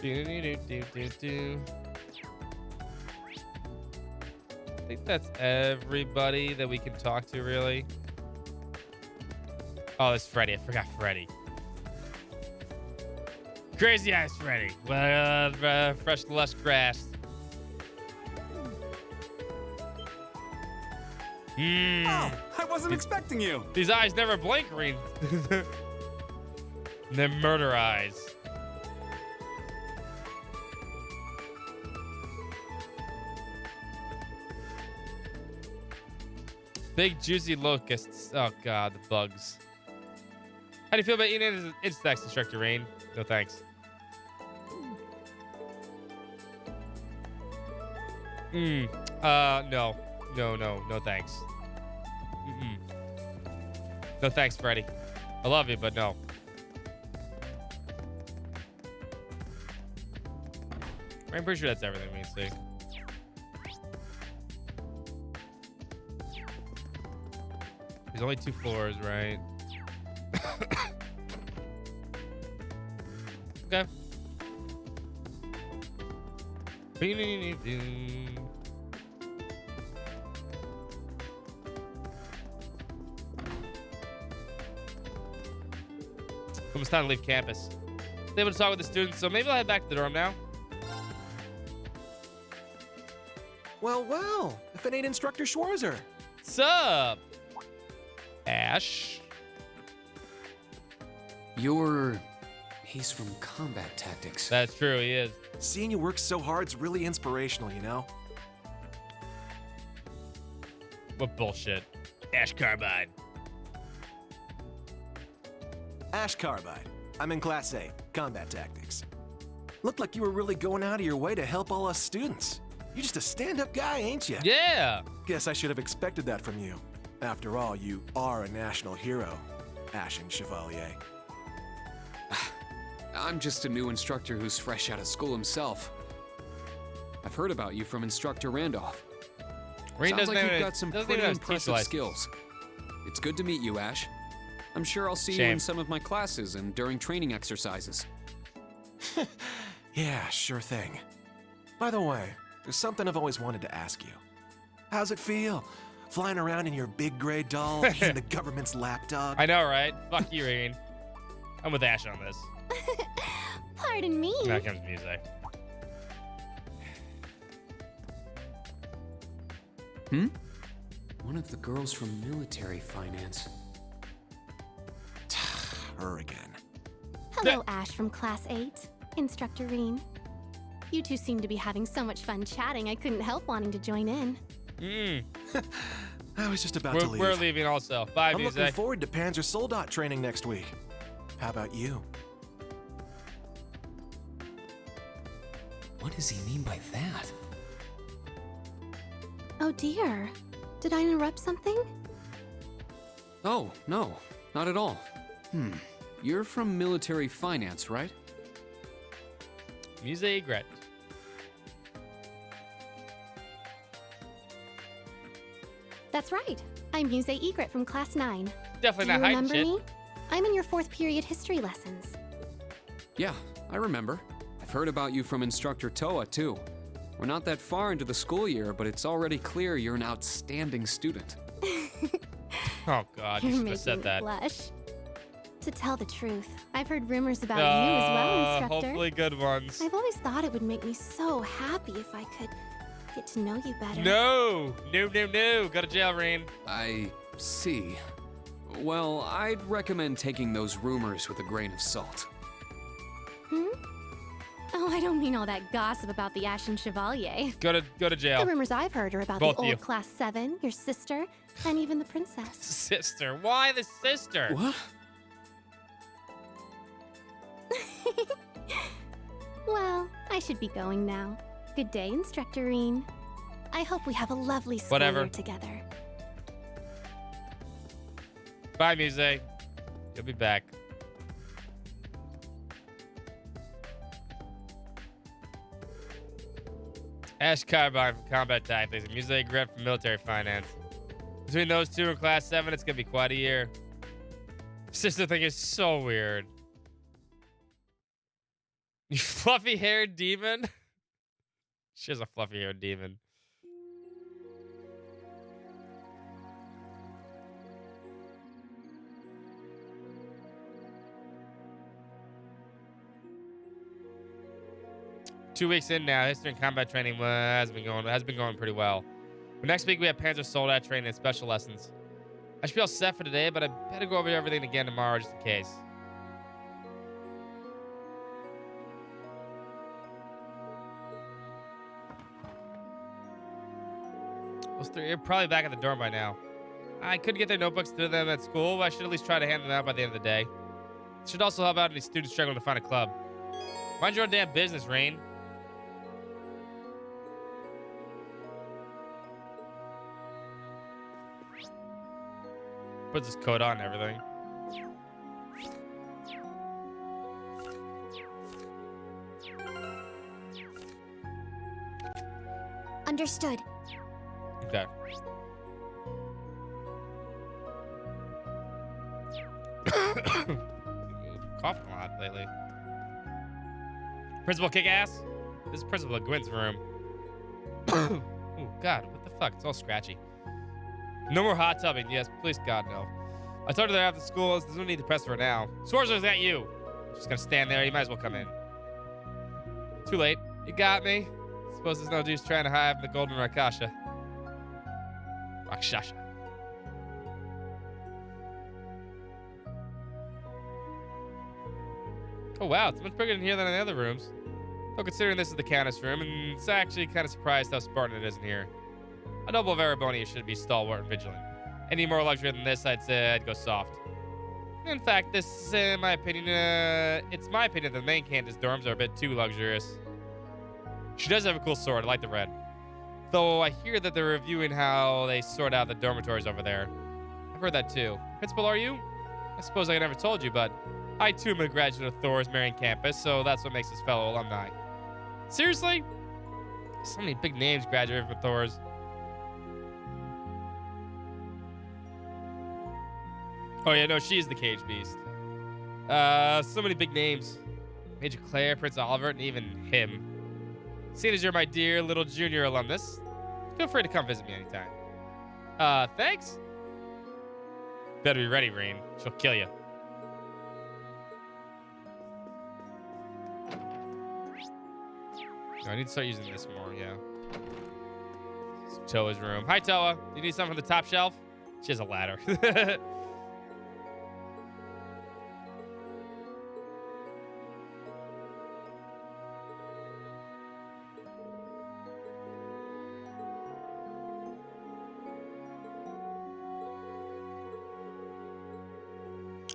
Do. I think that's everybody that we can talk to, really. Oh, that's Freddy. I forgot Freddy. Crazy Eyes Freddy. Fresh, lush grass.
Oh, I wasn't expecting you.
These eyes never blink, Reen. They're murder eyes. Big juicy locusts. Oh god, the bugs. How do you feel about eating insects, Instructor Rain? No thanks. No. No thanks. No thanks, Freddy. I love you, but no. I'm pretty sure that's everything we see. There's only 2 floors, right? Okay. Almost time to leave campus. I'm able to talk with the students, so maybe I'll head back to the dorm now.
Well, if it ain't Instructor Schwarzer.
Sup, Ash?
He's from Combat Tactics.
That's true, he is.
Seeing you work so hard's really inspirational, you know?
What bullshit. Ash Carbide.
Ash Carbide. I'm in Class A, Combat Tactics. Looked like you were really going out of your way to help all us students. You're just a stand-up guy, ain't you?
Yeah!
Guess I should have expected that from you. After all, you are a national hero, Ashen Chevalier.
I'm just a new instructor who's fresh out of school himself. I've heard about you from Instructor Randolph. Sounds like you've got some pretty impressive skills. It's good to meet you, Ash. I'm sure I'll see you in some of my classes and during training exercises.
Yeah, sure thing. By the way, there's something I've always wanted to ask you. How's it feel? Flying around in your big gray doll and the government's lapdog?
I know, right? Fuck you, Rain. I'm with Ash on this.
Pardon me.
Now comes music.
One of the girls from military finance.
Her again.
Hello, Ash from Class 8. Instructor Reen. You two seem to be having so much fun chatting, I couldn't help wanting to join in.
I was just about to leave.
We're leaving also. Bye,
I'm
music.
looking forward to Panzer Soldat training next week. How about you?
What does he mean by that?
Oh dear. Did I interrupt something?
Oh, no, not at all. You're from military finance, right?
Musée Egret.
That's right. I'm Musée Egret from Class 9.
Definitely
Do you
not hiding
remember
shit.
me? I'm in your 4th period history lessons.
Yeah, I remember. I've heard about you from Instructor Toa, too. We're not that far into the school year, but it's already clear you're an outstanding student.
Oh God, you
You're
should have
making
said
me
that.
blush. To tell the truth, I've heard rumors about you as well, Instructor.
Hopefully good ones.
I've always thought it would make me so happy if I could get to know you better.
No. Go to jail, Rain.
I see. Well, I'd recommend taking those rumors with a grain of salt.
Oh, I don't mean all that gossip about the Ashen Chevalier.
Go to jail.
The rumors I've heard are about
Both
the
of you.
old Class 7, your sister, and even the princess.
Sister. Why the sister?
What?
Well, I should be going now. Good day, Instructor Reen. I hope we have a lovely school
Whatever.
year together.
Bye, Musée. You'll be back. Ash Carbine from Combat Tactics and Musée Egret from Military Finance. Between those two in Class 7, it's going to be quite a year. Sister thing is so weird. You fluffy-haired demon? She has a fluffy-haired demon. Two weeks in now, history and combat training has been going pretty well. But next week we have Panzer Soldat training and special lessons. I should be all set for today, but I better go over everything again tomorrow just in case. Those three are probably back at the dorm by now. I could get their notebooks to them at school, but I should at least try to hand them out by the end of the day. It should also help out any students struggling to find a club. Mind your own damn business, Rain. Puts his coat on and everything.
Understood.
Okay. Coughing a lot lately. Principal Kick-Ass? This is Principal Gwyn's room. Oh, God, what the fuck? It's all scratchy. No more hot tubbing. Yes, please, God, no. I told her that after school. There's no need to press her now. Schwarzer, is that you? Just gonna stand there. You might as well come in. Too late. You got me. Suppose there's no juice trying to hide the golden Rakasha. Rakshasha. Oh, wow. It's much bigger in here than in the other rooms. Though considering this is the Countess room, and it's actually kind of surprised how Spartan it is in here. A noble of Erebonia should be stalwart and vigilant. Any more luxury than this, I'd say I'd go soft. In fact, this, in my opinion, it's my opinion that the main Candace dorms are a bit too luxurious. She does have a cool sword. I like the red. Though I hear that they're reviewing how they sort out the dormitories over there. I've heard that too. Principal, are you? I suppose I never told you, but I too am a graduate of Thor's Marion campus, so that's what makes us fellow alumni. Seriously? So many big names graduated from Thor's. Oh yeah, no, she's the Cage Beast. So many big names. Major Claire, Prince Oliver, and even him. Seeing as you're my dear little junior alumnus, feel free to come visit me anytime. Thanks? Better be ready, Rain. She'll kill you. I need to start using this more, yeah. It's Toa's room. Hi, Toa. You need something from the top shelf? She has a ladder.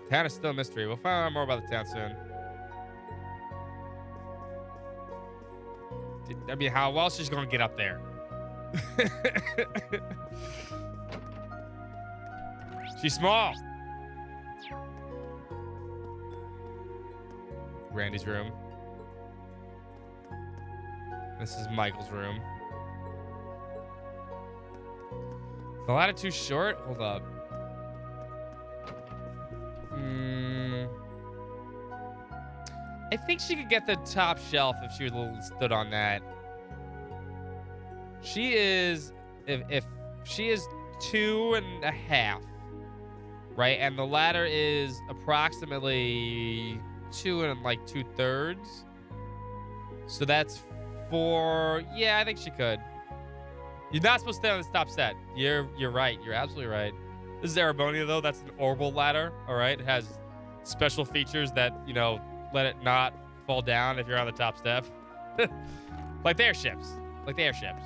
Town is still a mystery. We'll find out more about the town soon. I mean, how else is she gonna get up there? She's small. Randy's room. This is Michael's room. Is the ladder too short? Hold up. I think she could get the top shelf if she stood on that. She is, if she is 2.5, right? And the ladder is approximately 2 2/3. So that's 4. Yeah, I think she could. You're not supposed to stay on this top set. You're right. You're absolutely right. This is Erebonia, though. That's an orbital ladder, all right? It has special features that, you know, let it not fall down if you're on the top step. Like the airships. Like the airships.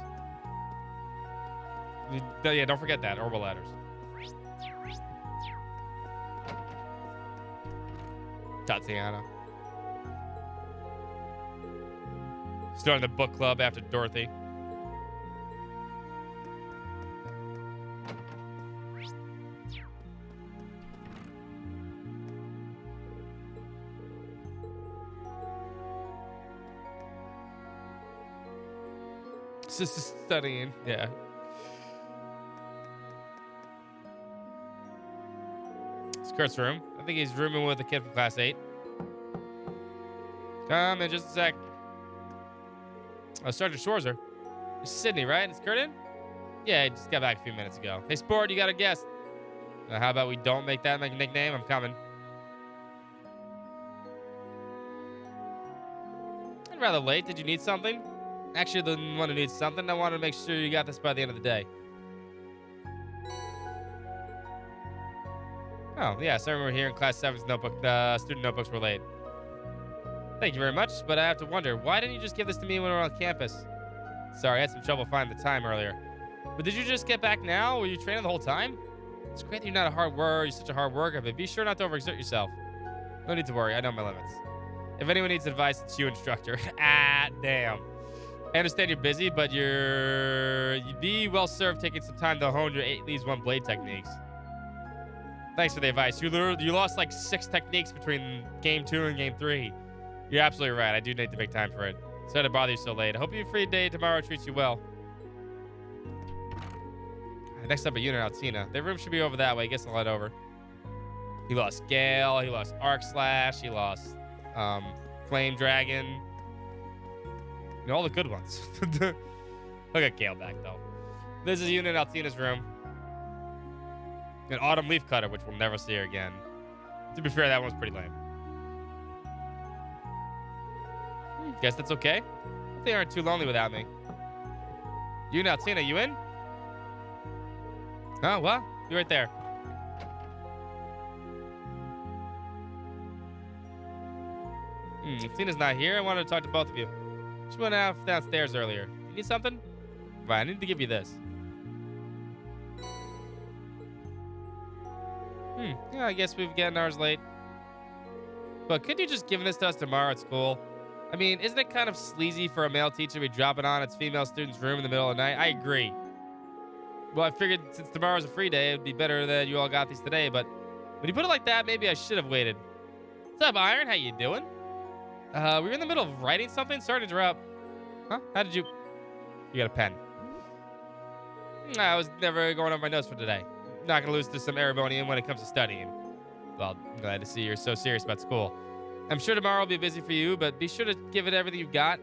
Yeah, don't forget that. Orbital ladders. Tatiana. Starting the book club after Dorothy. Just studying, yeah. It's Kurt's room. I think he's rooming with a kid from class 8. Come in just a sec. Oh, Sergeant Schwarzer. It's Sydney, right? Is Kurt in? Yeah, he just got back a few minutes ago. Hey, Sport, you got a guest. How about we don't make that make a nickname? I'm coming. I'm rather late. Did you need something? Actually, the one who needs something. I wanted to make sure you got this by the end of the day. Oh, yes. I remember here in Class 7's notebook, student notebooks were late. Thank you very much, but I have to wonder, why didn't you just give this to me when we were on campus? Sorry, I had some trouble finding the time earlier. But did you just get back now? Were you training the whole time? It's great that you're not a hard worker. You're such a hard worker, but be sure not to overexert yourself. No need to worry. I know my limits. If anyone needs advice, it's you, instructor. Ah, damn. I understand you're busy, but you'd be well served taking some time to hone your 8 leaves 1 blade techniques. Thanks for the advice. You lost like 6 techniques between game 2 and game 3. You're absolutely right. I do need to make time for it. Sorry to bother you so late. I hope your free day tomorrow treats you well. Next up, a unit Altina. Their room should be over that way. Guess I'll head over. He lost Gale. He lost Arc Slash. He lost Flame Dragon. You know, all the good ones. I'll get Gale back, though. This is Unit Altina's room. An Autumn Leaf Cutter, which we'll never see her again. To be fair, that one's pretty lame. Guess that's okay. They aren't too lonely without me. Unit Altina, you in? Oh, well, you're right there. Altina's not here. I wanted to talk to both of you. She went out downstairs earlier. You need something? Right, I need to give you this. Yeah, I guess we've gotten ours late. But could you just give this to us tomorrow at school? I mean, isn't it kind of sleazy for a male teacher to be dropping on its female student's room in the middle of the night? I agree. Well, I figured since tomorrow's a free day, it'd be better that you all got these today, but when you put it like that, maybe I should have waited. What's up, Iron? How you doing? We were in the middle of writing something. Sorry to interrupt. Huh? How did you... You got a pen. I was never going over my notes for today. Not gonna lose to some Erebonian when it comes to studying. Well, I'm glad to see you're so serious about school. I'm sure tomorrow will be busy for you, but be sure to give it everything you've got.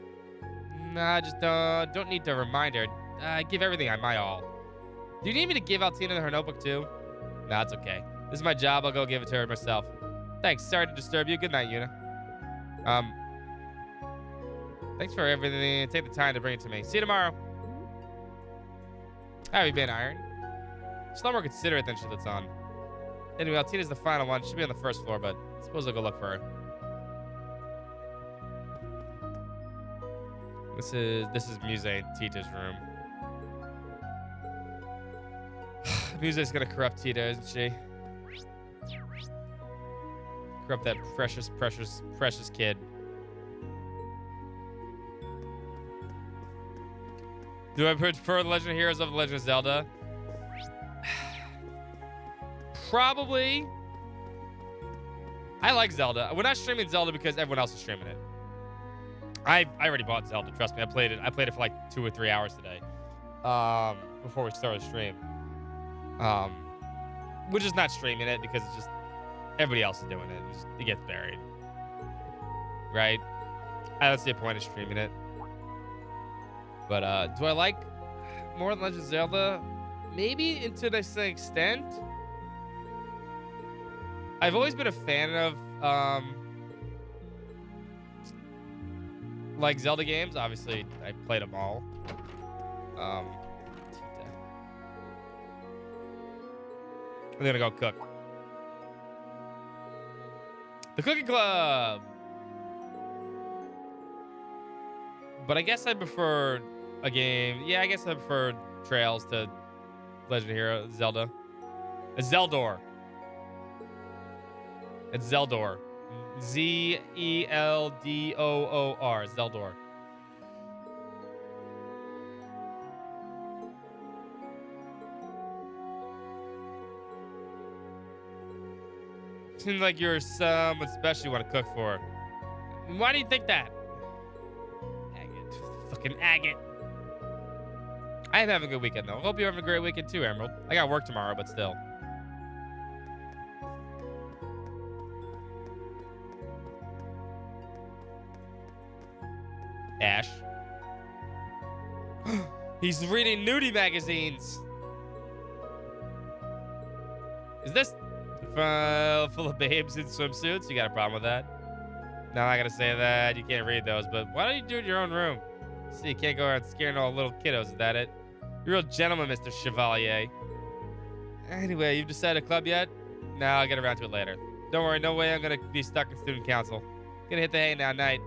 Nah, I just don't need a reminder. I give everything my all. Do you need me to give Altina her notebook too? Nah, it's okay. This is my job. I'll go give it to her myself. Thanks. Sorry to disturb you. Good night, Yuna. Thanks for everything. Take the time to bring it to me. See you tomorrow. How have you been, Iron? She's a lot more considerate than she lets on. Anyway, Altina's the final one. She'll be on the first floor, but I suppose I'll go look for her. This is Muse and Tita's room. Muse's gonna corrupt Tita, isn't she? Corrupt that precious, precious, precious kid. Do I prefer The Legend of Heroes over The Legend of Zelda? Probably. I like Zelda. We're not streaming Zelda because everyone else is streaming it. I already bought Zelda. Trust me, I played it for like 2 or 3 hours today. Before we started the stream. We're just not streaming it because it's just everybody else is doing it. It gets buried. Right? I don't see a point of streaming it. But do I like more than Legend of Zelda? Maybe to an extent. I've always been a fan of like Zelda games. Obviously, I played them all. I'm gonna go cook. The Cooking Club. But I guess I prefer a game. Yeah, I guess I prefer Trails to Legend of Heroes, Zelda. It's Zeldor. It's Zeldor. Z-E-L-D-O-O-R. Zeldor. Seems like you're someone special you want to cook for. Why do you think that? Agate. Fucking agate. I am having a good weekend, though. Hope you're having a great weekend, too, Emerald. I got work tomorrow, but still. Ash. He's reading nudie magazines. Is this full of babes in swimsuits? You got a problem with that? No, I gotta say that. You can't read those, but why don't you do it in your own room? See, you can't go around scaring all little kiddos. Is that it? You're a real gentleman, Mr. Chevalier. Anyway, you've decided a club yet? No, I'll get around to it later. Don't worry, no way I'm gonna be stuck in student council. Gonna hit the hay now, night.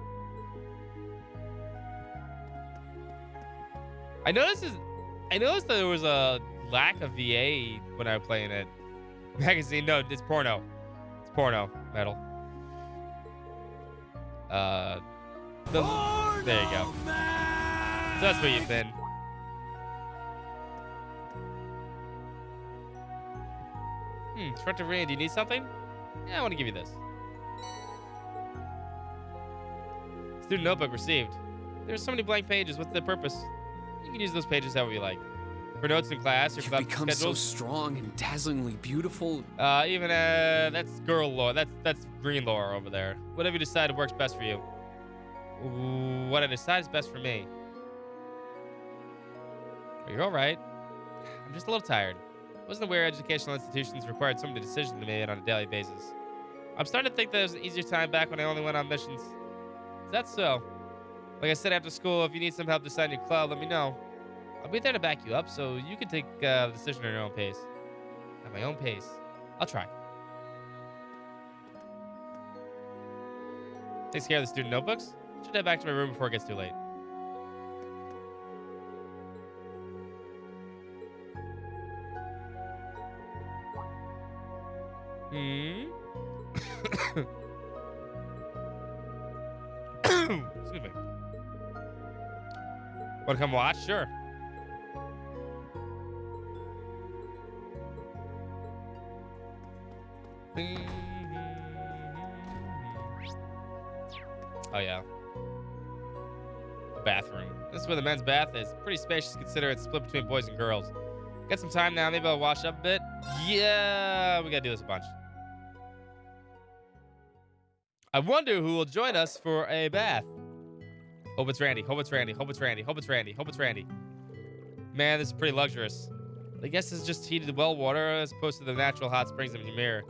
I noticed that there was a lack of VA when I was playing it. Magazine, no, it's porno. It's porno, Metal. There you go. So that's where you've been. Instructor Rand, do you need something? Yeah, I want to give you this. Student notebook received. There's so many blank pages. What's the purpose? You can use those pages however you like. For notes in class or club
become
schedules.
So strong and dazzlingly beautiful.
That's girl lore. That's green lore over there. Whatever you decide works best for you. What I decide is best for me. You're all right. I'm just a little tired. I wasn't aware educational institutions required so many decisions to be made on a daily basis. I'm starting to think that it was an easier time back when I only went on missions. Is that so? Like I said, after school, if you need some help deciding your club, let me know. I'll be there to back you up, so you can take the decision at your own pace. At my own pace. I'll try. Takes care of the student notebooks. Should head back to my room before it gets too late. Excuse me. Want to come watch? Sure. Oh, yeah. The bathroom. This is where the men's bath is. Pretty spacious, consider it's split between boys and girls. Got some time now. Maybe I'll wash up a bit. Yeah, we gotta do this a bunch. I wonder who will join us for a bath. Hope it's Randy. Hope it's Randy. Hope it's Randy. Hope it's Randy. Hope it's Randy. Man, this is pretty luxurious. I guess it's just heated well water as opposed to the natural hot springs of Ymir.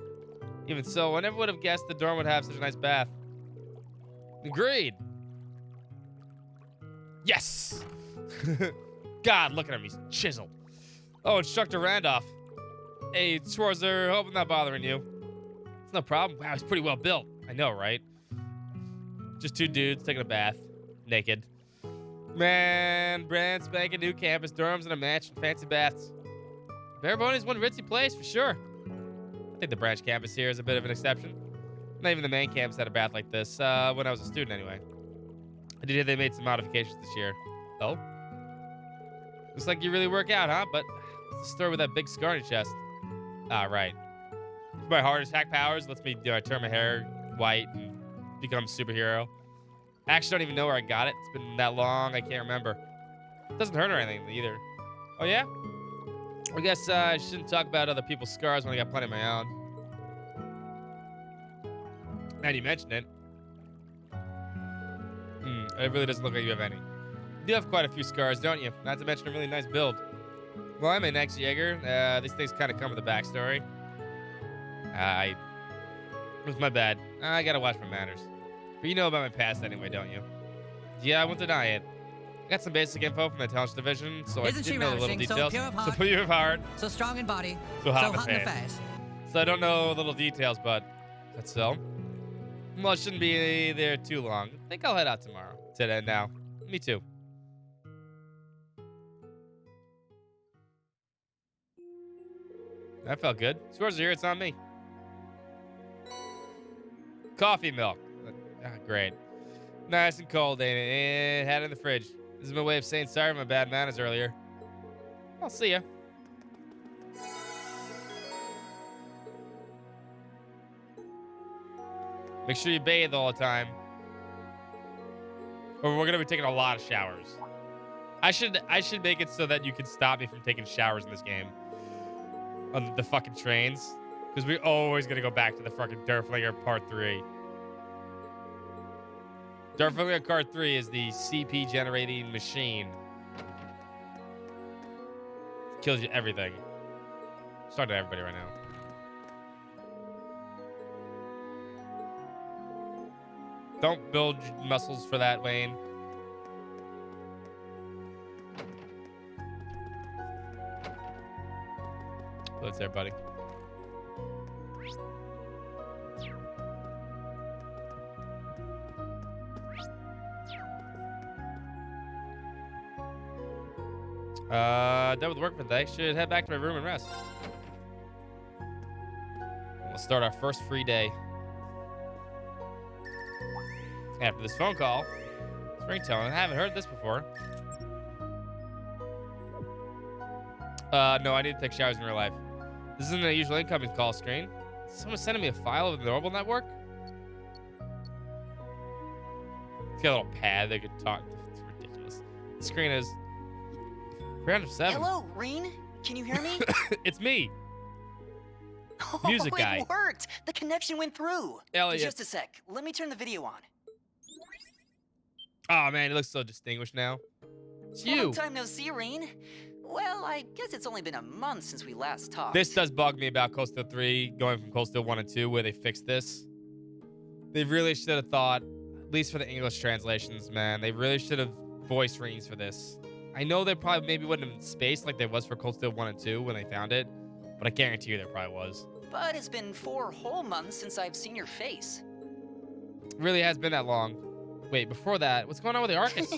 Even so, I never would have guessed the dorm would have such a nice bath. Agreed. Yes! God, look at him. He's chiseled. Oh, Instructor Randolph. Hey, Schwarzer. Hope I'm not bothering you. It's no problem. Wow, he's pretty well built. I know, right? Just two dudes taking a bath. Naked. Man, brand spanking new campus, dorms and a mansion, fancy baths. Barebone's one ritzy place for sure. I think the branch campus here is a bit of an exception. Not even the main campus had a bath like this, when I was a student anyway. I did hear they made some modifications this year. Oh? Looks like you really work out, huh? But what's the story with that big scar on your chest? Ah, right. My hardest hack powers lets me turn my hair white and become a superhero. I actually don't even know where I got it. It's been that long, I can't remember. It doesn't hurt or anything either. Oh, yeah? I guess I shouldn't talk about other people's scars when I got plenty of my own. Now you mention it. It really doesn't look like you have any. You do have quite a few scars, don't you? Not to mention a really nice build. Well, I'm an ex-Jaeger. These things kind of come with a backstory. It was my bad. I gotta watch my manners. But you know about my past anyway, don't you? Yeah, I won't deny it. I got some basic info from the intelligence division, so
Isn't
I
she
did know the little
ravishing, so
details.
pure of
So
heart,
pure of heart.
so strong in body,
So hot
so
in the
hot in the
face.
face.
So I don't know little details, but that's so. Well, it shouldn't be there too long. I think I'll head out tomorrow. Today now. Me too. That felt good. Scores are here. It's on me. Coffee milk. Great. Nice and cold, ain't it? And had it in the fridge. This is my way of saying sorry for my bad manners earlier. I'll see ya. Make sure you bathe all the time. Or we're gonna be taking a lot of showers. I should make it so that you can stop me from taking showers in this game. On the fucking trains. Because we're always gonna go back to the fucking Derflinger Part 3. Derflinger Part 3 is the CP generating machine. Kills you everything. Just talking to everybody right now. Don't build muscles for that, Wayne. What's there, buddy? Done with work for the day. Should head back to my room and rest. We'll start our first free day. After this phone call, it's ringtone. I haven't heard this before. No, I need to take showers in real life. This isn't a usual incoming call screen. Someone sending me a file of the Orbital network? It's got a little pad they could talk. It's ridiculous. The screen is 307.
Hello, Reen. Can you hear me?
It's me.
Oh,
Music guy.
It worked. The connection went through.
Elliot.
Just a sec. Let me turn the video on.
Oh man, it looks so distinguished now. It's you.
Long time no see, Reen. Well, I guess it's only been a month since we last talked.
This does bug me about Cold Steel 3 going from Cold Steel 1 and 2 where they fixed this. They really should have thought, at least for the English translations, man, they really should have voiced Reens for this. I know they probably maybe wouldn't have been spaced like there was for Cold Steel 1 and 2 when they found it, but I guarantee you there probably was.
But it's been 4 whole months since I've seen your face.
It really has been that long. Wait, before that, what's going on with the Arcus?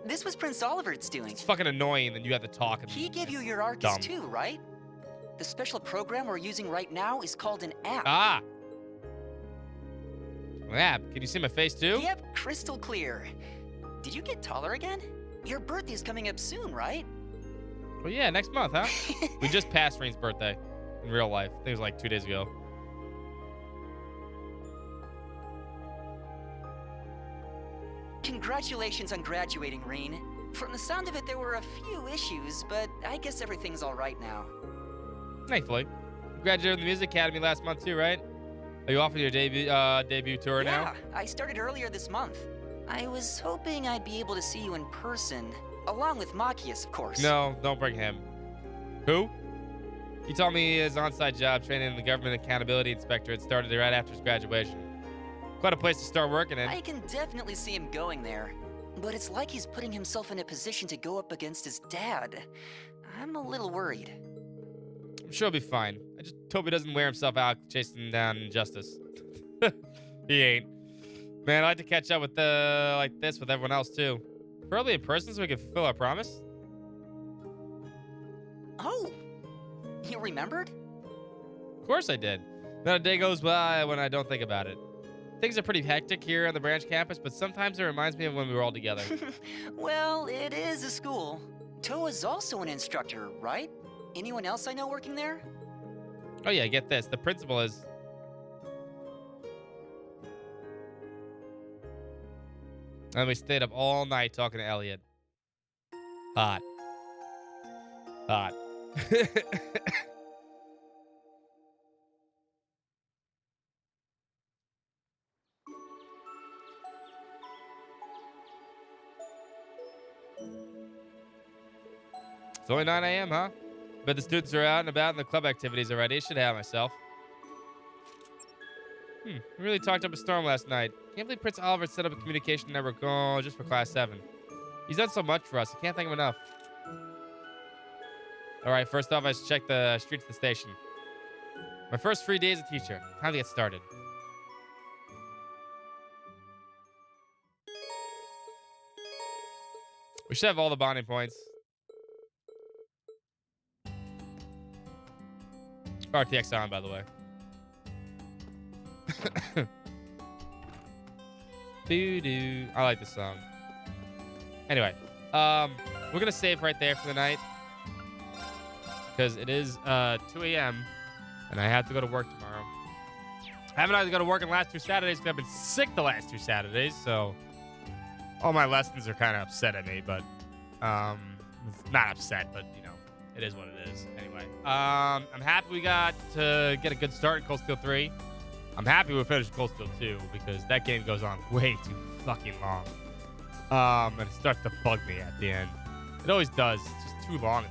This was Prince Oliver's doing.
It's fucking annoying that you have to talk. And
He gave you your Arcus too, right? The special program we're using right now is called an app.
Ah! An app? Can you see my face too?
Yep, crystal clear. Did you get taller again? Your birthday's coming up soon, right?
Well, yeah, next month, huh? We just passed Reen's birthday in real life. I think it was like 2 days ago.
Congratulations on graduating, Reen. From the sound of it, there were a few issues, but I guess everything's all right now.
Thankfully. You graduated from the Music Academy last month too, right? Are you off on your debut tour now?
Yeah, I started earlier this month. I was hoping I'd be able to see you in person, along with Machias, of course.
No, don't bring him. Who? He told me his on-site job training in the Government Accountability Inspector had started right after his graduation. Quite a place to start working in.
I can definitely see him going there. But it's like he's putting himself in a position to go up against his dad. I'm a little worried.
I'm sure he'll be fine. I just hope he doesn't wear himself out chasing down injustice. He ain't. Man, I'd like to catch up with like this with everyone else too. Probably in person so we can fulfill our promise.
Oh, you remembered?
Of course I did. Not a day goes by when I don't think about it. Things are pretty hectic here on the branch campus, but sometimes it reminds me of when we were all together.
Well, it is a school. Toa's also an instructor, right? Anyone else I know working there?
Oh yeah, get this. The principal is... And we stayed up all night talking to Elliot. Hot. Hot. It's only 9 a.m., huh? But the students are out and about and the club activities already. Should have myself. We really talked up a storm last night. Can't believe Prince Oliver set up a communication network just for Class 7. He's done so much for us. I can't thank him enough. All right, first off, I should check the streets of the station. My first free day as a teacher. Time to get started. We should have all the bonding points. RTX on, by the way. Doo-doo. I like this song. Anyway, we're gonna save right there for the night because it is 2 a.m. and I have to go to work tomorrow. I haven't had to go to work in the last 2 Saturdays because I've been sick the last 2 Saturdays, so all my lessons are kind of upset at me, but not upset, but you know, it is what it is. Anyway, I'm happy we got to get a good start in Cold Steel 3. I'm happy we finished Cold Steel 2 because that game goes on way too fucking long. And it starts to bug me at the end. It always does. It's just too long.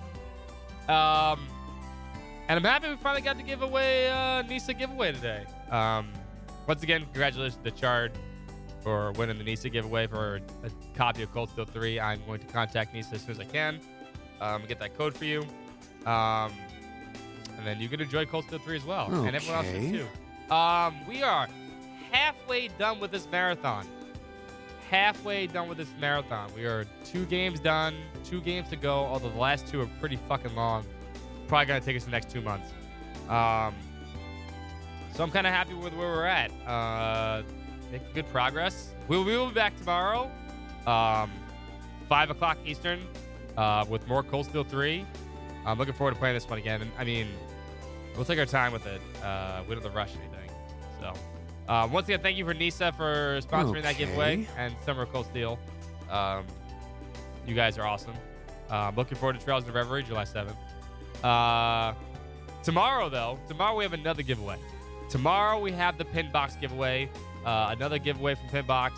And I'm happy we finally got to give away NISA giveaway today. Once again, congratulations to Chard for winning the NISA giveaway for a copy of Cold Steel 3. I'm going to contact NISA as soon as I can. Get that code for you. And then you can enjoy Cold Steel 3 as well.
Okay.
And everyone else can too. We are halfway done with this marathon. Halfway done with this marathon. We are 2 games done, 2 games to go, although the last 2 are pretty fucking long. Probably going to take us the next 2 months. So I'm kind of happy with where we're at. Making good progress. We will be back tomorrow, 5 o'clock Eastern, with more Cold Steel 3. I'm looking forward to playing this one again. And I mean, we'll take our time with it. We don't have to rush anything. So, once again, thank you for NISA for sponsoring that giveaway and Summer Cold Steel. You guys are awesome. Looking forward to Trails of Reverie, July 7th. Tomorrow, though, we have another giveaway. Tomorrow, we have the Pinbox giveaway. Another giveaway from Pinbox.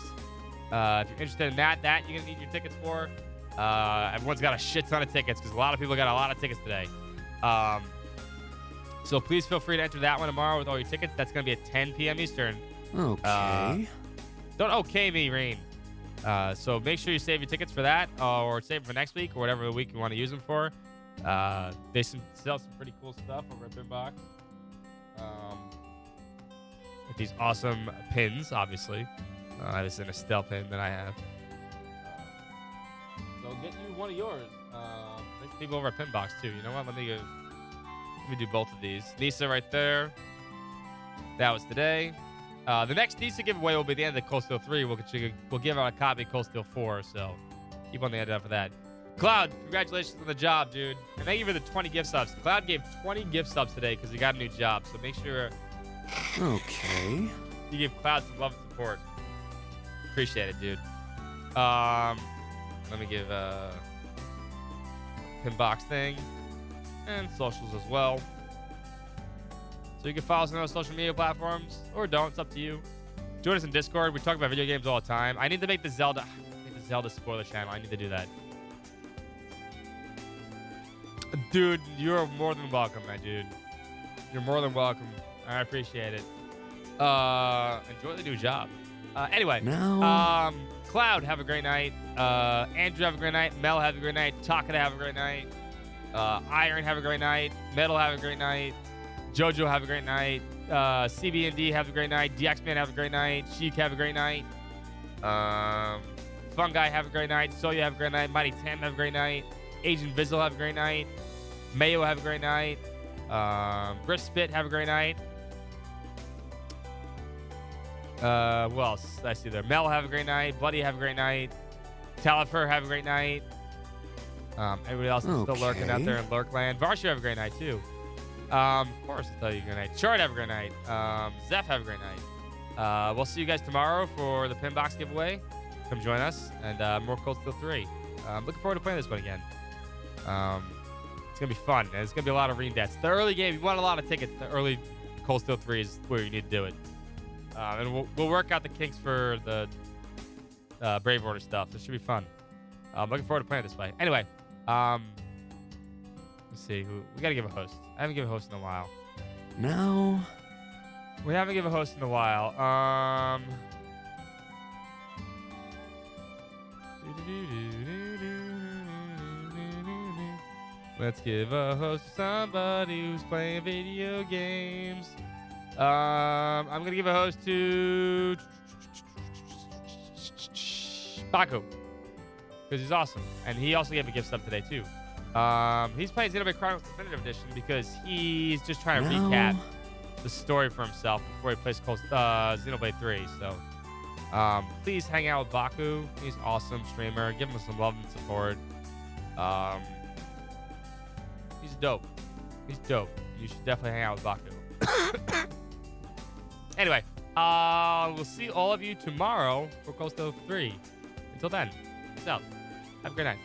If you're interested in that you're going to need your tickets for. Everyone's got a shit ton of tickets because a lot of people got a lot of tickets today. So please feel free to enter that one tomorrow with all your tickets. That's going to be at 10 p.m. Eastern.
Okay.
Don't okay me, Rain. So make sure you save your tickets for that or save them for next week or whatever week you want to use them for. They sell some pretty cool stuff over at Pinbox. With these awesome pins, obviously. This is an Estelle pin that I have. So get you one of yours. There's people over at Pinbox too. You know what? Let me do both of these. NISA right there. That was today. The next NISA giveaway will be the end of Cold Steel 3. We'll give out a copy of Cold Steel 4. So keep on the head out for that. Cloud, congratulations on the job, dude. And thank you for the 20 gift subs. Cloud gave 20 gift subs today because he got a new job. So make sure
Okay.
you give Cloud some love and support. Appreciate it, dude. Let me give Pinbox thing and socials as well. So you can follow us on our social media platforms or don't. It's up to you. Join us in Discord. We talk about video games all the time. I need to make the Zelda spoiler channel. I need to do that. Dude, you're more than welcome, my dude. You're more than welcome. I appreciate it. Enjoy the new job. Anyway, Cloud, have a great night. Andrew, have a great night. Mel, have a great night. Takada, have a great night. Iron, have a great night. Metal, have a great night. Jojo, have a great night. CBND, have a great night. DXman, have a great night. Sheik, have a great night. Fungi, have a great night. Soya, have a great night. Mighty Tam, have a great night. Agent Vizzle, have a great night. Mayo, have a great night. Griff Spit, have a great night. Who else? I see there. Mel, have a great night. Buddy, have a great night. Talifer, have a great night. Everybody else is still lurking out there in Lurkland. Varshu, have a great night too. Of course, I'll tell you good night. Shard, have a great night. Zeph, have a great night. We'll see you guys tomorrow for the Pinbox giveaway. Come join us and more Cold Steel 3. Looking forward to playing this one again. It's gonna be fun. And it's gonna be a lot of redeaths. The early game, you want a lot of tickets. The early Cold Steel 3 is where you need to do it. And we'll work out the kinks for the Brave Order stuff. This should be fun. I'm looking forward to playing this way. Anyway, let's see. We gotta give a host. I haven't given a host in a while.
No.
We haven't given a host in a while. Let's give a host to somebody who's playing video games. I'm gonna give a host to Baku because he's awesome, and he also gave a gift sub today too. He's playing Xenoblade Chronicles Definitive Edition because he's just trying to recap the story for himself before he plays Xenoblade 3. So please hang out with Baku. He's an awesome streamer. Give him some love and support. He's dope. He's dope. You should definitely hang out with Baku. Anyway, we'll see all of you tomorrow for Cold Steel 3. Until then, peace out. Have a great night.